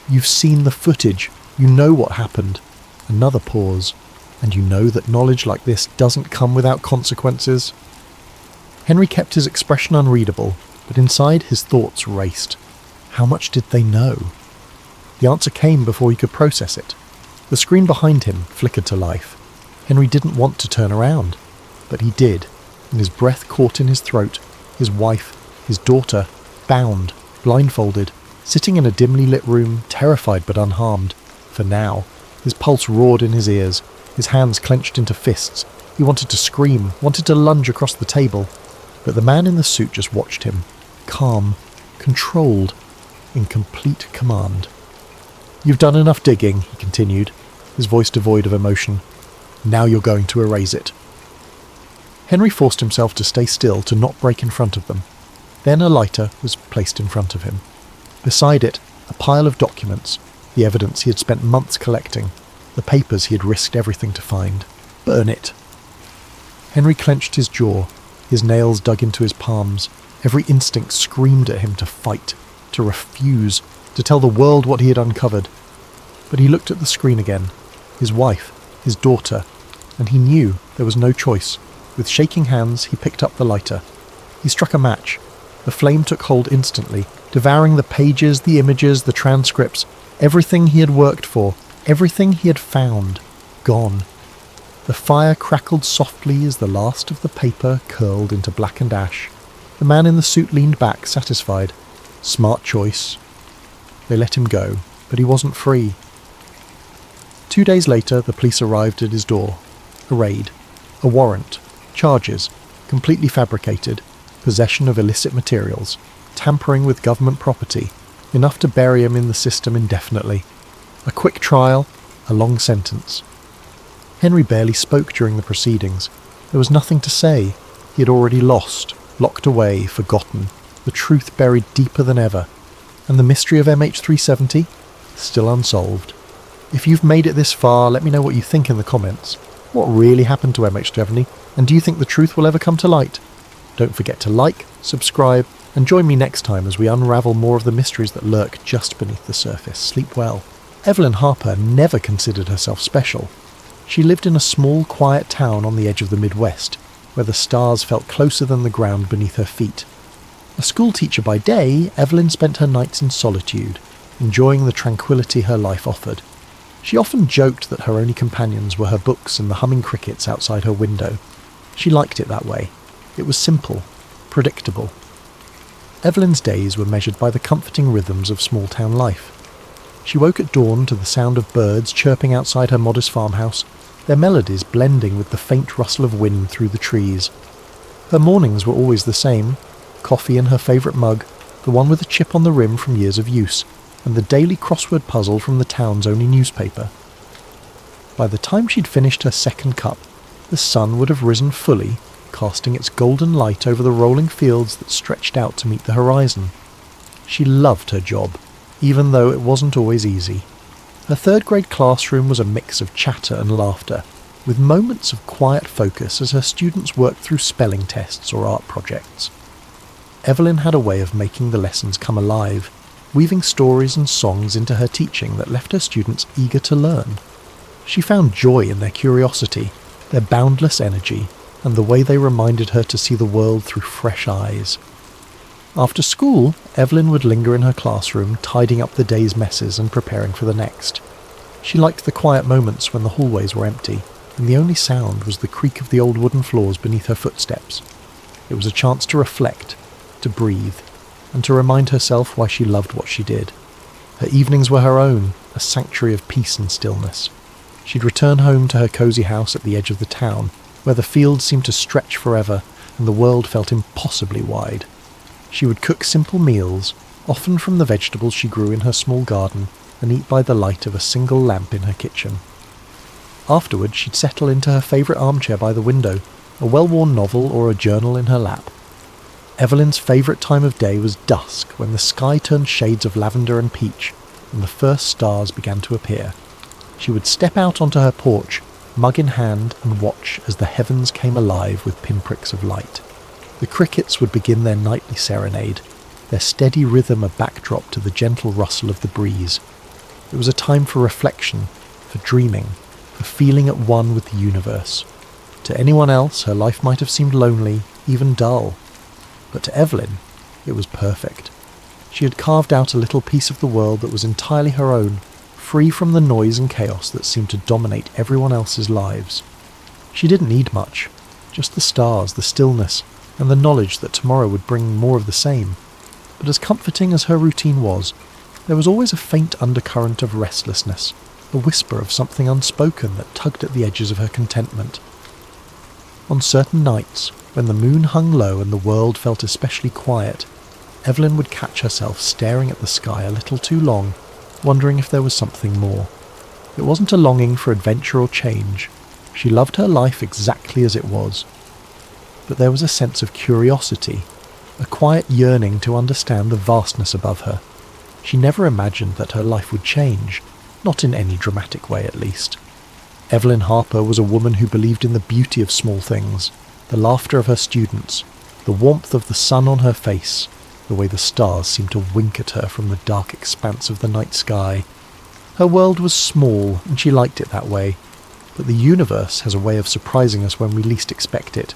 "You've seen the footage. You know what happened." Another pause. "And you know that knowledge like this doesn't come without consequences?" Henry kept his expression unreadable, but inside his thoughts raced. How much did they know? The answer came before he could process it. The screen behind him flickered to life. Henry didn't want to turn around, but he did, and his breath caught in his throat. His wife, his daughter, bound, blindfolded, sitting in a dimly lit room, terrified but unharmed. For now. His pulse roared in his ears, his hands clenched into fists. He wanted to scream, wanted to lunge across the table, but the man in the suit just watched him, calm, controlled, in complete command. "You've done enough digging," he continued, his voice devoid of emotion. "Now you're going to erase it." Henry forced himself to stay still, to not break in front of them. Then a lighter was placed in front of him. Beside it, a pile of documents, the evidence he had spent months collecting, the papers he had risked everything to find. Burn it. Henry clenched his jaw, his nails dug into his palms. Every instinct screamed at him to fight, to refuse, to tell the world what he had uncovered. But he looked at the screen again, his wife, his daughter, and he knew there was no choice. With shaking hands, he picked up the lighter. He struck a match. The flame took hold instantly, devouring the pages, the images, the transcripts, everything he had worked for, everything he had found, gone. The fire crackled softly as the last of the paper curled into blackened ash. The man in the suit leaned back, satisfied. Smart choice. They let him go, but he wasn't free. 2 days later, the police arrived at his door. A raid. A warrant. Charges. Completely fabricated. Possession of illicit materials. Tampering with government property. Enough to bury him in the system indefinitely. A quick trial. A long sentence. Henry barely spoke during the proceedings. There was nothing to say. He had already lost, locked away, forgotten. The truth buried deeper than ever. And the mystery of MH370? Still unsolved. If you've made it this far, let me know what you think in the comments. What really happened to MH370? And do you think the truth will ever come to light? Don't forget to like, subscribe, and join me next time as we unravel more of the mysteries that lurk just beneath the surface. Sleep well. Evelyn Harper never considered herself special. She lived in a small, quiet town on the edge of the Midwest, where the stars felt closer than the ground beneath her feet. A schoolteacher by day, Evelyn spent her nights in solitude, enjoying the tranquility her life offered. She often joked that her only companions were her books and the humming crickets outside her window. She liked it that way. It was simple, predictable. Evelyn's days were measured by the comforting rhythms of small-town life. She woke at dawn to the sound of birds chirping outside her modest farmhouse, their melodies blending with the faint rustle of wind through the trees. Her mornings were always the same: coffee in her favourite mug, the one with a chip on the rim from years of use, and the daily crossword puzzle from the town's only newspaper. By the time she'd finished her second cup, the sun would have risen fully, casting its golden light over the rolling fields that stretched out to meet the horizon. She loved her job, even though it wasn't always easy. Her third-grade classroom was a mix of chatter and laughter, with moments of quiet focus as her students worked through spelling tests or art projects. Evelyn had a way of making the lessons come alive, weaving stories and songs into her teaching that left her students eager to learn. She found joy in their curiosity, their boundless energy, and the way they reminded her to see the world through fresh eyes. After school, Evelyn would linger in her classroom, tidying up the day's messes and preparing for the next. She liked the quiet moments when the hallways were empty, and the only sound was the creak of the old wooden floors beneath her footsteps. It was a chance to reflect, to breathe, and to remind herself why she loved what she did. Her evenings were her own, a sanctuary of peace and stillness. She'd return home to her cosy house at the edge of the town, where the fields seemed to stretch forever and the world felt impossibly wide. She would cook simple meals, often from the vegetables she grew in her small garden, and eat by the light of a single lamp in her kitchen. Afterward, she'd settle into her favourite armchair by the window, a well-worn novel or a journal in her lap. Evelyn's favourite time of day was dusk, when the sky turned shades of lavender and peach, and the first stars began to appear. She would step out onto her porch, mug in hand, and watch as the heavens came alive with pinpricks of light. The crickets would begin their nightly serenade, their steady rhythm a backdrop to the gentle rustle of the breeze. It was a time for reflection, for dreaming, for feeling at one with the universe. To anyone else, her life might have seemed lonely, even dull. But to Evelyn, it was perfect. She had carved out a little piece of the world that was entirely her own, free from the noise and chaos that seemed to dominate everyone else's lives. She didn't need much, just the stars, the stillness, and the knowledge that tomorrow would bring more of the same. But as comforting as her routine was, there was always a faint undercurrent of restlessness, a whisper of something unspoken that tugged at the edges of her contentment. On certain nights, when the moon hung low and the world felt especially quiet, Evelyn would catch herself staring at the sky a little too long, wondering if there was something more. It wasn't a longing for adventure or change. She loved her life exactly as it was. But there was a sense of curiosity, a quiet yearning to understand the vastness above her. She never imagined that her life would change, not in any dramatic way at least. Evelyn Harper was a woman who believed in the beauty of small things, the laughter of her students, the warmth of the sun on her face, the way the stars seemed to wink at her from the dark expanse of the night sky. Her world was small, and she liked it that way, but the universe has a way of surprising us when we least expect it.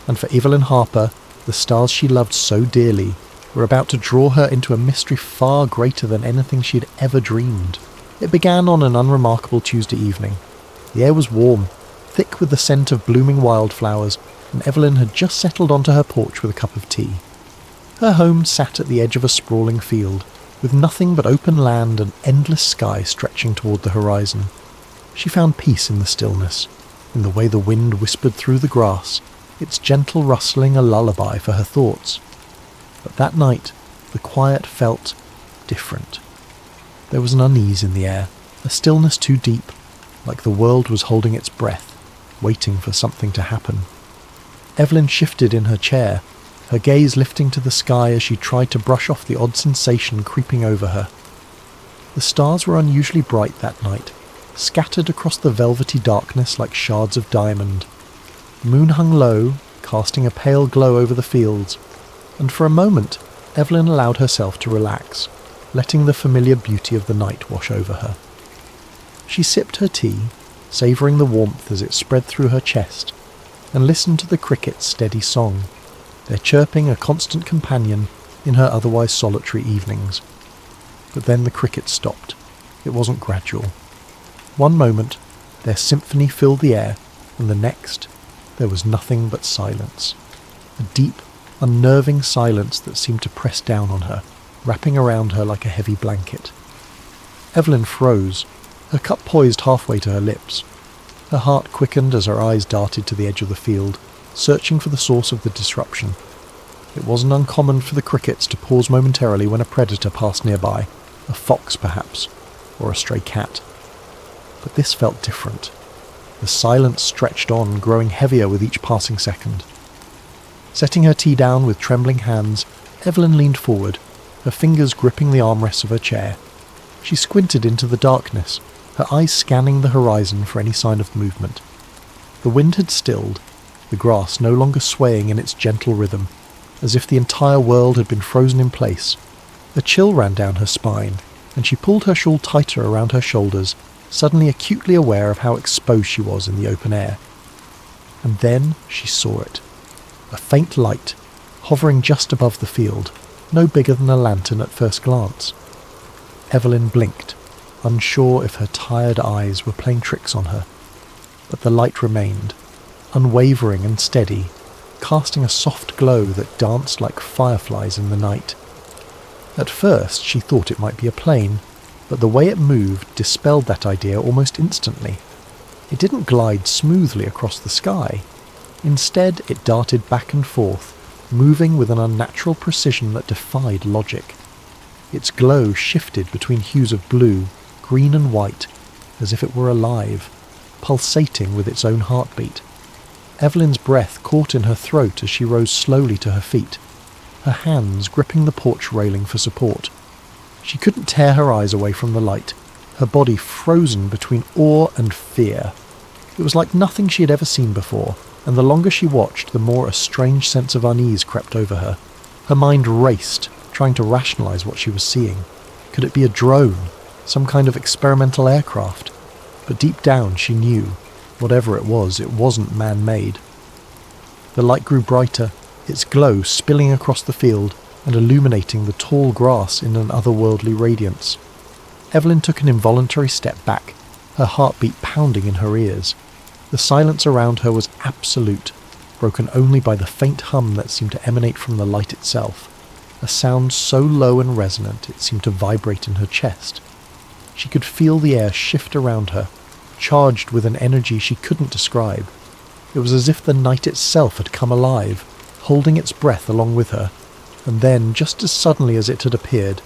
And for Evelyn Harper, the stars she loved so dearly were about to draw her into a mystery far greater than anything she had ever dreamed. It began on an unremarkable Tuesday evening. The air was warm, thick with the scent of blooming wildflowers, and Evelyn had just settled onto her porch with a cup of tea. Her home sat at the edge of a sprawling field, with nothing but open land and endless sky stretching toward the horizon. She found peace in the stillness, in the way the wind whispered through the grass, its gentle rustling a lullaby for her thoughts. But that night, the quiet felt different. There was an unease in the air, a stillness too deep, like the world was holding its breath, waiting for something to happen. Evelyn shifted in her chair, her gaze lifting to the sky as she tried to brush off the odd sensation creeping over her. The stars were unusually bright that night, scattered across the velvety darkness like shards of diamond. The moon hung low, casting a pale glow over the fields, and for a moment Evelyn allowed herself to relax, letting the familiar beauty of the night wash over her. She sipped her tea, savouring the warmth as it spread through her chest, and listened to the crickets' steady song, their chirping a constant companion in her otherwise solitary evenings. But then the crickets stopped. It wasn't gradual. One moment, their symphony filled the air, and the next, there was nothing but silence. A deep, unnerving silence that seemed to press down on her, wrapping around her like a heavy blanket. Evelyn froze, her cup poised halfway to her lips. Her heart quickened as her eyes darted to the edge of the field, searching for the source of the disruption. It wasn't uncommon for the crickets to pause momentarily when a predator passed nearby, a fox perhaps, or a stray cat. But this felt different. The silence stretched on, growing heavier with each passing second. Setting her tea down with trembling hands, Evelyn leaned forward, her fingers gripping the armrests of her chair. She squinted into the darkness, her eyes scanning the horizon for any sign of movement. The wind had stilled, the grass no longer swaying in its gentle rhythm, as if the entire world had been frozen in place. A chill ran down her spine, and she pulled her shawl tighter around her shoulders, suddenly acutely aware of how exposed she was in the open air. And then she saw it. A faint light, hovering just above the field, no bigger than a lantern at first glance. Evelyn blinked, unsure if her tired eyes were playing tricks on her. But the light remained, unwavering and steady, casting a soft glow that danced like fireflies in the night. At first she thought it might be a plane, but the way it moved dispelled that idea almost instantly. It didn't glide smoothly across the sky. Instead, it darted back and forth, moving with an unnatural precision that defied logic. Its glow shifted between hues of blue, green and white, as if it were alive, pulsating with its own heartbeat. Evelyn's breath caught in her throat as she rose slowly to her feet, her hands gripping the porch railing for support. She couldn't tear her eyes away from the light, her body frozen between awe and fear. It was like nothing she had ever seen before, and the longer she watched, the more a strange sense of unease crept over her. Her mind raced, trying to rationalize what she was seeing. Could it be a drone, some kind of experimental aircraft? But deep down she knew, whatever it wasn't man-made. The light grew brighter, its glow spilling across the field and illuminating the tall grass in an otherworldly radiance. Evelyn took an involuntary step back, her heartbeat pounding in her ears. The silence around her was absolute, broken only by the faint hum that seemed to emanate from the light itself, a sound so low and resonant it seemed to vibrate in her chest. She could feel the air shift around her, charged with an energy she couldn't describe. It was as if the night itself had come alive, holding its breath along with her, and then, just as suddenly as it had appeared,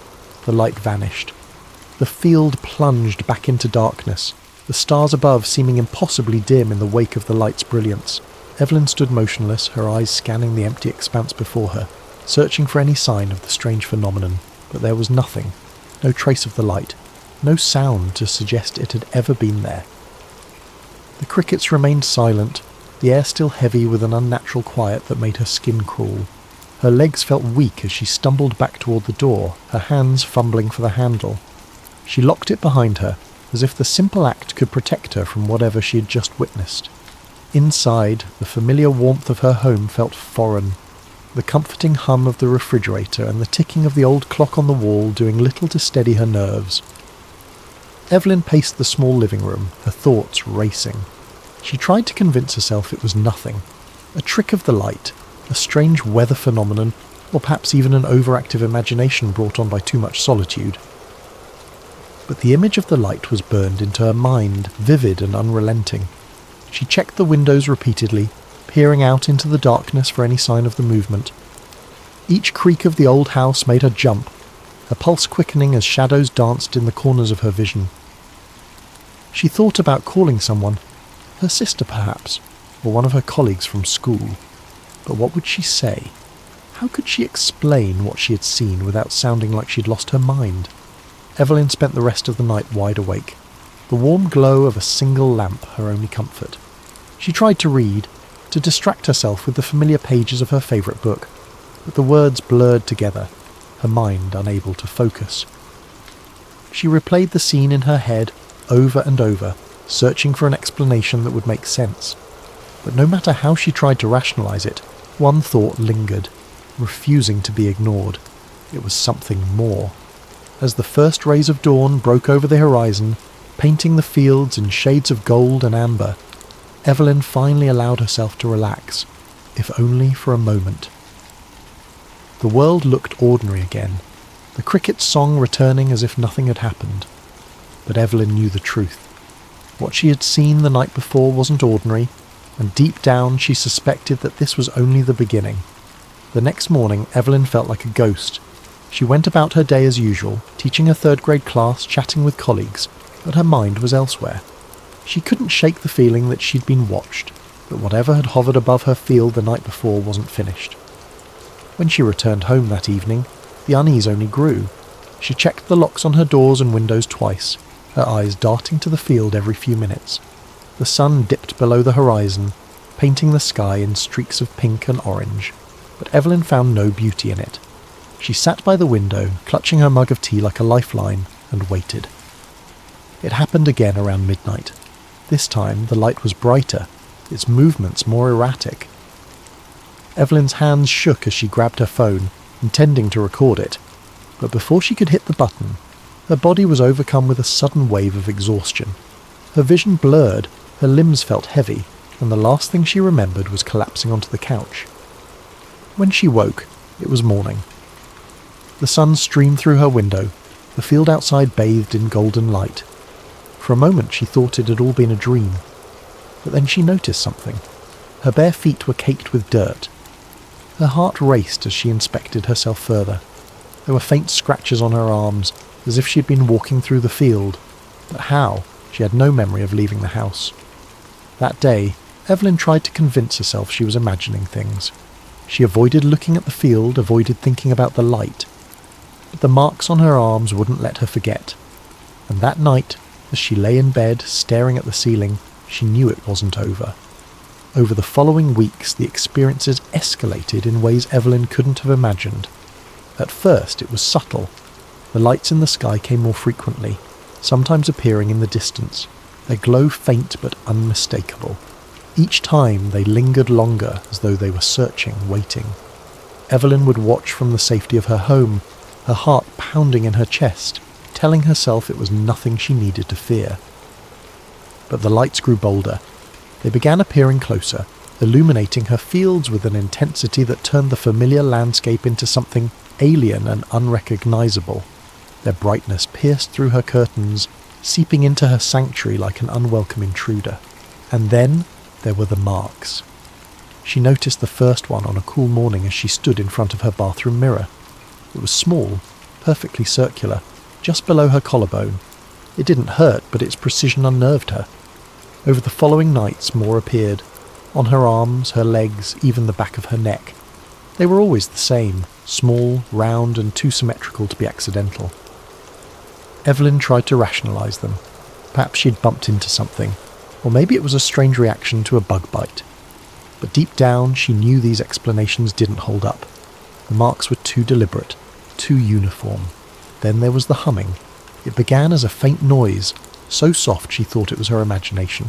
the light vanished. The field plunged back into darkness, the stars above seeming impossibly dim in the wake of the light's brilliance. Evelyn stood motionless, her eyes scanning the empty expanse before her, searching for any sign of the strange phenomenon, but there was nothing, no trace of the light, no sound to suggest it had ever been there. The crickets remained silent, the air still heavy with an unnatural quiet that made her skin crawl. Her legs felt weak as she stumbled back toward the door, her hands fumbling for the handle. She locked it behind her, as if the simple act could protect her from whatever she had just witnessed. Inside, the familiar warmth of her home felt foreign, the comforting hum of the refrigerator and the ticking of the old clock on the wall doing little to steady her nerves. Evelyn paced the small living room, her thoughts racing. She tried to convince herself it was nothing, a trick of the light, a strange weather phenomenon, or perhaps even an overactive imagination brought on by too much solitude. But the image of the light was burned into her mind, vivid and unrelenting. She checked the windows repeatedly, peering out into the darkness for any sign of the movement. Each creak of the old house made her jump, her pulse quickening as shadows danced in the corners of her vision. She thought about calling someone, her sister perhaps, or one of her colleagues from school. But what would she say? How could she explain what she had seen without sounding like she'd lost her mind? Evelyn spent the rest of the night wide awake, the warm glow of a single lamp her only comfort. She tried to read, to distract herself with the familiar pages of her favourite book, but the words blurred together, her mind unable to focus. She replayed the scene in her head over and over, searching for an explanation that would make sense. But no matter how she tried to rationalise it, one thought lingered, refusing to be ignored. It was something more. As the first rays of dawn broke over the horizon, painting the fields in shades of gold and amber, Evelyn finally allowed herself to relax, if only for a moment. The world looked ordinary again, the cricket's song returning as if nothing had happened. but Evelyn knew the truth. What she had seen the night before wasn't ordinary, and deep down she suspected that this was only the beginning. The next morning, Evelyn felt like a ghost. She went about her day as usual, teaching a third-grade class, chatting with colleagues, but her mind was elsewhere. She couldn't shake the feeling that she'd been watched, that whatever had hovered above her field the night before wasn't finished. When she returned home that evening, the unease only grew. She checked the locks on her doors and windows twice, her eyes darting to the field every few minutes. The sun dipped below the horizon, painting the sky in streaks of pink and orange, but Evelyn found no beauty in it. She sat by the window, clutching her mug of tea like a lifeline, and waited. It happened again around midnight. This time the light was brighter, its movements more erratic. Evelyn's hands shook as she grabbed her phone, intending to record it, but before she could hit the button, her body was overcome with a sudden wave of exhaustion. Her vision blurred, her limbs felt heavy, and the last thing she remembered was collapsing onto the couch. When she woke, it was morning. The sun streamed through her window, the field outside bathed in golden light. For a moment she thought it had all been a dream, but then she noticed something. Her bare feet were caked with dirt. Her heart raced as she inspected herself further. There were faint scratches on her arms, as if she had been walking through the field, but how? She had no memory of leaving the house. That day, Evelyn tried to convince herself she was imagining things. She avoided looking at the field, avoided thinking about the light, but the marks on her arms wouldn't let her forget. And that night, as she lay in bed, staring at the ceiling, she knew it wasn't over. Over the following weeks, the experiences escalated in ways Evelyn couldn't have imagined. At first, it was subtle. The lights in the sky came more frequently, sometimes appearing in the distance, their glow faint but unmistakable. Each time they lingered longer, as though they were searching, waiting. Evelyn would watch from the safety of her home, her heart pounding in her chest, telling herself it was nothing she needed to fear. But the lights grew bolder. They began appearing closer, illuminating her fields with an intensity that turned the familiar landscape into something alien and unrecognizable. Their brightness pierced through her curtains, seeping into her sanctuary like an unwelcome intruder. And then there were the marks. She noticed the first one on a cool morning as she stood in front of her bathroom mirror. It was small, perfectly circular, just below her collarbone. It didn't hurt, but its precision unnerved her. Over the following nights more appeared, on her arms, her legs, even the back of her neck. They were always the same, small, round, and too symmetrical to be accidental. Evelyn tried to rationalise them. Perhaps she'd bumped into something, or maybe it was a strange reaction to a bug bite. But deep down she knew these explanations didn't hold up. The marks were too deliberate, too uniform. Then there was the humming. It began as a faint noise, so soft she thought it was her imagination.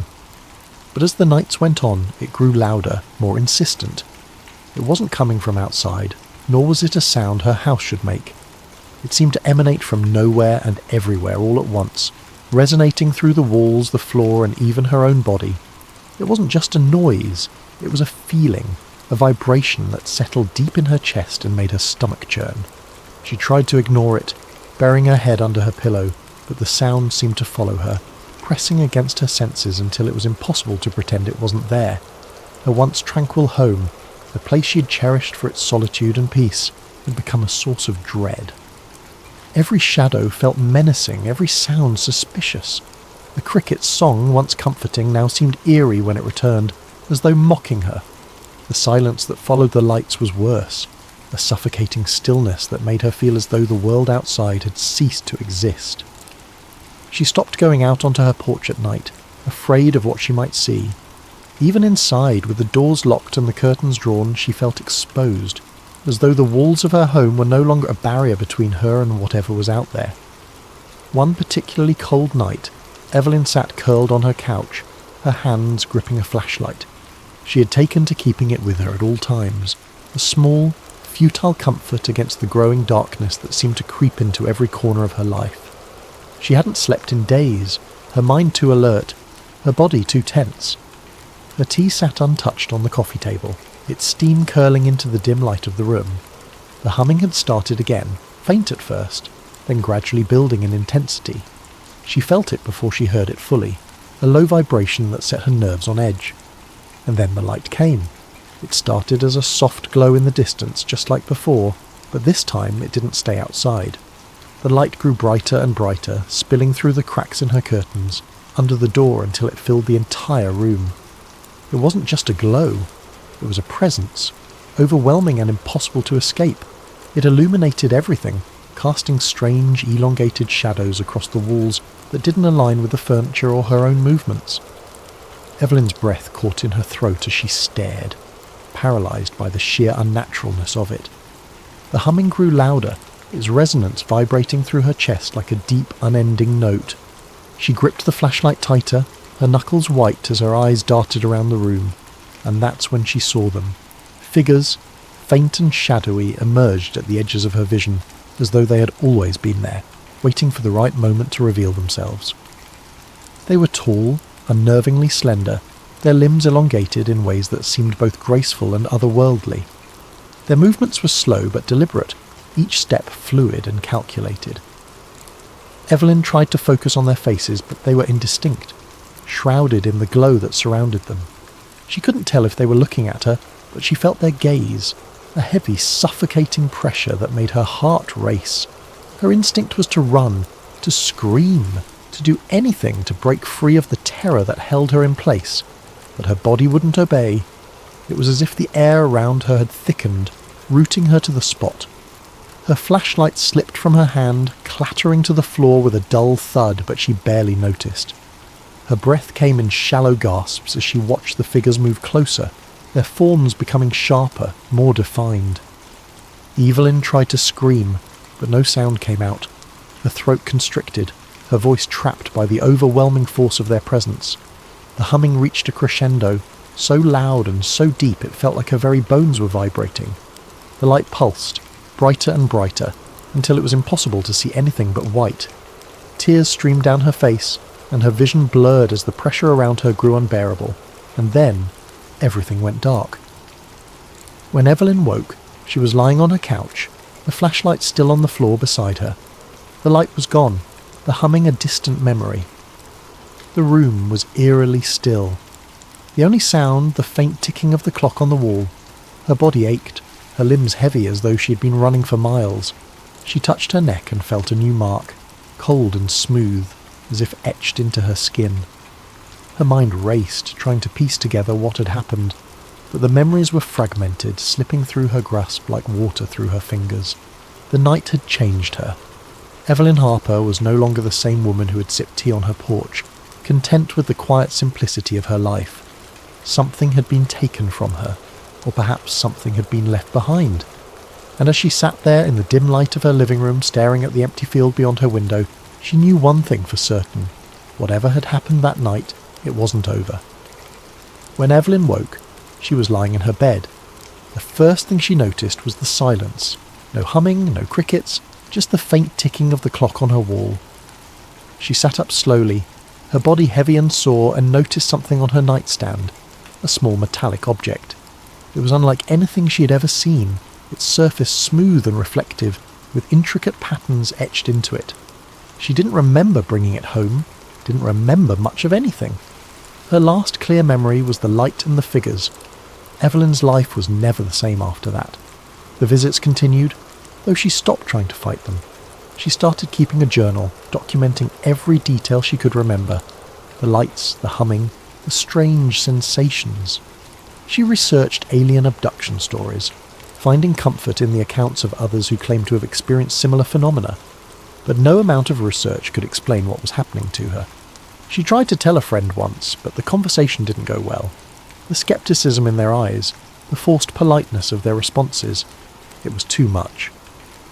But as the nights went on, it grew louder, more insistent. It wasn't coming from outside, nor was it a sound her house should make. It seemed to emanate from nowhere and everywhere all at once, resonating through the walls, the floor, and even her own body. It wasn't just a noise, it was a feeling, a vibration that settled deep in her chest and made her stomach churn. She tried to ignore it, burying her head under her pillow, but the sound seemed to follow her, pressing against her senses until it was impossible to pretend it wasn't there. Her once tranquil home, the place she had cherished for its solitude and peace, had become a source of dread. Every shadow felt menacing, every sound suspicious. The cricket's song, once comforting, now seemed eerie when it returned, as though mocking her. The silence that followed the lights was worse, a suffocating stillness that made her feel as though the world outside had ceased to exist. She stopped going out onto her porch at night, afraid of what she might see. Even inside, with the doors locked and the curtains drawn, she felt exposed, as though the walls of her home were no longer a barrier between her and whatever was out there. One particularly cold night, Evelyn sat curled on her couch, her hands gripping a flashlight. She had taken to keeping it with her at all times, a small, futile comfort against the growing darkness that seemed to creep into every corner of her life. She hadn't slept in days, her mind too alert, her body too tense. Her tea sat untouched on the coffee table, its steam curling into the dim light of the room. The humming had started again, faint at first, then gradually building in intensity. She felt it before she heard it fully, a low vibration that set her nerves on edge. And then the light came. It started as a soft glow in the distance, just like before, but this time it didn't stay outside. The light grew brighter and brighter, spilling through the cracks in her curtains, under the door until it filled the entire room. It wasn't just a glow, it was a presence, overwhelming and impossible to escape. It illuminated everything, casting strange, elongated shadows across the walls that didn't align with the furniture or her own movements. Evelyn's breath caught in her throat as she stared, paralysed by the sheer unnaturalness of it. The humming grew louder, its resonance vibrating through her chest like a deep, unending note. She gripped the flashlight tighter, her knuckles white as her eyes darted around the room, and that's when she saw them. Figures, faint and shadowy, emerged at the edges of her vision, as though they had always been there, waiting for the right moment to reveal themselves. They were tall, unnervingly slender, their limbs elongated in ways that seemed both graceful and otherworldly. Their movements were slow but deliberate, each step fluid and calculated. Evelyn tried to focus on their faces, but they were indistinct, shrouded in the glow that surrounded them. She couldn't tell if they were looking at her, but she felt their gaze, a heavy, suffocating pressure that made her heart race. Her instinct was to run, to scream, to do anything to break free of the terror that held her in place, but her body wouldn't obey. It was as if the air around her had thickened, rooting her to the spot. Her flashlight slipped from her hand, clattering to the floor with a dull thud, but she barely noticed. Her breath came in shallow gasps as she watched the figures move closer, their forms becoming sharper, more defined. Evelyn tried to scream, but no sound came out. Her throat constricted, her voice trapped by the overwhelming force of their presence. The humming reached a crescendo, so loud and so deep it felt like her very bones were vibrating. The light pulsed, brighter and brighter, until it was impossible to see anything but white. Tears streamed down her face, and her vision blurred as the pressure around her grew unbearable, and then everything went dark. When Evelyn woke, she was lying on her couch, the flashlight still on the floor beside her. The light was gone, the humming a distant memory. The room was eerily still. The only sound, the faint ticking of the clock on the wall. Her body ached, her limbs heavy as though she had been running for miles. She touched her neck and felt a new mark, cold and smooth, as if etched into her skin. Her mind raced, trying to piece together what had happened, but the memories were fragmented, slipping through her grasp like water through her fingers. The night had changed her. Evelyn Harper was no longer the same woman who had sipped tea on her porch, content with the quiet simplicity of her life. Something had been taken from her, or perhaps something had been left behind. And as she sat there in the dim light of her living room staring at the empty field beyond her window, she knew one thing for certain. Whatever had happened that night, it wasn't over. When Evelyn woke, she was lying in her bed. The first thing she noticed was the silence. No humming, no crickets, just the faint ticking of the clock on her wall. She sat up slowly, her body heavy and sore, and noticed something on her nightstand, a small metallic object. It was unlike anything she had ever seen, its surface smooth and reflective, with intricate patterns etched into it. She didn't remember bringing it home, didn't remember much of anything. Her last clear memory was the light and the figures. Evelyn's life was never the same after that. The visits continued, though she stopped trying to fight them. She started keeping a journal, documenting every detail she could remember. The lights, the humming, the strange sensations. She researched alien abduction stories, finding comfort in the accounts of others who claimed to have experienced similar phenomena. But no amount of research could explain what was happening to her. She tried to tell a friend once, but the conversation didn't go well. The skepticism in their eyes, the forced politeness of their responses, it was too much.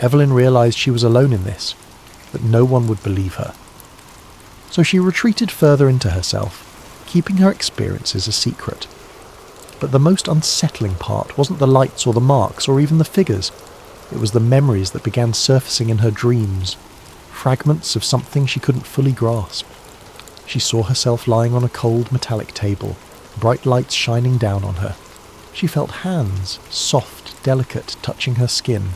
Evelyn realised she was alone in this, that no one would believe her. So she retreated further into herself, keeping her experiences a secret. But the most unsettling part wasn't the lights or the marks or even the figures. It was the memories that began surfacing in her dreams, fragments of something she couldn't fully grasp. She saw herself lying on a cold metallic table, bright lights shining down on her. She felt hands, soft, delicate, touching her skin,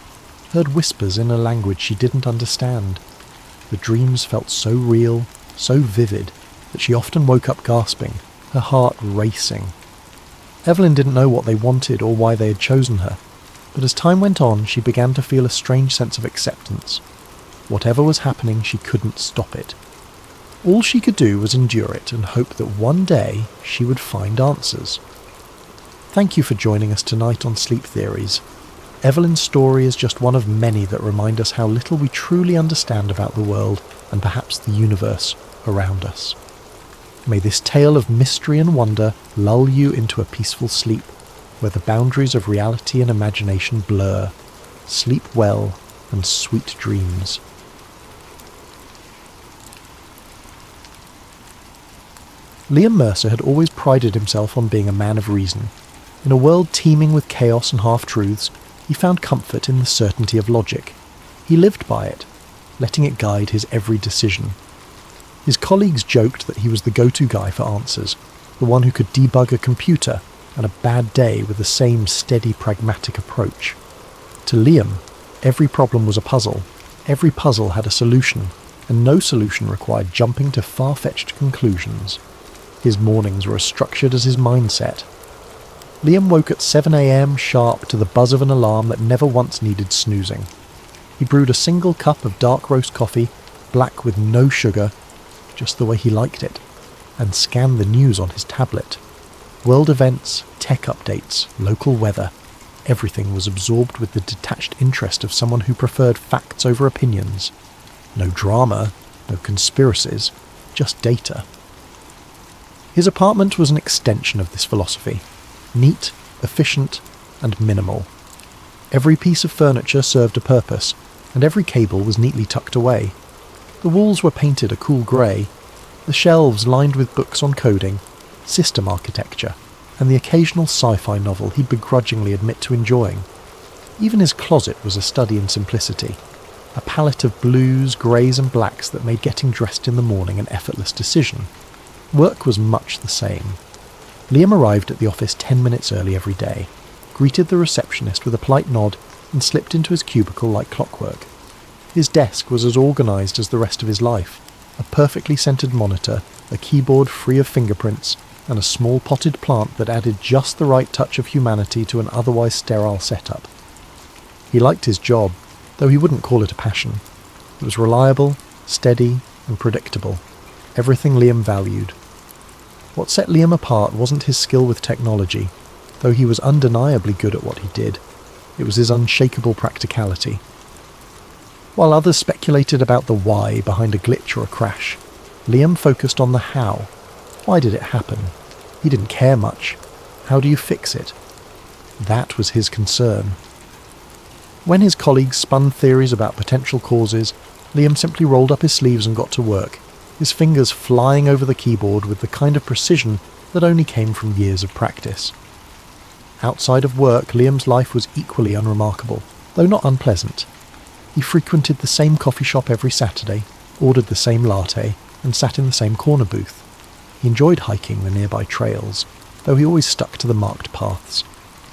heard whispers in a language she didn't understand. The dreams felt so real, so vivid that she often woke up gasping, her heart racing. Evelyn didn't know what they wanted or why they had chosen her, but as time went on, she began to feel a strange sense of acceptance. Whatever was happening, she couldn't stop it. All she could do was endure it and hope that one day she would find answers. Thank you for joining us tonight on Sleep Theories. Evelyn's story is just one of many that remind us how little we truly understand about the world and perhaps the universe around us. May this tale of mystery and wonder lull you into a peaceful sleep, where the boundaries of reality and imagination blur. Sleep well and sweet dreams. Liam Mercer had always prided himself on being a man of reason. In a world teeming with chaos and half-truths, he found comfort in the certainty of logic. He lived by it, letting it guide his every decision. His colleagues joked that he was the go-to guy for answers, the one who could debug a computer on a bad day with the same steady, pragmatic approach. To Liam, every problem was a puzzle. Every puzzle had a solution, and no solution required jumping to far-fetched conclusions. His mornings were as structured as his mindset. Liam woke at 7 a.m. sharp to the buzz of an alarm that never once needed snoozing. He brewed a single cup of dark roast coffee, black with no sugar, just the way he liked it, and scanned the news on his tablet. World events, tech updates, local weather, everything was absorbed with the detached interest of someone who preferred facts over opinions. No drama, no conspiracies, just data. His apartment was an extension of this philosophy. Neat, efficient, and minimal. Every piece of furniture served a purpose, and every cable was neatly tucked away. The walls were painted a cool grey, the shelves lined with books on coding, system architecture, and the occasional sci-fi novel he'd begrudgingly admit to enjoying. Even his closet was a study in simplicity, a palette of blues, greys and blacks that made getting dressed in the morning an effortless decision. Work was much the same. Liam arrived at the office 10 minutes early every day, greeted the receptionist with a polite nod, and slipped into his cubicle like clockwork. His desk was as organised as the rest of his life. A perfectly centred monitor, a keyboard free of fingerprints, and a small potted plant that added just the right touch of humanity to an otherwise sterile setup. He liked his job, though he wouldn't call it a passion. It was reliable, steady, and predictable. Everything Liam valued. What set Liam apart wasn't his skill with technology, though he was undeniably good at what he did. It was his unshakable practicality. While others speculated about the why behind a glitch or a crash, Liam focused on the how. Why did it happen? He didn't care much. How do you fix it? That was his concern. When his colleagues spun theories about potential causes, Liam simply rolled up his sleeves and got to work, his fingers flying over the keyboard with the kind of precision that only came from years of practice. Outside of work, Liam's life was equally unremarkable, though not unpleasant. He frequented the same coffee shop every Saturday, ordered the same latte, and sat in the same corner booth. He enjoyed hiking the nearby trails, though he always stuck to the marked paths.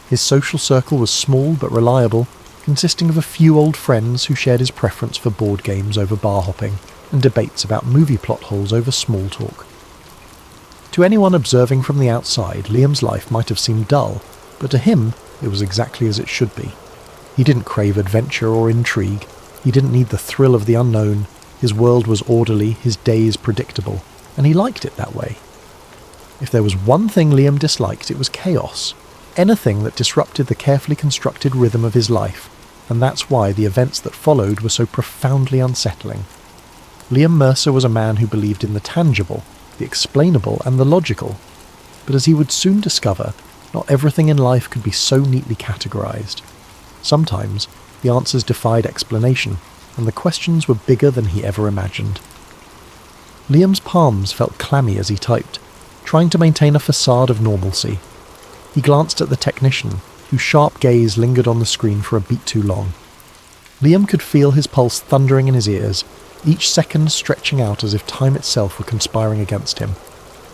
His social circle was small but reliable, consisting of a few old friends who shared his preference for board games over bar hopping, and debates about movie plot holes over small talk. To anyone observing from the outside, Liam's life might have seemed dull, but to him it was exactly as it should be. He didn't crave adventure or intrigue, he didn't need the thrill of the unknown, his world was orderly, his days predictable, and he liked it that way. If there was one thing Liam disliked, it was chaos, anything that disrupted the carefully constructed rhythm of his life, and that's why the events that followed were so profoundly unsettling. Liam Mercer was a man who believed in the tangible, the explainable, and the logical. But as he would soon discover, not everything in life could be so neatly categorized. Sometimes, the answers defied explanation, and the questions were bigger than he ever imagined. Liam's palms felt clammy as he typed, trying to maintain a facade of normalcy. He glanced at the technician, whose sharp gaze lingered on the screen for a beat too long. Liam could feel his pulse thundering in his ears, each second stretching out as if time itself were conspiring against him.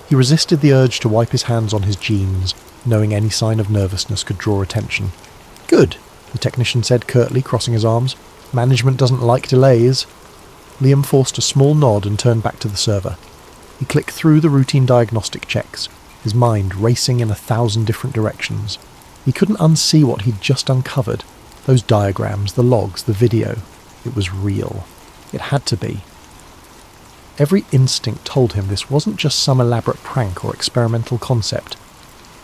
He resisted the urge to wipe his hands on his jeans, knowing any sign of nervousness could draw attention. "Good," the technician said curtly, crossing his arms. "Management doesn't like delays." Liam forced a small nod and turned back to the server. He clicked through the routine diagnostic checks, his mind racing in 1,000 different directions. He couldn't unsee what he'd just uncovered. Those diagrams, the logs, the video. It was real. It had to be. Every instinct told him this wasn't just some elaborate prank or experimental concept.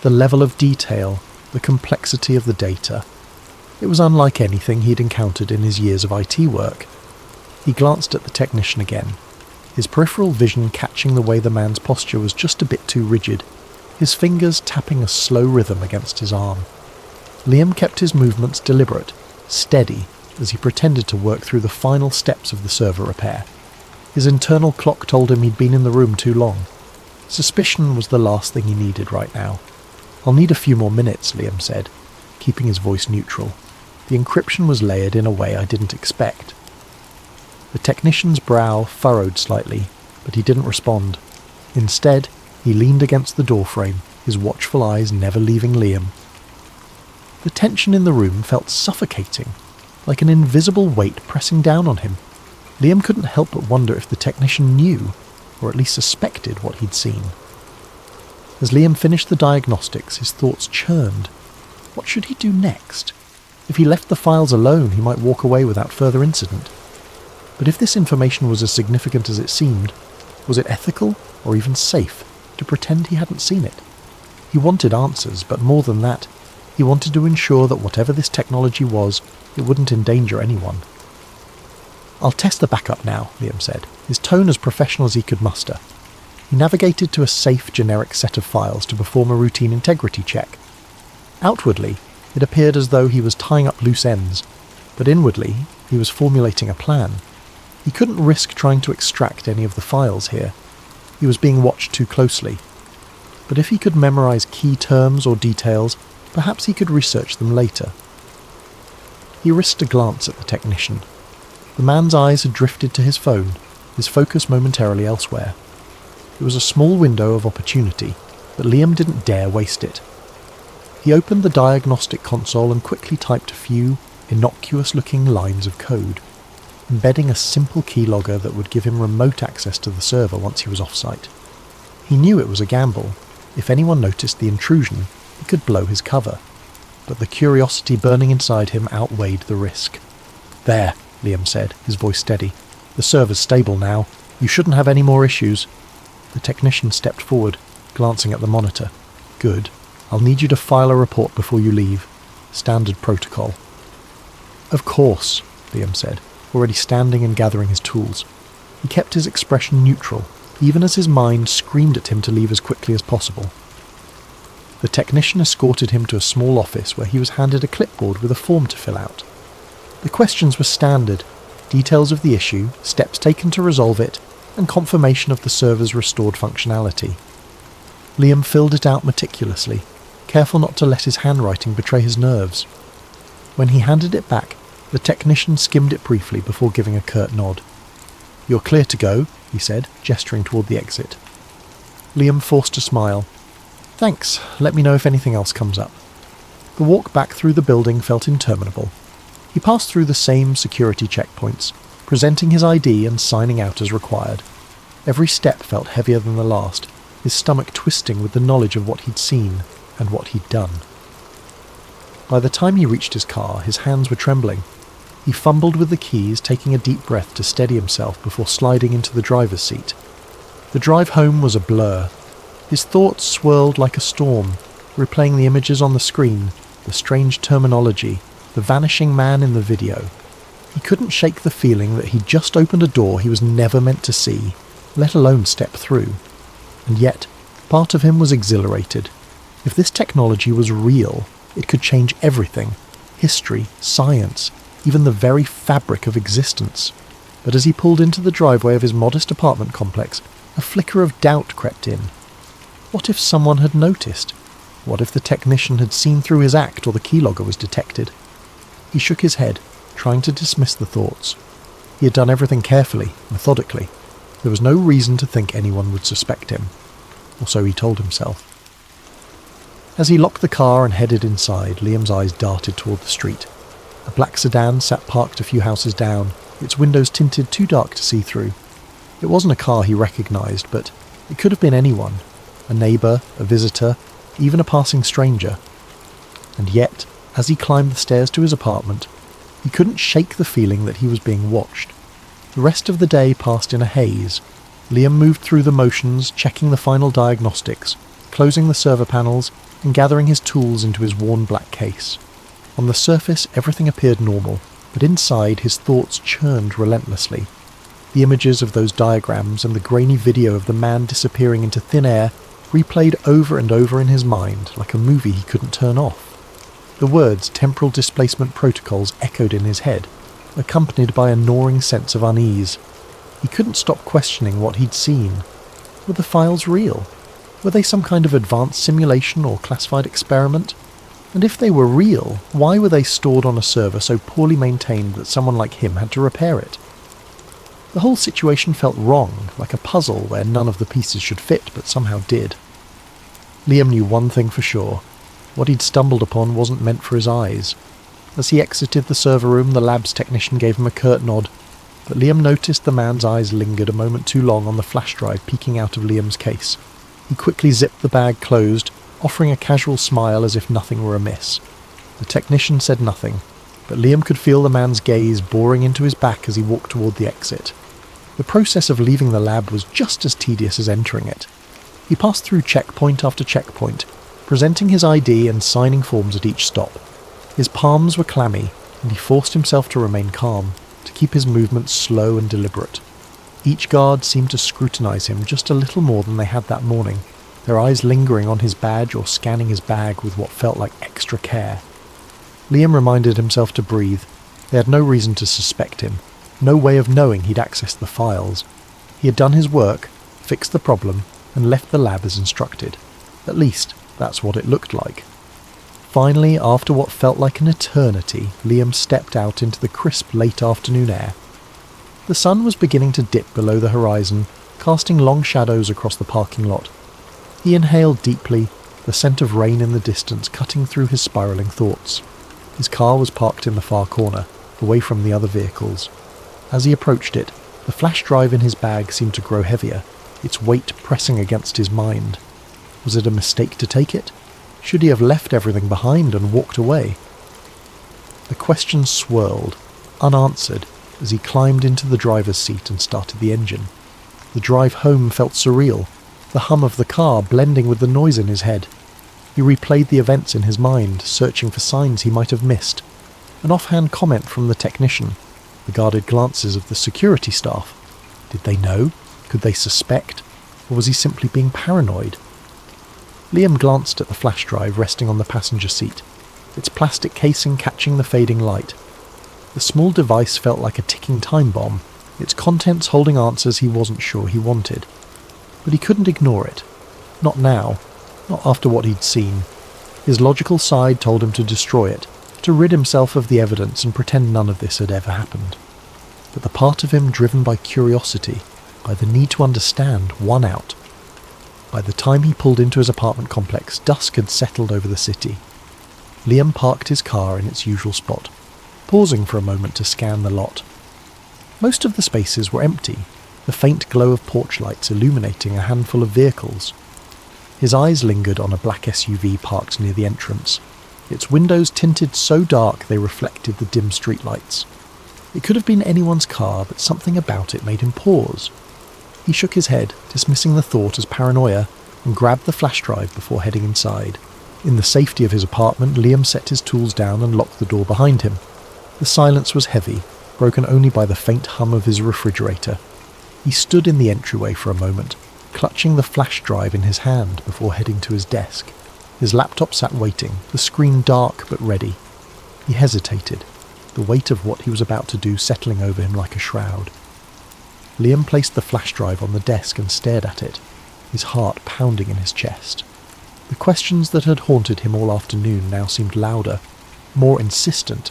The level of detail, the complexity of the data. It was unlike anything he'd encountered in his years of IT work. He glanced at the technician again, his peripheral vision catching the way the man's posture was just a bit too rigid, his fingers tapping a slow rhythm against his arm. Liam kept his movements deliberate, steady, as he pretended to work through the final steps of the server repair. His internal clock told him he'd been in the room too long. Suspicion was the last thing he needed right now. "I'll need a few more minutes," Liam said, keeping his voice neutral. The encryption was layered in a way I didn't expect. The technician's brow furrowed slightly, but he didn't respond. Instead, he leaned against the doorframe, his watchful eyes never leaving Liam. The tension in the room felt suffocating, like an invisible weight pressing down on him. Liam couldn't help but wonder if the technician knew, or at least suspected, what he'd seen. As Liam finished the diagnostics, his thoughts churned. What should he do next? If he left the files alone, he might walk away without further incident. But if this information was as significant as it seemed, was it ethical, or even safe, to pretend he hadn't seen it? He wanted answers, but more than that, he wanted to ensure that whatever this technology was, it wouldn't endanger anyone. "I'll test the backup now," Liam said, his tone as professional as he could muster. He navigated to a safe, generic set of files to perform a routine integrity check. Outwardly, it appeared as though he was tying up loose ends, but inwardly, he was formulating a plan. He couldn't risk trying to extract any of the files here. He was being watched too closely. But if he could memorize key terms or details, perhaps he could research them later. He risked a glance at the technician. The man's eyes had drifted to his phone, his focus momentarily elsewhere. It was a small window of opportunity, but Liam didn't dare waste it. He opened the diagnostic console and quickly typed a few innocuous-looking lines of code, embedding a simple keylogger that would give him remote access to the server once he was off-site. He knew it was a gamble. If anyone noticed the intrusion, it could blow his cover. But the curiosity burning inside him outweighed the risk. "There," Liam said, his voice steady. "The server's stable now. You shouldn't have any more issues." The technician stepped forward, glancing at the monitor. "Good. I'll need you to file a report before you leave. Standard protocol." "Of course," Liam said, already standing and gathering his tools. He kept his expression neutral, even as his mind screamed at him to leave as quickly as possible. The technician escorted him to a small office where he was handed a clipboard with a form to fill out. The questions were standard: details of the issue, steps taken to resolve it, and confirmation of the server's restored functionality. Liam filled it out meticulously, careful not to let his handwriting betray his nerves. When he handed it back, the technician skimmed it briefly before giving a curt nod. "You're clear to go," he said, gesturing toward the exit. Liam forced a smile. "Thanks, let me know if anything else comes up." The walk back through the building felt interminable. He passed through the same security checkpoints, presenting his ID and signing out as required. Every step felt heavier than the last, his stomach twisting with the knowledge of what he'd seen and what he'd done. By the time he reached his car, his hands were trembling. He fumbled with the keys, taking a deep breath to steady himself before sliding into the driver's seat. The drive home was a blur. His thoughts swirled like a storm, replaying the images on the screen, the strange terminology, the vanishing man in the video. He couldn't shake the feeling that he'd just opened a door he was never meant to see, let alone step through. And yet, part of him was exhilarated. If this technology was real, it could change everything: history, science, even the very fabric of existence. But as he pulled into the driveway of his modest apartment complex, a flicker of doubt crept in. What if someone had noticed? What if the technician had seen through his act or the keylogger was detected? He shook his head, trying to dismiss the thoughts. He had done everything carefully, methodically. There was no reason to think anyone would suspect him. Or so he told himself. As he locked the car and headed inside, Liam's eyes darted toward the street. A black sedan sat parked a few houses down, its windows tinted too dark to see through. It wasn't a car he recognised, but it could have been anyone. A neighbour, a visitor, even a passing stranger. And yet, as he climbed the stairs to his apartment, he couldn't shake the feeling that he was being watched. The rest of the day passed in a haze. Liam moved through the motions, checking the final diagnostics, closing the server panels, and gathering his tools into his worn black case. On the surface, everything appeared normal, but inside his thoughts churned relentlessly. The images of those diagrams and the grainy video of the man disappearing into thin air replayed over and over in his mind like a movie he couldn't turn off. The words temporal displacement protocols echoed in his head, accompanied by a gnawing sense of unease. He couldn't stop questioning what he'd seen. Were the files real? Were they some kind of advanced simulation or classified experiment? And if they were real, why were they stored on a server so poorly maintained that someone like him had to repair it? The whole situation felt wrong, like a puzzle where none of the pieces should fit but somehow did. Liam knew one thing for sure. What he'd stumbled upon wasn't meant for his eyes. As he exited the server room, the lab's technician gave him a curt nod, but Liam noticed the man's eyes lingered a moment too long on the flash drive peeking out of Liam's case. He quickly zipped the bag closed, offering a casual smile as if nothing were amiss. The technician said nothing, but Liam could feel the man's gaze boring into his back as he walked toward the exit. The process of leaving the lab was just as tedious as entering it. He passed through checkpoint after checkpoint, presenting his ID and signing forms at each stop. His palms were clammy, and he forced himself to remain calm, to keep his movements slow and deliberate. Each guard seemed to scrutinize him just a little more than they had that morning, their eyes lingering on his badge or scanning his bag with what felt like extra care. Liam reminded himself to breathe. They had no reason to suspect him, no way of knowing he'd accessed the files. He had done his work, fixed the problem, and left the lab as instructed. At least, that's what it looked like. Finally, after what felt like an eternity, Liam stepped out into the crisp late afternoon air. The sun was beginning to dip below the horizon, casting long shadows across the parking lot. He inhaled deeply, the scent of rain in the distance cutting through his spiralling thoughts. His car was parked in the far corner, away from the other vehicles. As he approached it, the flash drive in his bag seemed to grow heavier, its weight pressing against his mind. Was it a mistake to take it? Should he have left everything behind and walked away? The questions swirled, unanswered, as he climbed into the driver's seat and started the engine. The drive home felt surreal, the hum of the car blending with the noise in his head. He replayed the events in his mind, searching for signs he might have missed. An offhand comment from the technician, the guarded glances of the security staff. Did they know? Could they suspect? Or was he simply being paranoid? Liam glanced at the flash drive resting on the passenger seat, its plastic casing catching the fading light. The small device felt like a ticking time bomb, its contents holding answers he wasn't sure he wanted. But he couldn't ignore it. Not now. Not after what he'd seen. His logical side told him to destroy it, to rid himself of the evidence and pretend none of this had ever happened. But the part of him driven by curiosity, by the need to understand, won out. By the time he pulled into his apartment complex, dusk had settled over the city. Liam parked his car in its usual spot, pausing for a moment to scan the lot. Most of the spaces were empty, the faint glow of porch lights illuminating a handful of vehicles. His eyes lingered on a black SUV parked near the entrance, its windows tinted so dark they reflected the dim streetlights. It could have been anyone's car, but something about it made him pause. He shook his head, dismissing the thought as paranoia, and grabbed the flash drive before heading inside. In the safety of his apartment, Liam set his tools down and locked the door behind him. The silence was heavy, broken only by the faint hum of his refrigerator. He stood in the entryway for a moment, clutching the flash drive in his hand before heading to his desk. His laptop sat waiting, the screen dark but ready. He hesitated, the weight of what he was about to do settling over him like a shroud. Liam placed the flash drive on the desk and stared at it, his heart pounding in his chest. The questions that had haunted him all afternoon now seemed louder, more insistent.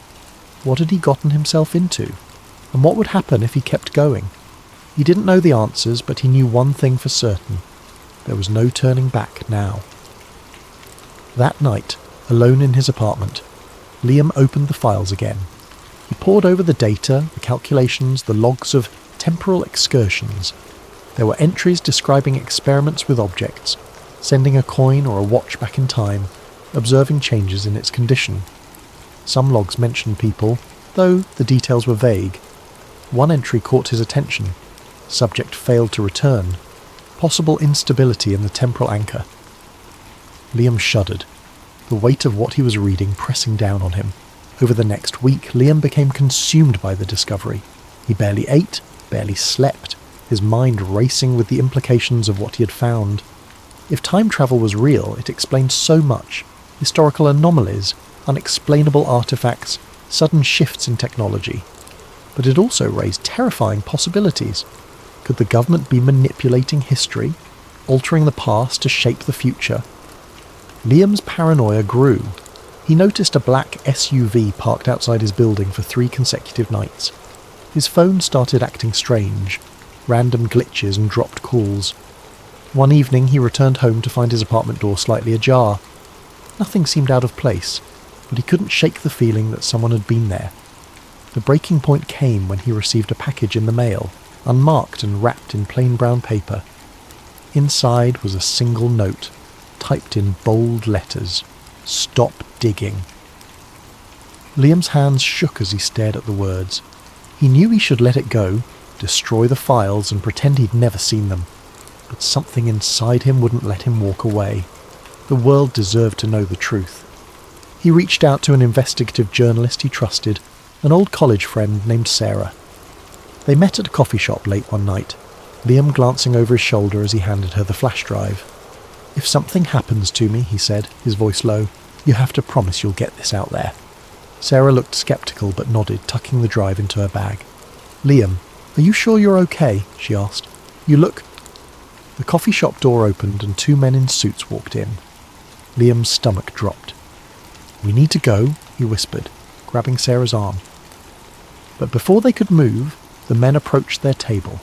What had he gotten himself into? And what would happen if he kept going? He didn't know the answers, but he knew one thing for certain. There was no turning back now. That night, alone in his apartment, Liam opened the files again. He pored over the data, the calculations, the logs of temporal excursions. There were entries describing experiments with objects, sending a coin or a watch back in time, observing changes in its condition. Some logs mentioned people, though the details were vague. One entry caught his attention. Subject failed to return. Possible instability in the temporal anchor. Liam shuddered, the weight of what he was reading pressing down on him. Over the next week, Liam became consumed by the discovery. He barely ate, barely slept, his mind racing with the implications of what he had found. If time travel was real, it explained so much. Historical anomalies, unexplainable artifacts, sudden shifts in technology. But it also raised terrifying possibilities. Could the government be manipulating history, altering the past to shape the future? Liam's paranoia grew. He noticed a black SUV parked outside his building for 3 consecutive nights. His phone started acting strange, random glitches and dropped calls. One evening he returned home to find his apartment door slightly ajar. Nothing seemed out of place, but he couldn't shake the feeling that someone had been there. The breaking point came when he received a package in the mail, unmarked and wrapped in plain brown paper. Inside was a single note, typed in bold letters. Stop digging. Liam's hands shook as he stared at the words. He knew he should let it go, destroy the files and pretend he'd never seen them. But something inside him wouldn't let him walk away. The world deserved to know the truth. He reached out to an investigative journalist he trusted, an old college friend named Sarah. They met at a coffee shop late one night, Liam glancing over his shoulder as he handed her the flash drive. "If something happens to me," he said, his voice low, "you have to promise you'll get this out there." Sarah looked sceptical but nodded, tucking the drive into her bag. "Liam, are you sure you're okay?" she asked. "You look—" The coffee shop door opened and 2 men in suits walked in. Liam's stomach dropped. "We need to go," he whispered, grabbing Sarah's arm. But before they could move, the men approached their table.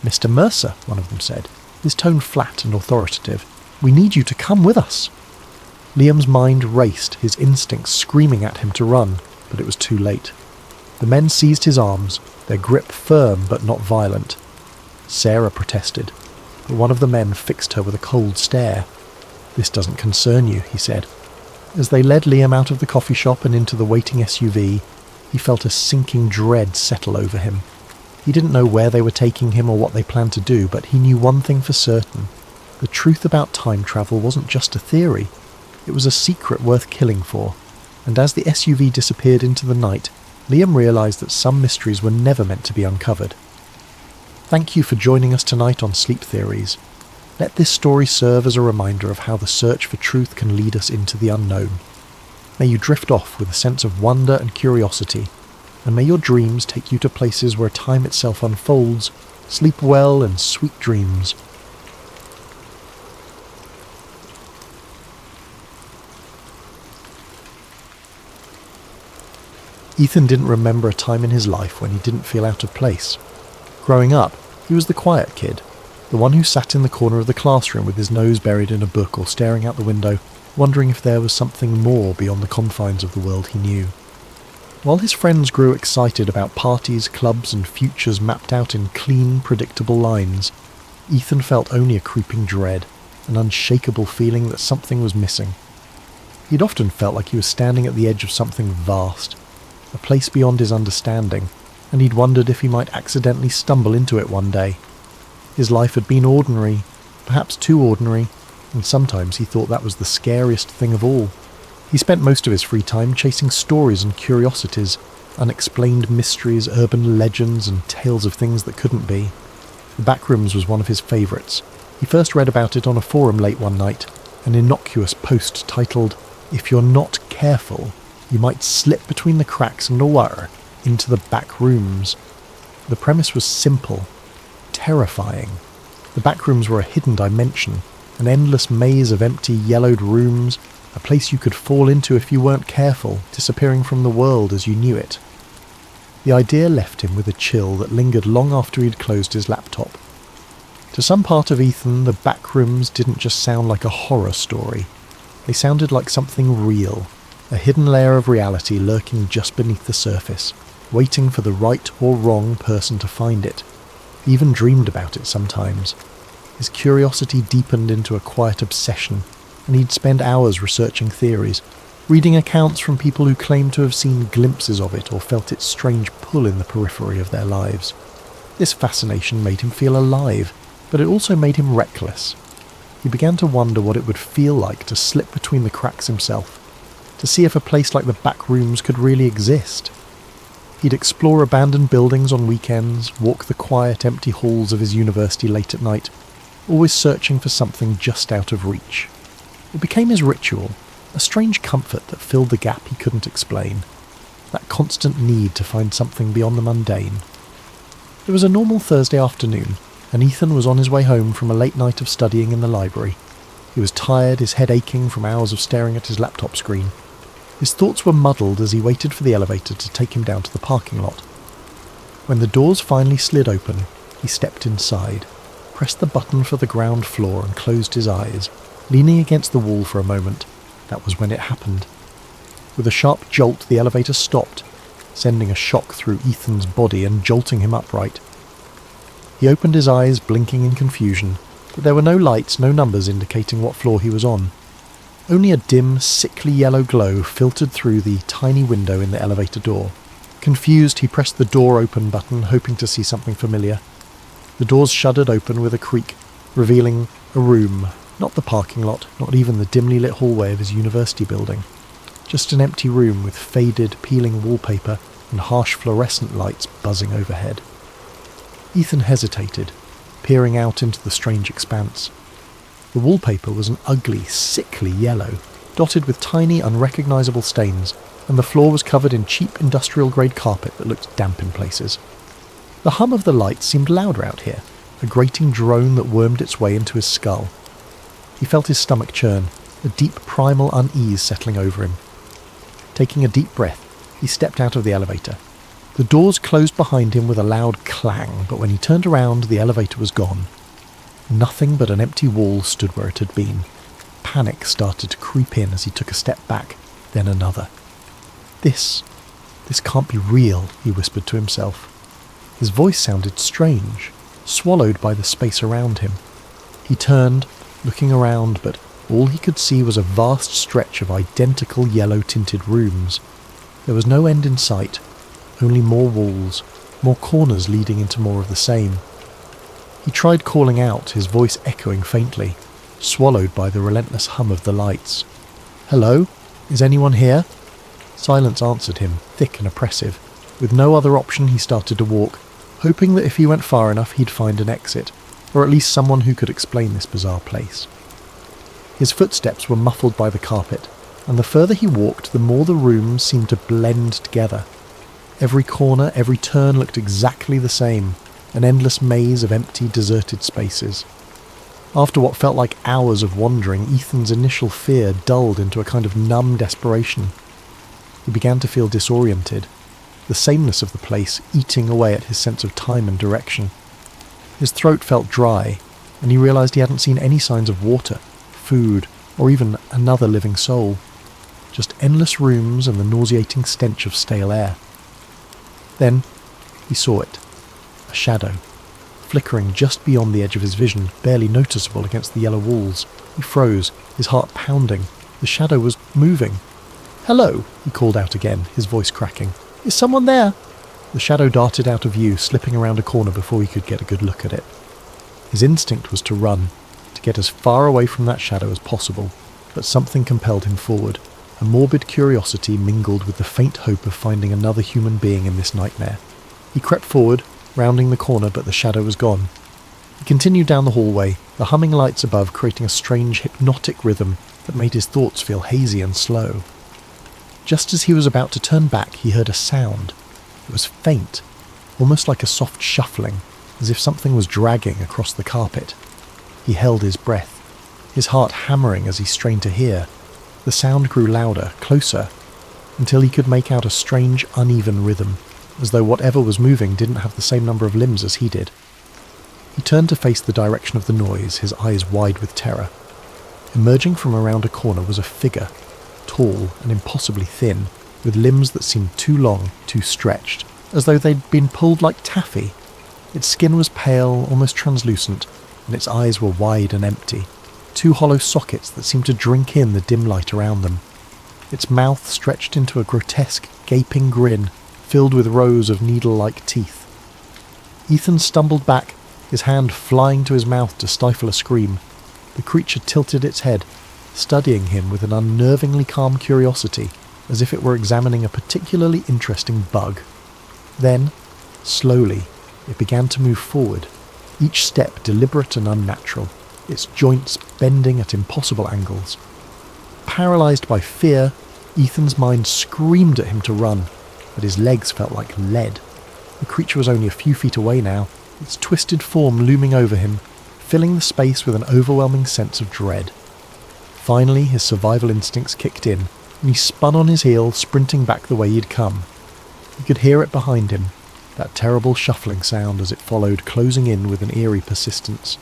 "Mr. Mercer," one of them said, his tone flat and authoritative, "we need you to come with us." Liam's mind raced, his instincts screaming at him to run, but it was too late. The men seized his arms, their grip firm but not violent. Sarah protested, but one of the men fixed her with a cold stare. "This doesn't concern you," he said. As they led Liam out of the coffee shop and into the waiting SUV, he felt a sinking dread settle over him. He didn't know where they were taking him or what they planned to do, but he knew one thing for certain. The truth about time travel wasn't just a theory. It was a secret worth killing for. And as the SUV disappeared into the night, Liam realised that some mysteries were never meant to be uncovered. Thank you for joining us tonight on Sleep Theories. Let this story serve as a reminder of how the search for truth can lead us into the unknown. May you drift off with a sense of wonder and curiosity, and may your dreams take you to places where time itself unfolds. Sleep well and sweet dreams. Ethan didn't remember a time in his life when he didn't feel out of place. Growing up, he was the quiet kid, the one who sat in the corner of the classroom with his nose buried in a book or staring out the window, wondering if there was something more beyond the confines of the world he knew. While his friends grew excited about parties, clubs and futures mapped out in clean, predictable lines, Ethan felt only a creeping dread, an unshakable feeling that something was missing. He'd often felt like he was standing at the edge of something vast, a place beyond his understanding, and he'd wondered if he might accidentally stumble into it one day. His life had been ordinary, perhaps too ordinary, and sometimes he thought that was the scariest thing of all. He spent most of his free time chasing stories and curiosities, unexplained mysteries, urban legends, and tales of things that couldn't be. The Backrooms was one of his favourites. He first read about it on a forum late one night, an innocuous post titled, "If you're not careful, you might slip between the cracks underwater into the back rooms." The premise was simple, terrifying. The Backrooms were a hidden dimension, an endless maze of empty, yellowed rooms, a place you could fall into if you weren't careful, disappearing from the world as you knew it. The idea left him with a chill that lingered long after he'd closed his laptop. To some part of Ethan, the Backrooms didn't just sound like a horror story. They sounded like something real, a hidden layer of reality lurking just beneath the surface, waiting for the right or wrong person to find it. He even dreamed about it sometimes. His curiosity deepened into a quiet obsession, and he'd spend hours researching theories, reading accounts from people who claimed to have seen glimpses of it or felt its strange pull in the periphery of their lives. This fascination made him feel alive, but it also made him reckless. He began to wonder what it would feel like to slip between the cracks himself, to see if a place like the back rooms could really exist. He'd explore abandoned buildings on weekends, walk the quiet, empty halls of his university late at night, always searching for something just out of reach. It became his ritual, a strange comfort that filled the gap he couldn't explain, that constant need to find something beyond the mundane. It was a normal Thursday afternoon, and Ethan was on his way home from a late night of studying in the library. He was tired, his head aching from hours of staring at his laptop screen. His thoughts were muddled as he waited for the elevator to take him down to the parking lot. When the doors finally slid open, he stepped inside, pressed the button for the ground floor and closed his eyes, leaning against the wall for a moment. That was when it happened. With a sharp jolt, the elevator stopped, sending a shock through Ethan's body and jolting him upright. He opened his eyes, blinking in confusion, but there were no lights, no numbers indicating what floor he was on. Only a dim, sickly yellow glow filtered through the tiny window in the elevator door. Confused, he pressed the door open button, hoping to see something familiar. The doors shuddered open with a creak, revealing a room, not the parking lot, not even the dimly lit hallway of his university building. Just an empty room with faded, peeling wallpaper and harsh fluorescent lights buzzing overhead. Ethan hesitated, peering out into the strange expanse. The wallpaper was an ugly, sickly yellow, dotted with tiny, unrecognisable stains, and the floor was covered in cheap industrial-grade carpet that looked damp in places. The hum of the lights seemed louder out here, a grating drone that wormed its way into his skull. He felt his stomach churn, a deep primal unease settling over him. Taking a deep breath, he stepped out of the elevator. The doors closed behind him with a loud clang, but when he turned around, the elevator was gone. Nothing but an empty wall stood where it had been. Panic started to creep in as he took a step back, then another. This can't be real, he whispered to himself. His voice sounded strange, swallowed by the space around him. He turned, looking around, but all he could see was a vast stretch of identical yellow-tinted rooms. There was no end in sight, only more walls, more corners leading into more of the same. He tried calling out, his voice echoing faintly, swallowed by the relentless hum of the lights. "Hello? Is anyone here?" Silence answered him, thick and oppressive. With no other option, he started to walk, hoping that if he went far enough he'd find an exit, or at least someone who could explain this bizarre place. His footsteps were muffled by the carpet, and the further he walked, the more the rooms seemed to blend together. Every corner, every turn looked exactly the same, an endless maze of empty, deserted spaces. After what felt like hours of wandering, Ethan's initial fear dulled into a kind of numb desperation. He began to feel disoriented, the sameness of the place eating away at his sense of time and direction. His throat felt dry, and he realised he hadn't seen any signs of water, food, or even another living soul. Just endless rooms and the nauseating stench of stale air. Then he saw it. A shadow, flickering just beyond the edge of his vision, barely noticeable against the yellow walls. He froze, his heart pounding. The shadow was moving. "Hello," he called out again, his voice cracking. "Is someone there?" The shadow darted out of view, slipping around a corner before he could get a good look at it. His instinct was to run, to get as far away from that shadow as possible, but something compelled him forward. A morbid curiosity mingled with the faint hope of finding another human being in this nightmare. He crept forward, rounding the corner, but the shadow was gone. He continued down the hallway, the humming lights above creating a strange hypnotic rhythm that made his thoughts feel hazy and slow. Just as he was about to turn back, he heard a sound. It was faint, almost like a soft shuffling, as if something was dragging across the carpet. He held his breath, his heart hammering as he strained to hear. The sound grew louder, closer, until he could make out a strange, uneven rhythm, as though whatever was moving didn't have the same number of limbs as he did. He turned to face the direction of the noise, his eyes wide with terror. Emerging from around a corner was a figure, tall and impossibly thin, with limbs that seemed too long, too stretched, as though they'd been pulled like taffy. Its skin was pale, almost translucent, and its eyes were wide and empty, two hollow sockets that seemed to drink in the dim light around them. Its mouth stretched into a grotesque, gaping grin, filled with rows of needle-like teeth. Ethan stumbled back, his hand flying to his mouth to stifle a scream. The creature tilted its head, studying him with an unnervingly calm curiosity, as if it were examining a particularly interesting bug. Then, slowly, it began to move forward, each step deliberate and unnatural, its joints bending at impossible angles. Paralysed by fear, Ethan's mind screamed at him to run, but his legs felt like lead. The creature was only a few feet away now, its twisted form looming over him, filling the space with an overwhelming sense of dread. Finally, his survival instincts kicked in, and he spun on his heel, sprinting back the way he'd come. He could hear it behind him, that terrible shuffling sound as it followed, closing in with an eerie persistence.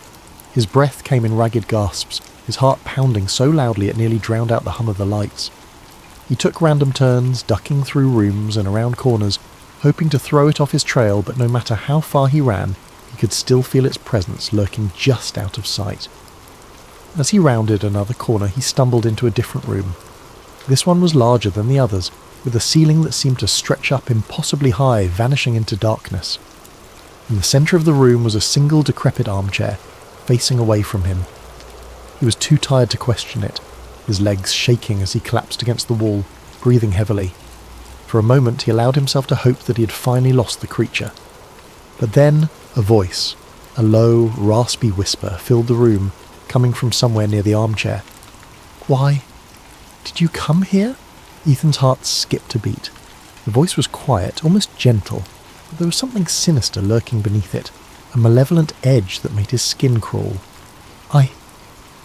His breath came in ragged gasps, his heart pounding so loudly it nearly drowned out the hum of the lights. He took random turns, ducking through rooms and around corners, hoping to throw it off his trail, but no matter how far he ran, he could still feel its presence lurking just out of sight. As he rounded another corner, he stumbled into a different room. This one was larger than the others, with a ceiling that seemed to stretch up impossibly high, vanishing into darkness. In the centre of the room was a single decrepit armchair, facing away from him. He was too tired to question it, his legs shaking as he collapsed against the wall, breathing heavily. For a moment he allowed himself to hope that he had finally lost the creature. But then a voice, a low, raspy whisper, filled the room, coming from somewhere near the armchair. "Why, did you come here?" Ethan's heart skipped a beat. The voice was quiet, almost gentle, but there was something sinister lurking beneath it, a malevolent edge that made his skin crawl.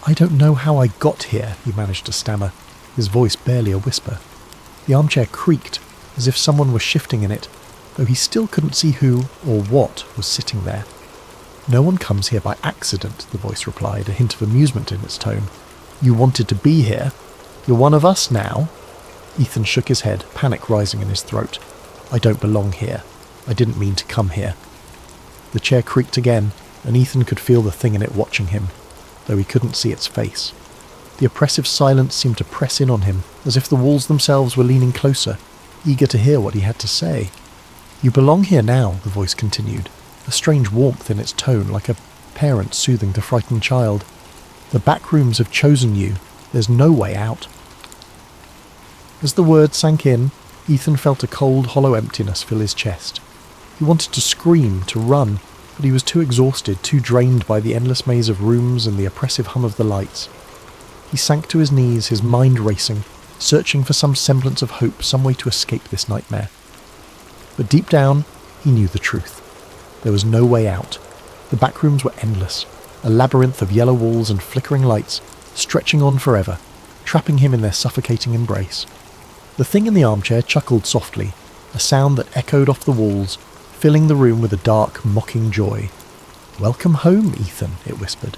I don't know how I got here," he managed to stammer, his voice barely a whisper. The armchair creaked, as if someone were shifting in it, though he still couldn't see who or what was sitting there. "No one comes here by accident," the voice replied, a hint of amusement in its tone. "You wanted to be here. You're one of us now." Ethan shook his head, panic rising in his throat. "I don't belong here. I didn't mean to come here." The chair creaked again, and Ethan could feel the thing in it watching him, though he couldn't see its face. The oppressive silence seemed to press in on him, as if the walls themselves were leaning closer, eager to hear what he had to say. "You belong here now," the voice continued, a strange warmth in its tone, like a parent soothing the frightened child. "The back rooms have chosen you. There's no way out." As the words sank in, Ethan felt a cold, hollow emptiness fill his chest. He wanted to scream, to run, but he was too exhausted, too drained by the endless maze of rooms and the oppressive hum of the lights. He sank to his knees, his mind racing, searching for some semblance of hope, some way to escape this nightmare. But deep down, he knew the truth. There was no way out. The back rooms were endless, a labyrinth of yellow walls and flickering lights, stretching on forever, trapping him in their suffocating embrace. The thing in the armchair chuckled softly, a sound that echoed off the walls, filling the room with a dark, mocking joy. "Welcome home, Ethan," it whispered.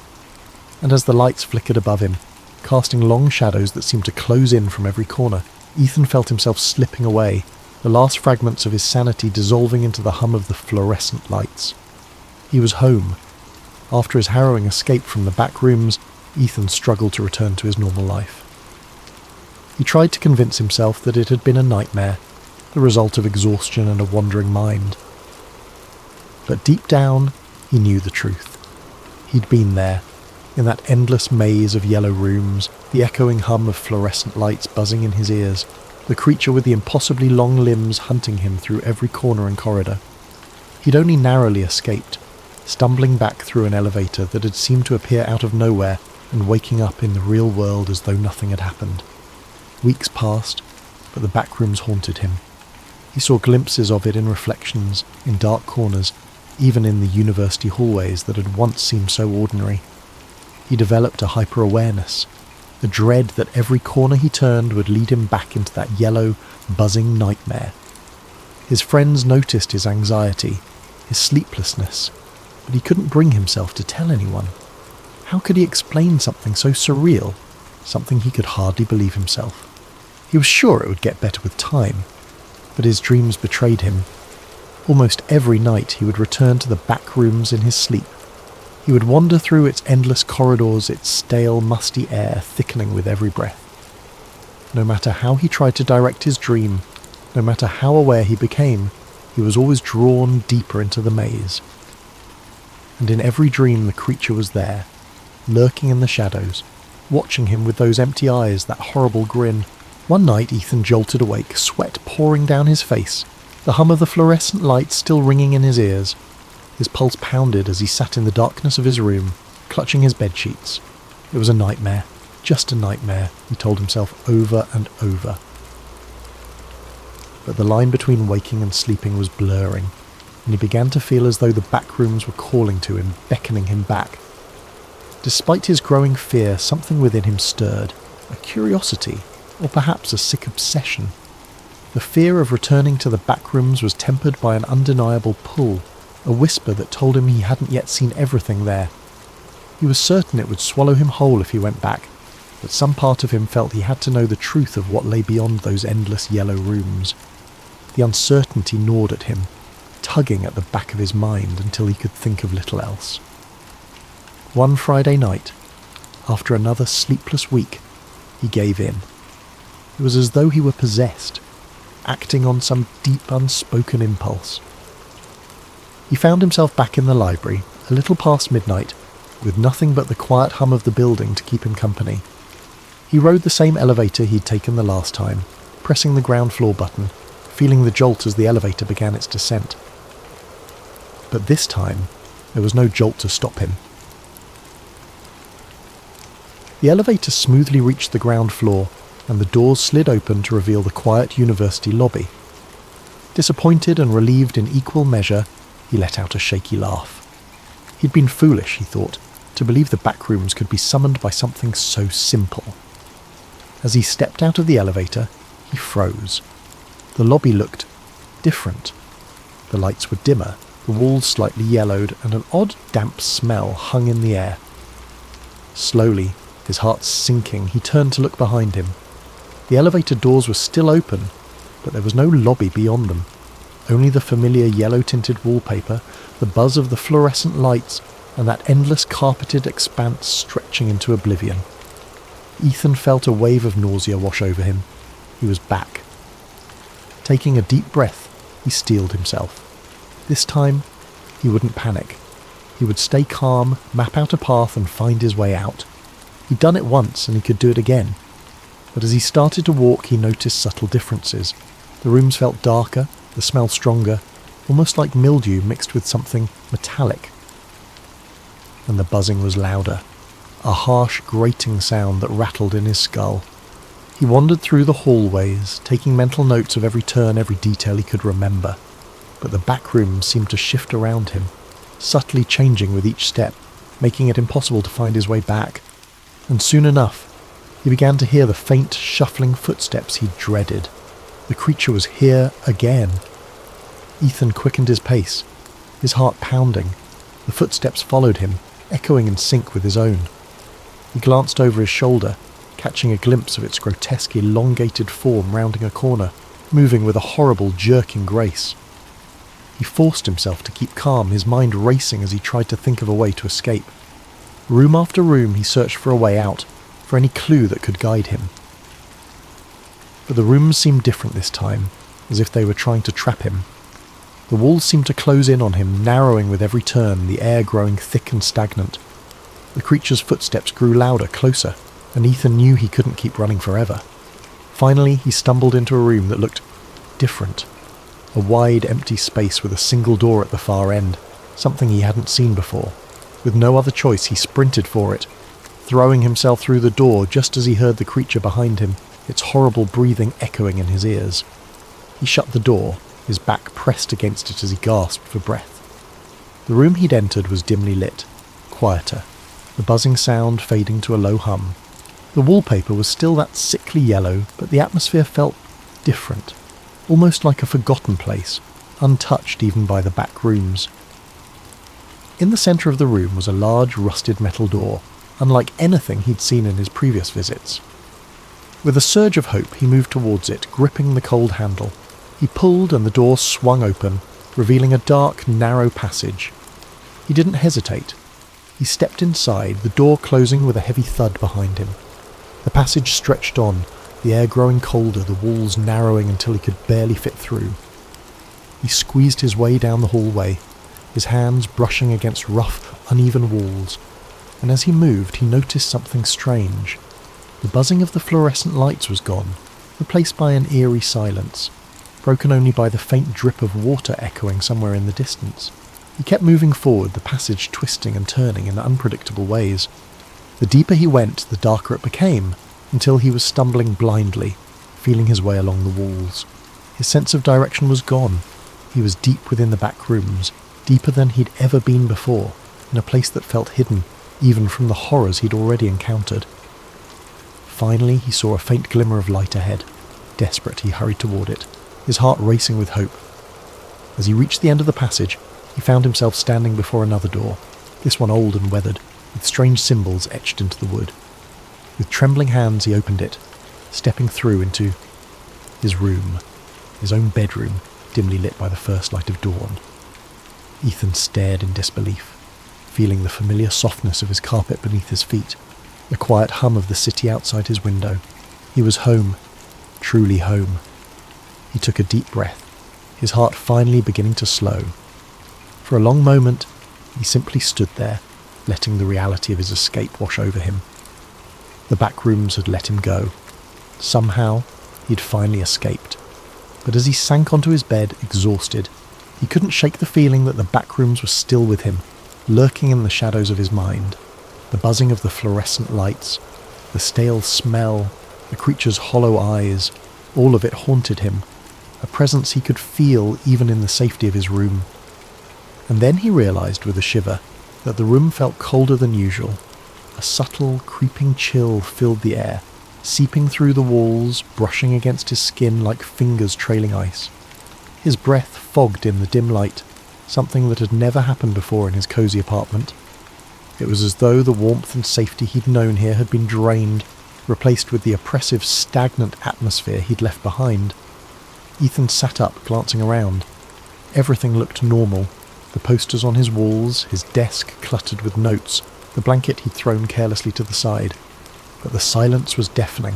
And as the lights flickered above him, casting long shadows that seemed to close in from every corner, Ethan felt himself slipping away, the last fragments of his sanity dissolving into the hum of the fluorescent lights. He was home. After his harrowing escape from the back rooms, Ethan struggled to return to his normal life. He tried to convince himself that it had been a nightmare, the result of exhaustion and a wandering mind. But deep down, he knew the truth. He'd been there, in that endless maze of yellow rooms, the echoing hum of fluorescent lights buzzing in his ears, the creature with the impossibly long limbs hunting him through every corner and corridor. He'd only narrowly escaped, stumbling back through an elevator that had seemed to appear out of nowhere and waking up in the real world as though nothing had happened. Weeks passed, but the back rooms haunted him. He saw glimpses of it in reflections, in dark corners, even in the university hallways that had once seemed so ordinary. He developed a hyper-awareness, a dread that every corner he turned would lead him back into that yellow, buzzing nightmare. His friends noticed his anxiety, his sleeplessness, but he couldn't bring himself to tell anyone. How could he explain something so surreal, something he could hardly believe himself? He was sure it would get better with time, but his dreams betrayed him. Almost every night he would return to the back rooms in his sleep. He would wander through its endless corridors, its stale, musty air thickening with every breath. No matter how he tried to direct his dream, no matter how aware he became, he was always drawn deeper into the maze. And in every dream the creature was there, lurking in the shadows, watching him with those empty eyes, that horrible grin. One night Ethan jolted awake, sweat pouring down his face, the hum of the fluorescent lights still ringing in his ears. His pulse pounded as he sat in the darkness of his room, clutching his bedsheets. It was a nightmare, just a nightmare, he told himself over and over. But the line between waking and sleeping was blurring, and he began to feel as though the back rooms were calling to him, beckoning him back. Despite his growing fear, something within him stirred, a curiosity, or perhaps a sick obsession. The fear of returning to the back rooms was tempered by an undeniable pull, a whisper that told him he hadn't yet seen everything there. He was certain it would swallow him whole if he went back, but some part of him felt he had to know the truth of what lay beyond those endless yellow rooms. The uncertainty gnawed at him, tugging at the back of his mind until he could think of little else. One Friday night, after another sleepless week, he gave in. It was as though he were possessed, acting on some deep unspoken impulse. He found himself back in the library, a little past midnight, with nothing but the quiet hum of the building to keep him company. He rode the same elevator he'd taken the last time, pressing the ground floor button, feeling the jolt as the elevator began its descent. But this time, there was no jolt to stop him. The elevator smoothly reached the ground floor, and the doors slid open to reveal the quiet university lobby. Disappointed and relieved in equal measure, he let out a shaky laugh. He'd been foolish, he thought, to believe the back rooms could be summoned by something so simple. As he stepped out of the elevator, he froze. The lobby looked different. The lights were dimmer, the walls slightly yellowed, and an odd damp smell hung in the air. Slowly, his heart sinking, he turned to look behind him. The elevator doors were still open, but there was no lobby beyond them. Only the familiar yellow-tinted wallpaper, the buzz of the fluorescent lights, and that endless carpeted expanse stretching into oblivion. Ethan felt a wave of nausea wash over him. He was back. Taking a deep breath, he steeled himself. This time, he wouldn't panic. He would stay calm, map out a path, and find his way out. He'd done it once, and he could do it again. But as he started to walk, he noticed subtle differences. The rooms felt darker, the smell stronger, almost like mildew mixed with something metallic. And the buzzing was louder, a harsh, grating sound that rattled in his skull. He wandered through the hallways, taking mental notes of every turn, every detail he could remember. But the back rooms seemed to shift around him, subtly changing with each step, making it impossible to find his way back. And soon enough, he began to hear the faint, shuffling footsteps he dreaded. The creature was here again. Ethan quickened his pace, his heart pounding. The footsteps followed him, echoing in sync with his own. He glanced over his shoulder, catching a glimpse of its grotesque, elongated form rounding a corner, moving with a horrible, jerking grace. He forced himself to keep calm, his mind racing as he tried to think of a way to escape. Room after room he searched for a way out, for any clue that could guide him. But the rooms seemed different this time, as if they were trying to trap him. The walls seemed to close in on him, narrowing with every turn, the air growing thick and stagnant. The creature's footsteps grew louder, closer, and Ethan knew he couldn't keep running forever. Finally, he stumbled into a room that looked different. A wide, empty space with a single door at the far end, something he hadn't seen before. With no other choice, he sprinted for it, throwing himself through the door just as he heard the creature behind him, its horrible breathing echoing in his ears. He shut the door, his back pressed against it as he gasped for breath. The room he'd entered was dimly lit, quieter, the buzzing sound fading to a low hum. The wallpaper was still that sickly yellow, but the atmosphere felt different, almost like a forgotten place, untouched even by the back rooms. In the centre of the room was a large rusted metal door, unlike anything he'd seen in his previous visits. With a surge of hope, he moved towards it, gripping the cold handle. He pulled and the door swung open, revealing a dark, narrow passage. He didn't hesitate. He stepped inside, the door closing with a heavy thud behind him. The passage stretched on, the air growing colder, the walls narrowing until he could barely fit through. He squeezed his way down the hallway, his hands brushing against rough, uneven walls, and as he moved he noticed something strange. The buzzing of the fluorescent lights was gone, replaced by an eerie silence, broken only by the faint drip of water echoing somewhere in the distance. He kept moving forward, the passage twisting and turning in unpredictable ways. The deeper he went, the darker it became, until he was stumbling blindly, feeling his way along the walls. His sense of direction was gone. He was deep within the back rooms, deeper than he'd ever been before, in a place that felt hidden, even from the horrors he'd already encountered. Finally, he saw a faint glimmer of light ahead. Desperate, he hurried toward it, his heart racing with hope. As he reached the end of the passage, he found himself standing before another door, this one old and weathered, with strange symbols etched into the wood. With trembling hands he opened it, stepping through into his room, his own bedroom, dimly lit by the first light of dawn. Ethan stared in disbelief, feeling the familiar softness of his carpet beneath his feet, the quiet hum of the city outside his window. He was home, truly home. He took a deep breath, his heart finally beginning to slow. For a long moment, he simply stood there, letting the reality of his escape wash over him. The back rooms had let him go. Somehow, he'd finally escaped. But as he sank onto his bed, exhausted, he couldn't shake the feeling that the back rooms were still with him, lurking in the shadows of his mind. The buzzing of the fluorescent lights, the stale smell, the creature's hollow eyes, all of it haunted him, a presence he could feel even in the safety of his room. And then he realised with a shiver that the room felt colder than usual. A subtle, creeping chill filled the air, seeping through the walls, brushing against his skin like fingers trailing ice. His breath fogged in the dim light, something that had never happened before in his cosy apartment. It was as though the warmth and safety he'd known here had been drained, replaced with the oppressive, stagnant atmosphere he'd left behind. Ethan sat up, glancing around. Everything looked normal. The posters on his walls, his desk cluttered with notes, the blanket he'd thrown carelessly to the side. But the silence was deafening.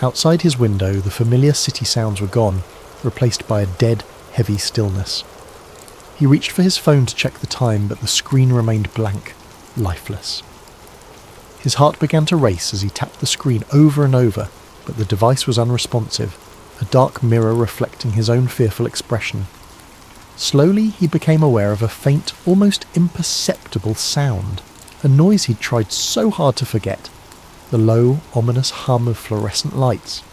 Outside his window, the familiar city sounds were gone, replaced by a dead, heavy stillness. He reached for his phone to check the time, but the screen remained blank, lifeless. His heart began to race as he tapped the screen over and over, but the device was unresponsive, a dark mirror reflecting his own fearful expression. Slowly, he became aware of a faint, almost imperceptible sound, a noise he'd tried so hard to forget. The low, ominous hum of fluorescent lights.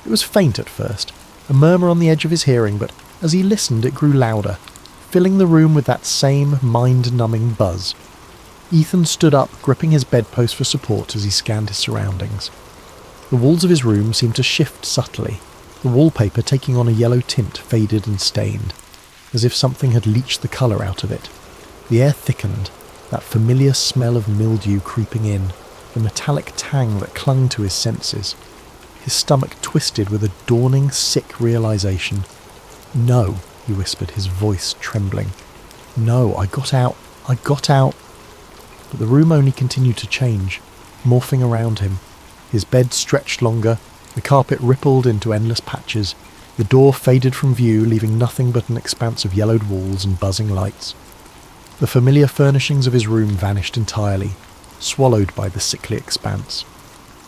It was faint at first, a murmur on the edge of his hearing, but as he listened it grew louder, filling the room with that same mind-numbing buzz. Ethan stood up, gripping his bedpost for support as he scanned his surroundings. The walls of his room seemed to shift subtly, the wallpaper taking on a yellow tint, faded and stained, as if something had leached the colour out of it. The air thickened, that familiar smell of mildew creeping in, the metallic tang that clung to his senses. His stomach twisted with a dawning, sick realisation. "No," he whispered, his voice trembling. "No, I got out. But the room only continued to change, morphing around him. His bed stretched longer, the carpet rippled into endless patches, the door faded from view, leaving nothing but an expanse of yellowed walls and buzzing lights. The familiar furnishings of his room vanished entirely, swallowed by the sickly expanse.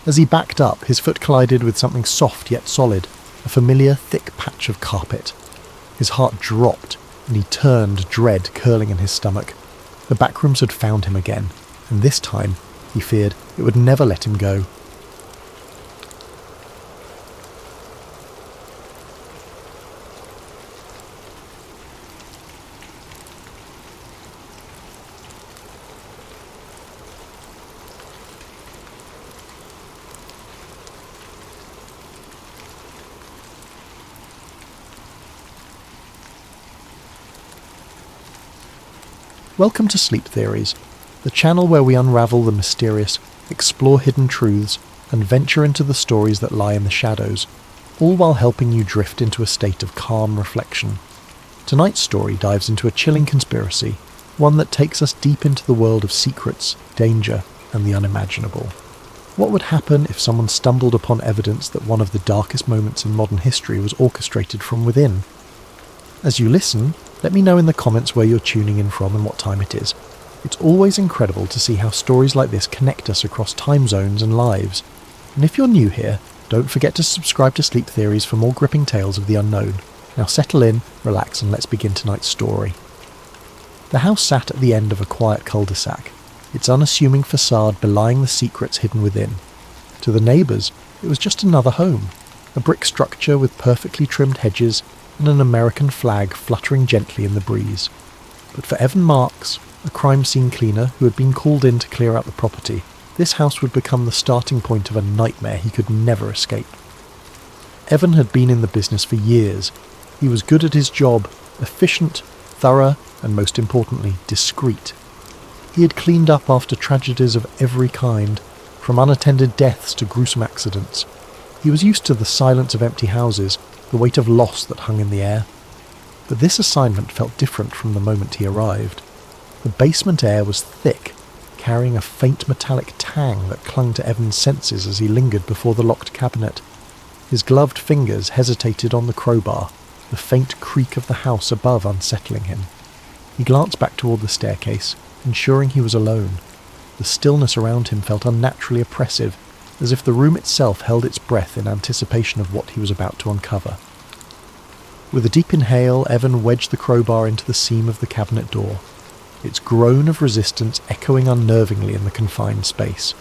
As he backed up, his foot collided with something soft yet solid, a familiar thick patch of carpet. His heart dropped, and he turned, dread curling in his stomach. The backrooms had found him again, and this time, he feared, it would never let him go. Welcome to Sleep Theories, the channel where we unravel the mysterious, explore hidden truths, and venture into the stories that lie in the shadows, all while helping you drift into a state of calm reflection. Tonight's story dives into a chilling conspiracy, one that takes us deep into the world of secrets, danger, and the unimaginable. What would happen if someone stumbled upon evidence that one of the darkest moments in modern history was orchestrated from within? As you listen, let me know in the comments where you're tuning in from and what time it is. It's always incredible to see how stories like this connect us across time zones and lives. And if you're new here, don't forget to subscribe to Sleep Theories for more gripping tales of the unknown. Now settle in, relax, and let's begin tonight's story. The house sat at the end of a quiet cul-de-sac, its unassuming facade belying the secrets hidden within. To the neighbours, it was just another home, a brick structure with perfectly trimmed hedges and an American flag fluttering gently in the breeze. But for Evan Marks, a crime scene cleaner who had been called in to clear out the property, this house would become the starting point of a nightmare he could never escape. Evan had been in the business for years. He was good at his job, efficient, thorough, and most importantly, discreet. He had cleaned up after tragedies of every kind, from unattended deaths to gruesome accidents. He was used to the silence of empty houses, the weight of loss that hung in the air. But this assignment felt different from the moment he arrived. The basement air was thick, carrying a faint metallic tang that clung to Evan's senses as he lingered before the locked cabinet. His gloved fingers hesitated on the crowbar, the faint creak of the house above unsettling him. He glanced back toward the staircase, ensuring he was alone. The stillness around him felt unnaturally oppressive, as if the room itself held its breath in anticipation of what he was about to uncover. With a deep inhale, Evan wedged the crowbar into the seam of the cabinet door, its groan of resistance echoing unnervingly in the confined space.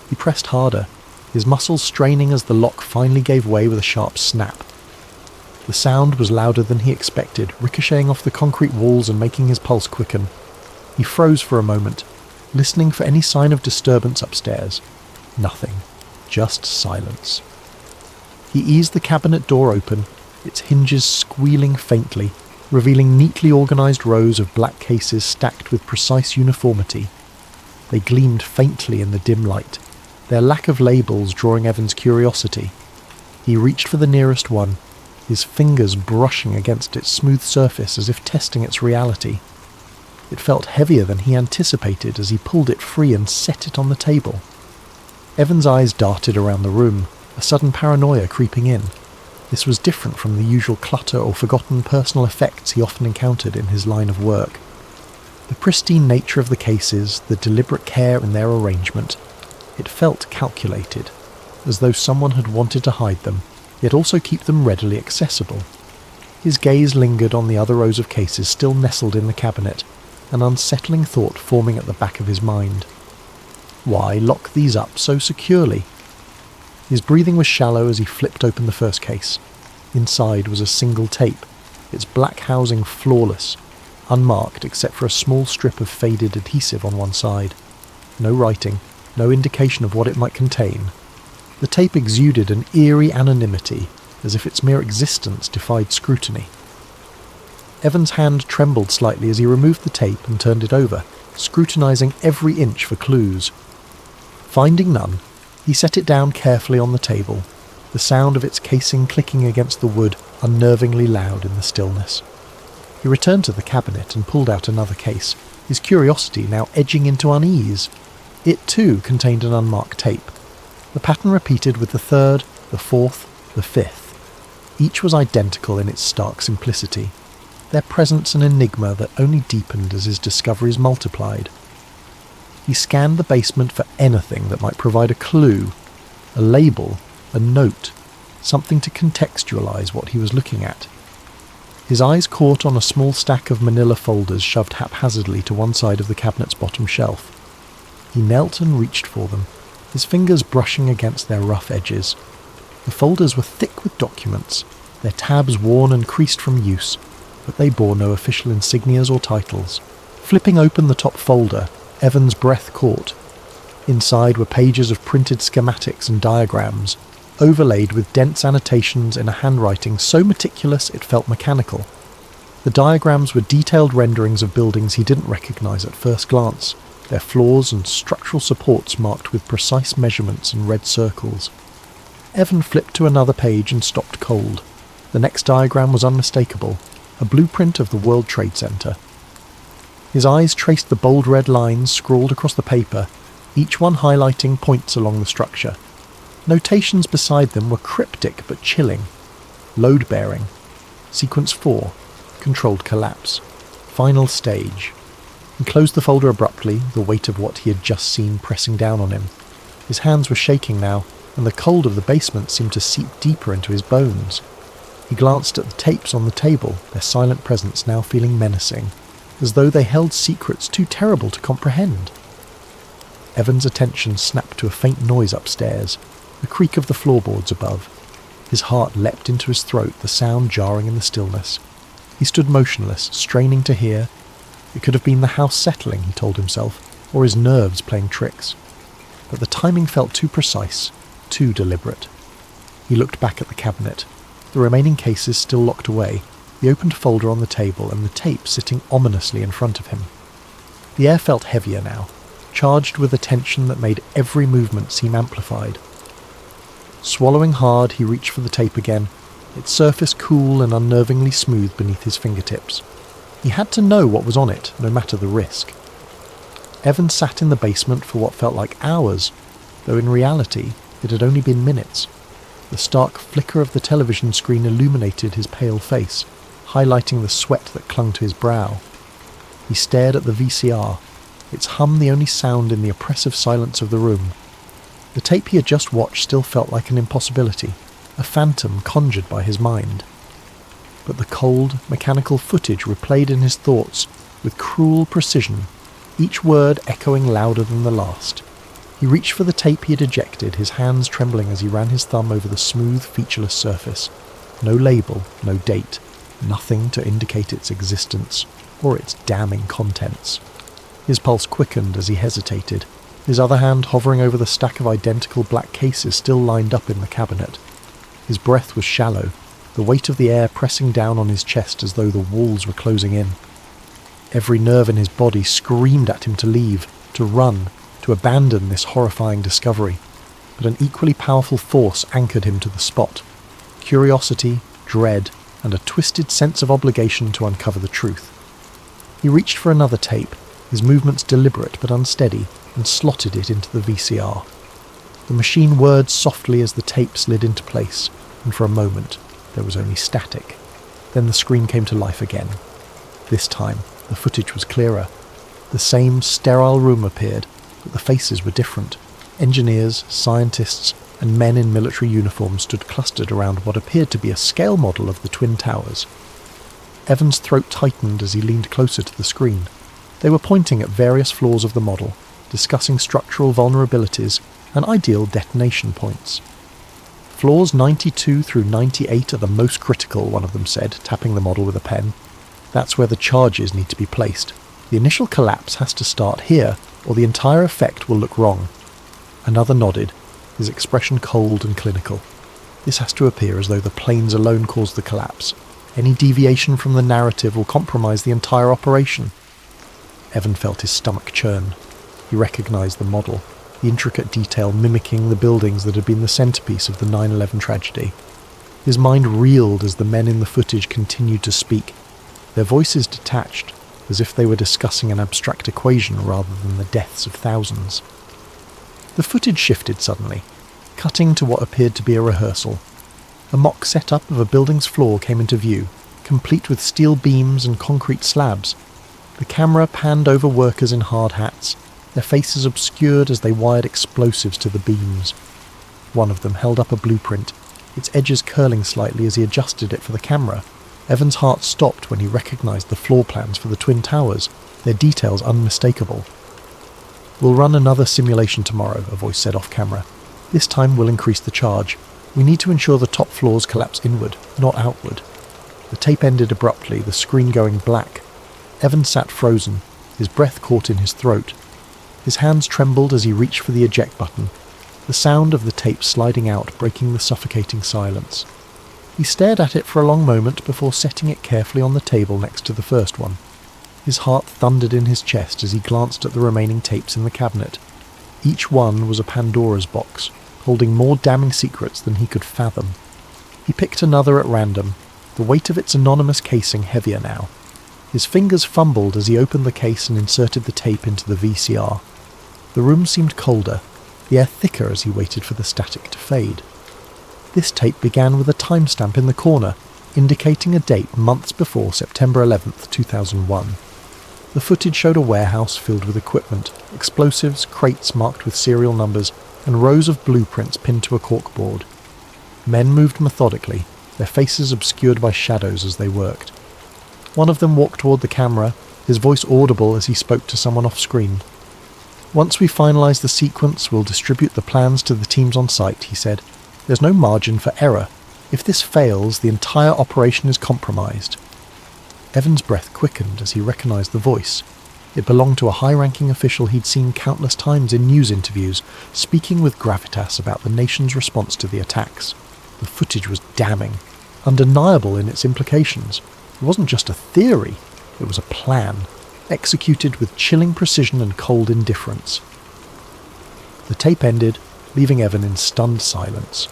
He pressed harder, his muscles straining as the lock finally gave way with a sharp snap. The sound was louder than he expected, ricocheting off the concrete walls and making his pulse quicken. He froze for a moment, listening for any sign of disturbance upstairs. Nothing. Just silence. He eased the cabinet door open, its hinges squealing faintly, revealing neatly organised rows of black cases stacked with precise uniformity. They gleamed faintly in the dim light, their lack of labels drawing Evan's curiosity. He reached for the nearest one, his fingers brushing against its smooth surface as if testing its reality. It felt heavier than he anticipated as he pulled it free and set it on the table. Evan's eyes darted around the room, a sudden paranoia creeping in. This was different from the usual clutter or forgotten personal effects he often encountered in his line of work. The pristine nature of the cases, the deliberate care in their arrangement, it felt calculated, as though someone had wanted to hide them, yet also keep them readily accessible. His gaze lingered on the other rows of cases still nestled in the cabinet, an unsettling thought forming at the back of his mind. Why lock these up so securely? His breathing was shallow as he flipped open the first case. Inside was a single tape, its black housing flawless, unmarked except for a small strip of faded adhesive on one side. No writing, no indication of what it might contain. The tape exuded an eerie anonymity, as if its mere existence defied scrutiny. Evan's hand trembled slightly as he removed the tape and turned it over, scrutinizing every inch for clues. Finding none, he set it down carefully on the table, the sound of its casing clicking against the wood unnervingly loud in the stillness. He returned to the cabinet and pulled out another case, his curiosity now edging into unease. It too contained an unmarked tape. The pattern repeated with the third, the fourth, the fifth. Each was identical in its stark simplicity, their presence an enigma that only deepened as his discoveries multiplied. He scanned the basement for anything that might provide a clue, a label, a note, something to contextualize what he was looking at. His eyes caught on a small stack of manila folders shoved haphazardly to one side of the cabinet's bottom shelf. He knelt and reached for them, his fingers brushing against their rough edges. The folders were thick with documents, their tabs worn and creased from use, but they bore no official insignias or titles. Flipping open the top folder, Evan's breath caught. Inside were pages of printed schematics and diagrams, overlaid with dense annotations in a handwriting so meticulous it felt mechanical. The diagrams were detailed renderings of buildings he didn't recognize at first glance, their floors and structural supports marked with precise measurements and red circles. Evan flipped to another page and stopped cold. The next diagram was unmistakable, a blueprint of the World Trade Center. His eyes traced the bold red lines scrawled across the paper, each one highlighting points along the structure. Notations beside them were cryptic but chilling. Load-bearing. Sequence 4. Controlled collapse. Final stage. He closed the folder abruptly, the weight of what he had just seen pressing down on him. His hands were shaking now, and the cold of the basement seemed to seep deeper into his bones. He glanced at the tapes on the table, their silent presence now feeling menacing, as though they held secrets too terrible to comprehend. Evan's attention snapped to a faint noise upstairs, the creak of the floorboards above. His heart leapt into his throat, the sound jarring in the stillness. He stood motionless, straining to hear. It could have been the house settling, he told himself, or his nerves playing tricks. But the timing felt too precise, too deliberate. He looked back at the cabinet, the remaining cases still locked away, the opened folder on the table and the tape sitting ominously in front of him. The air felt heavier now, charged with a tension that made every movement seem amplified. Swallowing hard, he reached for the tape again, its surface cool and unnervingly smooth beneath his fingertips. He had to know what was on it, no matter the risk. Evan sat in the basement for what felt like hours, though in reality it had only been minutes. The stark flicker of the television screen illuminated his pale face, highlighting the sweat that clung to his brow. He stared at the VCR, its hum the only sound in the oppressive silence of the room. The tape he had just watched still felt like an impossibility, a phantom conjured by his mind. But the cold, mechanical footage replayed in his thoughts with cruel precision, each word echoing louder than the last. He reached for the tape he had ejected, his hands trembling as he ran his thumb over the smooth, featureless surface. No label, no date, nothing to indicate its existence or its damning contents. His pulse quickened as he hesitated, his other hand hovering over the stack of identical black cases still lined up in the cabinet. His breath was shallow, the weight of the air pressing down on his chest as though the walls were closing in. Every nerve in his body screamed at him to leave, to run, to abandon this horrifying discovery, but an equally powerful force anchored him to the spot. Curiosity, dread, and a twisted sense of obligation to uncover the truth. He reached for another tape, his movements deliberate but unsteady, and slotted it into the VCR. The machine whirred softly as the tape slid into place, and for a moment there was only static. Then the screen came to life again. This time the footage was clearer. The same sterile room appeared, but the faces were different. Engineers, scientists, and men in military uniforms stood clustered around what appeared to be a scale model of the Twin Towers. Evan's throat tightened as he leaned closer to the screen. They were pointing at various floors of the model, discussing structural vulnerabilities and ideal detonation points. Floors 92 through 98 are the most critical, one of them said, tapping the model with a pen. That's where the charges need to be placed. The initial collapse has to start here, or the entire effect will look wrong. Another nodded, his expression cold and clinical. This has to appear as though the planes alone caused the collapse. Any deviation from the narrative will compromise the entire operation. Evan felt his stomach churn. He recognized the model, the intricate detail mimicking the buildings that had been the centerpiece of the 9/11 tragedy. His mind reeled as the men in the footage continued to speak, their voices detached, as if they were discussing an abstract equation rather than the deaths of thousands. The footage shifted suddenly, cutting to what appeared to be a rehearsal. A mock setup of a building's floor came into view, complete with steel beams and concrete slabs. The camera panned over workers in hard hats, their faces obscured as they wired explosives to the beams. One of them held up a blueprint, its edges curling slightly as he adjusted it for the camera. Evan's heart stopped when he recognized the floor plans for the Twin Towers, their details unmistakable. "We'll run another simulation tomorrow," a voice said off camera. "This time we'll increase the charge. We need to ensure the top floors collapse inward, not outward." The tape ended abruptly, the screen going black. Evan sat frozen, his breath caught in his throat. His hands trembled as he reached for the eject button, the sound of the tape sliding out breaking the suffocating silence. He stared at it for a long moment before setting it carefully on the table next to the first one. His heart thundered in his chest as he glanced at the remaining tapes in the cabinet. Each one was a Pandora's box, holding more damning secrets than he could fathom. He picked another at random, the weight of its anonymous casing heavier now. His fingers fumbled as he opened the case and inserted the tape into the VCR. The room seemed colder, the air thicker as he waited for the static to fade. This tape began with a timestamp in the corner, indicating a date months before September 11th, 2001. The footage showed a warehouse filled with equipment, explosives, crates marked with serial numbers, and rows of blueprints pinned to a corkboard. Men moved methodically, their faces obscured by shadows as they worked. One of them walked toward the camera, his voice audible as he spoke to someone off-screen. "Once we finalise the sequence, we'll distribute the plans to the teams on site," he said. "There's no margin for error. If this fails, the entire operation is compromised." Evan's breath quickened as he recognised the voice. It belonged to a high-ranking official he'd seen countless times in news interviews, speaking with gravitas about the nation's response to the attacks. The footage was damning, undeniable in its implications. It wasn't just a theory, it was a plan, executed with chilling precision and cold indifference. The tape ended, leaving Evan in stunned silence.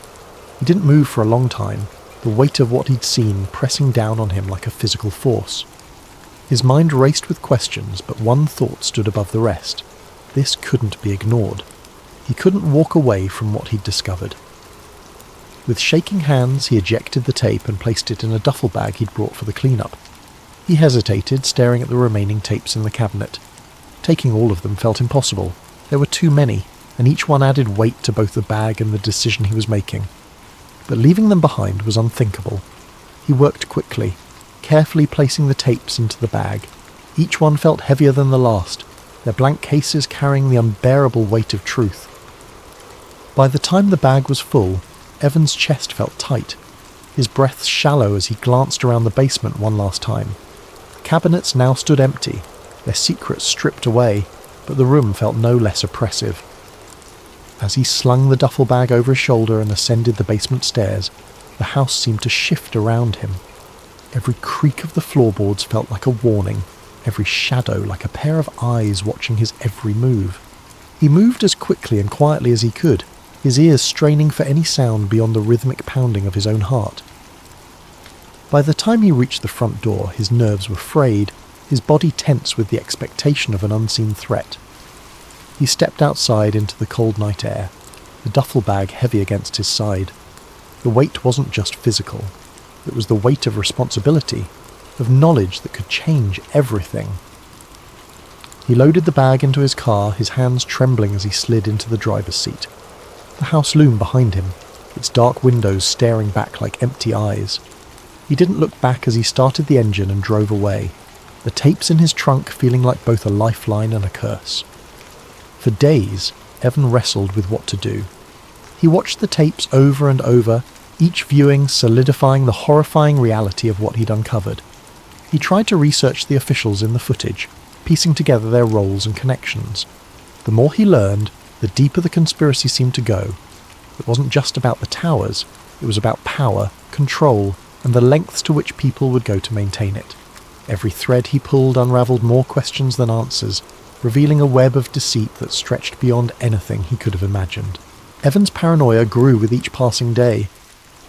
He didn't move for a long time, the weight of what he'd seen pressing down on him like a physical force. His mind raced with questions, but one thought stood above the rest. This couldn't be ignored. He couldn't walk away from what he'd discovered. With shaking hands, he ejected the tape and placed it in a duffel bag he'd brought for the cleanup. He hesitated, staring at the remaining tapes in the cabinet. Taking all of them felt impossible. There were too many, and each one added weight to both the bag and the decision he was making. But leaving them behind was unthinkable. He worked quickly, carefully placing the tapes into the bag. Each one felt heavier than the last, their blank cases carrying the unbearable weight of truth. By the time the bag was full, Evan's chest felt tight, his breath shallow as he glanced around the basement one last time. The cabinets now stood empty, their secrets stripped away, but the room felt no less oppressive. As he slung the duffel bag over his shoulder and ascended the basement stairs, the house seemed to shift around him. Every creak of the floorboards felt like a warning, every shadow like a pair of eyes watching his every move. He moved as quickly and quietly as he could, his ears straining for any sound beyond the rhythmic pounding of his own heart. By the time he reached the front door, his nerves were frayed, his body tense with the expectation of an unseen threat. He stepped outside into the cold night air, the duffel bag heavy against his side. The weight wasn't just physical. It was the weight of responsibility, of knowledge that could change everything. He loaded the bag into his car, his hands trembling as he slid into the driver's seat. The house loomed behind him, its dark windows staring back like empty eyes. He didn't look back as he started the engine and drove away, the tapes in his trunk feeling like both a lifeline and a curse. For days, Evan wrestled with what to do. He watched the tapes over and over, each viewing solidifying the horrifying reality of what he'd uncovered. He tried to research the officials in the footage, piecing together their roles and connections. The more he learned, the deeper the conspiracy seemed to go. It wasn't just about the towers, it was about power, control, and the lengths to which people would go to maintain it. Every thread he pulled unravelled more questions than answers, revealing a web of deceit that stretched beyond anything he could have imagined. Evan's paranoia grew with each passing day.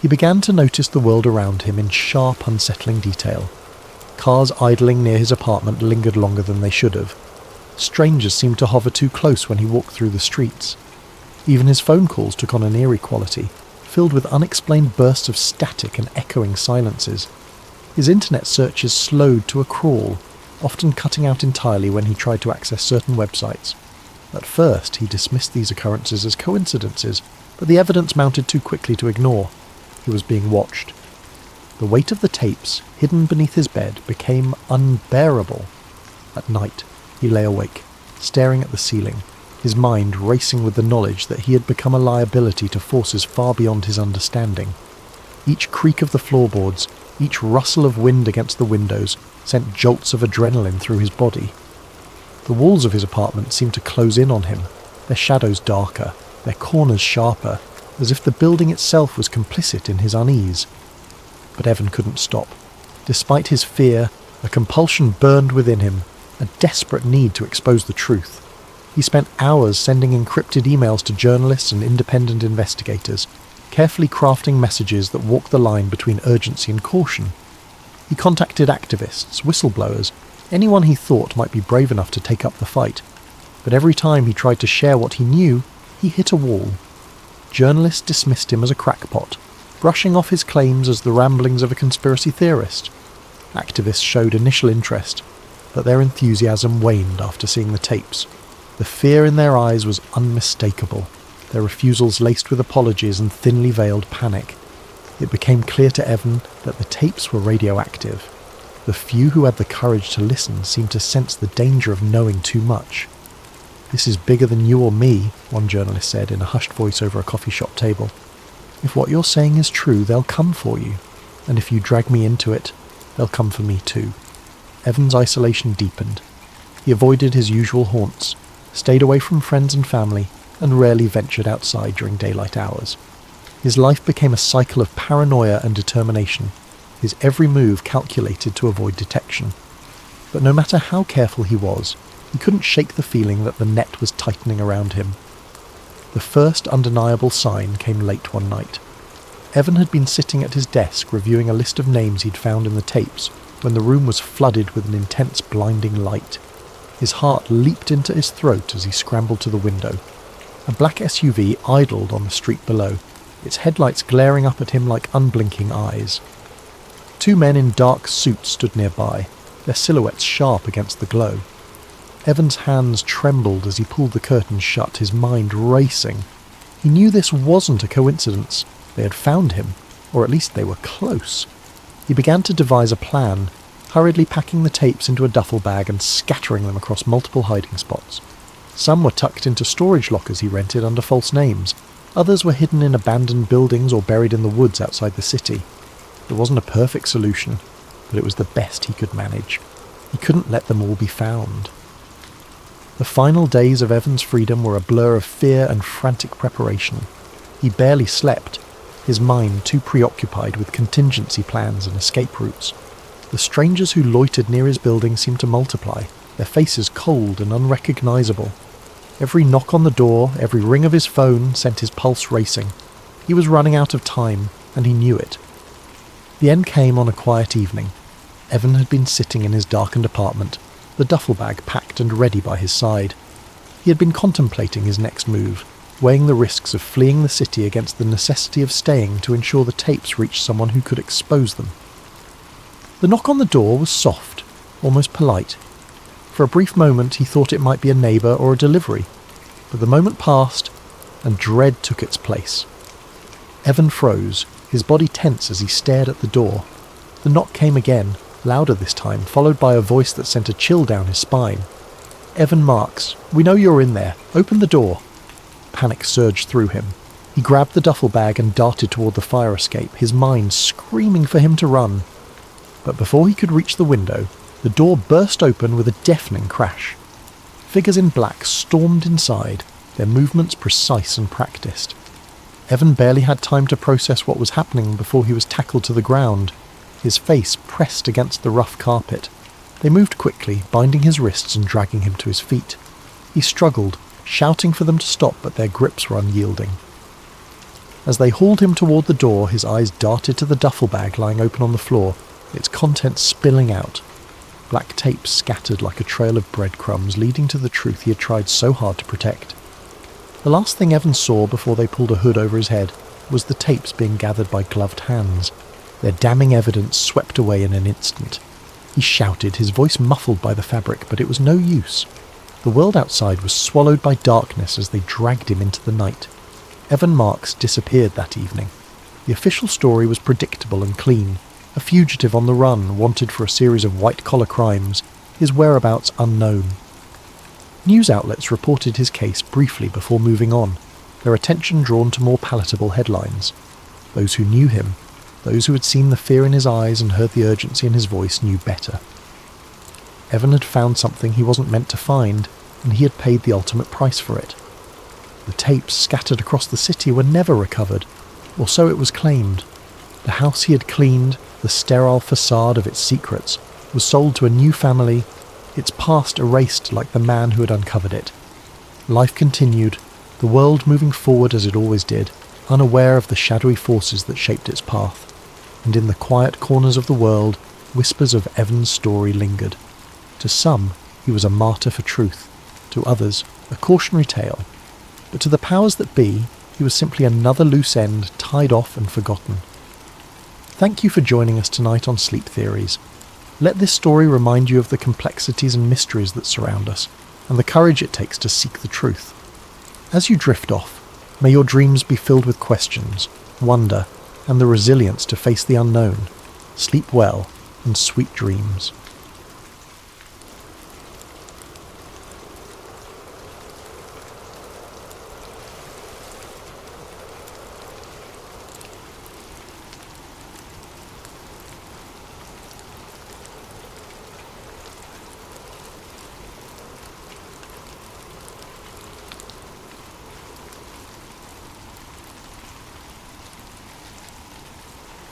He began to notice the world around him in sharp, unsettling detail. Cars idling near his apartment lingered longer than they should have. Strangers seemed to hover too close when he walked through the streets. Even his phone calls took on an eerie quality, filled with unexplained bursts of static and echoing silences. His internet searches slowed to a crawl, often cutting out entirely when he tried to access certain websites. At first, he dismissed these occurrences as coincidences, but the evidence mounted too quickly to ignore. He was being watched. The weight of the tapes, hidden beneath his bed, became unbearable. At night, he lay awake, staring at the ceiling, his mind racing with the knowledge that he had become a liability to forces far beyond his understanding. Each creak of the floorboards, each rustle of wind against the windows, sent jolts of adrenaline through his body. The walls of his apartment seemed to close in on him, their shadows darker, their corners sharper, as if the building itself was complicit in his unease. But Evan couldn't stop. Despite his fear, a compulsion burned within him, a desperate need to expose the truth. He spent hours sending encrypted emails to journalists and independent investigators, carefully crafting messages that walked the line between urgency and caution. He contacted activists, whistleblowers, anyone he thought might be brave enough to take up the fight. But every time he tried to share what he knew, he hit a wall. Journalists dismissed him as a crackpot, brushing off his claims as the ramblings of a conspiracy theorist. Activists showed initial interest, but their enthusiasm waned after seeing the tapes. The fear in their eyes was unmistakable, their refusals laced with apologies and thinly veiled panic. It became clear to Evan that the tapes were radioactive. The few who had the courage to listen seemed to sense the danger of knowing too much. "This is bigger than you or me," one journalist said in a hushed voice over a coffee shop table. "If what you're saying is true, they'll come for you. And if you drag me into it, they'll come for me too." Evan's isolation deepened. He avoided his usual haunts, stayed away from friends and family, and rarely ventured outside during daylight hours. His life became a cycle of paranoia and determination, his every move calculated to avoid detection. But no matter how careful he was, he couldn't shake the feeling that the net was tightening around him. The first undeniable sign came late one night. Evan had been sitting at his desk reviewing a list of names he'd found in the tapes when the room was flooded with an intense blinding light. His heart leaped into his throat as he scrambled to the window. A black SUV idled on the street below, its headlights glaring up at him like unblinking eyes. Two men in dark suits stood nearby, their silhouettes sharp against the glow. Evan's hands trembled as he pulled the curtains shut, his mind racing. He knew this wasn't a coincidence. They had found him, or at least they were close. He began to devise a plan, hurriedly packing the tapes into a duffel bag and scattering them across multiple hiding spots. Some were tucked into storage lockers he rented under false names. Others were hidden in abandoned buildings or buried in the woods outside the city. It wasn't a perfect solution, but it was the best he could manage. He couldn't let them all be found. The final days of Evan's freedom were a blur of fear and frantic preparation. He barely slept, his mind too preoccupied with contingency plans and escape routes. The strangers who loitered near his building seemed to multiply, their faces cold and unrecognisable. Every knock on the door, every ring of his phone sent his pulse racing. He was running out of time, and he knew it. The end came on a quiet evening. Evan had been sitting in his darkened apartment, the duffel bag packed and ready by his side. He had been contemplating his next move, weighing the risks of fleeing the city against the necessity of staying to ensure the tapes reached someone who could expose them. The knock on the door was soft, almost polite. For a brief moment he thought it might be a neighbour or a delivery, but the moment passed, and dread took its place. Evan froze, his body tense as he stared at the door. The knock came again, louder this time, followed by a voice that sent a chill down his spine. "Evan Marks, we know you're in there. Open the door." Panic surged through him. He grabbed the duffel bag and darted toward the fire escape, his mind screaming for him to run. But before he could reach the window, the door burst open with a deafening crash. Figures in black stormed inside, their movements precise and practiced. Evan barely had time to process what was happening before he was tackled to the ground, his face pressed against the rough carpet. They moved quickly, binding his wrists and dragging him to his feet. He struggled, shouting for them to stop, but their grips were unyielding. As they hauled him toward the door, his eyes darted to the duffel bag lying open on the floor, its contents spilling out. Black tape scattered like a trail of breadcrumbs, leading to the truth he had tried so hard to protect. The last thing Evan saw before they pulled a hood over his head was the tapes being gathered by gloved hands, their damning evidence swept away in an instant. He shouted, his voice muffled by the fabric, but it was no use. The world outside was swallowed by darkness as they dragged him into the night. Evan Marks disappeared that evening. The official story was predictable and clean. A fugitive on the run, wanted for a series of white-collar crimes, his whereabouts unknown. News outlets reported his case briefly before moving on, their attention drawn to more palatable headlines. Those who knew him, those who had seen the fear in his eyes and heard the urgency in his voice, knew better. Evan had found something he wasn't meant to find, and he had paid the ultimate price for it. The tapes scattered across the city were never recovered, or so it was claimed. The house he had cleaned, the sterile facade of its secrets, was sold to a new family, its past erased like the man who had uncovered it. Life continued, the world moving forward as it always did, unaware of the shadowy forces that shaped its path. And in the quiet corners of the world, whispers of Evan's story lingered. To some, he was a martyr for truth. To others, a cautionary tale. But to the powers that be, he was simply another loose end tied off and forgotten. Thank you for joining us tonight on Sleep Theories. Let this story remind you of the complexities and mysteries that surround us, and the courage it takes to seek the truth. As you drift off, may your dreams be filled with questions, wonder, and the resilience to face the unknown. Sleep well, and sweet dreams.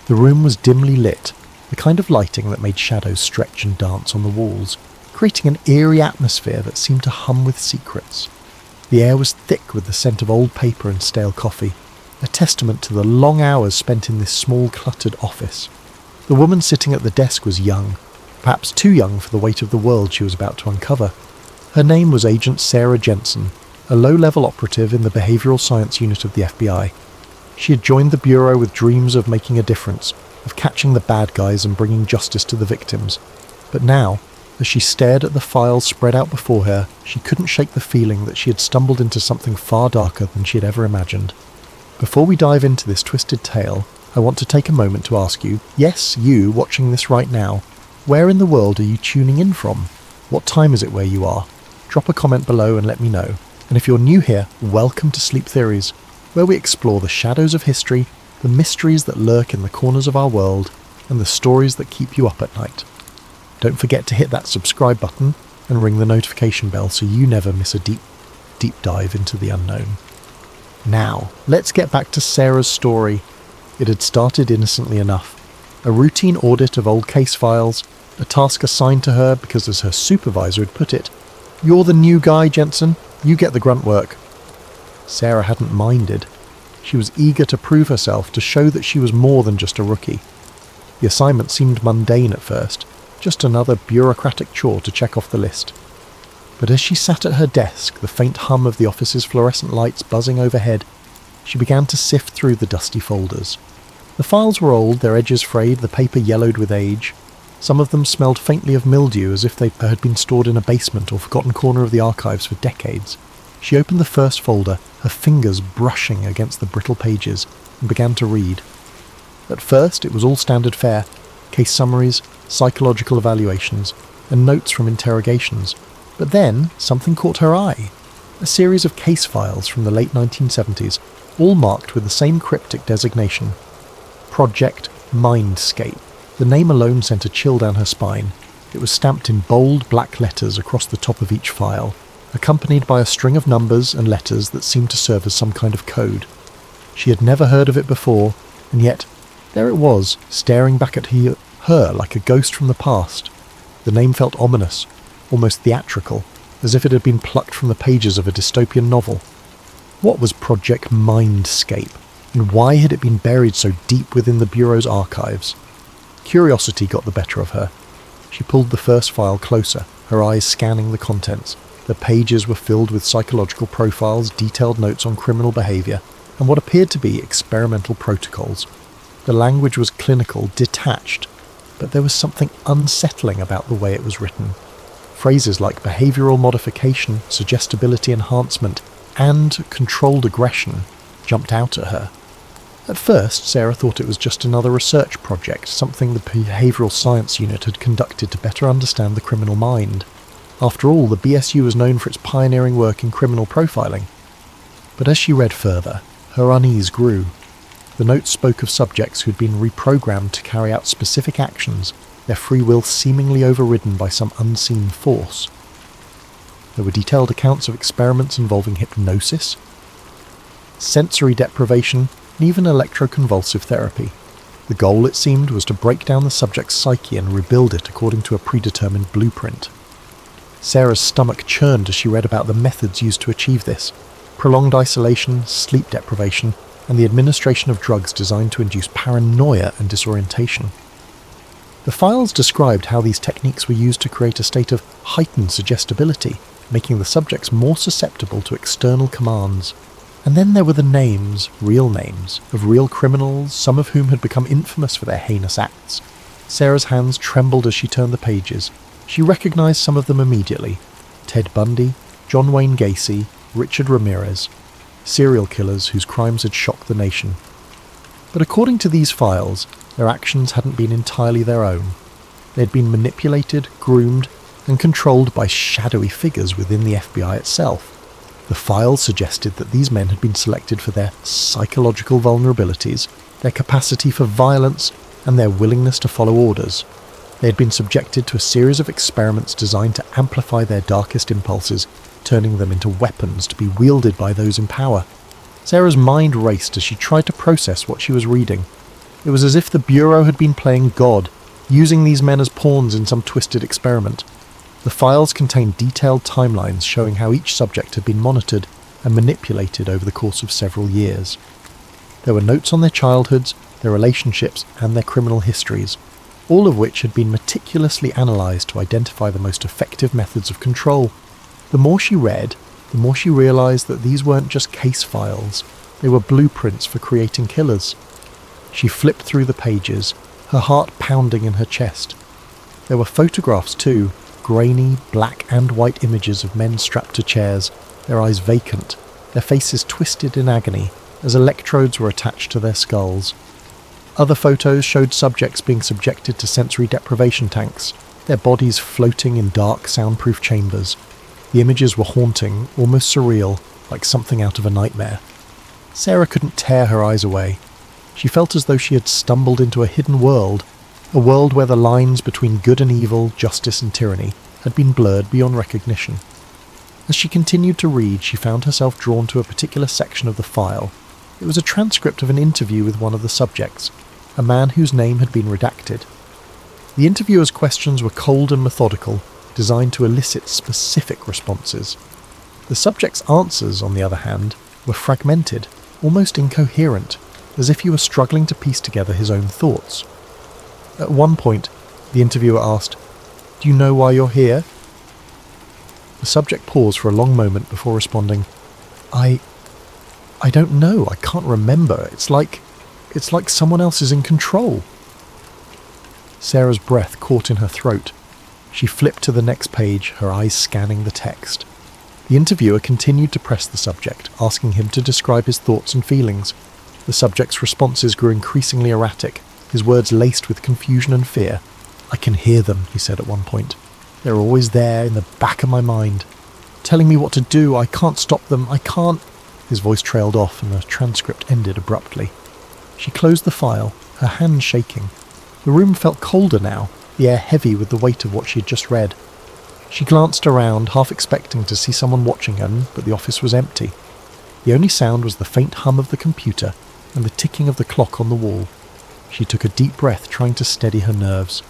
The room was dimly lit, the kind of lighting that made shadows stretch and dance on the walls, creating an eerie atmosphere that seemed to hum with secrets. The air was thick with the scent of old paper and stale coffee, a testament to the long hours spent in this small, cluttered office. The woman sitting at the desk was young, perhaps too young for the weight of the world she was about to uncover. Her name was Agent Sarah Jensen, a low-level operative in the behavioral science unit of the FBI. She had joined the Bureau with dreams of making a difference, of catching the bad guys and bringing justice to the victims. But now, as she stared at the files spread out before her, she couldn't shake the feeling that she had stumbled into something far darker than she had ever imagined. Before we dive into this twisted tale, I want to take a moment to ask you, yes, you watching this right now, where in the world are you tuning in from? What time is it where you are? Drop a comment below and let me know. And if you're new here, welcome to Sleep Theories, where we explore the shadows of history, the mysteries that lurk in the corners of our world, and the stories that keep you up at night. Don't forget to hit that subscribe button and ring the notification bell so you never miss a deep dive into the unknown. Now, let's get back to Sarah's story. It had started innocently enough. A routine audit of old case files, a task assigned to her because, as her supervisor had put it, "You're the new guy, Jensen. You get the grunt work." Sarah hadn't minded. She was eager to prove herself, to show that she was more than just a rookie. The assignment seemed mundane at first, just another bureaucratic chore to check off the list. But as she sat at her desk, the faint hum of the office's fluorescent lights buzzing overhead, she began to sift through the dusty folders. The files were old, their edges frayed, the paper yellowed with age. Some of them smelled faintly of mildew, as if they had been stored in a basement or forgotten corner of the archives for decades. She opened the first folder, her fingers brushing against the brittle pages, and began to read. At first, it was all standard fare: case summaries, psychological evaluations, and notes from interrogations. But then, something caught her eye. A series of case files from the late 1970s, all marked with the same cryptic designation: Project Mindscape. The name alone sent a chill down her spine. It was stamped in bold black letters across the top of each file, accompanied by a string of numbers and letters that seemed to serve as some kind of code. She had never heard of it before, and yet there it was, staring back at her like a ghost from the past. The name felt ominous, almost theatrical, as if it had been plucked from the pages of a dystopian novel. What was Project Mindscape, and why had it been buried so deep within the Bureau's archives? Curiosity got the better of her. She pulled the first file closer, her eyes scanning the contents. The pages were filled with psychological profiles, detailed notes on criminal behaviour, and what appeared to be experimental protocols. The language was clinical, detached, but there was something unsettling about the way it was written. Phrases like behavioural modification, suggestibility enhancement, and controlled aggression jumped out at her. At first, Sarah thought it was just another research project, something the behavioural science unit had conducted to better understand the criminal mind. After all, the BSU was known for its pioneering work in criminal profiling. But as she read further, her unease grew. The notes spoke of subjects who had been reprogrammed to carry out specific actions, their free will seemingly overridden by some unseen force. There were detailed accounts of experiments involving hypnosis, sensory deprivation, and even electroconvulsive therapy. The goal, it seemed, was to break down the subject's psyche and rebuild it according to a predetermined blueprint. Sarah's stomach churned as she read about the methods used to achieve this: prolonged isolation, sleep deprivation, and the administration of drugs designed to induce paranoia and disorientation. The files described how these techniques were used to create a state of heightened suggestibility, making the subjects more susceptible to external commands. And then there were the names, real names, of real criminals, some of whom had become infamous for their heinous acts. Sarah's hands trembled as she turned the pages. She recognised some of them immediately: Ted Bundy, John Wayne Gacy, Richard Ramirez, serial killers whose crimes had shocked the nation. But according to these files, their actions hadn't been entirely their own. They had been manipulated, groomed, and controlled by shadowy figures within the FBI itself. The files suggested that these men had been selected for their psychological vulnerabilities, their capacity for violence, and their willingness to follow orders. They had been subjected to a series of experiments designed to amplify their darkest impulses, turning them into weapons to be wielded by those in power. Sarah's mind raced as she tried to process what she was reading. It was as if the Bureau had been playing God, using these men as pawns in some twisted experiment. The files contained detailed timelines showing how each subject had been monitored and manipulated over the course of several years. There were notes on their childhoods, their relationships, and their criminal histories, all of which had been meticulously analysed to identify the most effective methods of control. The more she read, the more she realised that these weren't just case files, they were blueprints for creating killers. She flipped through the pages, her heart pounding in her chest. There were photographs too, grainy, black and white images of men strapped to chairs, their eyes vacant, their faces twisted in agony as electrodes were attached to their skulls. Other photos showed subjects being subjected to sensory deprivation tanks, their bodies floating in dark, soundproof chambers. The images were haunting, almost surreal, like something out of a nightmare. Sarah couldn't tear her eyes away. She felt as though she had stumbled into a hidden world, a world where the lines between good and evil, justice and tyranny, had been blurred beyond recognition. As she continued to read, she found herself drawn to a particular section of the file. It was a transcript of an interview with one of the subjects, a man whose name had been redacted. The interviewer's questions were cold and methodical, designed to elicit specific responses. The subject's answers, on the other hand, were fragmented, almost incoherent, as if he were struggling to piece together his own thoughts. At one point, the interviewer asked, "Do you know why you're here?" The subject paused for a long moment before responding, I don't know, I can't remember. It's like someone else is in control." Sarah's breath caught in her throat. She flipped to the next page, her eyes scanning the text. The interviewer continued to press the subject, asking him to describe his thoughts and feelings. The subject's responses grew increasingly erratic, his words laced with confusion and fear. "I can hear them," he said at one point. "They're always there, in the back of my mind, telling me what to do. I can't stop them, I can't..." His voice trailed off and the transcript ended abruptly. She closed the file, her hands shaking. The room felt colder now, the air heavy with the weight of what she had just read. She glanced around, half expecting to see someone watching her, but the office was empty. The only sound was the faint hum of the computer and the ticking of the clock on the wall. She took a deep breath, trying to steady her nerves.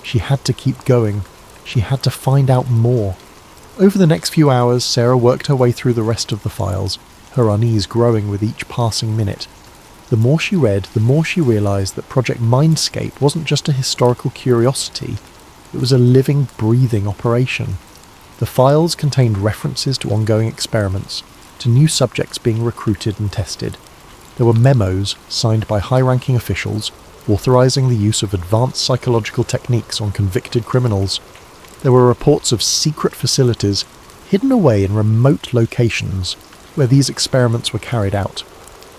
She had to keep going. She had to find out more. Over the next few hours, Sarah worked her way through the rest of the files, her unease growing with each passing minute. The more she read, the more she realised that Project Mindscape wasn't just a historical curiosity, it was a living, breathing operation. The files contained references to ongoing experiments, to new subjects being recruited and tested. There were memos, signed by high-ranking officials, authorising the use of advanced psychological techniques on convicted criminals. There were reports of secret facilities hidden away in remote locations where these experiments were carried out.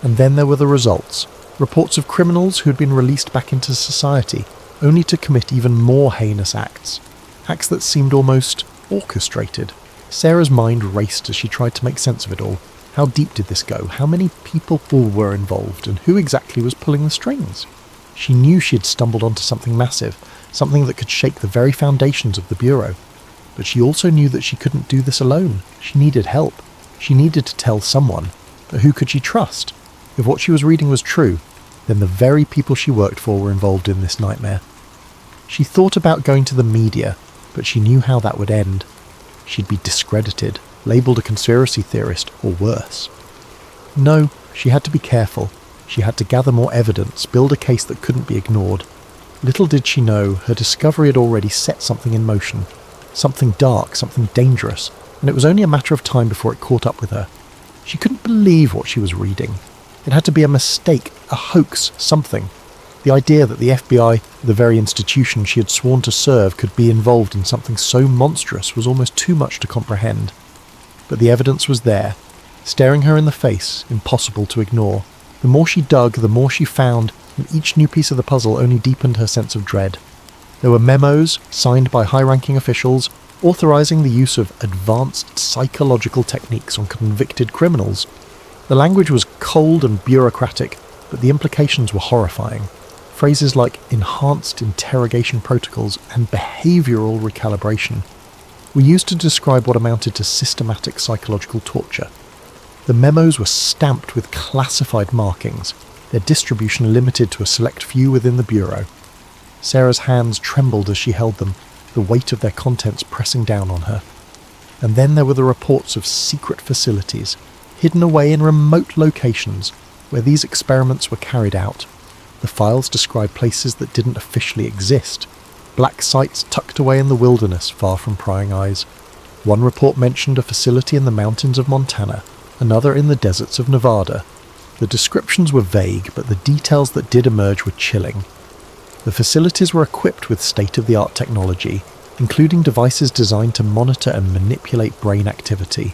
And then there were the results, reports of criminals who had been released back into society, only to commit even more heinous acts that seemed almost orchestrated. Sarah's mind raced as she tried to make sense of it all. How deep did this go? How many people all were involved, and who exactly was pulling the strings? She knew she had stumbled onto something massive, something that could shake the very foundations of the Bureau. But she also knew that she couldn't do this alone. She needed help. She needed to tell someone. But who could she trust? If what she was reading was true, then the very people she worked for were involved in this nightmare. She thought about going to the media, but she knew how that would end. she'd be discredited, labelled a conspiracy theorist, or worse. No, she had to be careful. She had to gather more evidence, build a case that couldn't be ignored. Little did she know, her discovery had already set something in motion. Something dark, something dangerous, and it was only a matter of time before it caught up with her. She couldn't believe what she was reading. It had to be a mistake, a hoax, something. The idea that the FBI, the very institution she had sworn to serve, could be involved in something so monstrous was almost too much to comprehend. But the evidence was there, staring her in the face, impossible to ignore. The more she dug, the more she found, and each new piece of the puzzle only deepened her sense of dread. There were memos, signed by high-ranking officials, authorising the use of advanced psychological techniques on convicted criminals. The language was cold and bureaucratic, but the implications were horrifying. Phrases like enhanced interrogation protocols and behavioural recalibration were used to describe what amounted to systematic psychological torture. The memos were stamped with classified markings, their distribution limited to a select few within the Bureau. Sarah's hands trembled as she held them, the weight of their contents pressing down on her. And then there were the reports of secret facilities, hidden away in remote locations, where these experiments were carried out. The files described places that didn't officially exist, black sites tucked away in the wilderness far from prying eyes. One report mentioned a facility in the mountains of Montana, another in the deserts of Nevada. The descriptions were vague, but the details that did emerge were chilling. The facilities were equipped with state-of-the-art technology, including devices designed to monitor and manipulate brain activity.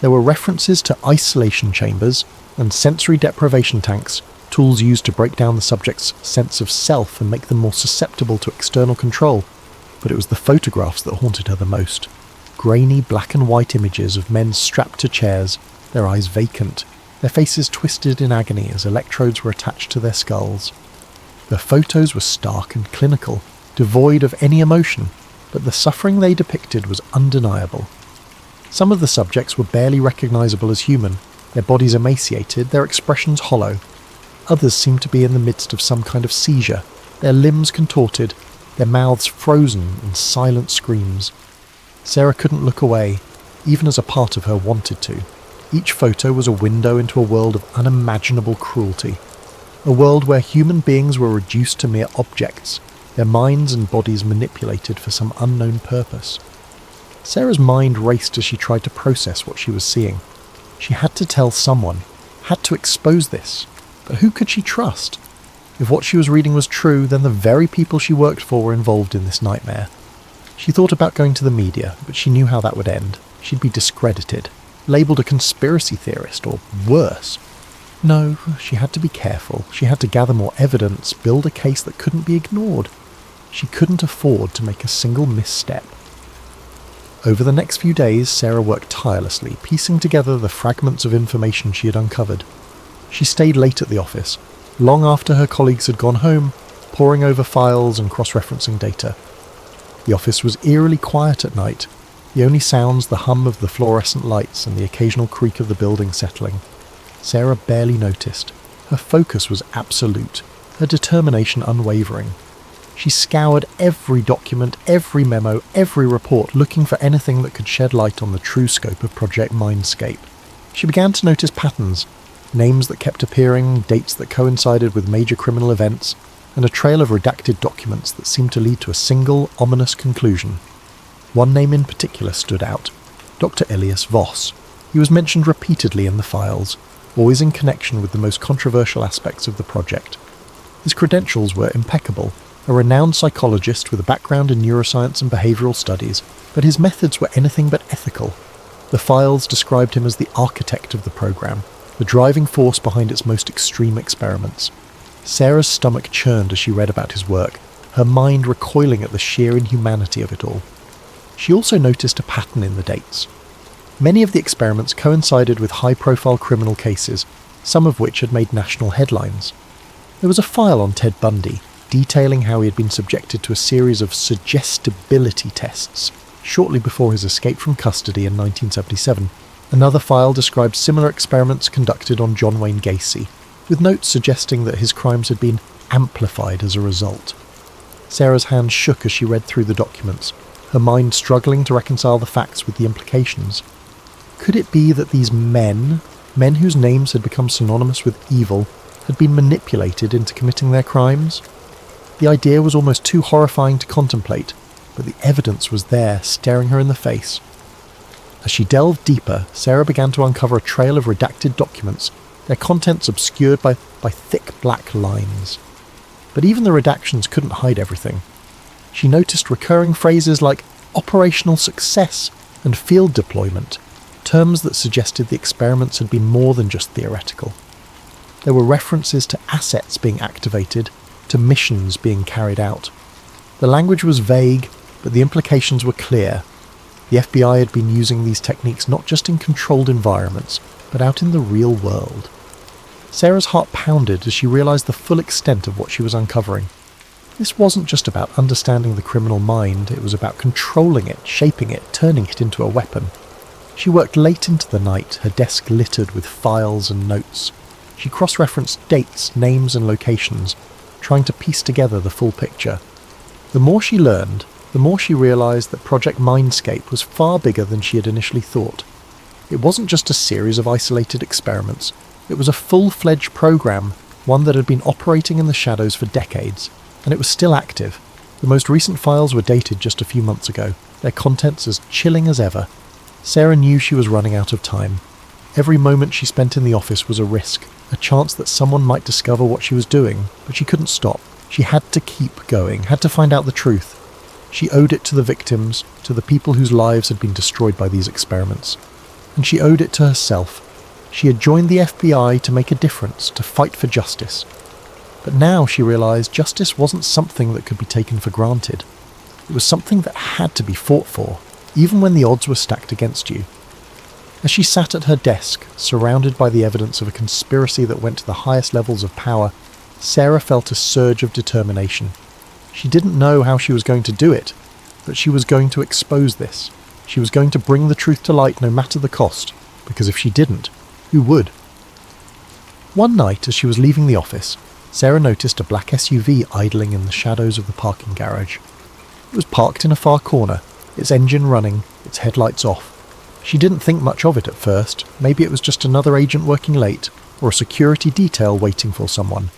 There were references to isolation chambers and sensory deprivation tanks, tools used to break down the subject's sense of self and make them more susceptible to external control. But it was the photographs that haunted her the most. Grainy black and white images of men strapped to chairs, their eyes vacant, their faces twisted in agony as electrodes were attached to their skulls. The photos were stark and clinical, devoid of any emotion, but the suffering they depicted was undeniable. Some of the subjects were barely recognisable as human, their bodies emaciated, their expressions hollow. Others seemed to be in the midst of some kind of seizure, their limbs contorted, their mouths frozen in silent screams. Sarah couldn't look away, even as a part of her wanted to. Each photo was a window into a world of unimaginable cruelty. A world where human beings were reduced to mere objects, their minds and bodies manipulated for some unknown purpose. Sarah's mind raced as she tried to process what she was seeing. She had to tell someone, had to expose this, but who could she trust? If what she was reading was true, then the very people she worked for were involved in this nightmare. She thought about going to the media, but she knew how that would end. She'd be discredited, labelled a conspiracy theorist, or worse. No, she had to be careful. She had to gather more evidence, build a case that couldn't be ignored. She couldn't afford to make a single misstep. Over the next few days, Sarah worked tirelessly, piecing together the fragments of information she had uncovered. She stayed late at the office, long after her colleagues had gone home, poring over files and cross-referencing data. The office was eerily quiet at night, the only sounds the hum of the fluorescent lights and the occasional creak of the building settling. Sarah barely noticed. Her focus was absolute, her determination unwavering. She scoured every document, every memo, every report, looking for anything that could shed light on the true scope of Project Mindscape. She began to notice patterns, names that kept appearing, dates that coincided with major criminal events, and a trail of redacted documents that seemed to lead to a single, ominous conclusion. One name in particular stood out, Dr. Elias Voss. He was mentioned repeatedly in the files, always in connection with the most controversial aspects of the project. His credentials were impeccable, a renowned psychologist with a background in neuroscience and behavioural studies, but his methods were anything but ethical. The files described him as the architect of the program, the driving force behind its most extreme experiments. Sarah's stomach churned as she read about his work, her mind recoiling at the sheer inhumanity of it all. She also noticed a pattern in the dates. Many of the experiments coincided with high-profile criminal cases, some of which had made national headlines. There was a file on Ted Bundy, detailing how he had been subjected to a series of suggestibility tests shortly before his escape from custody in 1977. Another file described similar experiments conducted on John Wayne Gacy, with notes suggesting that his crimes had been amplified as a result. Sarah's hand shook as she read through the documents, her mind struggling to reconcile the facts with the implications. Could it be that these men whose names had become synonymous with evil, had been manipulated into committing their crimes? The idea was almost too horrifying to contemplate, but the evidence was there, staring her in the face. As she delved deeper, Sarah began to uncover a trail of redacted documents, their contents obscured by thick black lines. But even the redactions couldn't hide everything. She noticed recurring phrases like operational success and field deployment, terms that suggested the experiments had been more than just theoretical. There were references to assets being activated, to missions being carried out. The language was vague, but the implications were clear. The FBI had been using these techniques not just in controlled environments, but out in the real world. Sarah's heart pounded as she realised the full extent of what she was uncovering. This wasn't just about understanding the criminal mind, it was about controlling it, shaping it, turning it into a weapon. She worked late into the night, her desk littered with files and notes. She cross-referenced dates, names and locations, trying to piece together the full picture. The more she learned, the more she realised that Project Mindscape was far bigger than she had initially thought. It wasn't just a series of isolated experiments. It was a full-fledged program, one that had been operating in the shadows for decades, and it was still active. The most recent files were dated just a few months ago, their contents as chilling as ever. Sarah knew she was running out of time. Every moment she spent in the office was a risk, a chance that someone might discover what she was doing, but she couldn't stop. She had to keep going, had to find out the truth. She owed it to the victims, to the people whose lives had been destroyed by these experiments. And she owed it to herself. She had joined the FBI to make a difference, to fight for justice. But now she realised justice wasn't something that could be taken for granted. It was something that had to be fought for, even when the odds were stacked against you. As she sat at her desk, surrounded by the evidence of a conspiracy that went to the highest levels of power, Sarah felt a surge of determination. She didn't know how she was going to do it, but she was going to expose this. She was going to bring the truth to light no matter the cost, because if she didn't, who would? One night, as she was leaving the office, Sarah noticed a black SUV idling in the shadows of the parking garage. It was parked in a far corner, its engine running, its headlights off. She didn't think much of it at first. Maybe it was just another agent working late, or a security detail waiting for someone.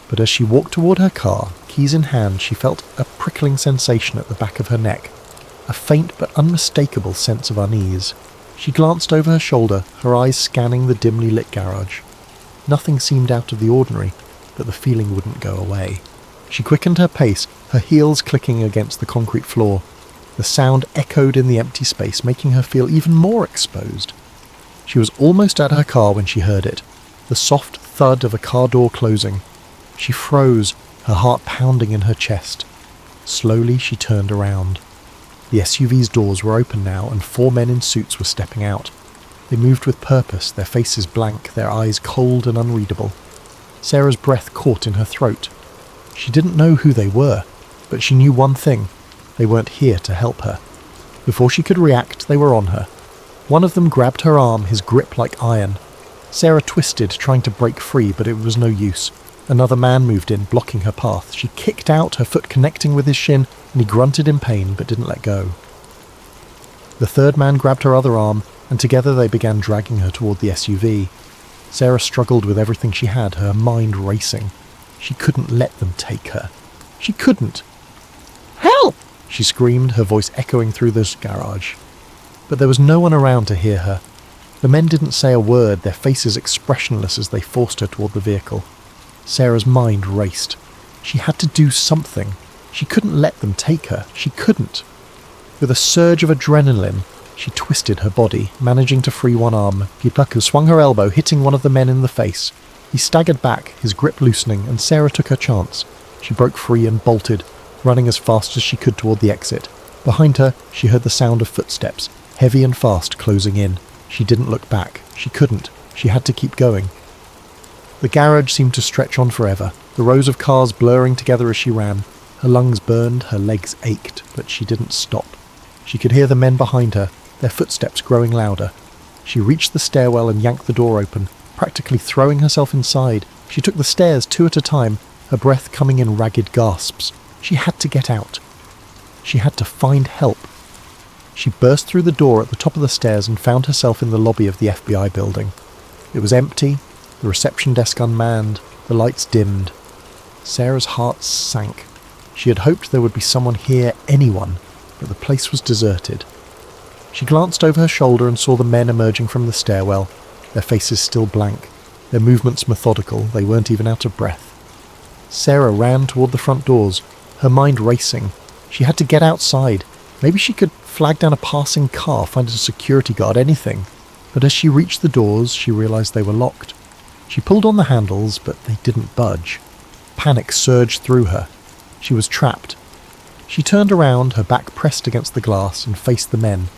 But as she walked toward her car, keys in hand, she felt a prickling sensation at the back of her neck, a faint but unmistakable sense of unease. She glanced over her shoulder, her eyes scanning the dimly lit garage. Nothing seemed out of the ordinary, but the feeling wouldn't go away. She quickened her pace, her heels clicking against the concrete floor. The sound echoed in the empty space, making her feel even more exposed. She was almost at her car when she heard it, the soft thud of a car door closing. She froze, her heart pounding in her chest. Slowly she turned around. The SUV's doors were open now, and 4 men in suits were stepping out. They moved with purpose, their faces blank, their eyes cold and unreadable. Sarah's breath caught in her throat. She didn't know who they were, but she knew one thing. They weren't here to help her. Before she could react, they were on her. One of them grabbed her arm, his grip like iron. Sarah twisted, trying to break free, but it was no use. Another man moved in, blocking her path. She kicked out, her foot connecting with his shin, and he grunted in pain, but didn't let go. The third man grabbed her other arm, and together they began dragging her toward the SUV. Sarah struggled with everything she had, her mind racing. She couldn't let them take her. She couldn't. "Help!" she screamed, her voice echoing through this garage. But there was no one around to hear her. The men didn't say a word, their faces expressionless as they forced her toward the vehicle. Sarah's mind raced. She had to do something. She couldn't let them take her. She couldn't. With a surge of adrenaline, she twisted her body, managing to free one arm. Gipaku swung her elbow, hitting one of the men in the face. He staggered back, his grip loosening, and Sarah took her chance. She broke free and bolted, running as fast as she could toward the exit. Behind her, she heard the sound of footsteps, heavy and fast, closing in. She didn't look back. She couldn't. She had to keep going. The garage seemed to stretch on forever, the rows of cars blurring together as she ran. Her lungs burned, her legs ached, but she didn't stop. She could hear the men behind her, their footsteps growing louder. She reached the stairwell and yanked the door open, practically throwing herself inside. She took the stairs 2 at a time, her breath coming in ragged gasps. She had to get out. She had to find help. She burst through the door at the top of the stairs and found herself in the lobby of the FBI building. It was empty, the reception desk unmanned, the lights dimmed. Sarah's heart sank. She had hoped there would be someone here, anyone, but the place was deserted. She glanced over her shoulder and saw the men emerging from the stairwell, their faces still blank, their movements methodical, they weren't even out of breath. Sarah ran toward the front doors, her mind racing. She had to get outside. Maybe she could flag down a passing car, find a security guard, anything. But as she reached the doors, she realized they were locked. She pulled on the handles, but they didn't budge. Panic surged through her. She was trapped. She turned around, her back pressed against the glass, and faced the men.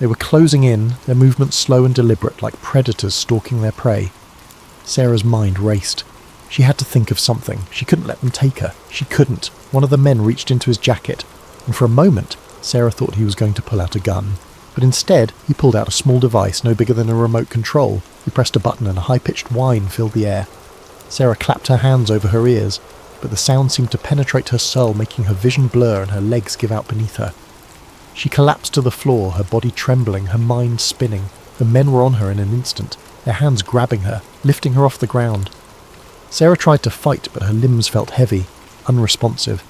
They were closing in, their movements slow and deliberate, like predators stalking their prey. Sarah's mind raced. She had to think of something. She couldn't let them take her. She couldn't. One of the men reached into his jacket, and for a moment, Sarah thought he was going to pull out a gun. But instead, he pulled out a small device no bigger than a remote control. He pressed a button and a high-pitched whine filled the air. Sarah clapped her hands over her ears, but the sound seemed to penetrate her soul, making her vision blur and her legs give out beneath her. She collapsed to the floor, her body trembling, her mind spinning. The men were on her in an instant, their hands grabbing her, lifting her off the ground. Sarah tried to fight, but her limbs felt heavy, unresponsive.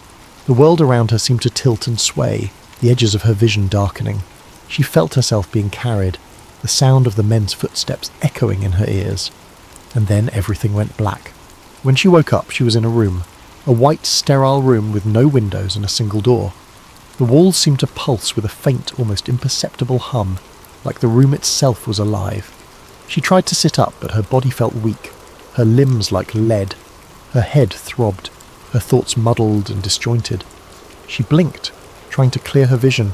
The world around her seemed to tilt and sway, the edges of her vision darkening. She felt herself being carried, the sound of the men's footsteps echoing in her ears. And then everything went black. When she woke up, she was in a room. A white, sterile room with no windows and a single door. The walls seemed to pulse with a faint, almost imperceptible hum, like the room itself was alive. She tried to sit up, but her body felt weak, her limbs like lead. Her head throbbed, her thoughts muddled and disjointed. She blinked, trying to clear her vision,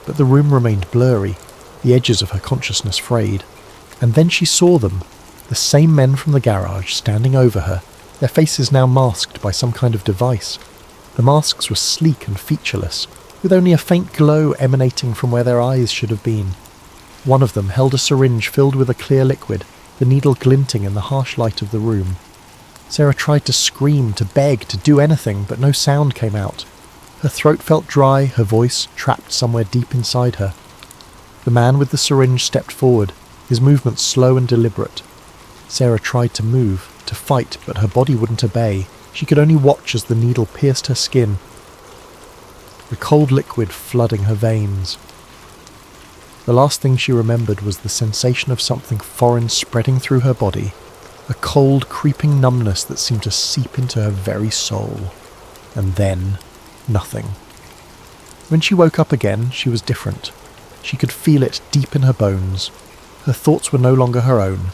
but the room remained blurry, the edges of her consciousness frayed. And then she saw them, the same men from the garage standing over her, their faces now masked by some kind of device. The masks were sleek and featureless, with only a faint glow emanating from where their eyes should have been. One of them held a syringe filled with a clear liquid, the needle glinting in the harsh light of the room. Sarah tried to scream, to beg, to do anything, but no sound came out. Her throat felt dry, her voice trapped somewhere deep inside her. The man with the syringe stepped forward, his movements slow and deliberate. Sarah tried to move, to fight, but her body wouldn't obey. She could only watch as the needle pierced her skin, the cold liquid flooding her veins. The last thing she remembered was the sensation of something foreign spreading through her body, a cold, creeping numbness that seemed to seep into her very soul. And then, nothing. When she woke up again, she was different. She could feel it deep in her bones. Her thoughts were no longer her own.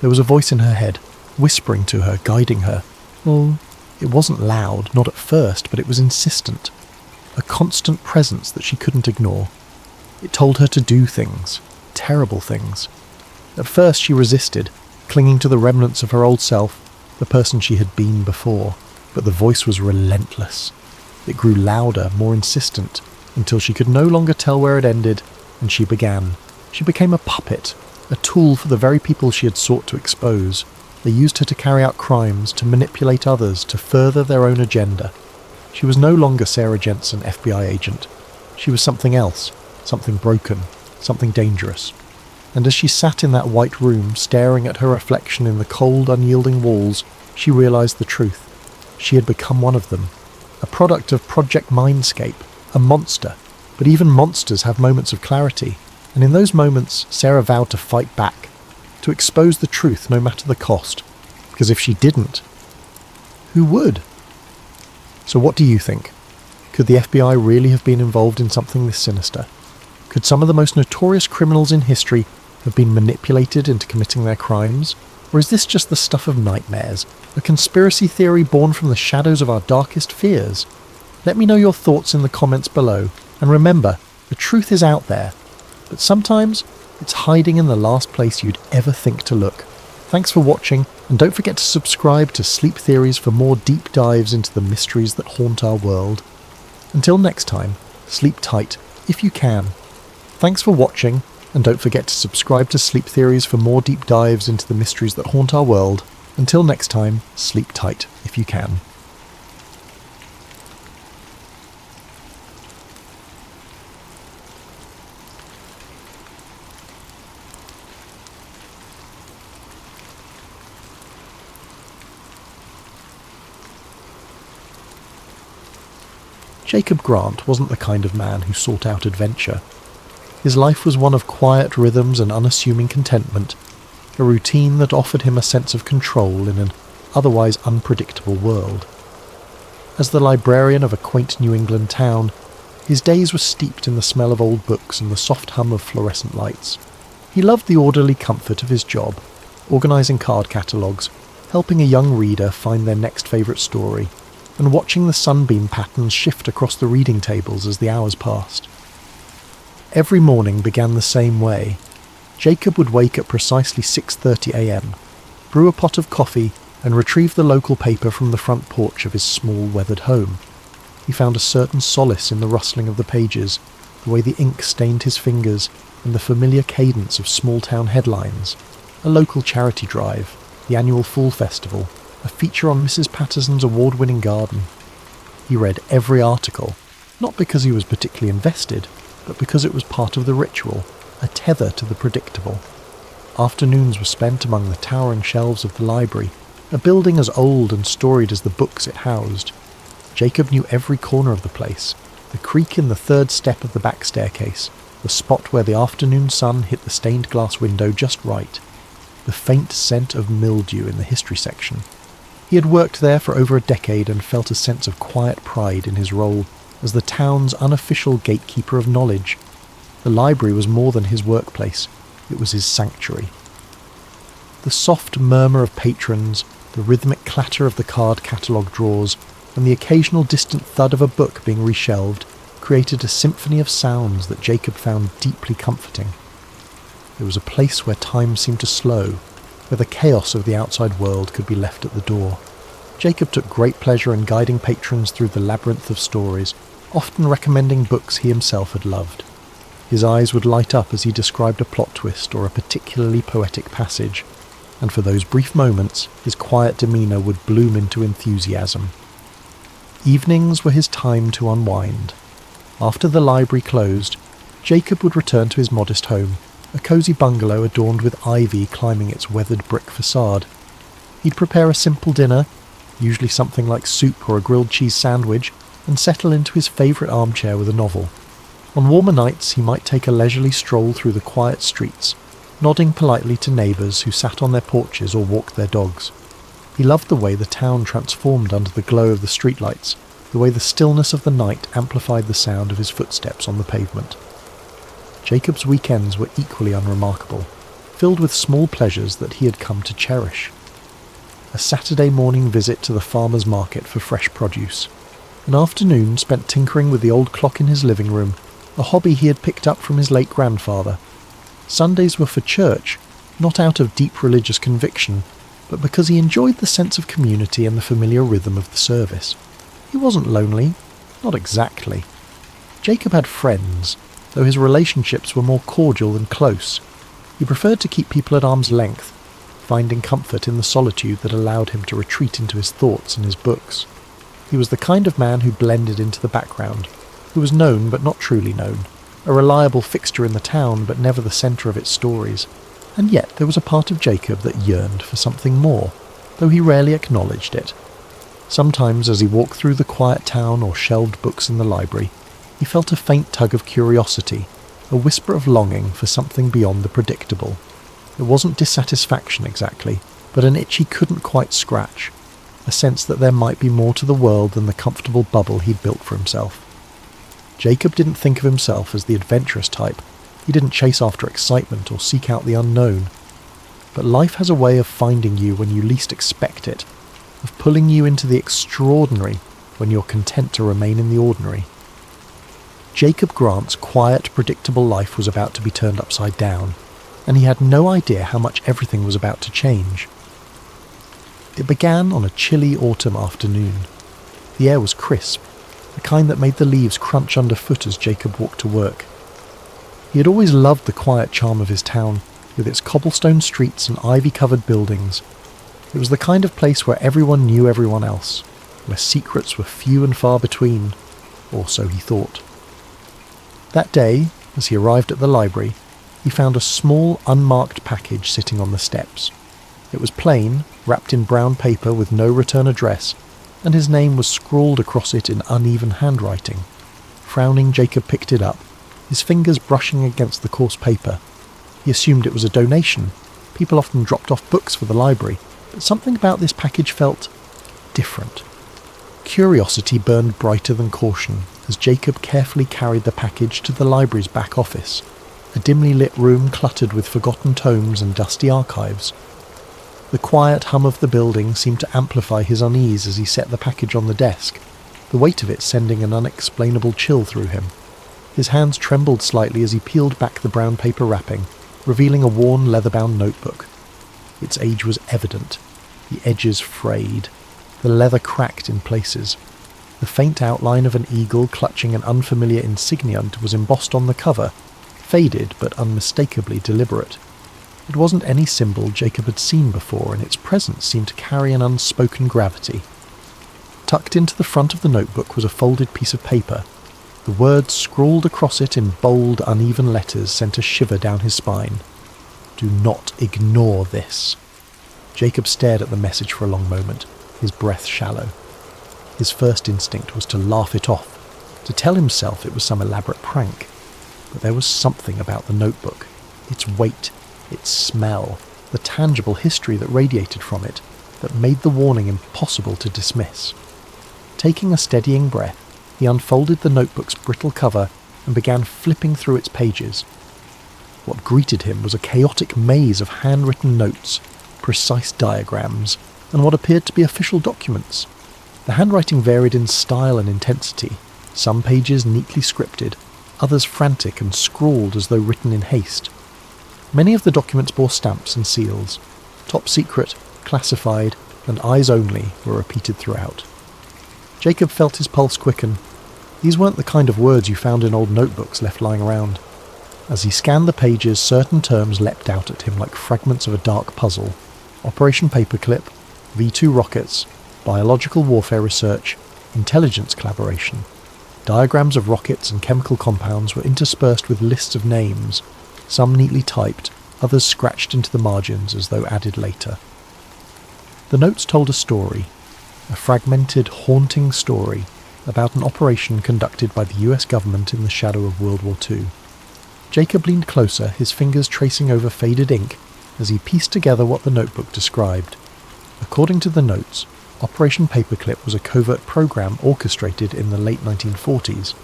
There was a voice in her head, whispering to her, guiding her. Well, it wasn't loud, not at first, but it was insistent. A constant presence that she couldn't ignore. It told her to do things, terrible things. At first she resisted, clinging to the remnants of her old self, the person she had been before. But the voice was relentless. It grew louder, more insistent, until she could no longer tell where it ended, and she began. She became a puppet, a tool for the very people she had sought to expose. They used her to carry out crimes, to manipulate others, to further their own agenda. She was no longer Sarah Jensen, FBI agent. She was something else, something broken, something dangerous. And as she sat in that white room, staring at her reflection in the cold, unyielding walls, she realized the truth. She had become one of them, a product of Project Mindscape, a monster. But even monsters have moments of clarity, and in those moments, Sarah vowed to fight back, to expose the truth no matter the cost, because if she didn't, who would? So what do you think? Could the FBI really have been involved in something this sinister? Could some of the most notorious criminals in history have been manipulated into committing their crimes? Or is this just the stuff of nightmares, a conspiracy theory born from the shadows of our darkest fears? Let me know your thoughts in the comments below, and remember, the truth is out there, but sometimes it's hiding in the last place you'd ever think to look. Thanks for watching, and don't forget to subscribe to Sleep Theories for more deep dives into the mysteries that haunt our world. Until next time, sleep tight, if you can. Thanks for watching, and don't forget to subscribe to Sleep Theories for more deep dives into the mysteries that haunt our world. Until next time, sleep tight, if you can. Jacob Grant wasn't the kind of man who sought out adventure. His life was one of quiet rhythms and unassuming contentment, a routine that offered him a sense of control in an otherwise unpredictable world. As the librarian of a quaint New England town, his days were steeped in the smell of old books and the soft hum of fluorescent lights. He loved the orderly comfort of his job, organising card catalogues, helping a young reader find their next favourite story, and watching the sunbeam patterns shift across the reading tables as the hours passed. Every morning began the same way. Jacob would wake at precisely 6:30 a.m, brew a pot of coffee, and retrieve the local paper from the front porch of his small weathered home. He found a certain solace in the rustling of the pages, the way the ink stained his fingers, and the familiar cadence of small-town headlines, a local charity drive, the annual Fall Festival, a feature on Mrs. Patterson's award-winning garden. He read every article, not because he was particularly invested, but because it was part of the ritual, a tether to the predictable. Afternoons were spent among the towering shelves of the library, a building as old and storied as the books it housed. Jacob knew every corner of the place, the creak in the third step of the back staircase, the spot where the afternoon sun hit the stained glass window just right, the faint scent of mildew in the history section. He had worked there for over a decade and felt a sense of quiet pride in his role as the town's unofficial gatekeeper of knowledge. The library was more than his workplace, it was his sanctuary. The soft murmur of patrons, the rhythmic clatter of the card catalogue drawers, and the occasional distant thud of a book being reshelved created a symphony of sounds that Jacob found deeply comforting. It was a place where time seemed to slow, where the chaos of the outside world could be left at the door. Jacob took great pleasure in guiding patrons through the labyrinth of stories, often recommending books he himself had loved. His eyes would light up as he described a plot twist or a particularly poetic passage, and for those brief moments his quiet demeanour would bloom into enthusiasm. Evenings were his time to unwind. After the library closed, Jacob would return to his modest home, a cosy bungalow adorned with ivy climbing its weathered brick facade. He'd prepare a simple dinner, usually something like soup or a grilled cheese sandwich, and settle into his favourite armchair with a novel. On warmer nights he might take a leisurely stroll through the quiet streets, nodding politely to neighbours who sat on their porches or walked their dogs. He loved the way the town transformed under the glow of the streetlights, the way the stillness of the night amplified the sound of his footsteps on the pavement. Jacob's weekends were equally unremarkable, filled with small pleasures that he had come to cherish. A Saturday morning visit to the farmer's market for fresh produce, an afternoon spent tinkering with the old clock in his living room, a hobby he had picked up from his late grandfather. Sundays were for church, not out of deep religious conviction, but because he enjoyed the sense of community and the familiar rhythm of the service. He wasn't lonely, not exactly. Jacob had friends, though his relationships were more cordial than close. He preferred to keep people at arm's length, finding comfort in the solitude that allowed him to retreat into his thoughts and his books. He was the kind of man who blended into the background, who was known but not truly known, a reliable fixture in the town but never the centre of its stories. And yet there was a part of Jacob that yearned for something more, though he rarely acknowledged it. Sometimes as he walked through the quiet town or shelved books in the library, he felt a faint tug of curiosity, a whisper of longing for something beyond the predictable. It wasn't dissatisfaction exactly, but an itch he couldn't quite scratch, a sense that there might be more to the world than the comfortable bubble he'd built for himself. Jacob didn't think of himself as the adventurous type. He didn't chase after excitement or seek out the unknown. But life has a way of finding you when you least expect it, of pulling you into the extraordinary when you're content to remain in the ordinary. Jacob Grant's quiet, predictable life was about to be turned upside down, and he had no idea how much everything was about to change. It began on a chilly autumn afternoon. The air was crisp, the kind that made the leaves crunch underfoot as Jacob walked to work. He had always loved the quiet charm of his town, with its cobblestone streets and ivy-covered buildings. It was the kind of place where everyone knew everyone else, where secrets were few and far between, or so he thought. That day, as he arrived at the library, he found a small, unmarked package sitting on the steps. It was plain, wrapped in brown paper with no return address, and his name was scrawled across it in uneven handwriting. Frowning, Jacob picked it up, his fingers brushing against the coarse paper. He assumed it was a donation. People often dropped off books for the library, but something about this package felt different. Curiosity burned brighter than caution as Jacob carefully carried the package to the library's back office, a dimly lit room cluttered with forgotten tomes and dusty archives. The quiet hum of the building seemed to amplify his unease as he set the package on the desk, the weight of it sending an unexplainable chill through him. His hands trembled slightly as he peeled back the brown paper wrapping, revealing a worn leather-bound notebook. Its age was evident, the edges frayed, the leather cracked in places. The faint outline of an eagle clutching an unfamiliar insignia was embossed on the cover, faded but unmistakably deliberate. It wasn't any symbol Jacob had seen before, and its presence seemed to carry an unspoken gravity. Tucked into the front of the notebook was a folded piece of paper. The words scrawled across it in bold, uneven letters sent a shiver down his spine. "Do not ignore this." Jacob stared at the message for a long moment, his breath shallow. His first instinct was to laugh it off, to tell himself it was some elaborate prank. But there was something about the notebook, its weight, its smell, the tangible history that radiated from it, that made the warning impossible to dismiss. Taking a steadying breath, he unfolded the notebook's brittle cover and began flipping through its pages. What greeted him was a chaotic maze of handwritten notes, precise diagrams, and what appeared to be official documents. The handwriting varied in style and intensity, some pages neatly scripted, others frantic and scrawled as though written in haste. Many of the documents bore stamps and seals. Top secret, classified, and eyes only were repeated throughout. Jacob felt his pulse quicken. These weren't the kind of words you found in old notebooks left lying around. As he scanned the pages, certain terms leapt out at him like fragments of a dark puzzle. Operation Paperclip, V2 rockets, biological warfare research, intelligence collaboration. Diagrams of rockets and chemical compounds were interspersed with lists of names, some neatly typed, others scratched into the margins as though added later. The notes told a story, a fragmented, haunting story about an operation conducted by the US government in the shadow of World War II. Jacob leaned closer, his fingers tracing over faded ink as he pieced together what the notebook described. According to the notes, Operation Paperclip was a covert program orchestrated in the late 1940s.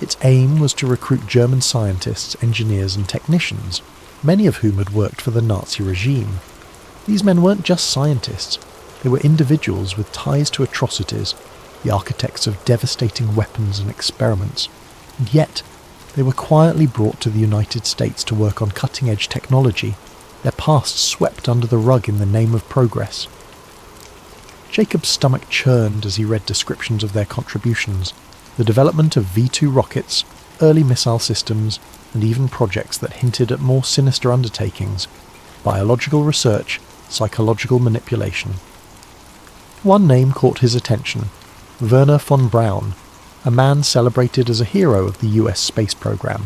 Its aim was to recruit German scientists, engineers and technicians, many of whom had worked for the Nazi regime. These men weren't just scientists, they were individuals with ties to atrocities, the architects of devastating weapons and experiments, and yet they were quietly brought to the United States to work on cutting-edge technology, their pasts swept under the rug in the name of progress. Jacob's stomach churned as he read descriptions of their contributions, the development of V2 rockets, early missile systems, and even projects that hinted at more sinister undertakings, biological research, psychological manipulation. One name caught his attention, Werner von Braun, a man celebrated as a hero of the US space program.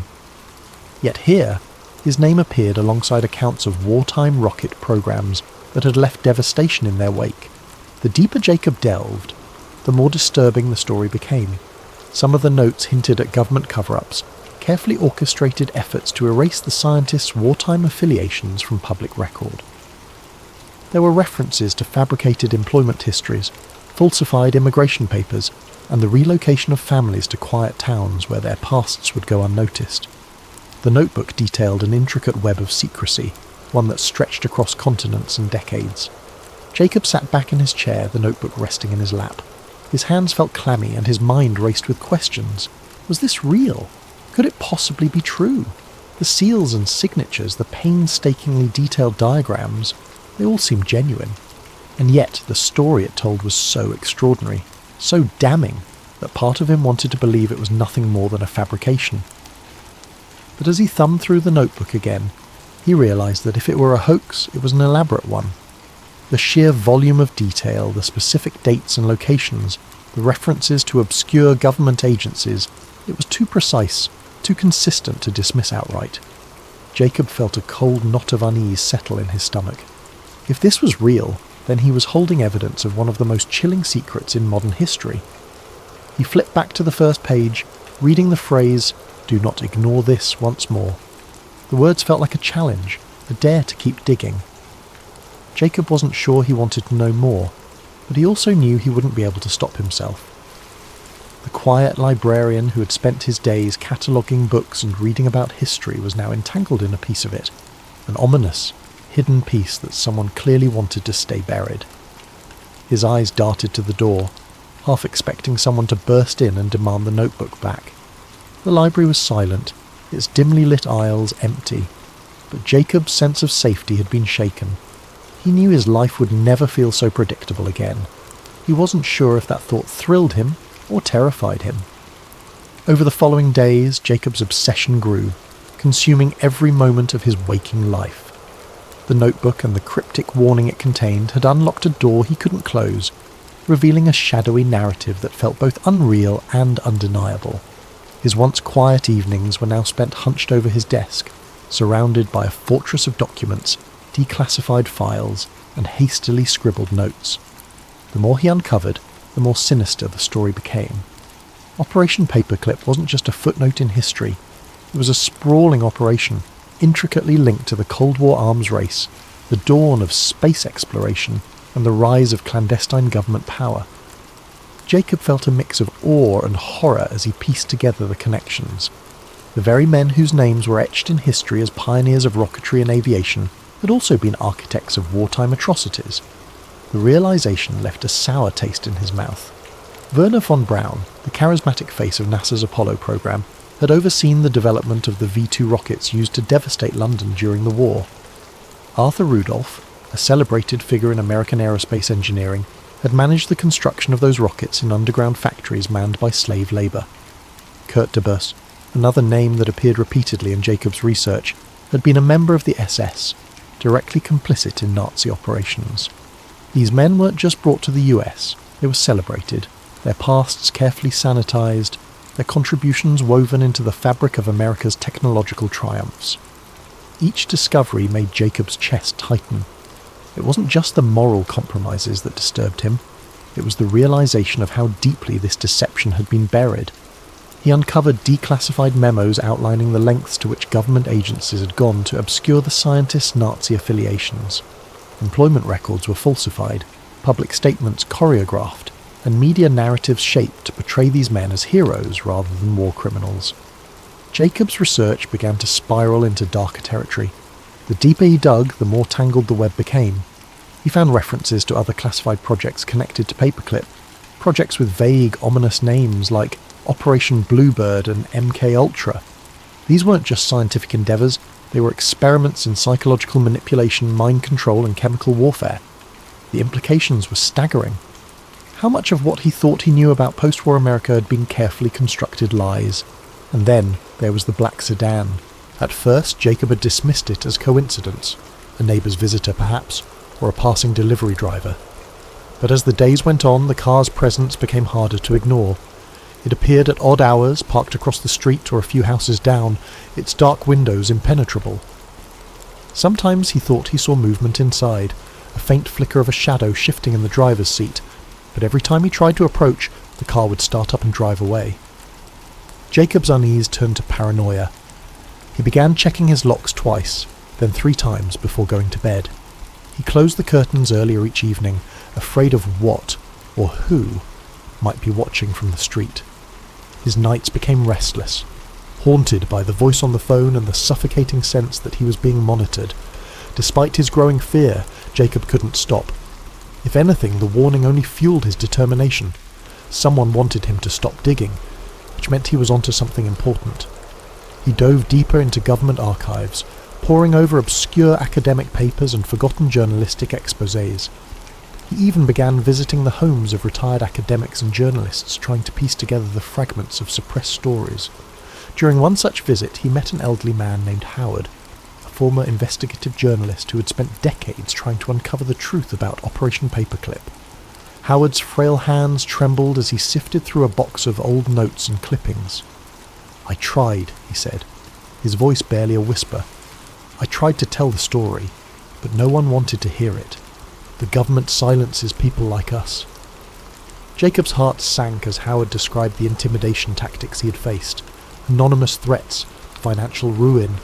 Yet here, his name appeared alongside accounts of wartime rocket programs that had left devastation in their wake. The deeper Jacob delved, the more disturbing the story became. Some of the notes hinted at government cover-ups, carefully orchestrated efforts to erase the scientists' wartime affiliations from public record. There were references to fabricated employment histories, falsified immigration papers, and the relocation of families to quiet towns where their pasts would go unnoticed. The notebook detailed an intricate web of secrecy, one that stretched across continents and decades. Jacob sat back in his chair, the notebook resting in his lap. His hands felt clammy and his mind raced with questions. Was this real? Could it possibly be true? The seals and signatures, the painstakingly detailed diagrams, they all seemed genuine. And yet the story it told was so extraordinary, so damning, that part of him wanted to believe it was nothing more than a fabrication. But as he thumbed through the notebook again, he realised that if it were a hoax, it was an elaborate one. The sheer volume of detail, the specific dates and locations, the references to obscure government agencies, it was too precise, too consistent to dismiss outright. Jacob felt a cold knot of unease settle in his stomach. If this was real, then he was holding evidence of one of the most chilling secrets in modern history. He flipped back to the first page, reading the phrase, "Do not ignore this," once more. The words felt like a challenge, a dare to keep digging. Jacob wasn't sure he wanted to know more, but he also knew he wouldn't be able to stop himself. The quiet librarian who had spent his days cataloguing books and reading about history was now entangled in a piece of it, an ominous, hidden piece that someone clearly wanted to stay buried. His eyes darted to the door, half expecting someone to burst in and demand the notebook back. The library was silent, its dimly lit aisles empty, but Jacob's sense of safety had been shaken. He knew his life would never feel so predictable again. He wasn't sure if that thought thrilled him or terrified him. Over the following days, Jacob's obsession grew, consuming every moment of his waking life. The notebook and the cryptic warning it contained had unlocked a door he couldn't close, revealing a shadowy narrative that felt both unreal and undeniable. His once quiet evenings were now spent hunched over his desk, surrounded by a fortress of documents, declassified files, and hastily scribbled notes. The more he uncovered, the more sinister the story became. Operation Paperclip wasn't just a footnote in history. It was a sprawling operation, intricately linked to the Cold War arms race, the dawn of space exploration, and the rise of clandestine government power. Jacob felt a mix of awe and horror as he pieced together the connections. The very men whose names were etched in history as pioneers of rocketry and aviation had also been architects of wartime atrocities. The realization left a sour taste in his mouth. Werner von Braun, the charismatic face of NASA's Apollo program, had overseen the development of the V-2 rockets used to devastate London during the war. Arthur Rudolph, a celebrated figure in American aerospace engineering, had managed the construction of those rockets in underground factories manned by slave labour. Kurt de Bus, another name that appeared repeatedly in Jacob's research, had been a member of the SS, directly complicit in Nazi operations. These men weren't just brought to the US, they were celebrated, their pasts carefully sanitised, their contributions woven into the fabric of America's technological triumphs. Each discovery made Jacob's chest tighten. It wasn't just the moral compromises that disturbed him, it was the realisation of how deeply this deception had been buried. He uncovered declassified memos outlining the lengths to which government agencies had gone to obscure the scientists' Nazi affiliations. Employment records were falsified, public statements choreographed, and media narratives shaped to portray these men as heroes rather than war criminals. Jacob's research began to spiral into darker territory. The deeper he dug, the more tangled the web became. He found references to other classified projects connected to Paperclip, projects with vague, ominous names like Operation Bluebird and MK Ultra. These weren't just scientific endeavours, they were experiments in psychological manipulation, mind control and chemical warfare. The implications were staggering. How much of what he thought he knew about post-war America had been carefully constructed lies? And then there was the black sedan. At first, Jacob had dismissed it as coincidence, a neighbour's visitor perhaps, or a passing delivery driver. But as the days went on, the car's presence became harder to ignore. It appeared at odd hours, parked across the street or a few houses down, its dark windows impenetrable. Sometimes he thought he saw movement inside, a faint flicker of a shadow shifting in the driver's seat, but every time he tried to approach, the car would start up and drive away. Jacob's unease turned to paranoia. He began checking his locks twice, then 3 times before going to bed. He closed the curtains earlier each evening, afraid of what, or who, might be watching from the street. His nights became restless, haunted by the voice on the phone and the suffocating sense that he was being monitored. Despite his growing fear, Jacob couldn't stop. If anything, the warning only fueled his determination. Someone wanted him to stop digging, which meant he was onto something important. He dove deeper into government archives, poring over obscure academic papers and forgotten journalistic exposés. He even began visiting the homes of retired academics and journalists, trying to piece together the fragments of suppressed stories. During one such visit, he met an elderly man named Howard, a former investigative journalist who had spent decades trying to uncover the truth about Operation Paperclip. Howard's frail hands trembled as he sifted through a box of old notes and clippings. "I tried," he said, his voice barely a whisper. "I tried to tell the story, but no one wanted to hear it. The government silences people like us. Jacob's heart sank as Howard described the intimidation tactics he had faced. Anonymous threats, financial ruin,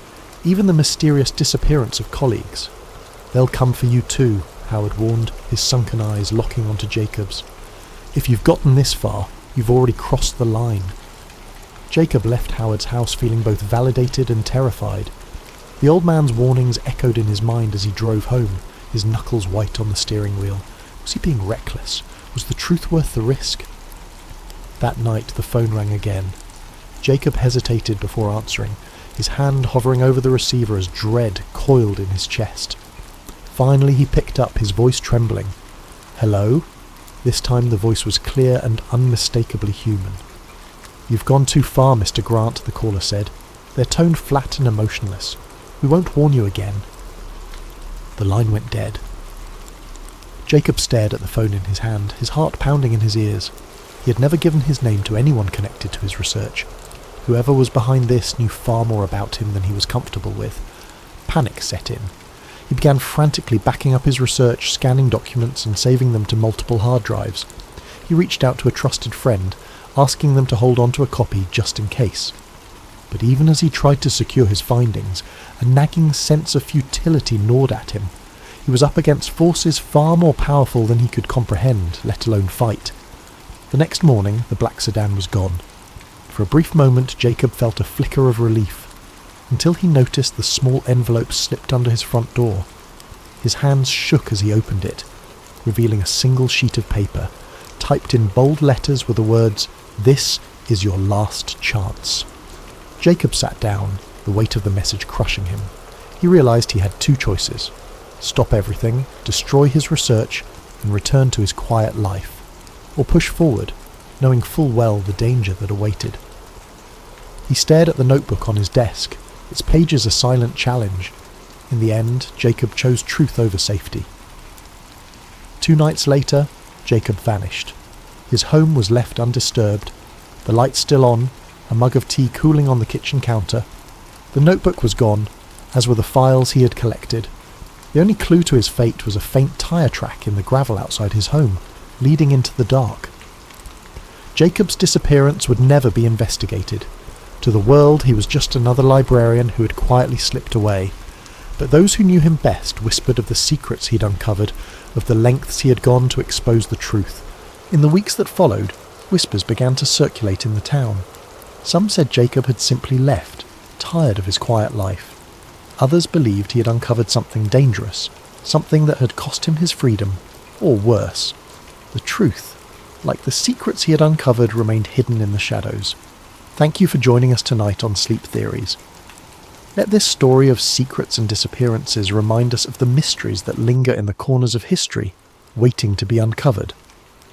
even the mysterious disappearance of colleagues. "They'll come for you too," Howard warned, his sunken eyes locking onto Jacob's. "If you've gotten this far, you've already crossed the line." Jacob left Howard's house feeling both validated and terrified. The old man's warnings echoed in his mind as he drove home, his knuckles white on the steering wheel. Was he being reckless? Was the truth worth the risk? That night the phone rang again. Jacob hesitated before answering, his hand hovering over the receiver as dread coiled in his chest. Finally he picked up, his voice trembling. "Hello?" This time the voice was clear and unmistakably human. "You've gone too far, Mr. Grant," the caller said, their tone flat and emotionless. "We won't warn you again." The line went dead. Jacob stared at the phone in his hand, his heart pounding in his ears. He had never given his name to anyone connected to his research. Whoever was behind this knew far more about him than he was comfortable with. Panic set in. He began frantically backing up his research, scanning documents and saving them to multiple hard drives. He reached out to a trusted friend, asking them to hold on to a copy just in case. But even as he tried to secure his findings, a nagging sense of futility gnawed at him. He was up against forces far more powerful than he could comprehend, let alone fight. The next morning, the black sedan was gone. For a brief moment, Jacob felt a flicker of relief, until he noticed the small envelope slipped under his front door. His hands shook as he opened it, revealing a single sheet of paper. Typed in bold letters were the words, "This is your last chance." Jacob sat down, the weight of the message crushing him. He realized he had two choices: stop everything, destroy his research, and return to his quiet life, or push forward, knowing full well the danger that awaited. He stared at the notebook on his desk, its pages a silent challenge. In the end, Jacob chose truth over safety. 2 nights later, Jacob vanished. His home was left undisturbed, the lights still on, a mug of tea cooling on the kitchen counter. The notebook was gone, as were the files he had collected. The only clue to his fate was a faint tyre track in the gravel outside his home, leading into the dark. Jacob's disappearance would never be investigated. To the world, he was just another librarian who had quietly slipped away. But those who knew him best whispered of the secrets he'd uncovered, of the lengths he had gone to expose the truth. In the weeks that followed, whispers began to circulate in the town. Some said Jacob had simply left, tired of his quiet life. Others believed he had uncovered something dangerous, something that had cost him his freedom, or worse. The truth, like the secrets he had uncovered, remained hidden in the shadows. Thank you for joining us tonight on Sleep Theories. Let this story of secrets and disappearances remind us of the mysteries that linger in the corners of history, waiting to be uncovered.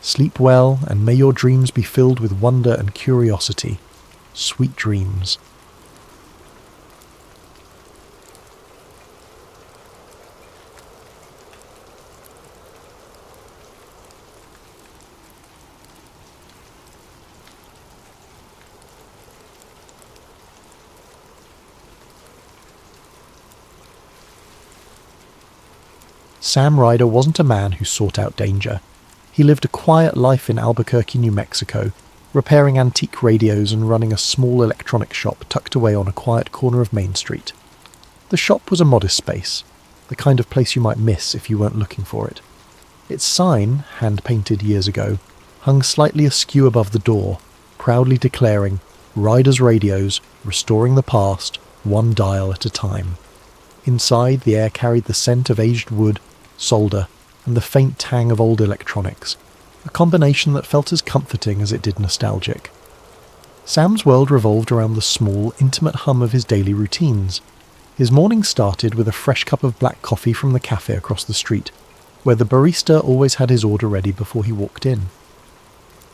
Sleep well, and may your dreams be filled with wonder and curiosity. Sweet dreams. Sam Ryder wasn't a man who sought out danger. He lived a quiet life in Albuquerque, New Mexico, repairing antique radios and running a small electronics shop tucked away on a quiet corner of Main Street. The shop was a modest space, the kind of place you might miss if you weren't looking for it. Its sign, hand-painted years ago, hung slightly askew above the door, proudly declaring, "Ryder's Radios, restoring the past, one dial at a time." Inside, the air carried the scent of aged wood, solder, and the faint tang of old electronics, a combination that felt as comforting as it did nostalgic. Sam's world revolved around the small, intimate hum of his daily routines. His morning started with a fresh cup of black coffee from the cafe across the street, where the barista always had his order ready before he walked in.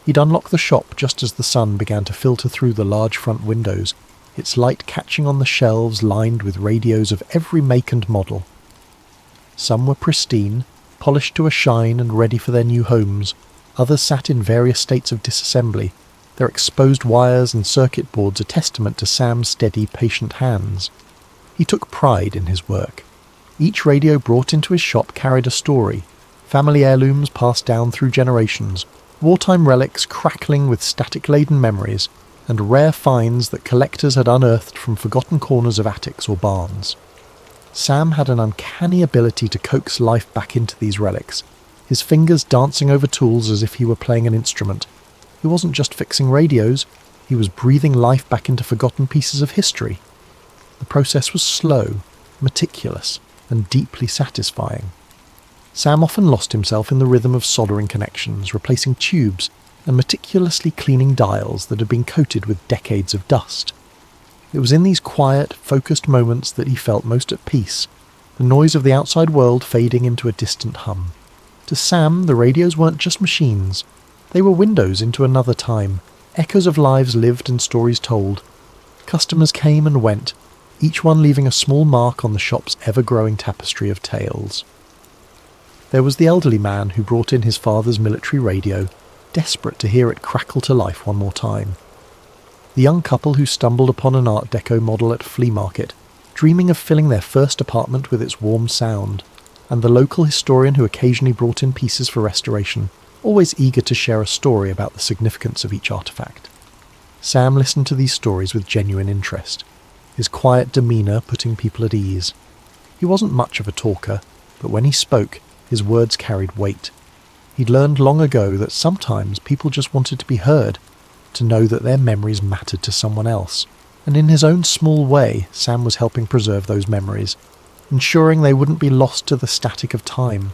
He'd unlock the shop just as the sun began to filter through the large front windows, its light catching on the shelves lined with radios of every make and model. Some were pristine, polished to a shine and ready for their new homes. Others sat in various states of disassembly, their exposed wires and circuit boards a testament to Sam's steady, patient hands. He took pride in his work. Each radio brought into his shop carried a story, Family heirlooms passed down through generations, wartime relics crackling with static-laden memories, and rare finds that collectors had unearthed from forgotten corners of attics or barns. Sam had an uncanny ability to coax life back into these relics, his fingers dancing over tools as if he were playing an instrument. He wasn't just fixing radios, he was breathing life back into forgotten pieces of history. The process was slow, meticulous, and deeply satisfying. Sam often lost himself in the rhythm of soldering connections, replacing tubes, and meticulously cleaning dials that had been coated with decades of dust. It was in these quiet, focused moments that he felt most at peace, the noise of the outside world fading into a distant hum. To Sam, the radios weren't just machines. They were windows into another time, echoes of lives lived and stories told. Customers came and went, each one leaving a small mark on the shop's ever-growing tapestry of tales. There was the elderly man who brought in his father's military radio, desperate to hear it crackle to life one more time. The young couple who stumbled upon an Art Deco model at a flea market, dreaming of filling their first apartment with its warm sound, and the local historian who occasionally brought in pieces for restoration, always eager to share a story about the significance of each artefact. Sam listened to these stories with genuine interest, his quiet demeanour putting people at ease. He wasn't much of a talker, but when he spoke, his words carried weight. He'd learned long ago that sometimes people just wanted to be heard, to know that their memories mattered to someone else, and in his own small way, Sam was helping preserve those memories, ensuring they wouldn't be lost to the static of time.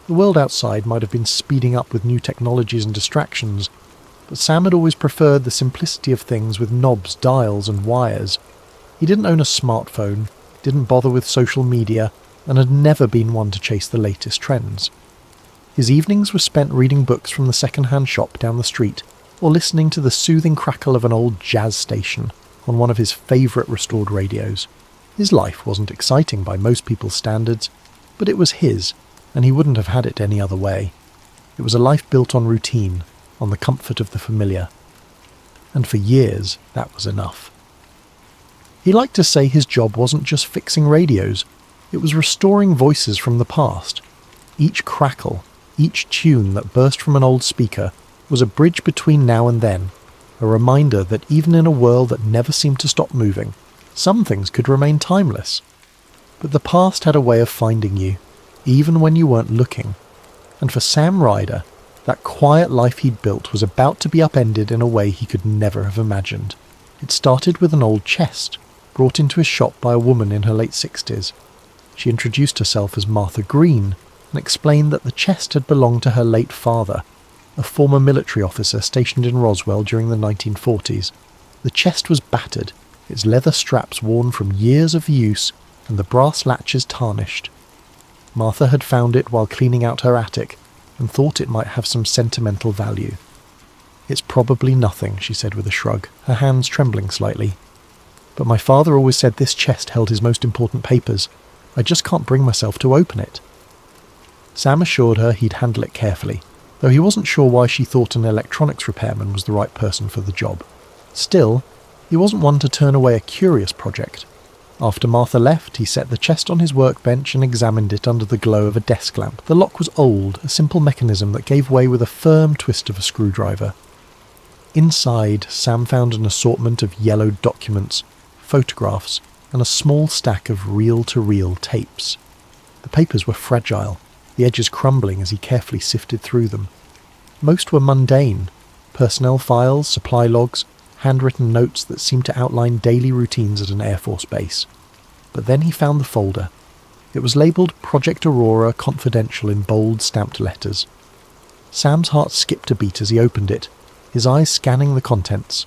The world outside might have been speeding up with new technologies and distractions, but Sam had always preferred the simplicity of things with knobs, dials, and wires. He didn't own a smartphone, didn't bother with social media, and had never been one to chase the latest trends. His evenings were spent reading books from the second-hand shop down the street, or listening to the soothing crackle of an old jazz station on one of his favourite restored radios. His life wasn't exciting by most people's standards, but it was his, and he wouldn't have had it any other way. It was a life built on routine, on the comfort of the familiar. And for years, that was enough. He liked to say his job wasn't just fixing radios, it was restoring voices from the past. Each crackle, each tune that burst from an old speaker was a bridge between now and then, a reminder that even in a world that never seemed to stop moving, some things could remain timeless. But the past had a way of finding you, even when you weren't looking. And for Sam Ryder, that quiet life he'd built was about to be upended in a way he could never have imagined. It started with an old chest, brought into his shop by a woman in her late 60s. She introduced herself as Martha Green, and explained that the chest had belonged to her late father, a former military officer stationed in Roswell during the 1940s. The chest was battered, its leather straps worn from years of use, and the brass latches tarnished. Martha had found it while cleaning out her attic, and thought it might have some sentimental value. "It's probably nothing," she said with a shrug, her hands trembling slightly. "But my father always said this chest held his most important papers. I just can't bring myself to open it." Sam assured her he'd handle it carefully, though he wasn't sure why she thought an electronics repairman was the right person for the job. Still, he wasn't one to turn away a curious project. After Martha left, he set the chest on his workbench and examined it under the glow of a desk lamp. The lock was old, a simple mechanism that gave way with a firm twist of a screwdriver. Inside, Sam found an assortment of yellowed documents, photographs, and a small stack of reel-to-reel tapes. The papers were fragile, the edges crumbling as he carefully sifted through them. Most were mundane: personnel files, supply logs, handwritten notes that seemed to outline daily routines at an Air Force base. But then he found the folder. It was labelled Project Aurora Confidential in bold stamped letters. Sam's heart skipped a beat as he opened it, his eyes scanning the contents.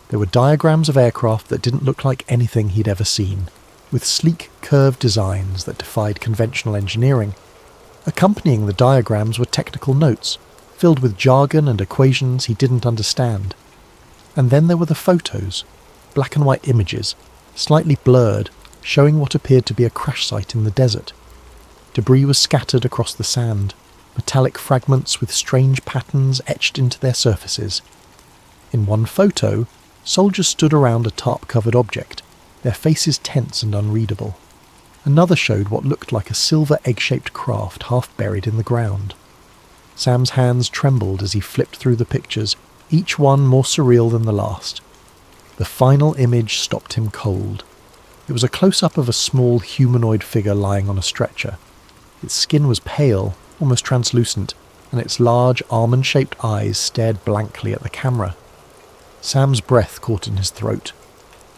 There were diagrams of aircraft that didn't look like anything he'd ever seen, with sleek, curved designs that defied conventional engineering. Accompanying the diagrams were technical notes, filled with jargon and equations he didn't understand. And then there were the photos, black and white images, slightly blurred, showing what appeared to be a crash site in the desert. Debris was scattered across the sand, metallic fragments with strange patterns etched into their surfaces. In one photo, soldiers stood around a tarp-covered object, their faces tense and unreadable. Another showed what looked like a silver egg-shaped craft half buried in the ground. Sam's hands trembled as he flipped through the pictures, each one more surreal than the last. The final image stopped him cold. It was a close-up of a small humanoid figure lying on a stretcher. Its skin was pale, almost translucent, and its large, almond-shaped eyes stared blankly at the camera. Sam's breath caught in his throat.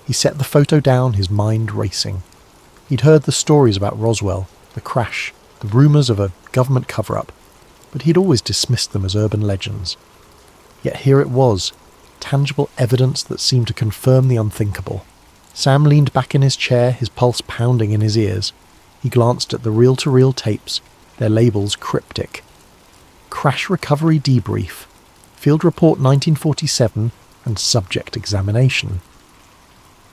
He set the photo down, his mind racing. He'd heard the stories about Roswell, the crash, the rumours of a government cover-up, but he'd always dismissed them as urban legends. Yet here it was, tangible evidence that seemed to confirm the unthinkable. Sam leaned back in his chair, his pulse pounding in his ears. He glanced at the reel-to-reel tapes, their labels cryptic. Crash Recovery Debrief, Field Report 1947, and Subject Examination.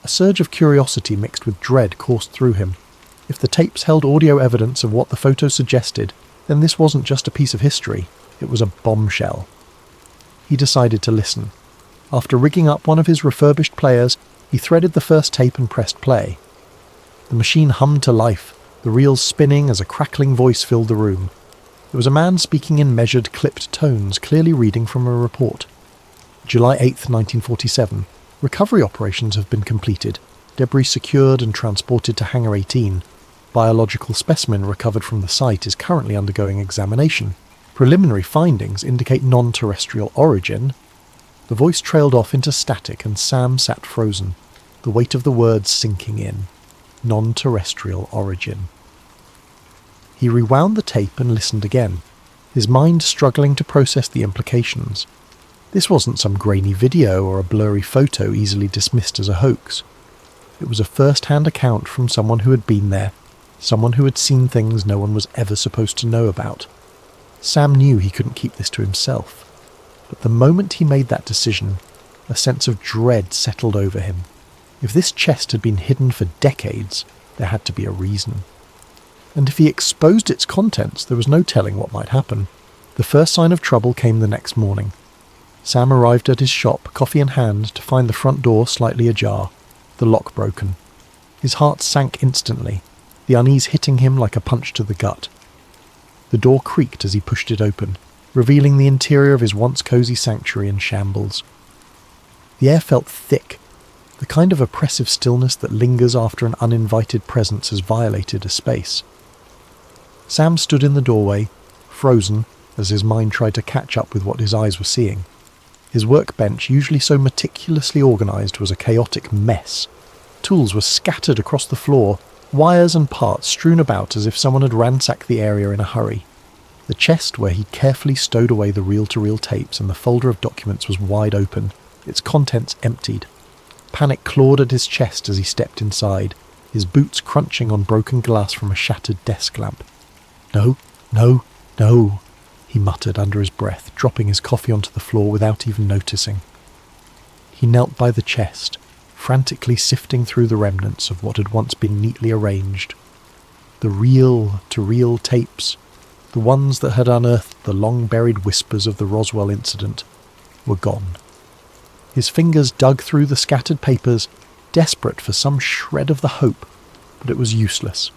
A surge of curiosity mixed with dread coursed through him. If the tapes held audio evidence of what the photos suggested, then this wasn't just a piece of history, it was a bombshell. He decided to listen. After rigging up one of his refurbished players, he threaded the first tape and pressed play. The machine hummed to life, the reels spinning as a crackling voice filled the room. It was a man speaking in measured, clipped tones, clearly reading from a report. July 8th, 1947. Recovery operations have been completed. Debris secured and transported to Hangar 18. Biological specimen recovered from the site is currently undergoing examination. Preliminary findings indicate non-terrestrial origin. The voice trailed off into static and Sam sat frozen, the weight of the words sinking in. Non-terrestrial origin. He rewound the tape and listened again, his mind struggling to process the implications. This wasn't some grainy video or a blurry photo easily dismissed as a hoax. It was a first-hand account from someone who had been there, someone who had seen things no one was ever supposed to know about. Sam knew he couldn't keep this to himself. But the moment he made that decision, a sense of dread settled over him. If this chest had been hidden for decades, there had to be a reason. And if he exposed its contents, there was no telling what might happen. The first sign of trouble came the next morning. Sam arrived at his shop, coffee in hand, to find the front door slightly ajar, the lock broken. His heart sank instantly, the unease hitting him like a punch to the gut. The door creaked as he pushed it open, revealing the interior of his once cosy sanctuary in shambles. The air felt thick, the kind of oppressive stillness that lingers after an uninvited presence has violated a space. Sam stood in the doorway, frozen, as his mind tried to catch up with what his eyes were seeing. His workbench, usually so meticulously organised, was a chaotic mess. Tools were scattered across the floor, wires and parts strewn about as if someone had ransacked the area in a hurry. The chest where he'd carefully stowed away the reel-to-reel tapes and the folder of documents was wide open, its contents emptied. Panic clawed at his chest as he stepped inside, his boots crunching on broken glass from a shattered desk lamp. "No, no, no," he muttered under his breath, dropping his coffee onto the floor without even noticing. He knelt by the chest, frantically sifting through the remnants of what had once been neatly arranged. The reel-to-reel tapes, the ones that had unearthed the long-buried whispers of the Roswell incident, were gone. His fingers dug through the scattered papers, desperate for some shred of the hope, but it was useless.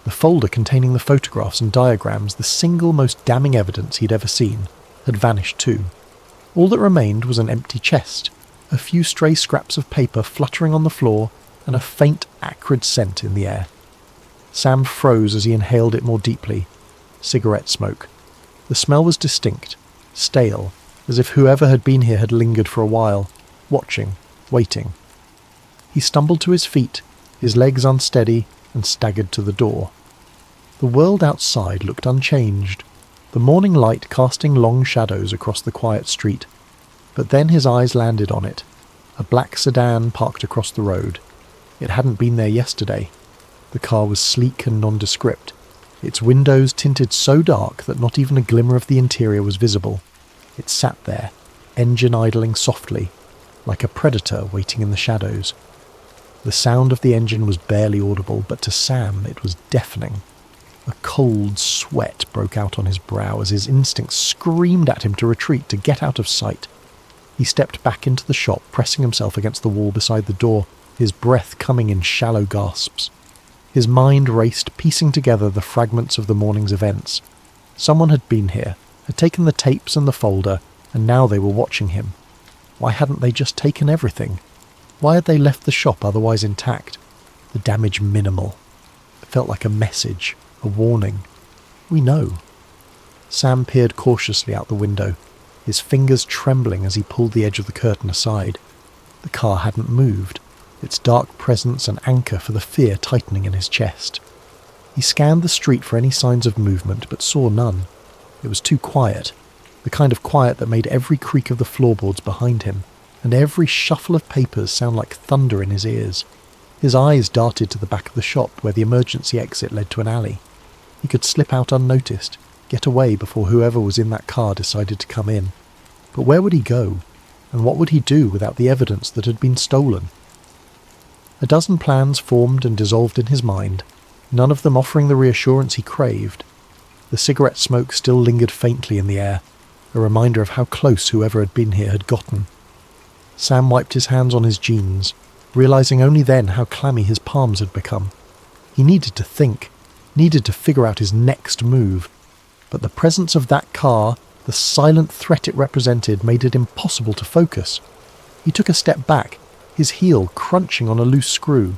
The folder containing the photographs and diagrams, the single most damning evidence he'd ever seen, had vanished too. All that remained was an empty chest, a few stray scraps of paper fluttering on the floor, and a faint, acrid scent in the air. Sam froze as he inhaled it more deeply. Cigarette smoke. The smell was distinct, stale, as if whoever had been here had lingered for a while, watching, waiting. He stumbled to his feet, his legs unsteady, and staggered to the door. The world outside looked unchanged, the morning light casting long shadows across the quiet street. But then his eyes landed on it, a black sedan parked across the road. It hadn't been there yesterday. The car was sleek and nondescript, its windows tinted so dark that not even a glimmer of the interior was visible. It sat there, engine idling softly, like a predator waiting in the shadows. The sound of the engine was barely audible, but to Sam it was deafening. A cold sweat broke out on his brow as his instincts screamed at him to retreat, to get out of sight. He stepped back into the shop, pressing himself against the wall beside the door, his breath coming in shallow gasps. His mind raced, piecing together the fragments of the morning's events. Someone had been here, had taken the tapes and the folder, and now they were watching him. Why hadn't they just taken everything? Why had they left the shop otherwise intact? The damage minimal. It felt like a message, a warning. We know. Sam peered cautiously out the window, his fingers trembling as he pulled the edge of the curtain aside. The car hadn't moved, its dark presence an anchor for the fear tightening in his chest. He scanned the street for any signs of movement, but saw none. It was too quiet, the kind of quiet that made every creak of the floorboards behind him, and every shuffle of papers sound like thunder in his ears. His eyes darted to the back of the shop where the emergency exit led to an alley. He could slip out unnoticed, get away before whoever was in that car decided to come in. But where would he go? And what would he do without the evidence that had been stolen? A dozen plans formed and dissolved in his mind, none of them offering the reassurance he craved. The cigarette smoke still lingered faintly in the air, a reminder of how close whoever had been here had gotten. Sam wiped his hands on his jeans, realizing only then how clammy his palms had become. He needed to think, needed to figure out his next move, but the presence of that car, the silent threat it represented, made it impossible to focus. He took a step back, his heel crunching on a loose screw.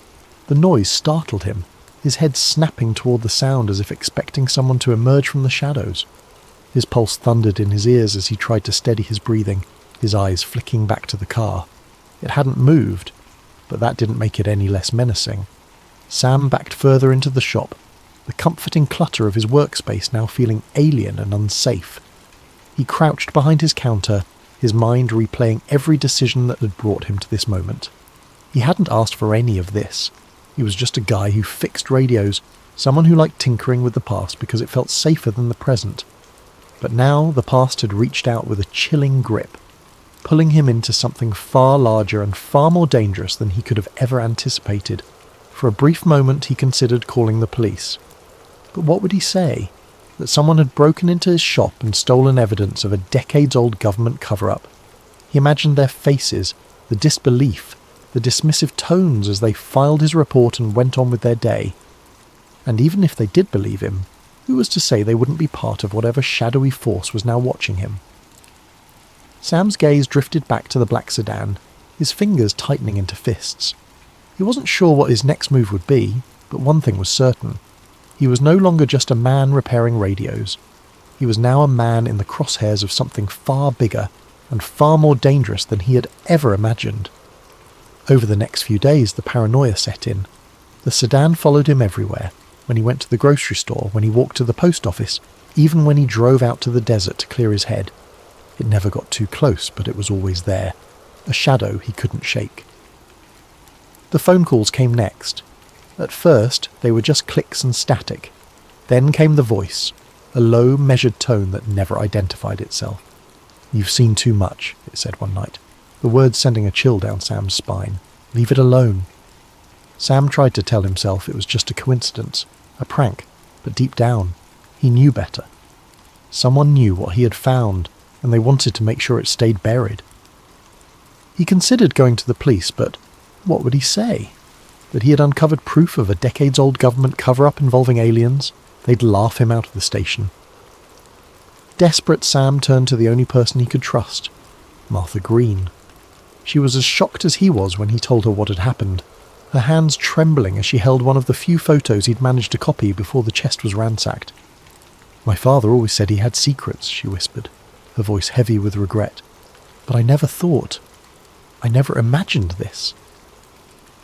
The noise startled him, his head snapping toward the sound as if expecting someone to emerge from the shadows. His pulse thundered in his ears as he tried to steady his breathing, his eyes flicking back to the car. It hadn't moved, but that didn't make it any less menacing. Sam backed further into the shop, the comforting clutter of his workspace now feeling alien and unsafe. He crouched behind his counter, his mind replaying every decision that had brought him to this moment. He hadn't asked for any of this. He was just a guy who fixed radios, someone who liked tinkering with the past because it felt safer than the present. But now the past had reached out with a chilling grip, pulling him into something far larger and far more dangerous than he could have ever anticipated. For a brief moment he considered calling the police. But what would he say? That someone had broken into his shop and stolen evidence of a decades-old government cover-up. He imagined their faces, the disbelief, the dismissive tones as they filed his report and went on with their day. And even if they did believe him, who was to say they wouldn't be part of whatever shadowy force was now watching him? Sam's gaze drifted back to the black sedan, his fingers tightening into fists. He wasn't sure what his next move would be, but one thing was certain. He was no longer just a man repairing radios. He was now a man in the crosshairs of something far bigger and far more dangerous than he had ever imagined. Over the next few days, the paranoia set in. The sedan followed him everywhere, when he went to the grocery store, when he walked to the post office, even when he drove out to the desert to clear his head. It never got too close, but it was always there, a shadow he couldn't shake. The phone calls came next. At first, they were just clicks and static. Then came the voice, a low, measured tone that never identified itself. "You've seen too much," it said one night, the words sending a chill down Sam's spine. "Leave it alone." Sam tried to tell himself it was just a coincidence, a prank, but deep down, he knew better. Someone knew what he had found, and they wanted to make sure it stayed buried. He considered going to the police, but what would he say? That he had uncovered proof of a decades-old government cover-up involving aliens? They'd laugh him out of the station. Desperate, Sam turned to the only person he could trust, Martha Green. She was as shocked as he was when he told her what had happened, her hands trembling as she held one of the few photos he'd managed to copy before the chest was ransacked. "My father always said he had secrets," she whispered, her voice heavy with regret. "But I never imagined this."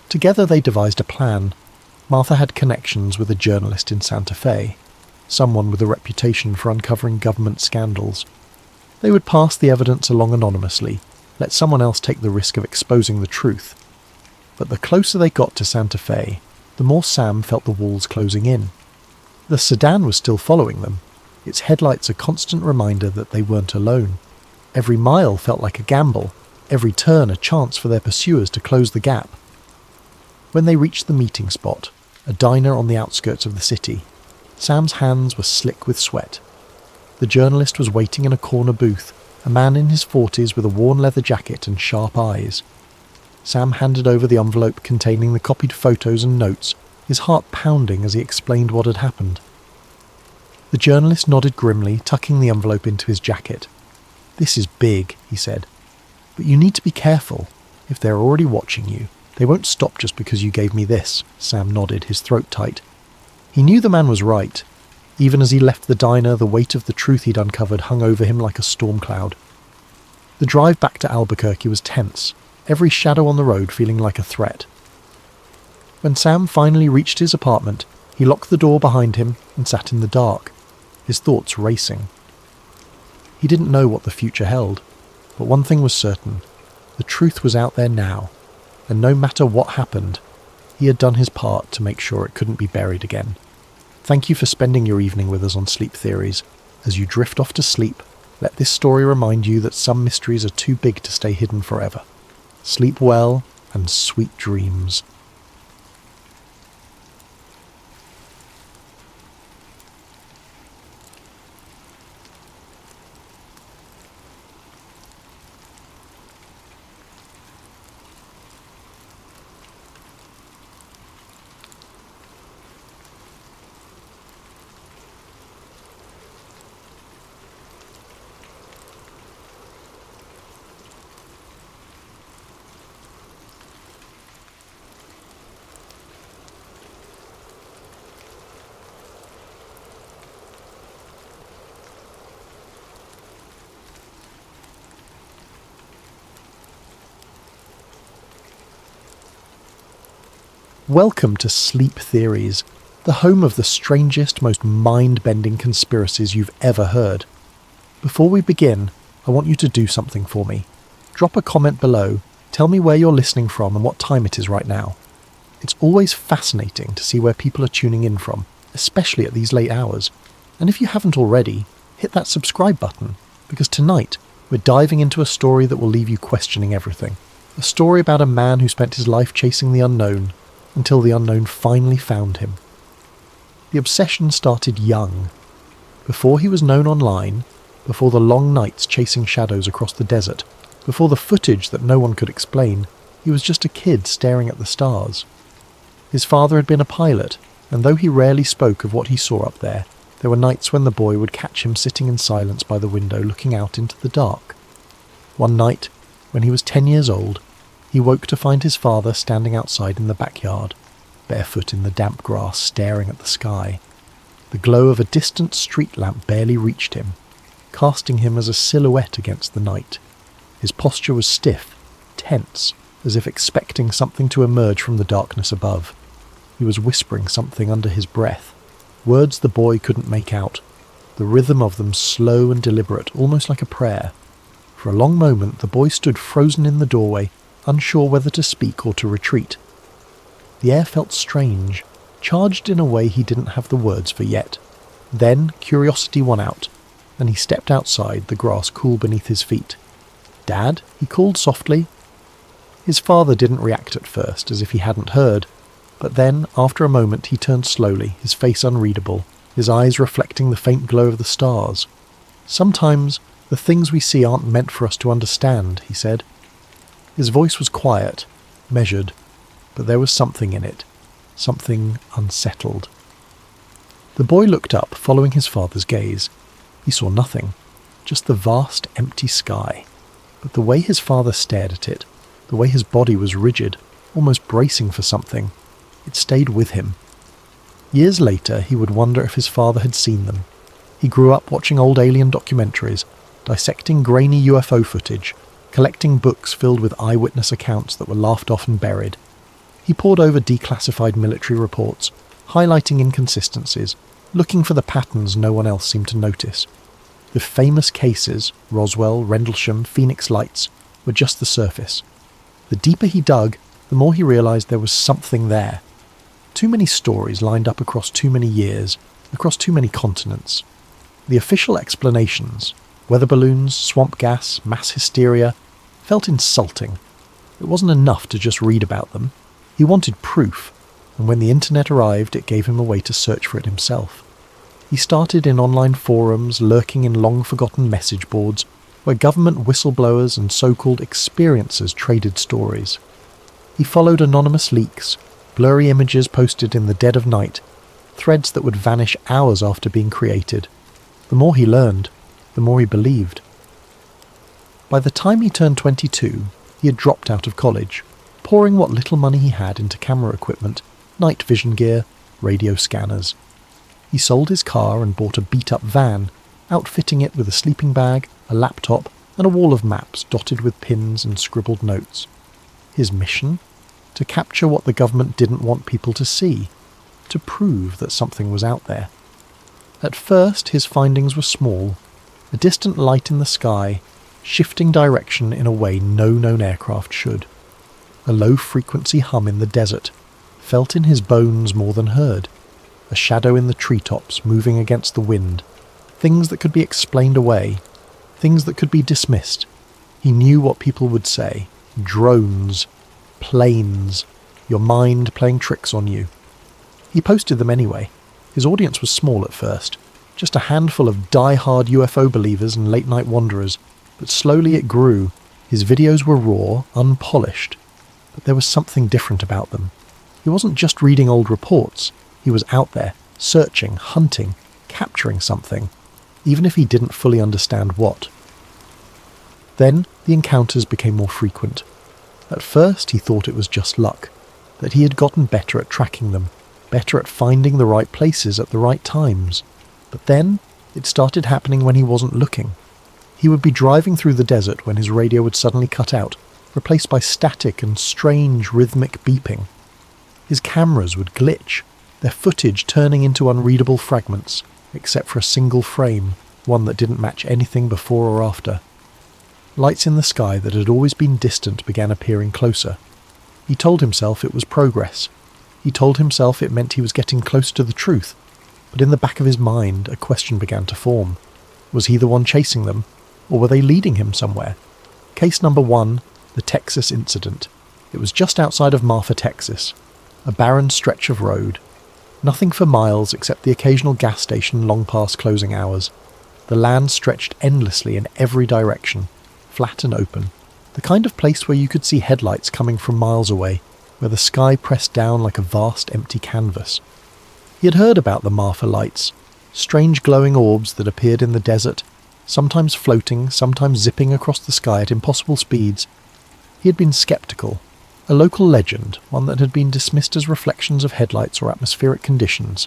Together they devised a plan. Martha had connections with a journalist in Santa Fe, someone with a reputation for uncovering government scandals. They would pass the evidence along anonymously, let someone else take the risk of exposing the truth. But the closer they got to Santa Fe, the more Sam felt the walls closing in. The sedan was still following them, its headlights a constant reminder that they weren't alone. Every mile felt like a gamble, every turn a chance for their pursuers to close the gap. When they reached the meeting spot, a diner on the outskirts of the city, Sam's hands were slick with sweat. The journalist was waiting in a corner booth, a man in his 40s with a worn leather jacket and sharp eyes. Sam handed over the envelope containing the copied photos and notes, his heart pounding as he explained what had happened. The journalist nodded grimly, tucking the envelope into his jacket. "This is big," he said. "But you need to be careful. If they're already watching you, they won't stop just because you gave me this." Sam nodded, his throat tight. He knew the man was right. Even as he left the diner, the weight of the truth he'd uncovered hung over him like a storm cloud. The drive back to Albuquerque was tense, every shadow on the road feeling like a threat. When Sam finally reached his apartment, he locked the door behind him and sat in the dark, his thoughts racing. He didn't know what the future held, but one thing was certain: the truth was out there now, and no matter what happened, he had done his part to make sure it couldn't be buried again. Thank you for spending your evening with us on Sleep Theories. As you drift off to sleep, let this story remind you that some mysteries are too big to stay hidden forever. Sleep well and sweet dreams. Welcome to Sleep Theories, the home of the strangest, most mind-bending conspiracies you've ever heard. Before we begin, I want you to do something for me. Drop a comment below, tell me where you're listening from and what time it is right now. It's always fascinating to see where people are tuning in from, especially at these late hours. And if you haven't already, hit that subscribe button, because tonight we're diving into a story that will leave you questioning everything. A story about a man who spent his life chasing the unknown, until the unknown finally found him. The obsession started young. Before he was known online, before the long nights chasing shadows across the desert, before the footage that no one could explain, he was just a kid staring at the stars. His father had been a pilot, and though he rarely spoke of what he saw up there were nights when the boy would catch him sitting in silence by the window looking out into the dark. One night, when he was 10 years old, he woke to find his father standing outside in the backyard, barefoot in the damp grass, staring at the sky. The glow of a distant street lamp barely reached him, casting him as a silhouette against the night. His posture was stiff, tense, as if expecting something to emerge from the darkness above. He was whispering something under his breath, words the boy couldn't make out, the rhythm of them slow and deliberate, almost like a prayer. For a long moment the boy stood frozen in the doorway, unsure whether to speak or to retreat. The air felt strange, charged in a way he didn't have the words for yet. Then curiosity won out, and he stepped outside, the grass cool beneath his feet. "Dad?" he called softly. His father didn't react at first, as if he hadn't heard, but then, after a moment, he turned slowly, his face unreadable, his eyes reflecting the faint glow of the stars. "Sometimes the things we see aren't meant for us to understand," he said. His voice was quiet, measured, but there was something in it, something unsettled. The boy looked up, following his father's gaze. He saw nothing, just the vast, empty sky. But the way his father stared at it, the way his body was rigid, almost bracing for something, it stayed with him. Years later, he would wonder if his father had seen them. He grew up watching old alien documentaries, dissecting grainy UFO footage, collecting books filled with eyewitness accounts that were laughed off and buried. He pored over declassified military reports, highlighting inconsistencies, looking for the patterns no one else seemed to notice. The famous cases, Roswell, Rendlesham, Phoenix Lights, were just the surface. The deeper he dug, the more he realized there was something there. Too many stories lined up across too many years, across too many continents. The official explanations, weather balloons, swamp gas, mass hysteria, felt insulting. It wasn't enough to just read about them. He wanted proof, and when the internet arrived, it gave him a way to search for it himself. He started in online forums, lurking in long-forgotten message boards, where government whistleblowers and so-called experiencers traded stories. He followed anonymous leaks, blurry images posted in the dead of night, threads that would vanish hours after being created. The more he learned, the more he believed. By the time he turned 22, he had dropped out of college, pouring what little money he had into camera equipment, night vision gear, radio scanners. He sold his car and bought a beat-up van, outfitting it with a sleeping bag, a laptop, and a wall of maps dotted with pins and scribbled notes. His mission? To capture what the government didn't want people to see, to prove that something was out there. At first, his findings were small, a distant light in the sky, shifting direction in a way no known aircraft should. A low-frequency hum in the desert, felt in his bones more than heard. A shadow in the treetops moving against the wind. Things that could be explained away. Things that could be dismissed. He knew what people would say. Drones. Planes. Your mind playing tricks on you. He posted them anyway. His audience was small at first. Just a handful of die-hard UFO believers and late-night wanderers. But slowly it grew. His videos were raw, unpolished. But there was something different about them. He wasn't just reading old reports. He was out there, searching, hunting, capturing something, even if he didn't fully understand what. Then the encounters became more frequent. At first he thought it was just luck, that he had gotten better at tracking them, better at finding the right places at the right times. But then it started happening when he wasn't looking. He would be driving through the desert when his radio would suddenly cut out, replaced by static and strange rhythmic beeping. His cameras would glitch, their footage turning into unreadable fragments, except for a single frame, one that didn't match anything before or after. Lights in the sky that had always been distant began appearing closer. He told himself it was progress. He told himself it meant he was getting close to the truth, but in the back of his mind a question began to form. Was he the one chasing them, or were they leading him somewhere? Case number 1, the Texas incident. It was just outside of Marfa, Texas. A barren stretch of road. Nothing for miles except the occasional gas station long past closing hours. The land stretched endlessly in every direction, flat and open. The kind of place where you could see headlights coming from miles away, where the sky pressed down like a vast empty canvas. He had heard about the Marfa lights, strange glowing orbs that appeared in the desert, sometimes floating, sometimes zipping across the sky at impossible speeds. He had been sceptical. A local legend, one that had been dismissed as reflections of headlights or atmospheric conditions.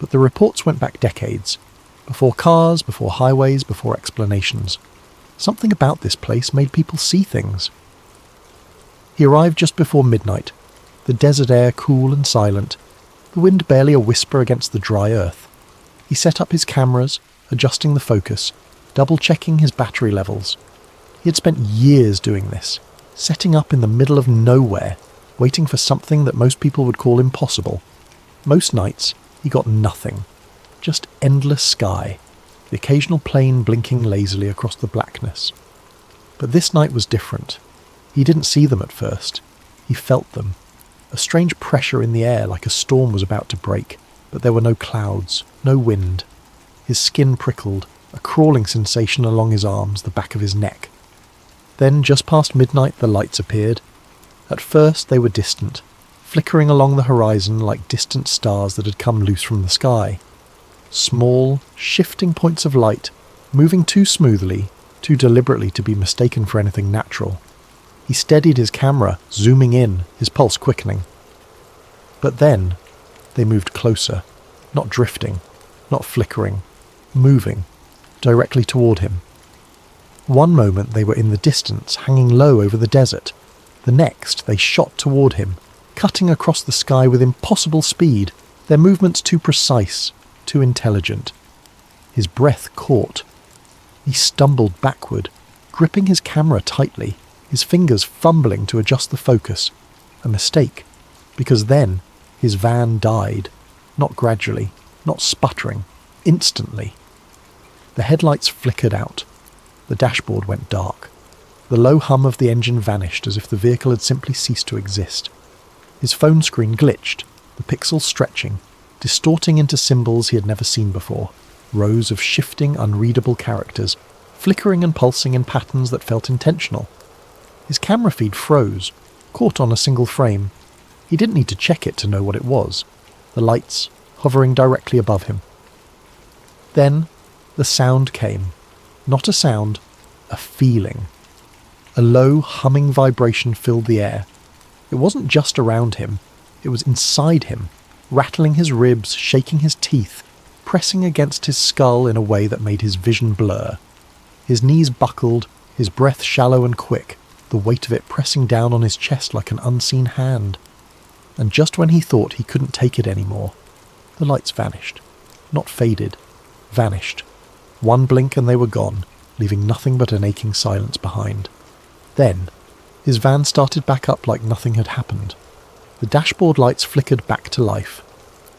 But the reports went back decades. Before cars, before highways, before explanations. Something about this place made people see things. He arrived just before midnight, the desert air cool and silent, the wind barely a whisper against the dry earth. He set up his cameras, adjusting the focus, double-checking his battery levels. He had spent years doing this, setting up in the middle of nowhere, waiting for something that most people would call impossible. Most nights, he got nothing. Just endless sky, the occasional plane blinking lazily across the blackness. But this night was different. He didn't see them at first. He felt them. A strange pressure in the air like a storm was about to break, but there were no clouds, no wind. His skin prickled, a crawling sensation along his arms, the back of his neck. Then, just past midnight, the lights appeared. At first they were distant, flickering along the horizon like distant stars that had come loose from the sky. Small, shifting points of light, moving too smoothly, too deliberately to be mistaken for anything natural. He steadied his camera, zooming in, his pulse quickening. But then, they moved closer, not drifting, not flickering, moving, directly toward him. One moment they were in the distance, hanging low over the desert. The next they shot toward him, cutting across the sky with impossible speed, their movements too precise, too intelligent. His breath caught. He stumbled backward, gripping his camera tightly, his fingers fumbling to adjust the focus. A mistake, because then his van died, not gradually, not sputtering, instantly. The headlights flickered out. The dashboard went dark. The low hum of the engine vanished as if the vehicle had simply ceased to exist. His phone screen glitched, the pixels stretching, distorting into symbols he had never seen before, rows of shifting, unreadable characters, flickering and pulsing in patterns that felt intentional. His camera feed froze, caught on a single frame. He didn't need to check it to know what it was. The lights, hovering directly above him. Then the sound came. Not a sound, a feeling. A low, humming vibration filled the air. It wasn't just around him, it was inside him, rattling his ribs, shaking his teeth, pressing against his skull in a way that made his vision blur. His knees buckled, his breath shallow and quick, the weight of it pressing down on his chest like an unseen hand. And just when he thought he couldn't take it anymore, the lights vanished. Not faded, vanished. One blink and they were gone, leaving nothing but an aching silence behind. Then, his van started back up like nothing had happened. The dashboard lights flickered back to life.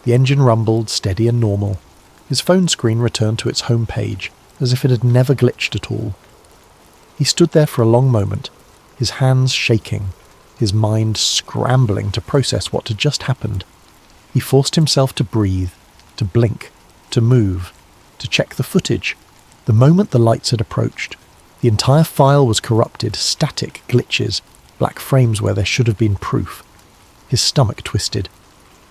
The engine rumbled, steady and normal. His phone screen returned to its home page, as if it had never glitched at all. He stood there for a long moment, his hands shaking, his mind scrambling to process what had just happened. He forced himself to breathe, to blink, to move, to check the footage. The moment the lights had approached, the entire file was corrupted, static glitches, black frames where there should have been proof. His stomach twisted.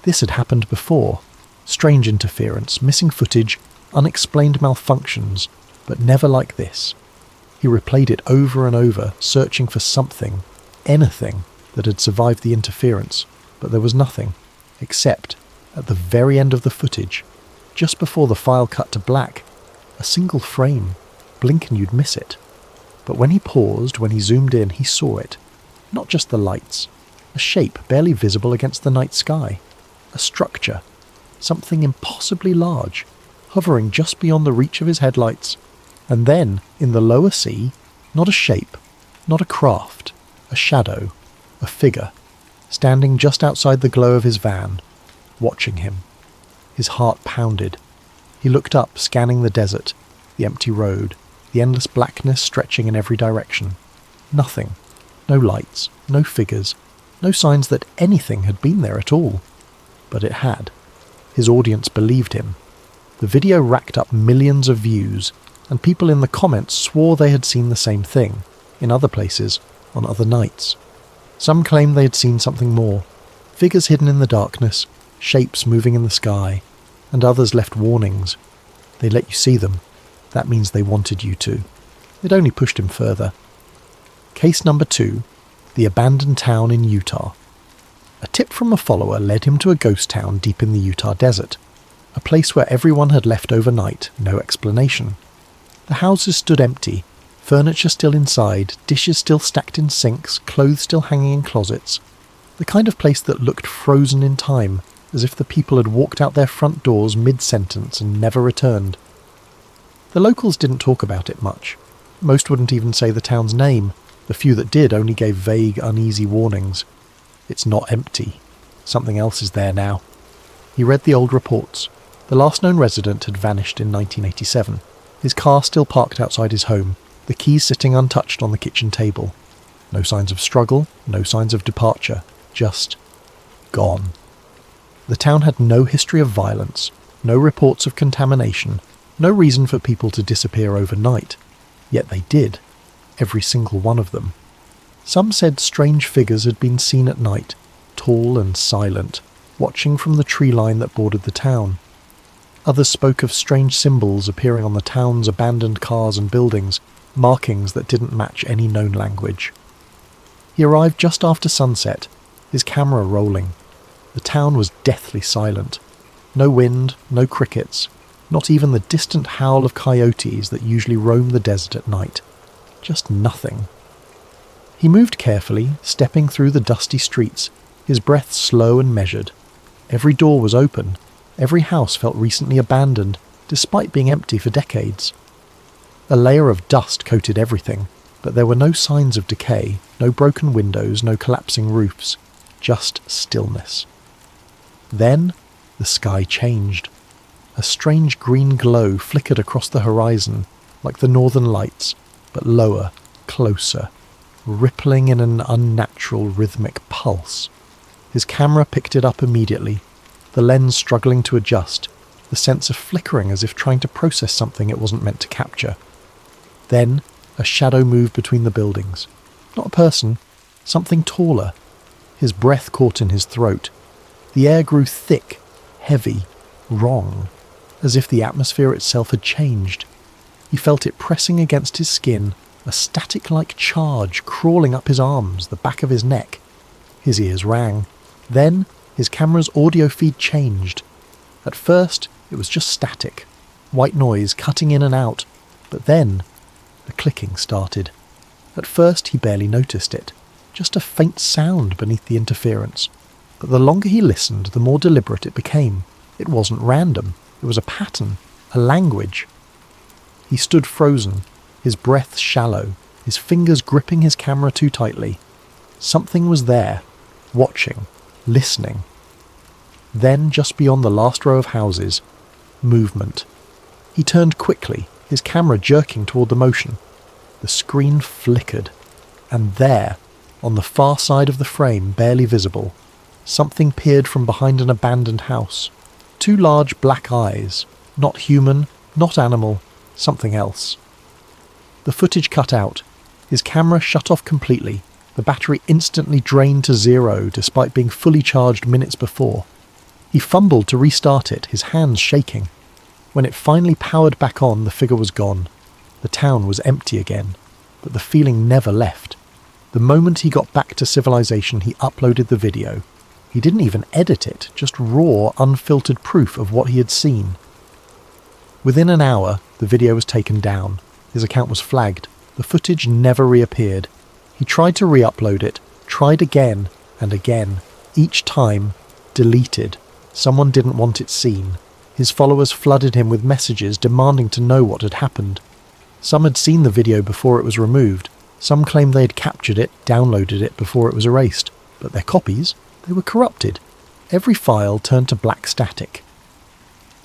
This had happened before. Strange interference, missing footage, unexplained malfunctions, but never like this. He replayed it over and over, searching for something, anything, that had survived the interference, but there was nothing, except, at the very end of the footage, just before the file cut to black, a single frame. Blink and you'd miss it. But when he paused, when he zoomed in, he saw it. Not just the lights. A shape barely visible against the night sky. A structure. Something impossibly large, hovering just beyond the reach of his headlights. And then, in the lower sea, not a shape, not a craft, a shadow, a figure, standing just outside the glow of his van, watching him. His heart pounded. He looked up, scanning the desert, the empty road, the endless blackness stretching in every direction. Nothing. No lights, no figures, no signs that anything had been there at all. But it had. His audience believed him. The video racked up millions of views, and people in the comments swore they had seen the same thing, in other places, on other nights. Some claimed they had seen something more. Figures hidden in the darkness, shapes moving in the sky, and others left warnings. They let you see them. That means they wanted you to. It only pushed him further. Case number 2, the abandoned town in Utah. A tip from a follower led him to a ghost town deep in the Utah desert, a place where everyone had left overnight, no explanation. The houses stood empty, furniture still inside, dishes still stacked in sinks, clothes still hanging in closets. The kind of place that looked frozen in time, as if the people had walked out their front doors mid-sentence and never returned. The locals didn't talk about it much. Most wouldn't even say the town's name. The few that did only gave vague, uneasy warnings. It's not empty. Something else is there now. He read the old reports. The last known resident had vanished in 1987. His car still parked outside his home, the keys sitting untouched on the kitchen table. No signs of struggle, no signs of departure. Just gone. The town had no history of violence, no reports of contamination, no reason for people to disappear overnight. Yet they did. Every single one of them. Some said strange figures had been seen at night, tall and silent, watching from the tree line that bordered the town. Others spoke of strange symbols appearing on the town's abandoned cars and buildings, markings that didn't match any known language. He arrived just after sunset, his camera rolling. The town was deathly silent. No wind, no crickets, not even the distant howl of coyotes that usually roam the desert at night. Just nothing. He moved carefully, stepping through the dusty streets, his breath slow and measured. Every door was open. Every house felt recently abandoned, despite being empty for decades. A layer of dust coated everything, but there were no signs of decay, no broken windows, no collapsing roofs, just stillness. Then, the sky changed. A strange green glow flickered across the horizon, like the northern lights, but lower, closer, rippling in an unnatural rhythmic pulse. His camera picked it up immediately, the lens struggling to adjust, the sense of flickering as if trying to process something it wasn't meant to capture. Then, a shadow moved between the buildings. Not a person, something taller. His breath caught in his throat. The air grew thick, heavy, wrong, as if the atmosphere itself had changed. He felt it pressing against his skin, a static-like charge crawling up his arms, the back of his neck. His ears rang. Then his camera's audio feed changed. At first, it was just static, white noise cutting in and out, but then the clicking started. At first, he barely noticed it, just a faint sound beneath the interference. But the longer he listened, the more deliberate it became. It wasn't random. It was a pattern, a language. He stood frozen, his breath shallow, his fingers gripping his camera too tightly. Something was there, watching, listening. Then, just beyond the last row of houses, movement. He turned quickly, his camera jerking toward the motion. The screen flickered, and there, on the far side of the frame, barely visible, something peered from behind an abandoned house. 2 large black eyes, not human, not animal, something else. The footage cut out, his camera shut off completely, the battery instantly drained to 0 despite being fully charged minutes before. He fumbled to restart it, his hands shaking. When it finally powered back on, the figure was gone. The town was empty again, but the feeling never left. The moment he got back to civilization, he uploaded the video. He didn't even edit it, just raw, unfiltered proof of what he had seen. Within an hour, the video was taken down. His account was flagged. The footage never reappeared. He tried to re-upload it, tried again and again. Each time, deleted. Someone didn't want it seen. His followers flooded him with messages demanding to know what had happened. Some had seen the video before it was removed. Some claimed they had captured it, downloaded it before it was erased. But their copies, they were corrupted. Every file turned to black static.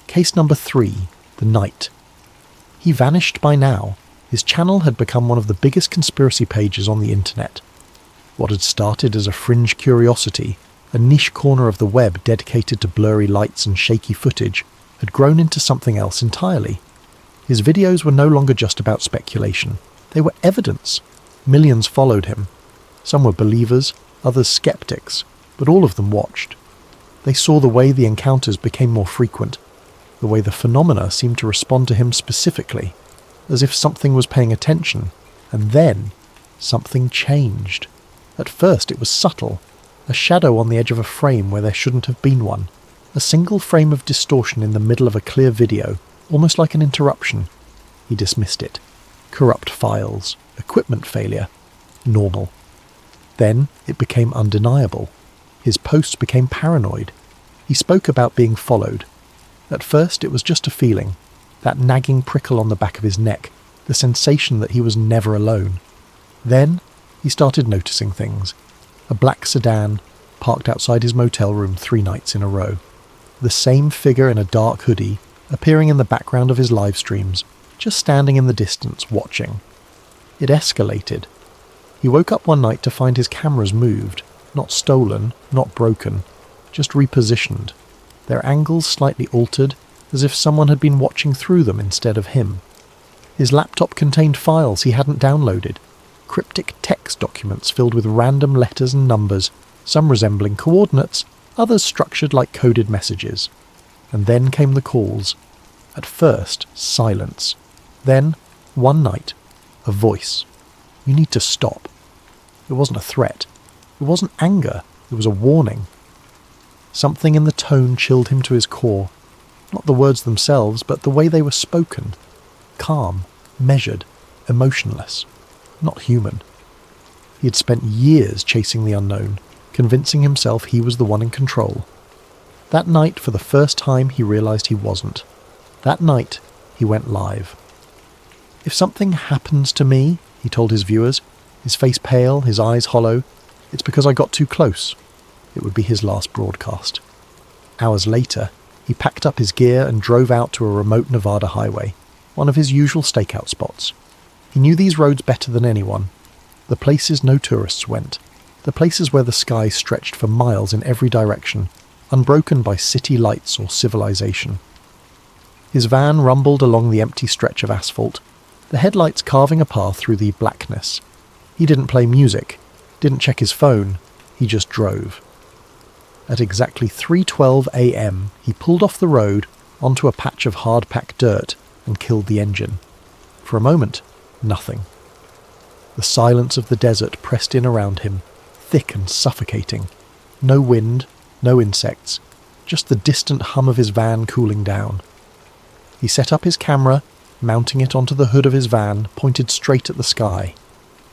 Case number 3, the night. He vanished by now. His channel had become one of the biggest conspiracy pages on the internet. What had started as a fringe curiosity, a niche corner of the web dedicated to blurry lights and shaky footage, had grown into something else entirely. His videos were no longer just about speculation. They were evidence. Millions followed him. Some were believers, others skeptics, but all of them watched. They saw the way the encounters became more frequent, the way the phenomena seemed to respond to him specifically, as if something was paying attention, and then something changed. At first it was subtle, a shadow on the edge of a frame where there shouldn't have been one, a single frame of distortion in the middle of a clear video, almost like an interruption. He dismissed it. Corrupt files, equipment failure, normal. Then it became undeniable. His posts became paranoid. He spoke about being followed. At first it was just a feeling, that nagging prickle on the back of his neck, the sensation that he was never alone. Then he started noticing things. A black sedan parked outside his motel room 3 nights in a row. The same figure in a dark hoodie appearing in the background of his live streams, just standing in the distance watching. It escalated. He woke up one night to find his cameras moved, not stolen, not broken, just repositioned. Their angles slightly altered, as if someone had been watching through them instead of him. His laptop contained files he hadn't downloaded, cryptic text documents filled with random letters and numbers, some resembling coordinates, others structured like coded messages. And then came the calls. At first, silence. Then, one night, a voice. You need to stop. It wasn't a threat. It wasn't anger. It was a warning. Something in the tone chilled him to his core. Not the words themselves, but the way they were spoken. Calm, measured, emotionless. Not human. He had spent years chasing the unknown, convincing himself he was the one in control. That night, for the first time, he realized he wasn't. That night, he went live. If something happens to me, he told his viewers, his face pale, his eyes hollow, it's because I got too close. It would be his last broadcast. Hours later, he packed up his gear and drove out to a remote Nevada highway, one of his usual stakeout spots. He knew these roads better than anyone. The places no tourists went. The places where the sky stretched for miles in every direction, unbroken by city lights or civilization. His van rumbled along the empty stretch of asphalt, the headlights carving a path through the blackness. He didn't play music, didn't check his phone, he just drove. At exactly 3:12 a.m, he pulled off the road onto a patch of hard-packed dirt and killed the engine. For a moment, nothing. The silence of the desert pressed in around him, thick and suffocating. No wind, no insects, just the distant hum of his van cooling down. He set up his camera, mounting it onto the hood of his van, pointed straight at the sky.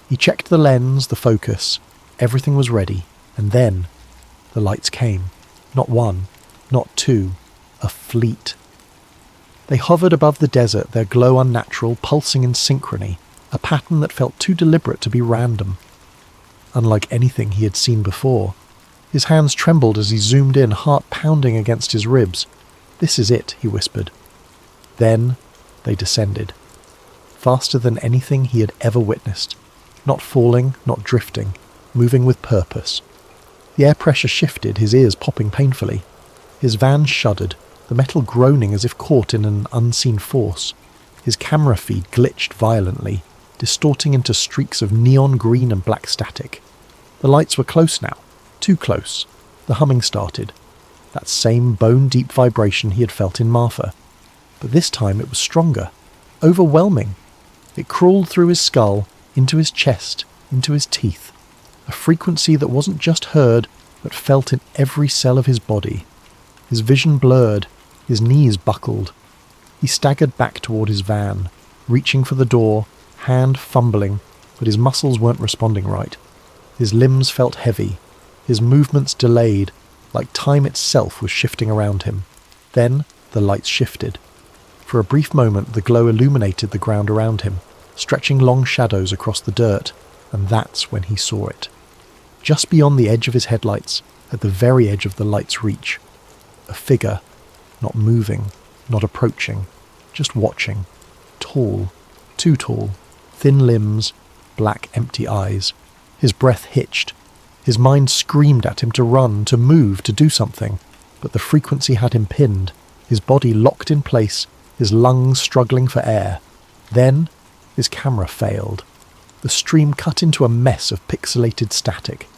He checked the lens, the focus. Everything was ready. And then the lights came. Not one, not two, a fleet. They hovered above the desert, their glow unnatural, pulsing in synchrony, a pattern that felt too deliberate to be random. Unlike anything he had seen before. His hands trembled as he zoomed in, heart pounding against his ribs. "This is it," he whispered. Then they descended. Faster than anything he had ever witnessed. Not falling, not drifting, moving with purpose. The air pressure shifted, his ears popping painfully. His van shuddered, the metal groaning as if caught in an unseen force. His camera feed glitched violently, distorting into streaks of neon green and black static. The lights were close now, too close. The humming started. That same bone-deep vibration he had felt in Martha. But this time it was stronger, overwhelming. It crawled through his skull, into his chest, into his teeth. A frequency that wasn't just heard, but felt in every cell of his body. His vision blurred, his knees buckled. He staggered back toward his van, reaching for the door, hand fumbling, but his muscles weren't responding right. His limbs felt heavy, his movements delayed, like time itself was shifting around him. Then the lights shifted. For a brief moment the glow illuminated the ground around him, stretching long shadows across the dirt, and that's when he saw it. Just beyond the edge of his headlights, at the very edge of the light's reach. A figure, not moving, not approaching, just watching. Tall, too tall, thin limbs, black empty eyes. His breath hitched. His mind screamed at him to run, to move, to do something, but the frequency had him pinned, his body locked in place, his lungs struggling for air. Then his camera failed. The stream cut into a mess of pixelated static.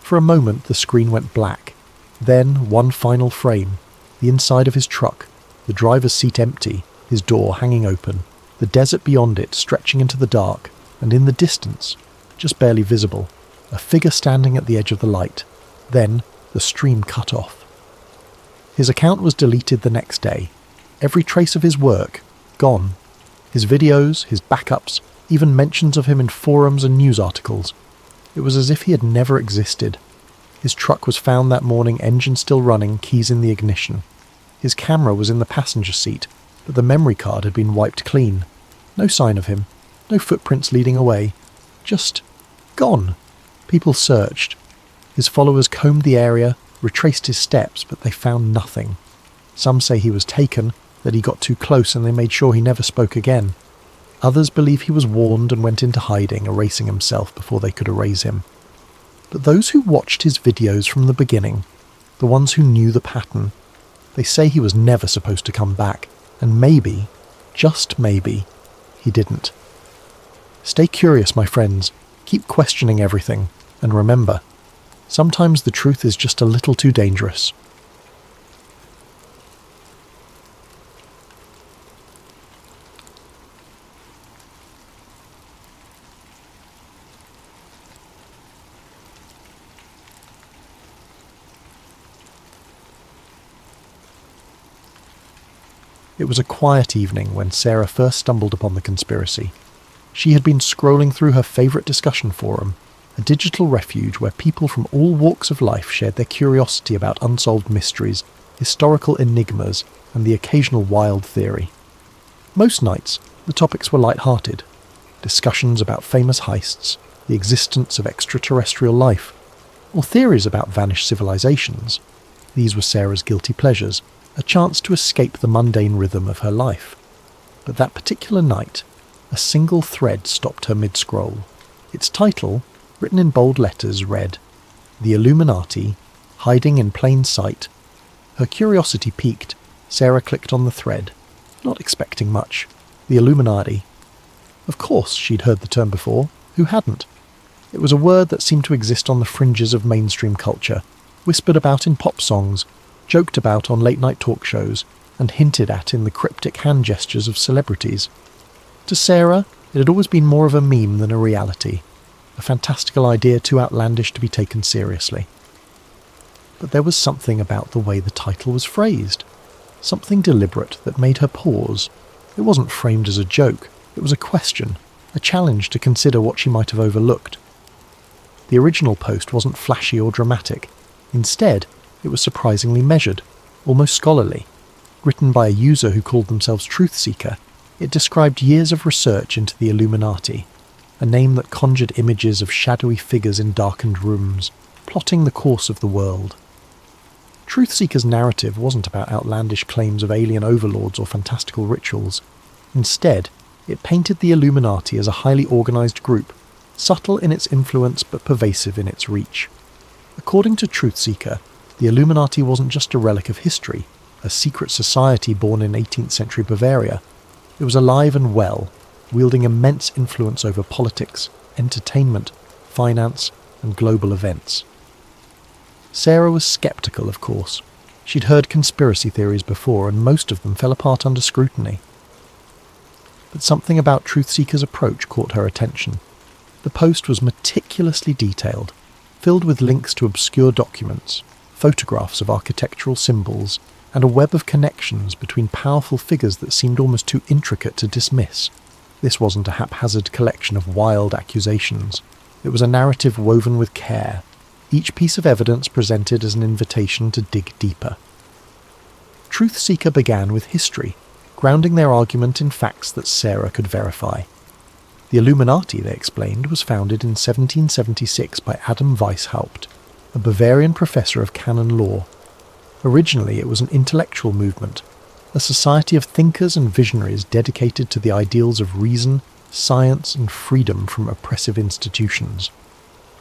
For a moment the screen went black. Then one final frame, the inside of his truck, the driver's seat empty, his door hanging open, the desert beyond it stretching into the dark, and in the distance, just barely visible, a figure standing at the edge of the light. Then the stream cut off. His account was deleted the next day. Every trace of his work, gone. His videos, his backups, even mentions of him in forums and news articles. It was as if he had never existed. His truck was found that morning, engine still running, keys in the ignition. His camera was in the passenger seat, but the memory card had been wiped clean. No sign of him, no footprints leading away. Just gone. People searched. His followers combed the area, retraced his steps, but they found nothing. Some say he was taken, that he got too close and they made sure he never spoke again. Others believe he was warned and went into hiding, erasing himself before they could erase him. But those who watched his videos from the beginning, the ones who knew the pattern, they say he was never supposed to come back, and maybe, just maybe, he didn't. Stay curious, my friends. Keep questioning everything, and remember, sometimes the truth is just a little too dangerous. It was a quiet evening when Sarah first stumbled upon the conspiracy. She had been scrolling through her favourite discussion forum, a digital refuge where people from all walks of life shared their curiosity about unsolved mysteries, historical enigmas, and the occasional wild theory. Most nights, the topics were light-hearted. Discussions about famous heists, the existence of extraterrestrial life, or theories about vanished civilizations. These were Sarah's guilty pleasures, a chance to escape the mundane rhythm of her life. But that particular night, a single thread stopped her mid-scroll. Its title, written in bold letters, read, "The Illuminati, Hiding in Plain Sight." Her curiosity piqued. Sarah clicked on the thread, not expecting much. The Illuminati. Of course she'd heard the term before. Who hadn't? It was a word that seemed to exist on the fringes of mainstream culture, whispered about in pop songs, joked about on late-night talk shows, and hinted at in the cryptic hand gestures of celebrities. To Sarah, it had always been more of a meme than a reality, a fantastical idea too outlandish to be taken seriously. But there was something about the way the title was phrased, something deliberate that made her pause. It wasn't framed as a joke, it was a question, a challenge to consider what she might have overlooked. The original post wasn't flashy or dramatic. Instead, it was surprisingly measured, almost scholarly. Written by a user who called themselves Truth Seeker, it described years of research into the Illuminati, a name that conjured images of shadowy figures in darkened rooms, plotting the course of the world. Truth Seeker's narrative wasn't about outlandish claims of alien overlords or fantastical rituals. Instead, it painted the Illuminati as a highly organised group, subtle in its influence but pervasive in its reach. According to Truth Seeker, the Illuminati wasn't just a relic of history, a secret society born in 18th century Bavaria. It was alive and well, wielding immense influence over politics, entertainment, finance, and global events. Sarah was sceptical, of course. She'd heard conspiracy theories before, and most of them fell apart under scrutiny. But something about Truth Seeker's approach caught her attention. The post was meticulously detailed, filled with links to obscure documents, photographs of architectural symbols, and a web of connections between powerful figures that seemed almost too intricate to dismiss. This wasn't a haphazard collection of wild accusations. It was a narrative woven with care, each piece of evidence presented as an invitation to dig deeper. Truth Seeker began with history, grounding their argument in facts that Sarah could verify. The Illuminati, they explained, was founded in 1776 by Adam Weishaupt, a Bavarian professor of canon law. Originally, it was an intellectual movement, a society of thinkers and visionaries dedicated to the ideals of reason, science, and freedom from oppressive institutions.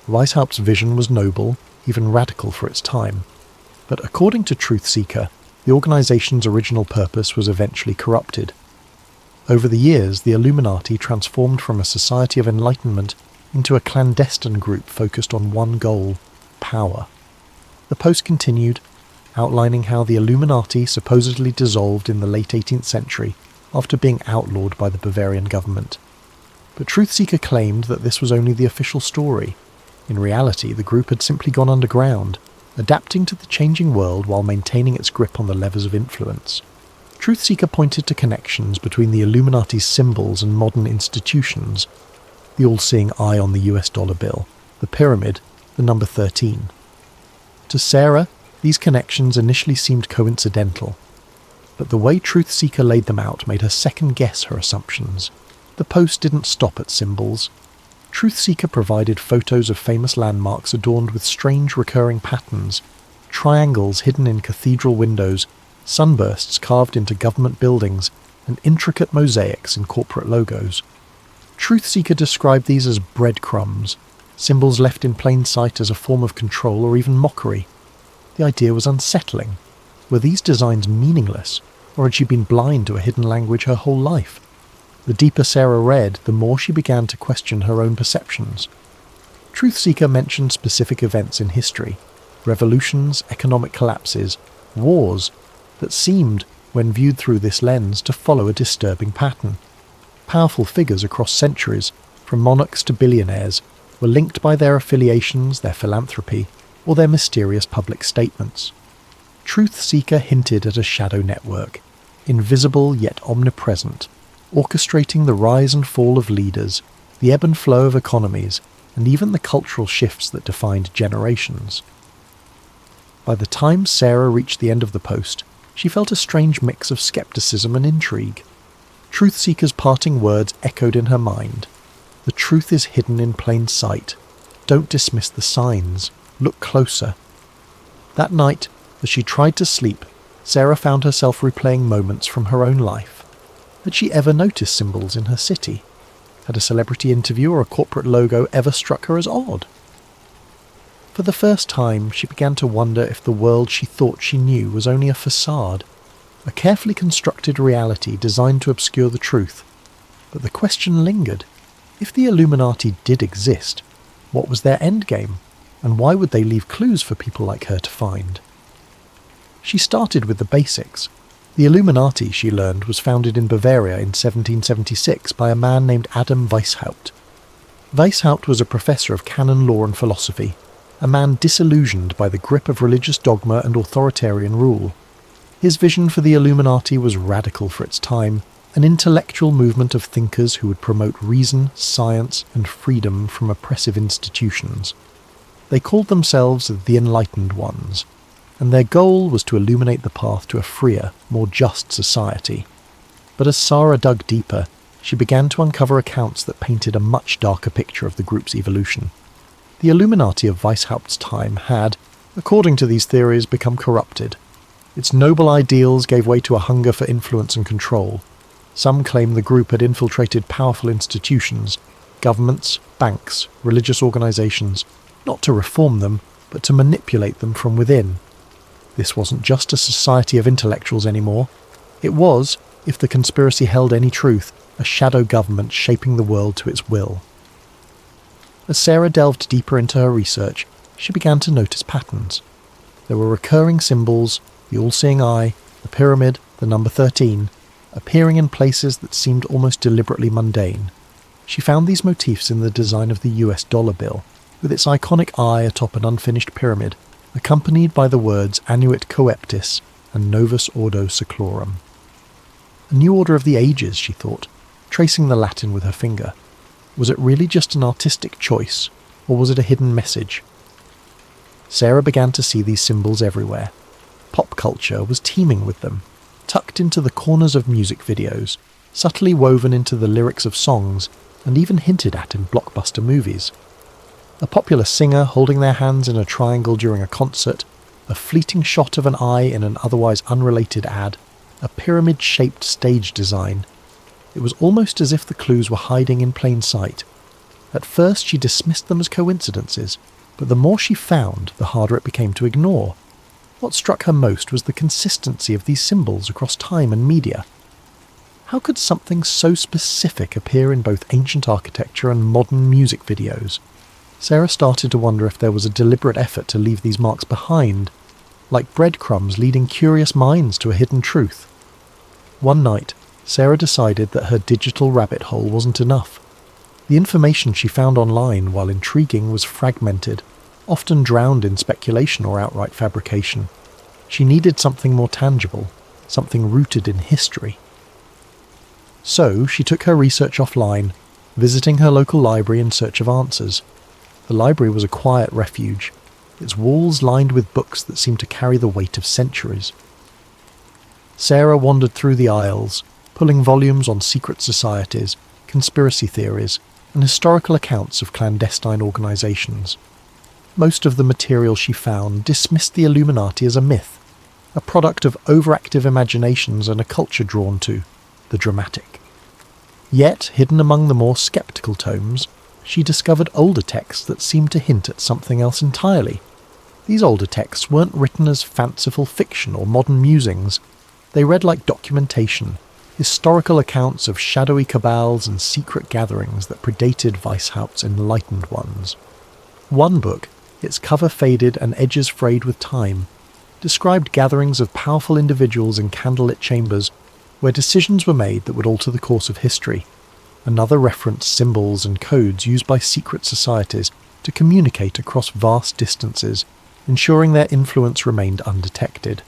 Weishaupt's vision was noble, even radical for its time. But according to Truth Seeker, the organization's original purpose was eventually corrupted. Over the years, the Illuminati transformed from a society of enlightenment into a clandestine group focused on one goal: power. The post continued, outlining how the Illuminati supposedly dissolved in the late 18th century after being outlawed by the Bavarian government. But Truth Seeker claimed that this was only the official story. In reality, the group had simply gone underground, adapting to the changing world while maintaining its grip on the levers of influence. Truth Seeker pointed to connections between the Illuminati's symbols and modern institutions: the all-seeing eye on the US dollar bill, the pyramid, the number 13. To Sarah, these connections initially seemed coincidental, but the way Truth Seeker laid them out made her second-guess her assumptions. The post didn't stop at symbols. Truth Seeker provided photos of famous landmarks adorned with strange recurring patterns, triangles hidden in cathedral windows, sunbursts carved into government buildings, and intricate mosaics in corporate logos. Truth Seeker described these as breadcrumbs, symbols left in plain sight as a form of control or even mockery. The idea was unsettling. Were these designs meaningless, or had she been blind to a hidden language her whole life? The deeper Sarah read, the more she began to question her own perceptions. Truth Seeker mentioned specific events in history, revolutions, economic collapses, wars, that seemed, when viewed through this lens, to follow a disturbing pattern. Powerful figures across centuries, from monarchs to billionaires, were linked by their affiliations, their philanthropy, or their mysterious public statements. Truth Seeker hinted at a shadow network, invisible yet omnipresent, orchestrating the rise and fall of leaders, the ebb and flow of economies, and even the cultural shifts that defined generations. By the time Sarah reached the end of the post, she felt a strange mix of skepticism and intrigue. Truth Seeker's parting words echoed in her mind. The truth is hidden in plain sight. Don't dismiss the signs. Look closer. That night, as she tried to sleep, Sarah found herself replaying moments from her own life. Had she ever noticed symbols in her city? Had a celebrity interview or a corporate logo ever struck her as odd? For the first time, she began to wonder if the world she thought she knew was only a facade, a carefully constructed reality designed to obscure the truth. But the question lingered. If the Illuminati did exist, what was their endgame? and why would they leave clues for people like her to find? She started with the basics. The Illuminati, she learned, was founded in Bavaria in 1776 by a man named Adam Weishaupt. Weishaupt was a professor of canon law and philosophy, a man disillusioned by the grip of religious dogma and authoritarian rule. His vision for the Illuminati was radical for its time, an intellectual movement of thinkers who would promote reason, science, and freedom from oppressive institutions. They called themselves the Enlightened Ones, and their goal was to illuminate the path to a freer, more just society. But as Sarah dug deeper, she began to uncover accounts that painted a much darker picture of the group's evolution. The Illuminati of Weishaupt's time had, according to these theories, become corrupted. Its noble ideals gave way to a hunger for influence and control. Some claim the group had infiltrated powerful institutions, governments, banks, religious organizations, not to reform them, but to manipulate them from within. This wasn't just a society of intellectuals anymore. It was, if the conspiracy held any truth, a shadow government shaping the world to its will. As Sarah delved deeper into her research, she began to notice patterns. There were recurring symbols, the all-seeing eye, the pyramid, the number 13, appearing in places that seemed almost deliberately mundane. She found these motifs in the design of the US dollar bill, with its iconic eye atop an unfinished pyramid, accompanied by the words Annuit Coeptis and Novus Ordo Seclorum. A new order of the ages, she thought, tracing the Latin with her finger. Was it really just an artistic choice, or was it a hidden message? Sarah began to see these symbols everywhere. Pop culture was teeming with them, tucked into the corners of music videos, subtly woven into the lyrics of songs, and even hinted at in blockbuster movies. A popular singer holding their hands in a triangle during a concert, a fleeting shot of an eye in an otherwise unrelated ad, a pyramid-shaped stage design. It was almost as if the clues were hiding in plain sight. At first she dismissed them as coincidences, but the more she found, the harder it became to ignore. What struck her most was the consistency of these symbols across time and media. How could something so specific appear in both ancient architecture and modern music videos? Sarah started to wonder if there was a deliberate effort to leave these marks behind, like breadcrumbs leading curious minds to a hidden truth. One night, Sarah decided that her digital rabbit hole wasn't enough. The information she found online, while intriguing, was fragmented, often drowned in speculation or outright fabrication. She needed something more tangible, something rooted in history. So she took her research offline, visiting her local library in search of answers. The library was a quiet refuge, its walls lined with books that seemed to carry the weight of centuries. Sarah wandered through the aisles, pulling volumes on secret societies, conspiracy theories, and historical accounts of clandestine organizations. Most of the material she found dismissed the Illuminati as a myth, a product of overactive imaginations and a culture drawn to the dramatic. Yet, hidden among the more skeptical tomes, she discovered older texts that seemed to hint at something else entirely. These older texts weren't written as fanciful fiction or modern musings. They read like documentation, historical accounts of shadowy cabals and secret gatherings that predated Weishaupt's Enlightened Ones. One book, its cover faded and edges frayed with time, described gatherings of powerful individuals in candlelit chambers where decisions were made that would alter the course of history. Another referenced symbols and codes used by secret societies to communicate across vast distances, ensuring their influence remained undetected.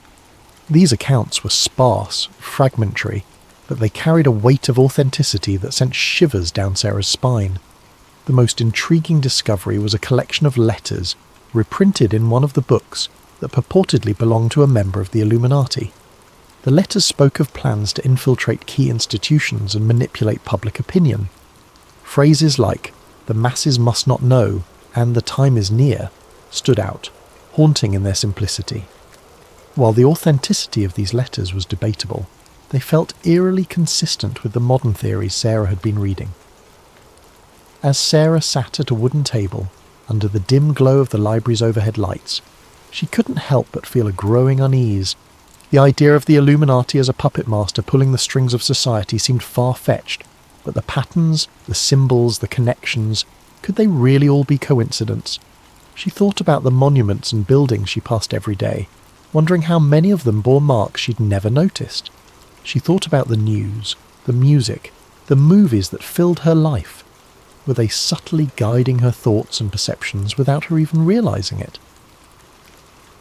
These accounts were sparse, fragmentary, but they carried a weight of authenticity that sent shivers down Sarah's spine. The most intriguing discovery was a collection of letters, reprinted in one of the books, that purportedly belonged to a member of the Illuminati. The letters spoke of plans to infiltrate key institutions and manipulate public opinion. Phrases like, "the masses must not know," and "the time is near," stood out, haunting in their simplicity. While the authenticity of these letters was debatable, they felt eerily consistent with the modern theories Sarah had been reading. As Sarah sat at a wooden table, under the dim glow of the library's overhead lights, she couldn't help but feel a growing unease. The idea of the Illuminati as a puppet master pulling the strings of society seemed far-fetched, but the patterns, the symbols, the connections, could they really all be coincidence? She thought about the monuments and buildings she passed every day, wondering how many of them bore marks she'd never noticed. She thought about the news, the music, the movies that filled her life. Were they subtly guiding her thoughts and perceptions without her even realizing it?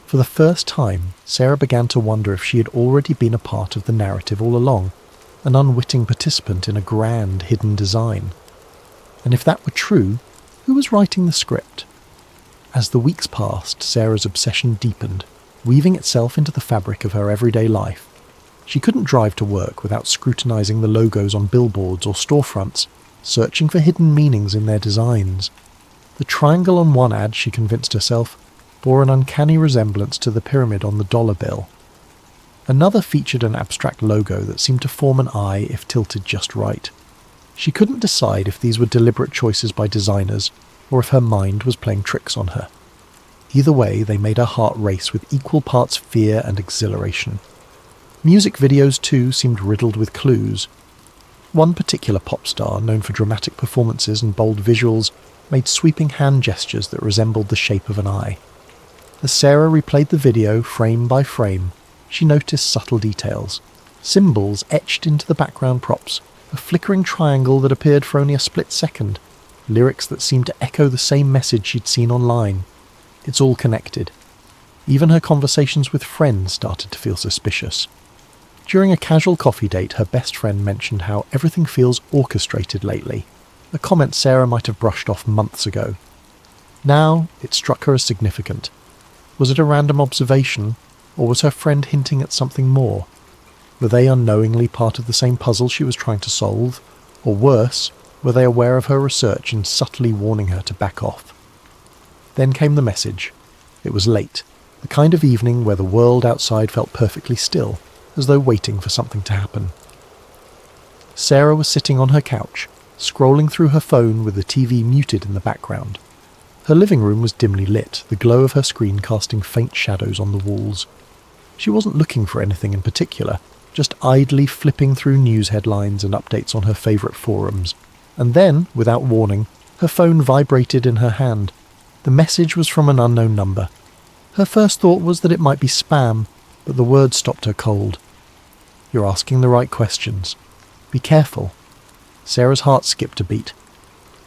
For the first time, Sarah began to wonder if she had already been a part of the narrative all along, an unwitting participant in a grand hidden design. And if that were true, who was writing the script? As the weeks passed, Sarah's obsession deepened, weaving itself into the fabric of her everyday life. She couldn't drive to work without scrutinizing the logos on billboards or storefronts, searching for hidden meanings in their designs. The triangle on one ad, she convinced herself, bore an uncanny resemblance to the pyramid on the dollar bill. Another featured an abstract logo that seemed to form an eye if tilted just right. She couldn't decide if these were deliberate choices by designers or if her mind was playing tricks on her. Either way, they made her heart race with equal parts fear and exhilaration. Music videos, too, seemed riddled with clues. One particular pop star, known for dramatic performances and bold visuals, made sweeping hand gestures that resembled the shape of an eye. As Sarah replayed the video frame by frame, she noticed subtle details. Symbols etched into the background props, a flickering triangle that appeared for only a split second, lyrics that seemed to echo the same message she'd seen online. It's all connected. Even her conversations with friends started to feel suspicious. During a casual coffee date, her best friend mentioned how everything feels orchestrated lately, a comment Sarah might have brushed off months ago. Now, it struck her as significant. Was it a random observation, or was her friend hinting at something more? Were they unknowingly part of the same puzzle she was trying to solve? Or worse, were they aware of her research and subtly warning her to back off? Then came the message. It was late, the kind of evening where the world outside felt perfectly still, as though waiting for something to happen. Sarah was sitting on her couch, scrolling through her phone with the TV muted in the background. Her living room was dimly lit, the glow of her screen casting faint shadows on the walls. She wasn't looking for anything in particular, just idly flipping through news headlines and updates on her favourite forums. And then, without warning, her phone vibrated in her hand. The message was from an unknown number. Her first thought was that it might be spam, but the words stopped her cold. You're asking the right questions. Be careful. Sarah's heart skipped a beat.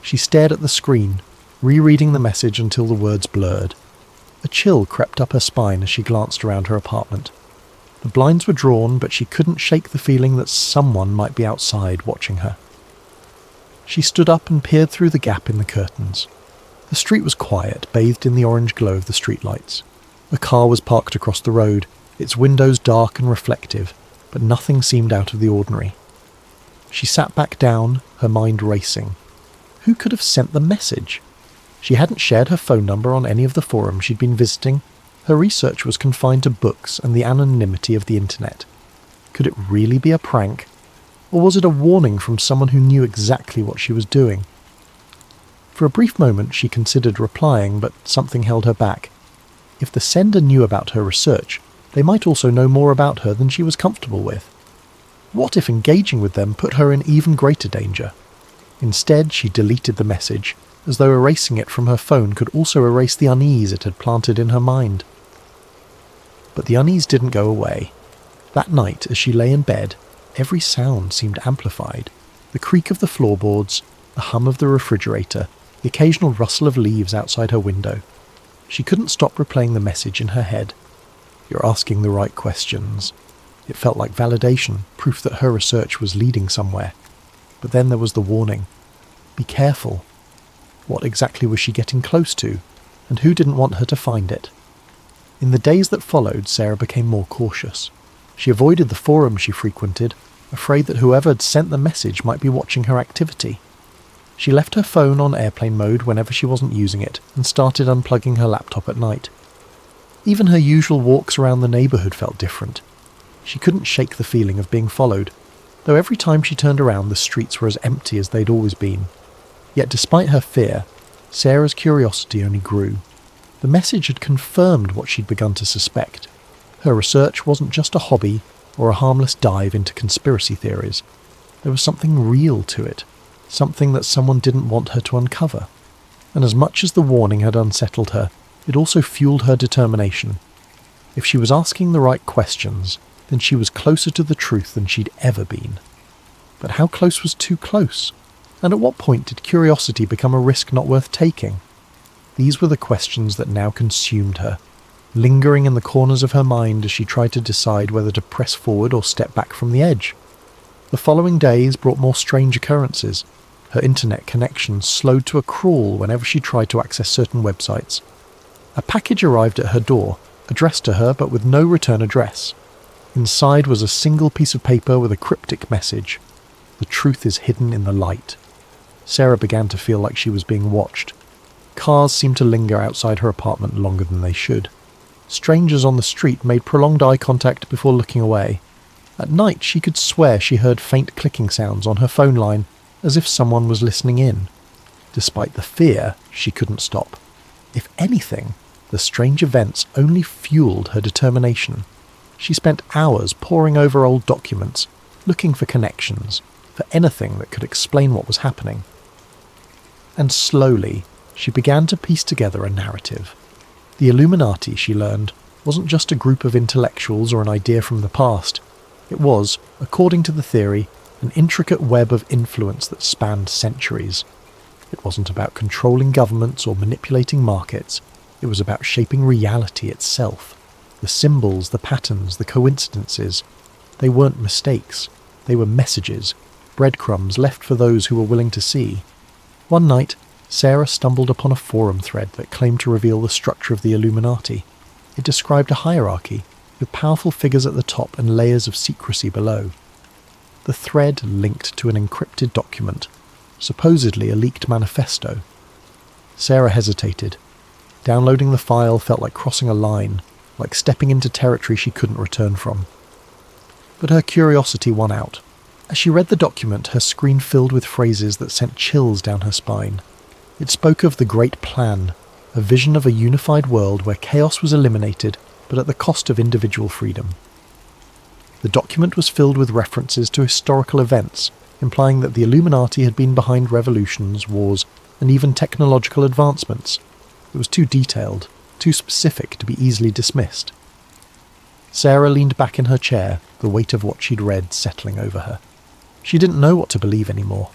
She stared at the screen, rereading the message until the words blurred. A chill crept up her spine as she glanced around her apartment. The blinds were drawn, but she couldn't shake the feeling that someone might be outside watching her. She stood up and peered through the gap in the curtains. The street was quiet, bathed in the orange glow of the streetlights. A car was parked across the road, its windows dark and reflective, but nothing seemed out of the ordinary. She sat back down, her mind racing. Who could have sent the message? She hadn't shared her phone number on any of the forums she'd been visiting. Her research was confined to books and the anonymity of the internet. Could it really be a prank? Or was it a warning from someone who knew exactly what she was doing? For a brief moment she considered replying, but something held her back. If the sender knew about her research, they might also know more about her than she was comfortable with. What if engaging with them put her in even greater danger? Instead, she deleted the message, as though erasing it from her phone could also erase the unease it had planted in her mind. But the unease didn't go away. That night, as she lay in bed, every sound seemed amplified. The creak of the floorboards, the hum of the refrigerator, the occasional rustle of leaves outside her window. She couldn't stop replaying the message in her head. You're asking the right questions. It felt like validation, proof that her research was leading somewhere. But then there was the warning. Be careful. What exactly was she getting close to, and who didn't want her to find it? In the days that followed, Sarah became more cautious. She avoided the forums she frequented, afraid that whoever had sent the message might be watching her activity. She left her phone on airplane mode whenever she wasn't using it, and started unplugging her laptop at night. Even her usual walks around the neighbourhood felt different. She couldn't shake the feeling of being followed, though every time she turned around the streets were as empty as they'd always been. Yet despite her fear, Sarah's curiosity only grew. The message had confirmed what she'd begun to suspect. Her research wasn't just a hobby or a harmless dive into conspiracy theories. There was something real to it, something that someone didn't want her to uncover. and as much as the warning had unsettled her, it also fueled her determination. If she was asking the right questions, then she was closer to the truth than she'd ever been. But how close was too close? And at what point did curiosity become a risk not worth taking? These were the questions that now consumed her, lingering in the corners of her mind as she tried to decide whether to press forward or step back from the edge. The following days brought more strange occurrences. Her internet connection slowed to a crawl whenever she tried to access certain websites. A package arrived at her door, addressed to her but with no return address. Inside was a single piece of paper with a cryptic message. The truth is hidden in the light. Sarah began to feel like she was being watched. Cars seemed to linger outside her apartment longer than they should. Strangers on the street made prolonged eye contact before looking away. At night she could swear she heard faint clicking sounds on her phone line, as if someone was listening in. Despite the fear, she couldn't stop. If anything, the strange events only fueled her determination. She spent hours poring over old documents, looking for connections, for anything that could explain what was happening. And slowly, she began to piece together a narrative. The Illuminati, she learned, wasn't just a group of intellectuals or an idea from the past. It was, according to the theory, an intricate web of influence that spanned centuries. It wasn't about controlling governments or manipulating markets. It was about shaping reality itself. The symbols, the patterns, the coincidences. They weren't mistakes. They were messages, breadcrumbs left for those who were willing to see. One night, Sarah stumbled upon a forum thread that claimed to reveal the structure of the Illuminati. It described a hierarchy, with powerful figures at the top and layers of secrecy below. The thread linked to an encrypted document, supposedly a leaked manifesto. Sarah hesitated. Downloading the file felt like crossing a line, like stepping into territory she couldn't return from. But her curiosity won out. As she read the document, her screen filled with phrases that sent chills down her spine. It spoke of the Great Plan, a vision of a unified world where chaos was eliminated, but at the cost of individual freedom. The document was filled with references to historical events, implying that the Illuminati had been behind revolutions, wars, and even technological advancements. It was too detailed, too specific to be easily dismissed. Sarah leaned back in her chair, the weight of what she'd read settling over her. She didn't know what to believe anymore.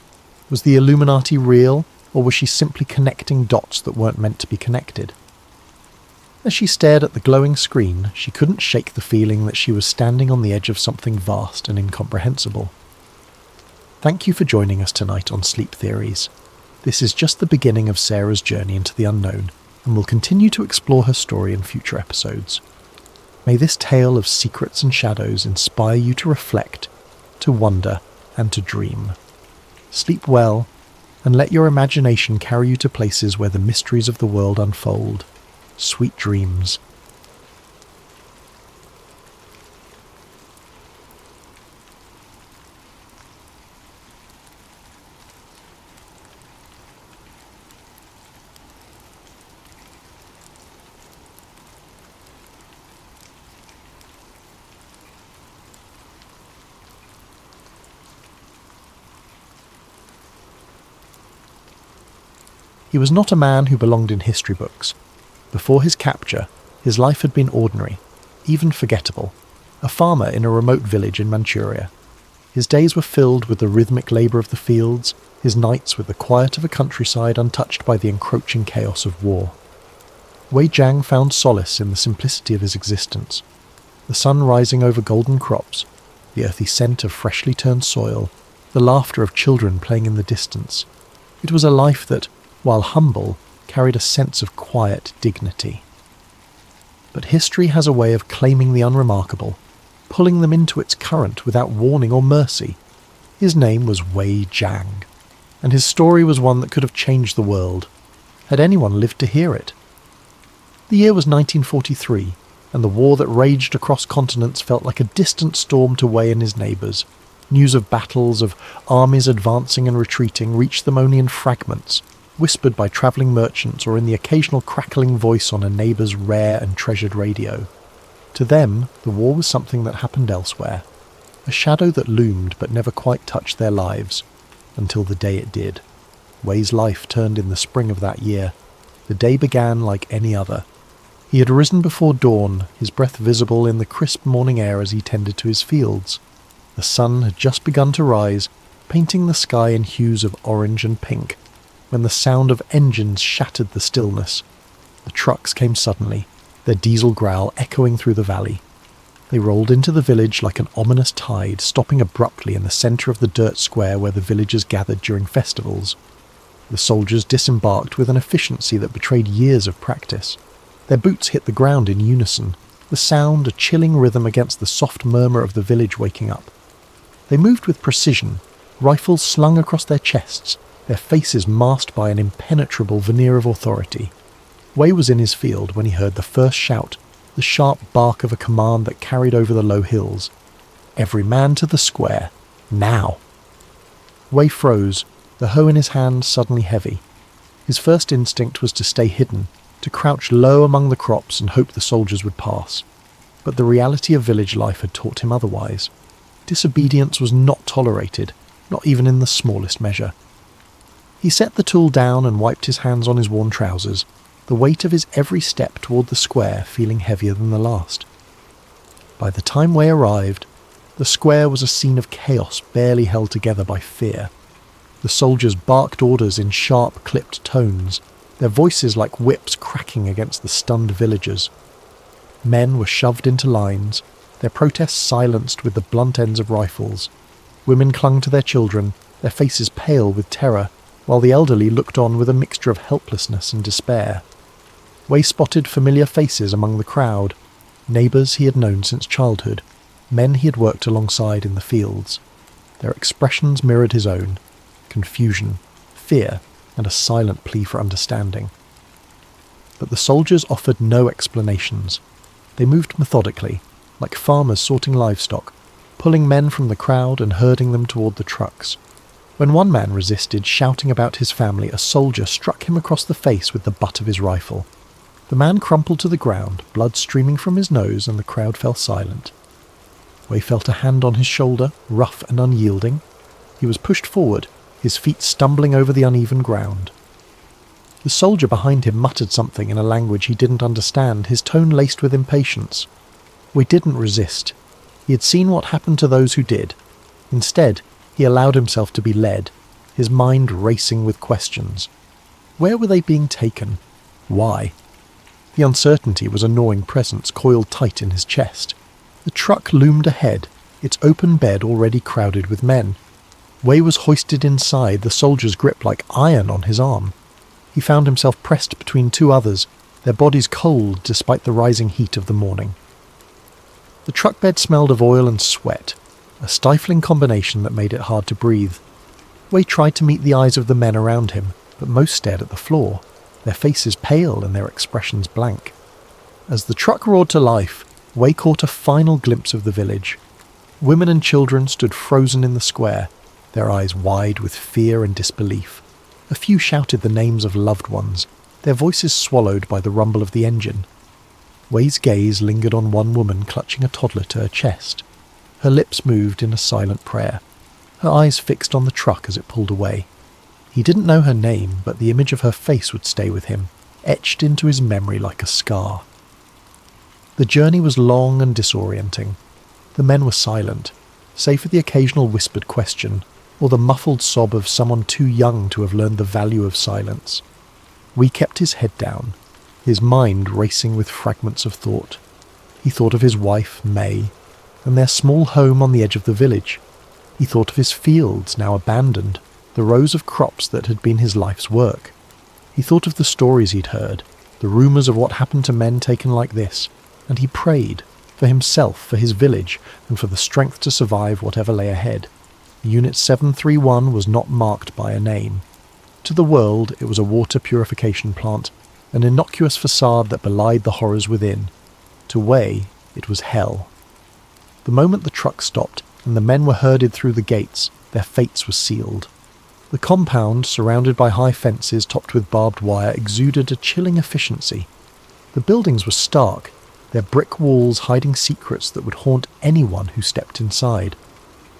Was the Illuminati real, or was she simply connecting dots that weren't meant to be connected? As she stared at the glowing screen, she couldn't shake the feeling that she was standing on the edge of something vast and incomprehensible. Thank you for joining us tonight on Sleep Theories. This is just the beginning of Sarah's journey into the unknown, and we'll continue to explore her story in future episodes. May this tale of secrets and shadows inspire you to reflect, to wonder, and to dream. Sleep well, and let your imagination carry you to places where the mysteries of the world unfold. Sweet dreams. He was not a man who belonged in history books. Before his capture, his life had been ordinary, even forgettable, a farmer in a remote village in Manchuria. His days were filled with the rhythmic labour of the fields, his nights with the quiet of a countryside untouched by the encroaching chaos of war. Wei Jiang found solace in the simplicity of his existence. The sun rising over golden crops, the earthy scent of freshly turned soil, the laughter of children playing in the distance. It was a life that, while humble, carried a sense of quiet dignity. But history has a way of claiming the unremarkable, pulling them into its current without warning or mercy. His name was Wei Jiang, and his story was one that could have changed the world, had anyone lived to hear it. The year was 1943, and the war that raged across continents felt like a distant storm to Wei and his neighbours. News of battles, of armies advancing and retreating, reached them only in fragments, whispered by travelling merchants or in the occasional crackling voice on a neighbour's rare and treasured radio. To them, the war was something that happened elsewhere, a shadow that loomed but never quite touched their lives, until the day it did. Wei's life turned in the spring of that year. The day began like any other. He had arisen before dawn, his breath visible in the crisp morning air as he tended to his fields. The sun had just begun to rise, painting the sky in hues of orange and pink, when the sound of engines shattered the stillness. The trucks came suddenly, their diesel growl echoing through the valley. They rolled into the village like an ominous tide, stopping abruptly in the centre of the dirt square where the villagers gathered during festivals. The soldiers disembarked with an efficiency that betrayed years of practice. Their boots hit the ground in unison, the sound a chilling rhythm against the soft murmur of the village waking up. They moved with precision, rifles slung across their chests, their faces masked by an impenetrable veneer of authority. Wei was in his field when he heard the first shout, the sharp bark of a command that carried over the low hills. Every man to the square, now! Wei froze, the hoe in his hand suddenly heavy. His first instinct was to stay hidden, to crouch low among the crops and hope the soldiers would pass. But the reality of village life had taught him otherwise. Disobedience was not tolerated, not even in the smallest measure. He set the tool down and wiped his hands on his worn trousers, the weight of his every step toward the square feeling heavier than the last. By the time Wei arrived, the square was a scene of chaos barely held together by fear. The soldiers barked orders in sharp, clipped tones, their voices like whips cracking against the stunned villagers. Men were shoved into lines, their protests silenced with the blunt ends of rifles. Women clung to their children, their faces pale with terror, while the elderly looked on with a mixture of helplessness and despair. Wei spotted familiar faces among the crowd, neighbours he had known since childhood, men he had worked alongside in the fields. Their expressions mirrored his own: confusion, fear, and a silent plea for understanding. But the soldiers offered no explanations. They moved methodically, like farmers sorting livestock, pulling men from the crowd and herding them toward the trucks. When one man resisted, shouting about his family, a soldier struck him across the face with the butt of his rifle. The man crumpled to the ground, blood streaming from his nose, and the crowd fell silent. Wei felt a hand on his shoulder, rough and unyielding. He was pushed forward, his feet stumbling over the uneven ground. The soldier behind him muttered something in a language he didn't understand, his tone laced with impatience. Wei didn't resist. He had seen what happened to those who did. Instead, he allowed himself to be led, his mind racing with questions. Where were they being taken? Why? The uncertainty was a gnawing presence coiled tight in his chest. The truck loomed ahead, its open bed already crowded with men. Wei was hoisted inside, the soldier's grip like iron on his arm. He found himself pressed between two others, their bodies cold despite the rising heat of the morning. The truck bed smelled of oil and sweat, a stifling combination that made it hard to breathe. Wei tried to meet the eyes of the men around him, but most stared at the floor, their faces pale and their expressions blank. As the truck roared to life, Wei caught a final glimpse of the village. Women and children stood frozen in the square, their eyes wide with fear and disbelief. A few shouted the names of loved ones, their voices swallowed by the rumble of the engine. Wei's gaze lingered on one woman clutching a toddler to her chest. Her lips moved in a silent prayer, her eyes fixed on the truck as it pulled away. He didn't know her name, but the image of her face would stay with him, etched into his memory like a scar. The journey was long and disorienting. The men were silent, save for the occasional whispered question, or the muffled sob of someone too young to have learned the value of silence. Wei kept his head down, his mind racing with fragments of thought. He thought of his wife, May, and their small home on the edge of the village. He thought of his fields, now abandoned, the rows of crops that had been his life's work. He thought of the stories he'd heard, the rumours of what happened to men taken like this, and he prayed, for himself, for his village, and for the strength to survive whatever lay ahead. Unit 731 was not marked by a name. To the world, it was a water purification plant, an innocuous facade that belied the horrors within. To Wei, it was hell. The moment the truck stopped, and the men were herded through the gates, their fates were sealed. The compound, surrounded by high fences topped with barbed wire, exuded a chilling efficiency. The buildings were stark, their brick walls hiding secrets that would haunt anyone who stepped inside.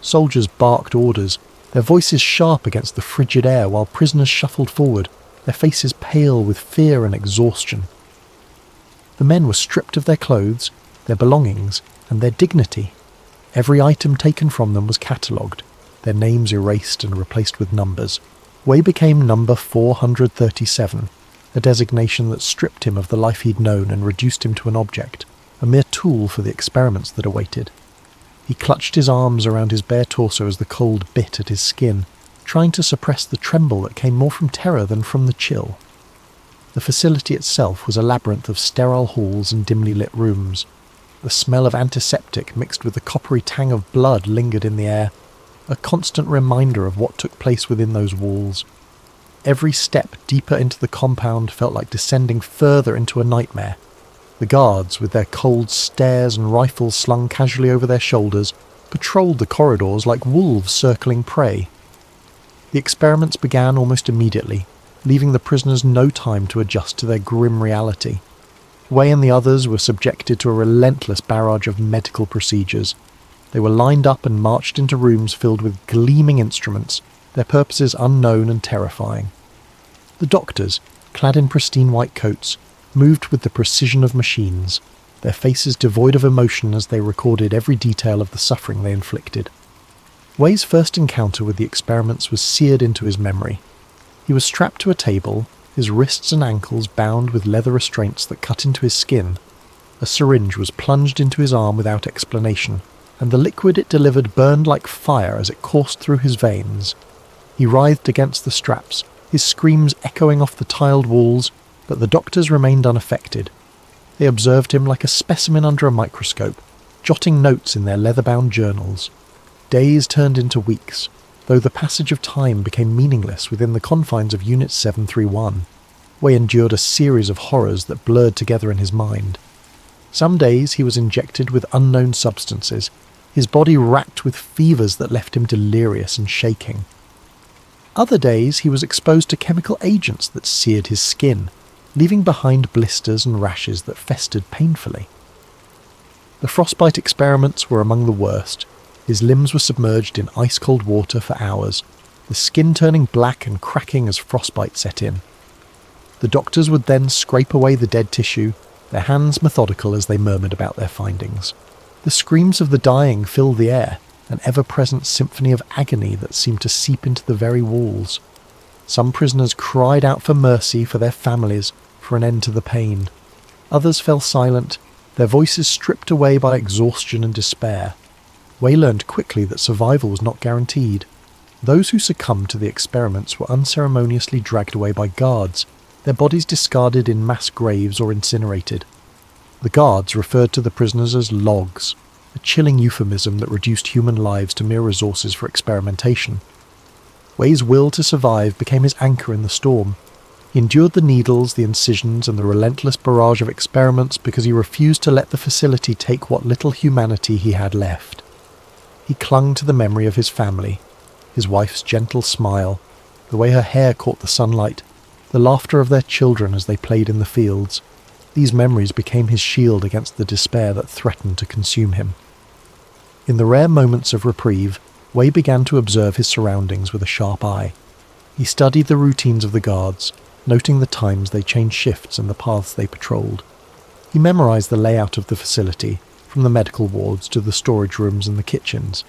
Soldiers barked orders, their voices sharp against the frigid air while prisoners shuffled forward, their faces pale with fear and exhaustion. The men were stripped of their clothes, their belongings, and their dignity. Every item taken from them was catalogued, their names erased and replaced with numbers. Wei became number 437, a designation that stripped him of the life he'd known and reduced him to an object, a mere tool for the experiments that awaited. He clutched his arms around his bare torso as the cold bit at his skin, trying to suppress the tremble that came more from terror than from the chill. The facility itself was a labyrinth of sterile halls and dimly lit rooms. The smell of antiseptic mixed with the coppery tang of blood lingered in the air, a constant reminder of what took place within those walls. Every step deeper into the compound felt like descending further into a nightmare. The guards, with their cold stares and rifles slung casually over their shoulders, patrolled the corridors like wolves circling prey. The experiments began almost immediately, leaving the prisoners no time to adjust to their grim reality. Wei and the others were subjected to a relentless barrage of medical procedures. They were lined up and marched into rooms filled with gleaming instruments, their purposes unknown and terrifying. The doctors, clad in pristine white coats, moved with the precision of machines, their faces devoid of emotion as they recorded every detail of the suffering they inflicted. Wei's first encounter with the experiments was seared into his memory. He was strapped to a table, his wrists and ankles bound with leather restraints that cut into his skin. A syringe was plunged into his arm without explanation, and the liquid it delivered burned like fire as it coursed through his veins. He writhed against the straps, his screams echoing off the tiled walls, but the doctors remained unaffected. They observed him like a specimen under a microscope, jotting notes in their leather-bound journals. Days turned into weeks, though the passage of time became meaningless within the confines of Unit 731. Wei endured a series of horrors that blurred together in his mind. Some days he was injected with unknown substances, his body racked with fevers that left him delirious and shaking. Other days he was exposed to chemical agents that seared his skin, leaving behind blisters and rashes that festered painfully. The frostbite experiments were among the worst. His limbs were submerged in ice-cold water for hours, the skin turning black and cracking as frostbite set in. The doctors would then scrape away the dead tissue, their hands methodical as they murmured about their findings. The screams of the dying filled the air, an ever-present symphony of agony that seemed to seep into the very walls. Some prisoners cried out for mercy for their families, for an end to the pain. Others fell silent, their voices stripped away by exhaustion and despair. Wei learned quickly that survival was not guaranteed. Those who succumbed to the experiments were unceremoniously dragged away by guards, their bodies discarded in mass graves or incinerated. The guards referred to the prisoners as logs, a chilling euphemism that reduced human lives to mere resources for experimentation. Wei's will to survive became his anchor in the storm. He endured the needles, the incisions, and the relentless barrage of experiments because he refused to let the facility take what little humanity he had left. He clung to the memory of his family, his wife's gentle smile, the way her hair caught the sunlight, the laughter of their children as they played in the fields. These memories became his shield against the despair that threatened to consume him. In the rare moments of reprieve, Wei began to observe his surroundings with a sharp eye. He studied the routines of the guards, noting the times they changed shifts and the paths they patrolled. He memorized the layout of the facility, from the medical wards to the storage rooms and the kitchens.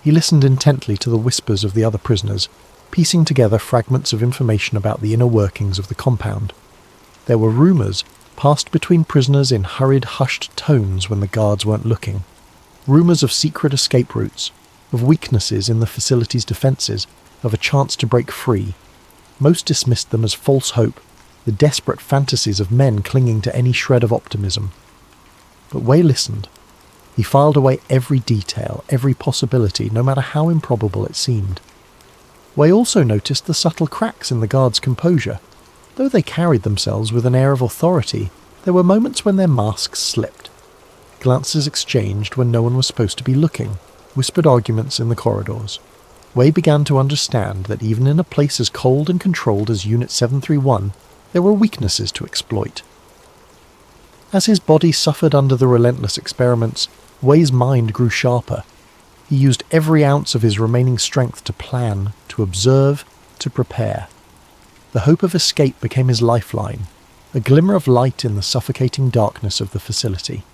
He listened intently to the whispers of the other prisoners, piecing together fragments of information about the inner workings of the compound. There were rumours passed between prisoners in hurried, hushed tones when the guards weren't looking. Rumours of secret escape routes, of weaknesses in the facility's defences, of a chance to break free. Most dismissed them as false hope, the desperate fantasies of men clinging to any shred of optimism. But Wei listened. He filed away every detail, every possibility, no matter how improbable it seemed. Wei also noticed the subtle cracks in the guards' composure. Though they carried themselves with an air of authority, there were moments when their masks slipped. Glances exchanged when no one was supposed to be looking, whispered arguments in the corridors. Wei began to understand that even in a place as cold and controlled as Unit 731, there were weaknesses to exploit. As his body suffered under the relentless experiments, Wei's mind grew sharper. He used every ounce of his remaining strength to plan, to observe, to prepare. The hope of escape became his lifeline, a glimmer of light in the suffocating darkness of the facility.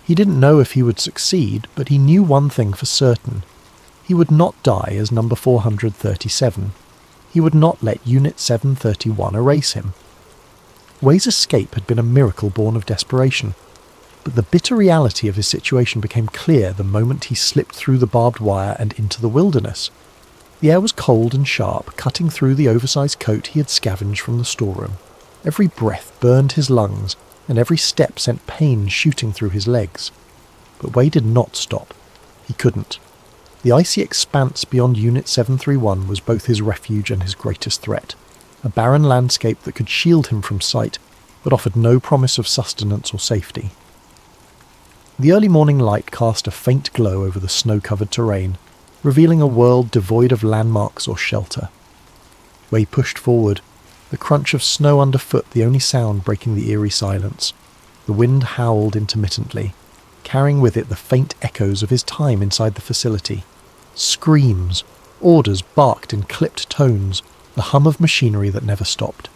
He didn't know if he would succeed, but he knew one thing for certain. He would not die as number 437. He would not let Unit 731 erase him. Way's escape had been a miracle born of desperation, but the bitter reality of his situation became clear the moment he slipped through the barbed wire and into the wilderness. The air was cold and sharp, cutting through the oversized coat he had scavenged from the storeroom. Every breath burned his lungs, and every step sent pain shooting through his legs. But Way did not stop. He couldn't. The icy expanse beyond Unit 731 was both his refuge and his greatest threat, a barren landscape that could shield him from sight, but offered no promise of sustenance or safety. The early morning light cast a faint glow over the snow-covered terrain, revealing a world devoid of landmarks or shelter. Way pushed forward, the crunch of snow underfoot the only sound breaking the eerie silence. The wind howled intermittently, carrying with it the faint echoes of his time inside the facility. Screams, orders barked in clipped tones, the hum of machinery that never stopped.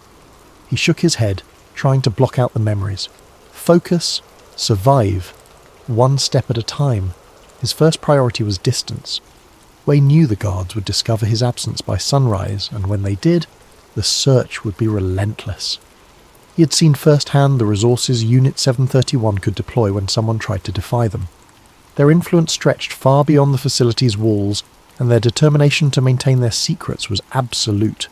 He shook his head, trying to block out the memories. Focus, survive, one step at a time. His first priority was distance. Way knew the guards would discover his absence by sunrise, and when they did, the search would be relentless. He had seen firsthand the resources Unit 731 could deploy when someone tried to defy them. Their influence stretched far beyond the facility's walls, and their determination to maintain their secrets was absolute.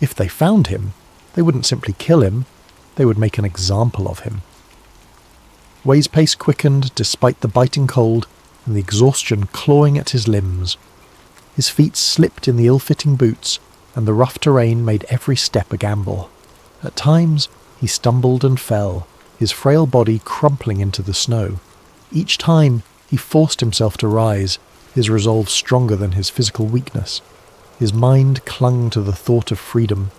If they found him, they wouldn't simply kill him, they would make an example of him. Way's pace quickened despite the biting cold and the exhaustion clawing at his limbs. His feet slipped in the ill-fitting boots, and the rough terrain made every step a gamble. At times, he stumbled and fell, his frail body crumpling into the snow. Each time, he forced himself to rise, his resolve stronger than his physical weakness. His mind clung to the thought of freedom,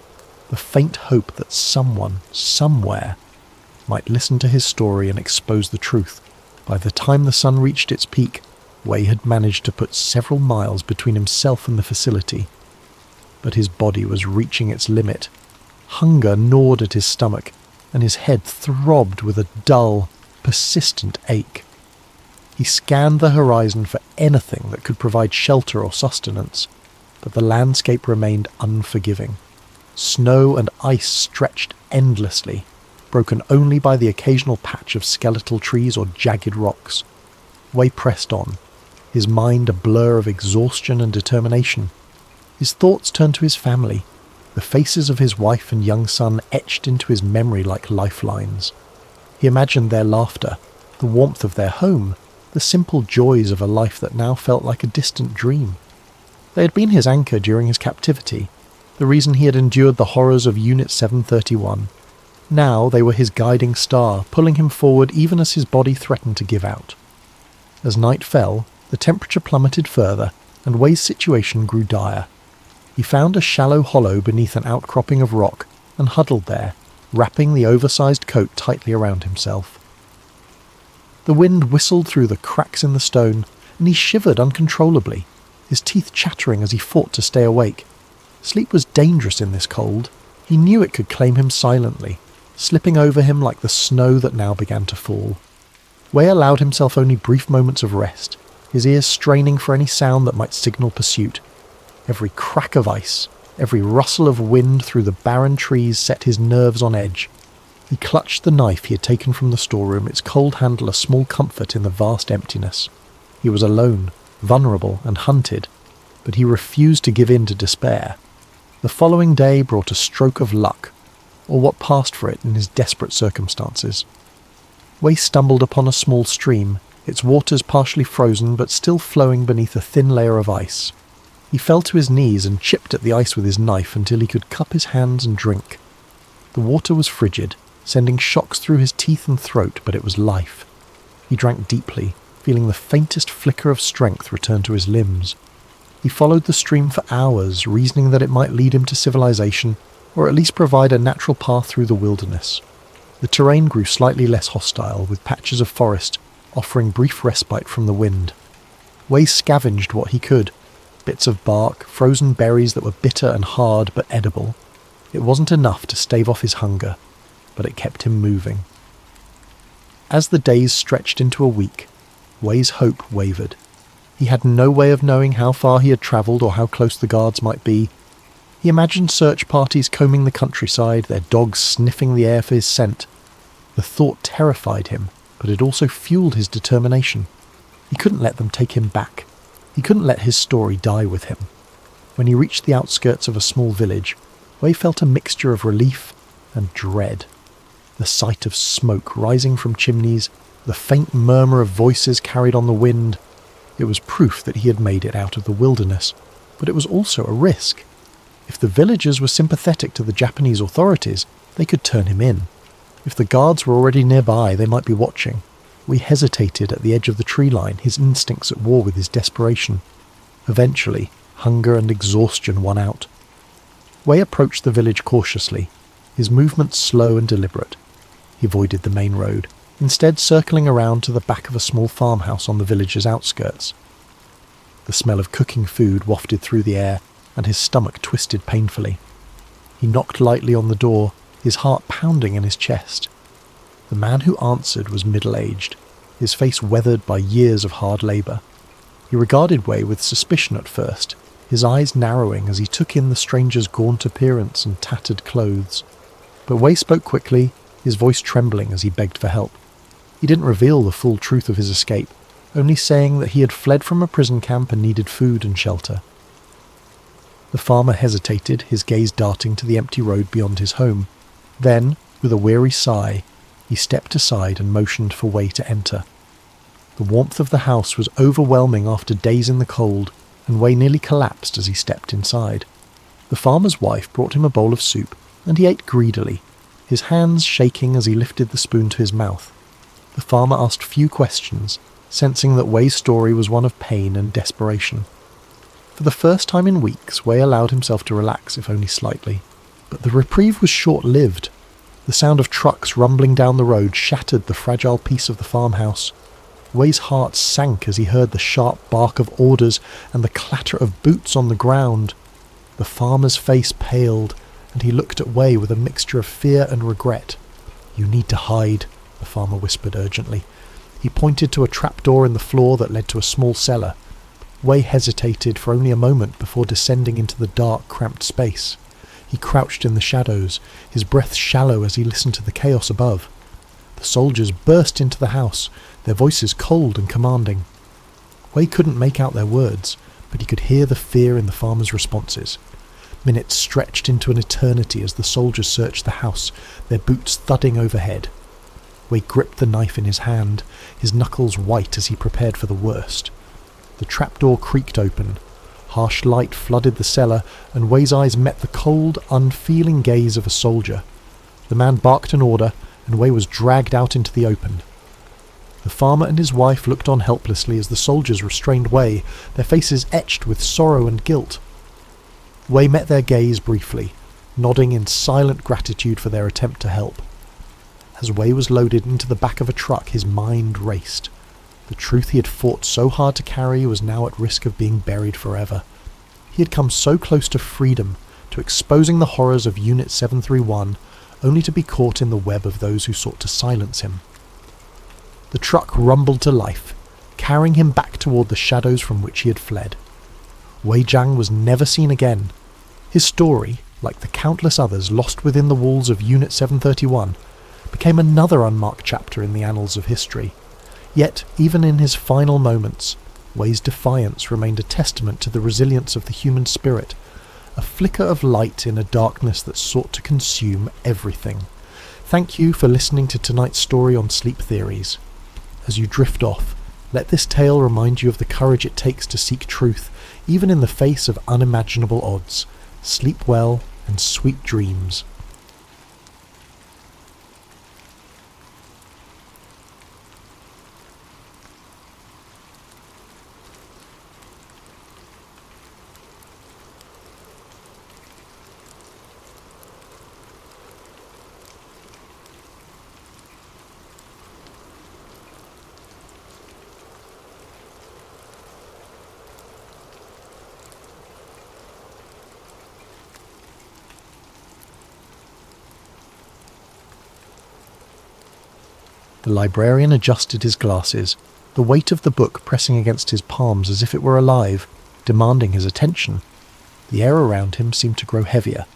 the faint hope that someone, somewhere, might listen to his story and expose the truth. By the time the sun reached its peak, Way had managed to put several miles between himself and the facility. But his body was reaching its limit. Hunger gnawed at his stomach, and his head throbbed with a dull, persistent ache. He scanned the horizon for anything that could provide shelter or sustenance, but the landscape remained unforgiving. Snow and ice stretched endlessly, broken only by the occasional patch of skeletal trees or jagged rocks. Way pressed on, his mind a blur of exhaustion and determination. His thoughts turned to his family, the faces of his wife and young son etched into his memory like lifelines. He imagined their laughter, the warmth of their home, the simple joys of a life that now felt like a distant dream. They had been his anchor during his captivity, the reason he had endured the horrors of Unit 731. Now they were his guiding star, pulling him forward even as his body threatened to give out. As night fell, the temperature plummeted further, and Way's situation grew dire. He found a shallow hollow beneath an outcropping of rock and huddled there, wrapping the oversized coat tightly around himself. The wind whistled through the cracks in the stone, and he shivered uncontrollably, his teeth chattering as he fought to stay awake. Sleep was dangerous in this cold. He knew it could claim him silently, slipping over him like the snow that now began to fall. Way allowed himself only brief moments of rest, his ears straining for any sound that might signal pursuit. Every crack of ice, every rustle of wind through the barren trees set his nerves on edge. He clutched the knife he had taken from the storeroom, its cold handle a small comfort in the vast emptiness. He was alone, vulnerable and hunted, but he refused to give in to despair. The following day brought a stroke of luck, or what passed for it in his desperate circumstances. Way stumbled upon a small stream, its waters partially frozen but still flowing beneath a thin layer of ice. He fell to his knees and chipped at the ice with his knife until he could cup his hands and drink. The water was frigid, sending shocks through his teeth and throat, but it was life. He drank deeply, feeling the faintest flicker of strength return to his limbs. He followed the stream for hours, reasoning that it might lead him to civilization, or at least provide a natural path through the wilderness. The terrain grew slightly less hostile, with patches of forest offering brief respite from the wind. Wei scavenged what he could. Bits of bark, frozen berries that were bitter and hard but edible. It wasn't enough to stave off his hunger, but it kept him moving. As the days stretched into a week, Wei's hope wavered. He had no way of knowing how far he had travelled or how close the guards might be. He imagined search parties combing the countryside, their dogs sniffing the air for his scent. The thought terrified him, but it also fueled his determination. He couldn't let them take him back. He couldn't let his story die with him. When he reached the outskirts of a small village, Wei felt a mixture of relief and dread. The sight of smoke rising from chimneys, the faint murmur of voices carried on the wind. It was proof that he had made it out of the wilderness, but it was also a risk. If the villagers were sympathetic to the Japanese authorities, they could turn him in. If the guards were already nearby, they might be watching. Wei hesitated at the edge of the tree line, his instincts at war with his desperation. Eventually, hunger and exhaustion won out. Wei approached the village cautiously, his movements slow and deliberate. He avoided the main road, instead circling around to the back of a small farmhouse on the village's outskirts. The smell of cooking food wafted through the air, and his stomach twisted painfully. He knocked lightly on the door, his heart pounding in his chest. The man who answered was middle-aged, his face weathered by years of hard labour. He regarded Wei with suspicion at first, his eyes narrowing as he took in the stranger's gaunt appearance and tattered clothes. But Wei spoke quickly, his voice trembling as he begged for help. He didn't reveal the full truth of his escape, only saying that he had fled from a prison camp and needed food and shelter. The farmer hesitated, his gaze darting to the empty road beyond his home. Then, with a weary sigh, he stepped aside and motioned for Wei to enter. The warmth of the house was overwhelming after days in the cold, and Wei nearly collapsed as he stepped inside. The farmer's wife brought him a bowl of soup, and he ate greedily, his hands shaking as he lifted the spoon to his mouth. The farmer asked few questions, sensing that Wei's story was one of pain and desperation. For the first time in weeks, Wei allowed himself to relax, if only slightly. But the reprieve was short-lived. The sound of trucks rumbling down the road shattered the fragile peace of the farmhouse. Wei's heart sank as he heard the sharp bark of orders and the clatter of boots on the ground. The farmer's face paled, and he looked at Wei with a mixture of fear and regret. "You need to hide," the farmer whispered urgently. He pointed to a trapdoor in the floor that led to a small cellar. Wei hesitated for only a moment before descending into the dark, cramped space. He crouched in the shadows, his breath shallow as he listened to the chaos above. The soldiers burst into the house, their voices cold and commanding. Wei couldn't make out their words, but he could hear the fear in the farmer's responses. Minutes stretched into an eternity as the soldiers searched the house, their boots thudding overhead. Wei gripped the knife in his hand, his knuckles white as he prepared for the worst. The trapdoor creaked open. Harsh light flooded the cellar, and Wei's eyes met the cold, unfeeling gaze of a soldier. The man barked an order, and Wei was dragged out into the open. The farmer and his wife looked on helplessly as the soldiers restrained Wei, their faces etched with sorrow and guilt. Wei met their gaze briefly, nodding in silent gratitude for their attempt to help. As Wei was loaded into the back of a truck, his mind raced. The truth he had fought so hard to carry was now at risk of being buried forever. He had come so close to freedom, to exposing the horrors of Unit 731, only to be caught in the web of those who sought to silence him. The truck rumbled to life, carrying him back toward the shadows from which he had fled. Wei Jiang was never seen again. His story, like the countless others lost within the walls of Unit 731, became another unmarked chapter in the annals of history. Yet, even in his final moments, Wei's defiance remained a testament to the resilience of the human spirit, a flicker of light in a darkness that sought to consume everything. Thank you for listening to tonight's story on sleep theories. As you drift off, let this tale remind you of the courage it takes to seek truth, even in the face of unimaginable odds. Sleep well and sweet dreams. The librarian adjusted his glasses, the weight of the book pressing against his palms as if it were alive, demanding his attention. The air around him seemed to grow heavier,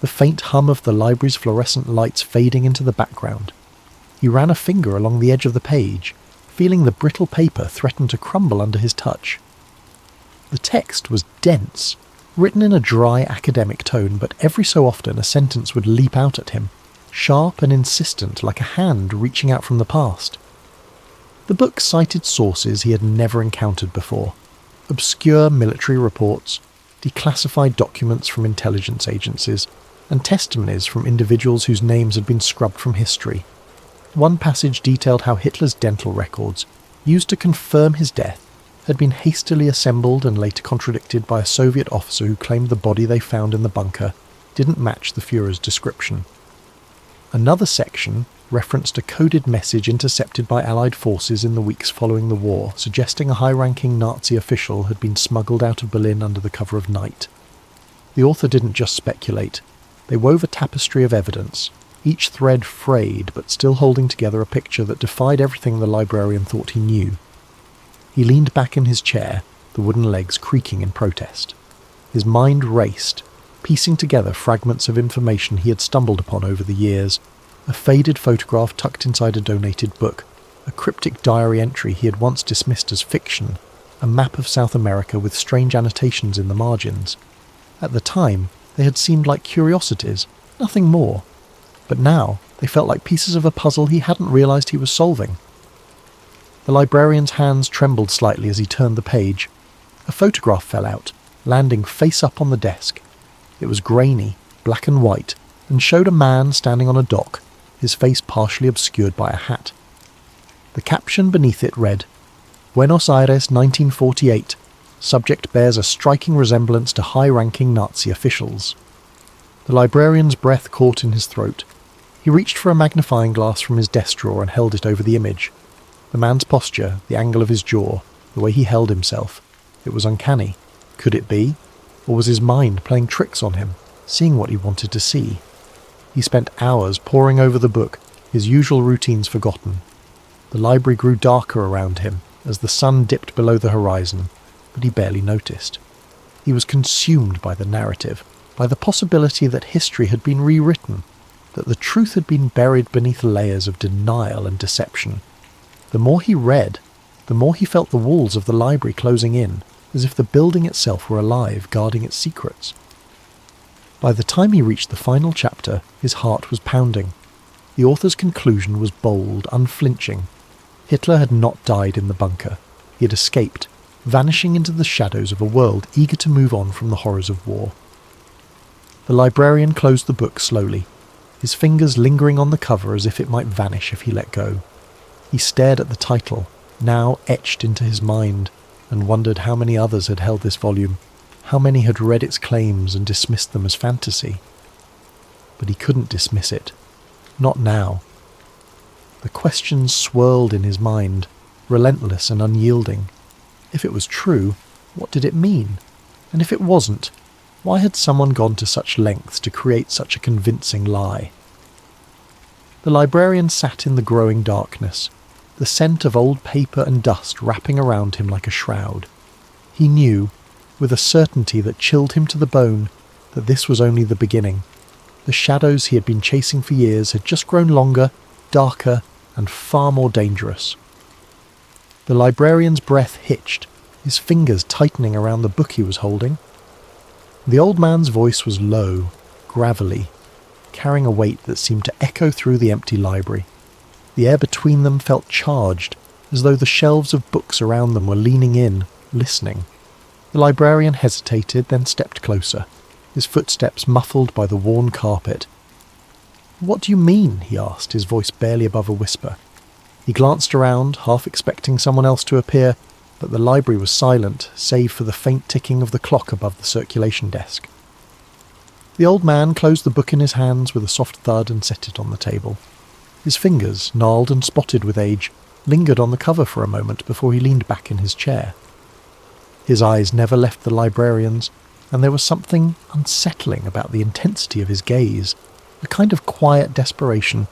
the faint hum of the library's fluorescent lights fading into the background. He ran a finger along the edge of the page, feeling the brittle paper threaten to crumble under his touch. The text was dense, written in a dry academic tone, but every so often a sentence would leap out at him, sharp and insistent like a hand reaching out from the past. The book cited sources he had never encountered before, obscure military reports, declassified documents from intelligence agencies, and testimonies from individuals whose names had been scrubbed from history. One passage detailed how Hitler's dental records, used to confirm his death, had been hastily assembled and later contradicted by a Soviet officer who claimed the body they found in the bunker didn't match the Führer's description. Another section referenced a coded message intercepted by Allied forces in the weeks following the war, suggesting a high-ranking Nazi official had been smuggled out of Berlin under the cover of night. The author didn't just speculate. They wove a tapestry of evidence, each thread frayed but still holding together a picture that defied everything the librarian thought he knew. He leaned back in his chair, the wooden legs creaking in protest. His mind raced, piecing together fragments of information he had stumbled upon over the years, a faded photograph tucked inside a donated book, a cryptic diary entry he had once dismissed as fiction, a map of South America with strange annotations in the margins. At the time, they had seemed like curiosities, nothing more. But now, they felt like pieces of a puzzle he hadn't realised he was solving. The librarian's hands trembled slightly as he turned the page. A photograph fell out, landing face up on the desk. It was grainy, black and white, and showed a man standing on a dock, his face partially obscured by a hat. The caption beneath it read, "Buenos Aires, 1948. Subject bears a striking resemblance to high-ranking Nazi officials." The librarian's breath caught in his throat. He reached for a magnifying glass from his desk drawer and held it over the image. The man's posture, the angle of his jaw, the way he held himself, it was uncanny. Could it be? Or was his mind playing tricks on him, seeing what he wanted to see? He spent hours poring over the book, his usual routines forgotten. The library grew darker around him as the sun dipped below the horizon, but he barely noticed. He was consumed by the narrative, by the possibility that history had been rewritten, that the truth had been buried beneath layers of denial and deception. The more he read, the more he felt the walls of the library closing in, as if the building itself were alive, guarding its secrets. By the time he reached the final chapter, his heart was pounding. The author's conclusion was bold, unflinching. Hitler had not died in the bunker. He had escaped, vanishing into the shadows of a world eager to move on from the horrors of war. The librarian closed the book slowly, his fingers lingering on the cover as if it might vanish if he let go. He stared at the title, now etched into his mind, and wondered how many others had held this volume, how many had read its claims and dismissed them as fantasy. But he couldn't dismiss it. Not now. The questions swirled in his mind, relentless and unyielding. If it was true, what did it mean? And if it wasn't, why had someone gone to such lengths to create such a convincing lie? The librarian sat in the growing darkness, the scent of old paper and dust wrapping around him like a shroud. He knew, with a certainty that chilled him to the bone, that this was only the beginning. The shadows he had been chasing for years had just grown longer, darker, and far more dangerous. The librarian's breath hitched, his fingers tightening around the book he was holding. The old man's voice was low, gravelly, carrying a weight that seemed to echo through the empty library. The air between them felt charged, as though the shelves of books around them were leaning in, listening. The librarian hesitated, then stepped closer, his footsteps muffled by the worn carpet. "What do you mean?" he asked, his voice barely above a whisper. He glanced around, half expecting someone else to appear, but the library was silent, save for the faint ticking of the clock above the circulation desk. The old man closed the book in his hands with a soft thud and set it on the table. His fingers, gnarled and spotted with age, lingered on the cover for a moment before he leaned back in his chair. His eyes never left the librarian's, and there was something unsettling about the intensity of his gaze, a kind of quiet desperation,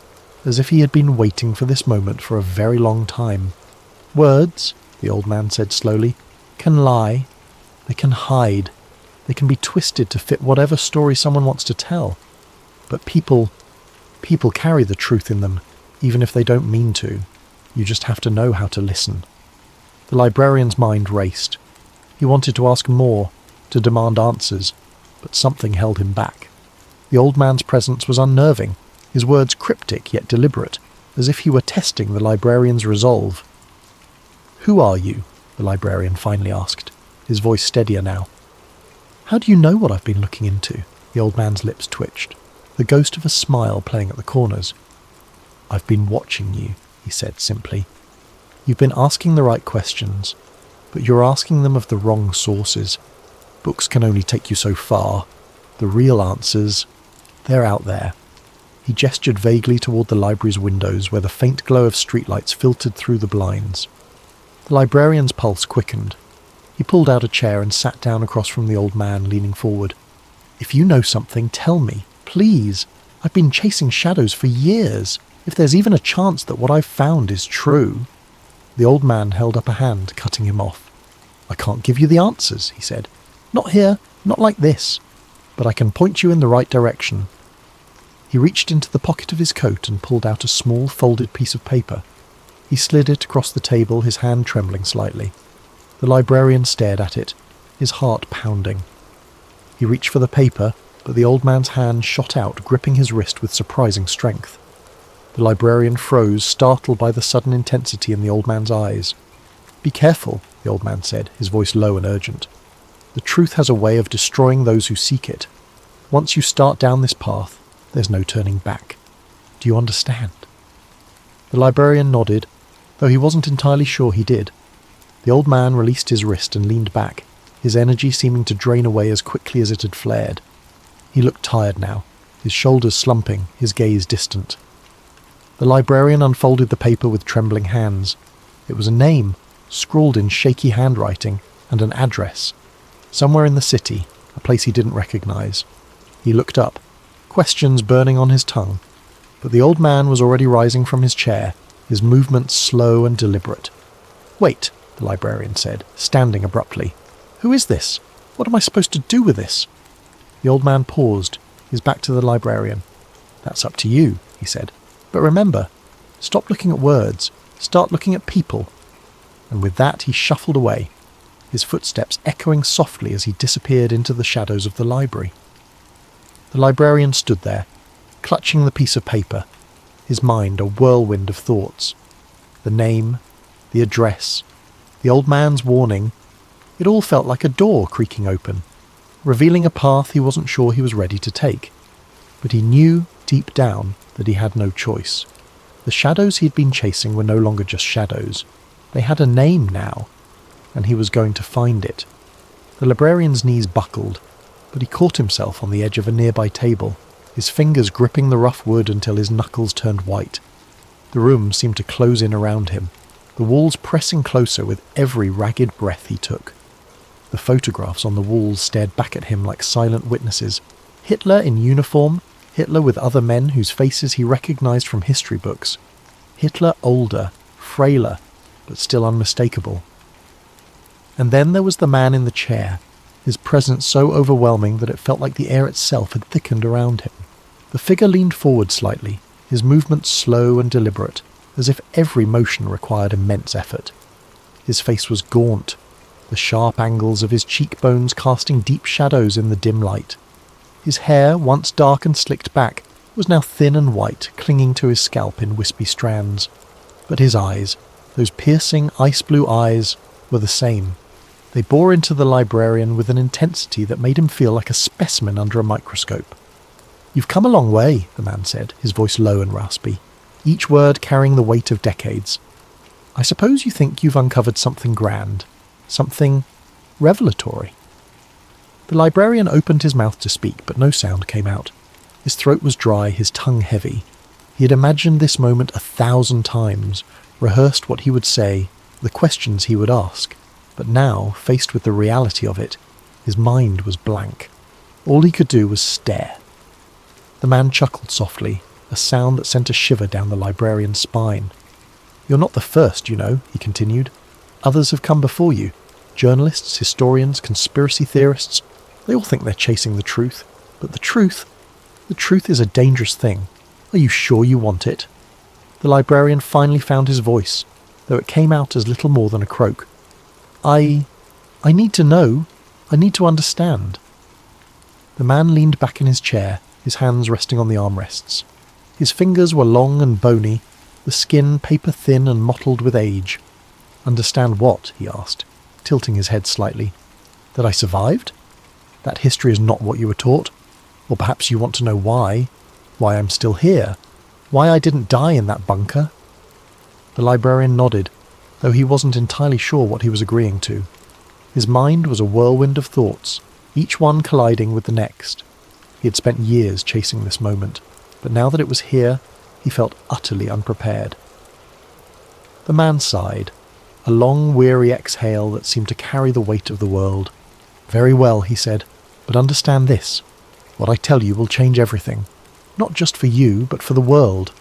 as if he had been waiting for this moment for a very long time. "Words," the old man said slowly, "can lie. They can hide. They can be twisted to fit whatever story someone wants to tell. But people carry the truth in them, even if they don't mean to. You just have to know how to listen." The librarian's mind raced. He wanted to ask more, to demand answers, but something held him back. The old man's presence was unnerving, his words cryptic yet deliberate, as if he were testing the librarian's resolve. "Who are you?" the librarian finally asked, his voice steadier now. "How do you know what I've been looking into?" The old man's lips twitched, the ghost of a smile playing at the corners. "I've been watching you," he said simply. "You've been asking the right questions, but you're asking them of the wrong sources. Books can only take you so far. The real answers, they're out there." He gestured vaguely toward the library's windows where the faint glow of streetlights filtered through the blinds. The librarian's pulse quickened. He pulled out a chair and sat down across from the old man, leaning forward. "If you know something, tell me, please. I've been chasing shadows for years. If there's even a chance that what I've found is true." The old man held up a hand, cutting him off. "I can't give you the answers," he said. "Not here, not like this. But I can point you in the right direction." He reached into the pocket of his coat and pulled out a small folded piece of paper. He slid it across the table, his hand trembling slightly. The librarian stared at it, his heart pounding. He reached for the paper, but the old man's hand shot out, gripping his wrist with surprising strength. The librarian froze, startled by the sudden intensity in the old man's eyes. "Be careful," the old man said, his voice low and urgent. "The truth has a way of destroying those who seek it. Once you start down this path, there's no turning back. Do you understand?" The librarian nodded, though he wasn't entirely sure he did. The old man released his wrist and leaned back, his energy seeming to drain away as quickly as it had flared. He looked tired now, his shoulders slumping, his gaze distant. The librarian unfolded the paper with trembling hands. It was a name, scrawled in shaky handwriting, and an address. Somewhere in the city, a place he didn't recognize. He looked up, questions burning on his tongue, but the old man was already rising from his chair, his movements slow and deliberate. "Wait," the librarian said, standing abruptly. "Who is this? What am I supposed to do with this?" The old man paused, his back to the librarian. "That's up to you," he said. "But remember, stop looking at words, start looking at people." And with that he shuffled away, his footsteps echoing softly as he disappeared into the shadows of the library. The librarian stood there, clutching the piece of paper, his mind a whirlwind of thoughts. The name, the address, the old man's warning, it all felt like a door creaking open, revealing a path he wasn't sure he was ready to take. But he knew, deep down, that he had no choice. The shadows he'd been chasing were no longer just shadows. They had a name now, and he was going to find it. The librarian's knees buckled, but he caught himself on the edge of a nearby table, his fingers gripping the rough wood until his knuckles turned white. The room seemed to close in around him, the walls pressing closer with every ragged breath he took. The photographs on the walls stared back at him like silent witnesses. Hitler in uniform, Hitler with other men whose faces he recognized from history books. Hitler older, frailer, but still unmistakable. And then there was the man in the chair, his presence so overwhelming that it felt like the air itself had thickened around him. The figure leaned forward slightly, his movements slow and deliberate, as if every motion required immense effort. His face was gaunt, the sharp angles of his cheekbones casting deep shadows in the dim light. His hair, once dark and slicked back, was now thin and white, clinging to his scalp in wispy strands. But his eyes, those piercing ice-blue eyes, were the same. They bore into the librarian with an intensity that made him feel like a specimen under a microscope. "You've come a long way," the man said, his voice low and raspy, each word carrying the weight of decades. "I suppose you think you've uncovered something grand, something revelatory." The librarian opened his mouth to speak, but no sound came out. His throat was dry, his tongue heavy. He had imagined this moment 1,000 times, rehearsed what he would say, the questions he would ask. But now, faced with the reality of it, his mind was blank. All he could do was stare. The man chuckled softly, a sound that sent a shiver down the librarian's spine. "You're not the first, you know," he continued. "Others have come before you. Journalists, historians, conspiracy theorists. They all think they're chasing the truth. But the truth is a dangerous thing. Are you sure you want it?" The librarian finally found his voice, though it came out as little more than a croak. I need to know. I need to understand." The man leaned back in his chair, his hands resting on the armrests. His fingers were long and bony, the skin paper-thin and mottled with age. "Understand what?" he asked, tilting his head slightly. "That I survived? That history is not what you were taught? Or perhaps you want to know why I'm still here? Why I didn't die in that bunker?" The librarian nodded, though he wasn't entirely sure what he was agreeing to. His mind was a whirlwind of thoughts, each one colliding with the next. He had spent years chasing this moment, but now that it was here, he felt utterly unprepared. The man sighed, a long, weary exhale that seemed to carry the weight of the world. "Very well," he said, "but understand this. What I tell you will change everything. Not just for you, but for the world.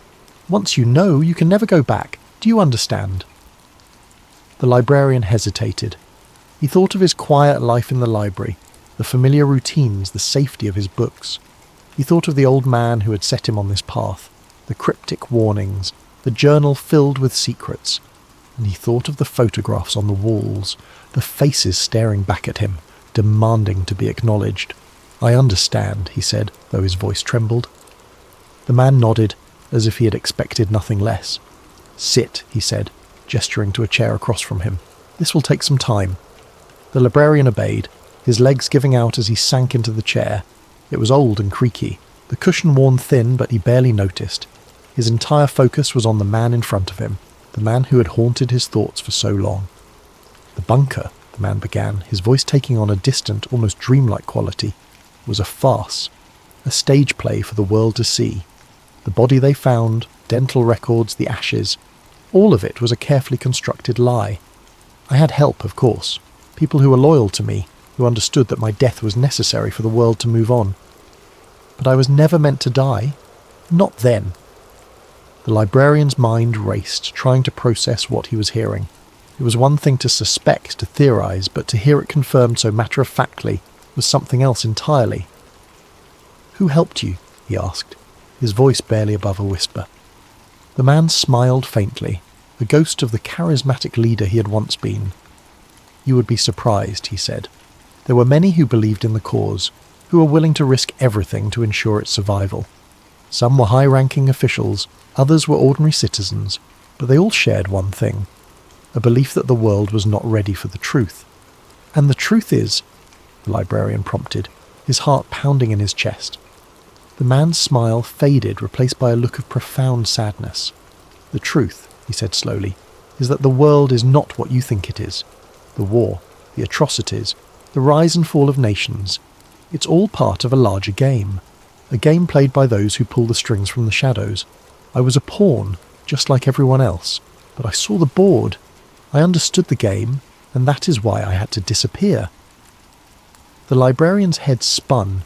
Once you know, you can never go back. Do you understand?" The librarian hesitated. He thought of his quiet life in the library, the familiar routines, the safety of his books. He thought of the old man who had set him on this path, the cryptic warnings, the journal filled with secrets. And he thought of the photographs on the walls, the faces staring back at him, demanding to be acknowledged. "I understand," he said, though his voice trembled. The man nodded, as if he had expected nothing less. "Sit," he said, gesturing to a chair across from him. "This will take some time." The librarian obeyed, his legs giving out as he sank into the chair. It was old and creaky, the cushion worn thin, but he barely noticed. His entire focus was on the man in front of him, the man who had haunted his thoughts for so long. "The bunker," the man began, his voice taking on a distant, almost dreamlike quality, "was a farce, a stage play for the world to see. The body they found, dental records, the ashes, all of it was a carefully constructed lie. I had help, of course, people who were loyal to me, who understood that my death was necessary for the world to move on. But I was never meant to die. Not then." The librarian's mind raced, trying to process what he was hearing. It was one thing to suspect, to theorize, but to hear it confirmed so matter-of-factly was something else entirely. "Who helped you?" he asked, his voice barely above a whisper. The man smiled faintly, the ghost of the charismatic leader he had once been. "You would be surprised," he said. "There were many who believed in the cause, who were willing to risk everything to ensure its survival. Some were high-ranking officials, others were ordinary citizens, but they all shared one thing, a belief that the world was not ready for the truth. And the truth is," the librarian prompted, his heart pounding in his chest. The man's smile faded, replaced by a look of profound sadness. "The truth," he said slowly, "is that the world is not what you think it is. The war, the atrocities, the rise and fall of nations, it's all part of a larger game. A game played by those who pull the strings from the shadows. I was a pawn, just like everyone else, but I saw the board. I understood the game, and that is why I had to disappear." The librarian's head spun.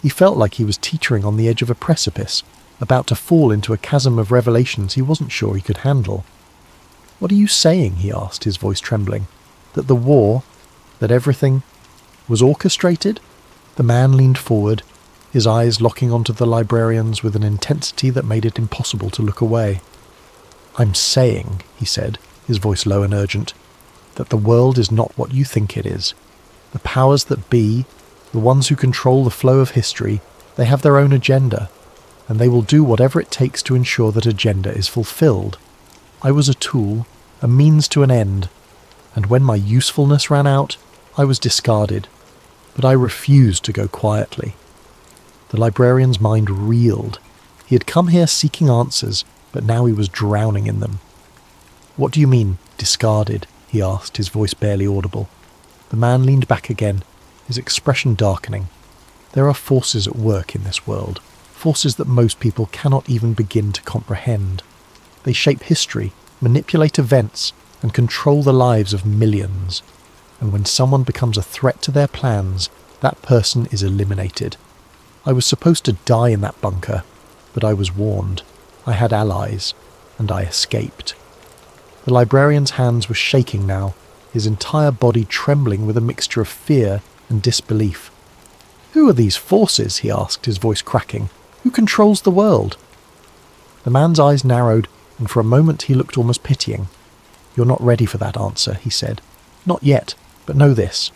He felt like he was teetering on the edge of a precipice, about to fall into a chasm of revelations he wasn't sure he could handle. "What are you saying?" he asked, his voice trembling. "That the war, that everything, was orchestrated?" The man leaned forward, his eyes locking onto the librarian's with an intensity that made it impossible to look away. "I'm saying," he said, his voice low and urgent, "that the world is not what you think it is. The powers that be, the ones who control the flow of history, they have their own agenda, and they will do whatever it takes to ensure that agenda is fulfilled. I was a tool, a means to an end, and when my usefulness ran out, I was discarded. But I refused to go quietly." The librarian's mind reeled. He had come here seeking answers, but now he was drowning in them. "What do you mean, discarded?" he asked, his voice barely audible. The man leaned back again, his expression darkening. "There are forces at work in this world, forces that most people cannot even begin to comprehend. They shape history, manipulate events, and control the lives of millions. And when someone becomes a threat to their plans, that person is eliminated. I was supposed to die in that bunker. But I was warned. I had allies, and I escaped. The librarian's hands were shaking now, his entire body trembling with a mixture of fear and disbelief. "Who are these forces?" he asked, his voice cracking. "Who controls the world?" The man's eyes narrowed, and for a moment he looked almost pitying. "You're not ready for that answer," he said. "Not yet, but know this.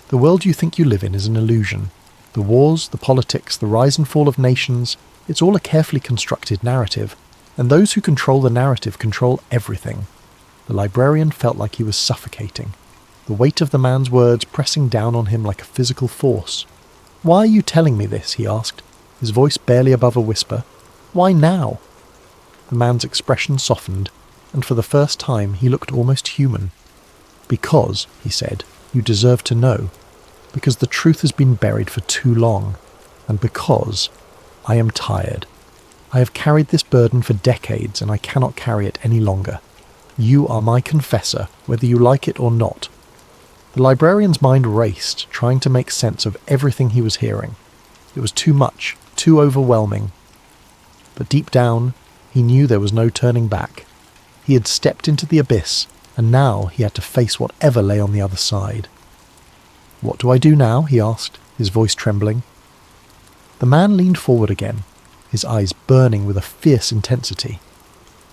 The world you think you live in is an illusion. The wars, the politics, the rise and fall of nations, it's all a carefully constructed narrative, and those who control the narrative control everything." The librarian felt like he was suffocating, the weight of the man's words pressing down on him like a physical force. "Why are you telling me this?" he asked, his voice barely above a whisper. "Why now?" The man's expression softened, and for the first time he looked almost human. "Because," he said, "you deserve to know. Because the truth has been buried for too long. And because I am tired. I have carried this burden for decades, and I cannot carry it any longer. You are my confessor, whether you like it or not." The librarian's mind raced, trying to make sense of everything he was hearing. It was too much, too overwhelming. But deep down, he knew there was no turning back. He had stepped into the abyss, and now he had to face whatever lay on the other side. "What do I do now?" he asked, his voice trembling. The man leaned forward again, his eyes burning with a fierce intensity.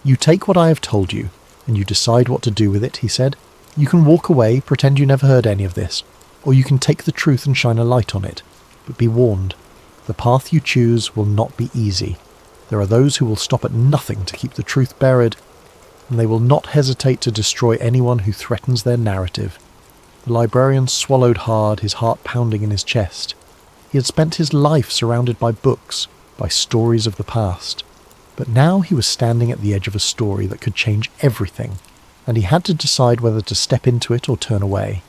"You take what I have told you, and you decide what to do with it," he said. "You can walk away, pretend you never heard any of this, or you can take the truth and shine a light on it. But be warned, the path you choose will not be easy. There are those who will stop at nothing to keep the truth buried, and they will not hesitate to destroy anyone who threatens their narrative." The librarian swallowed hard, his heart pounding in his chest. He had spent his life surrounded by books, by stories of the past. But now he was standing at the edge of a story that could change everything, and he had to decide whether to step into it or turn away.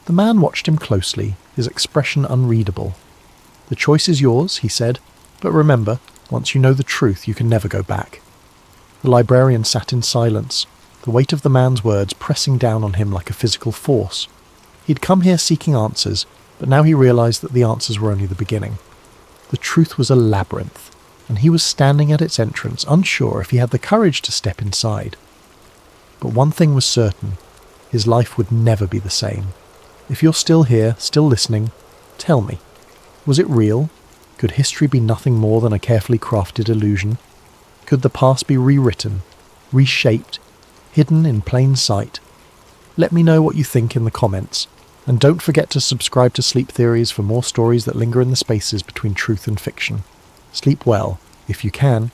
The man watched him closely, his expression unreadable. "The choice is yours," he said, "but remember, once you know the truth, you can never go back." The librarian sat in silence, the weight of the man's words pressing down on him like a physical force. He'd come here seeking answers, but now he realized that the answers were only the beginning. The truth was a labyrinth, and he was standing at its entrance, unsure if he had the courage to step inside. But one thing was certain, his life would never be the same. If you're still here, still listening, tell me, was it real? Could history be nothing more than a carefully crafted illusion? Could the past be rewritten, reshaped, hidden in plain sight? Let me know what you think in the comments, and don't forget to subscribe to Sleep Theories for more stories that linger in the spaces between truth and fiction. Sleep well, if you can,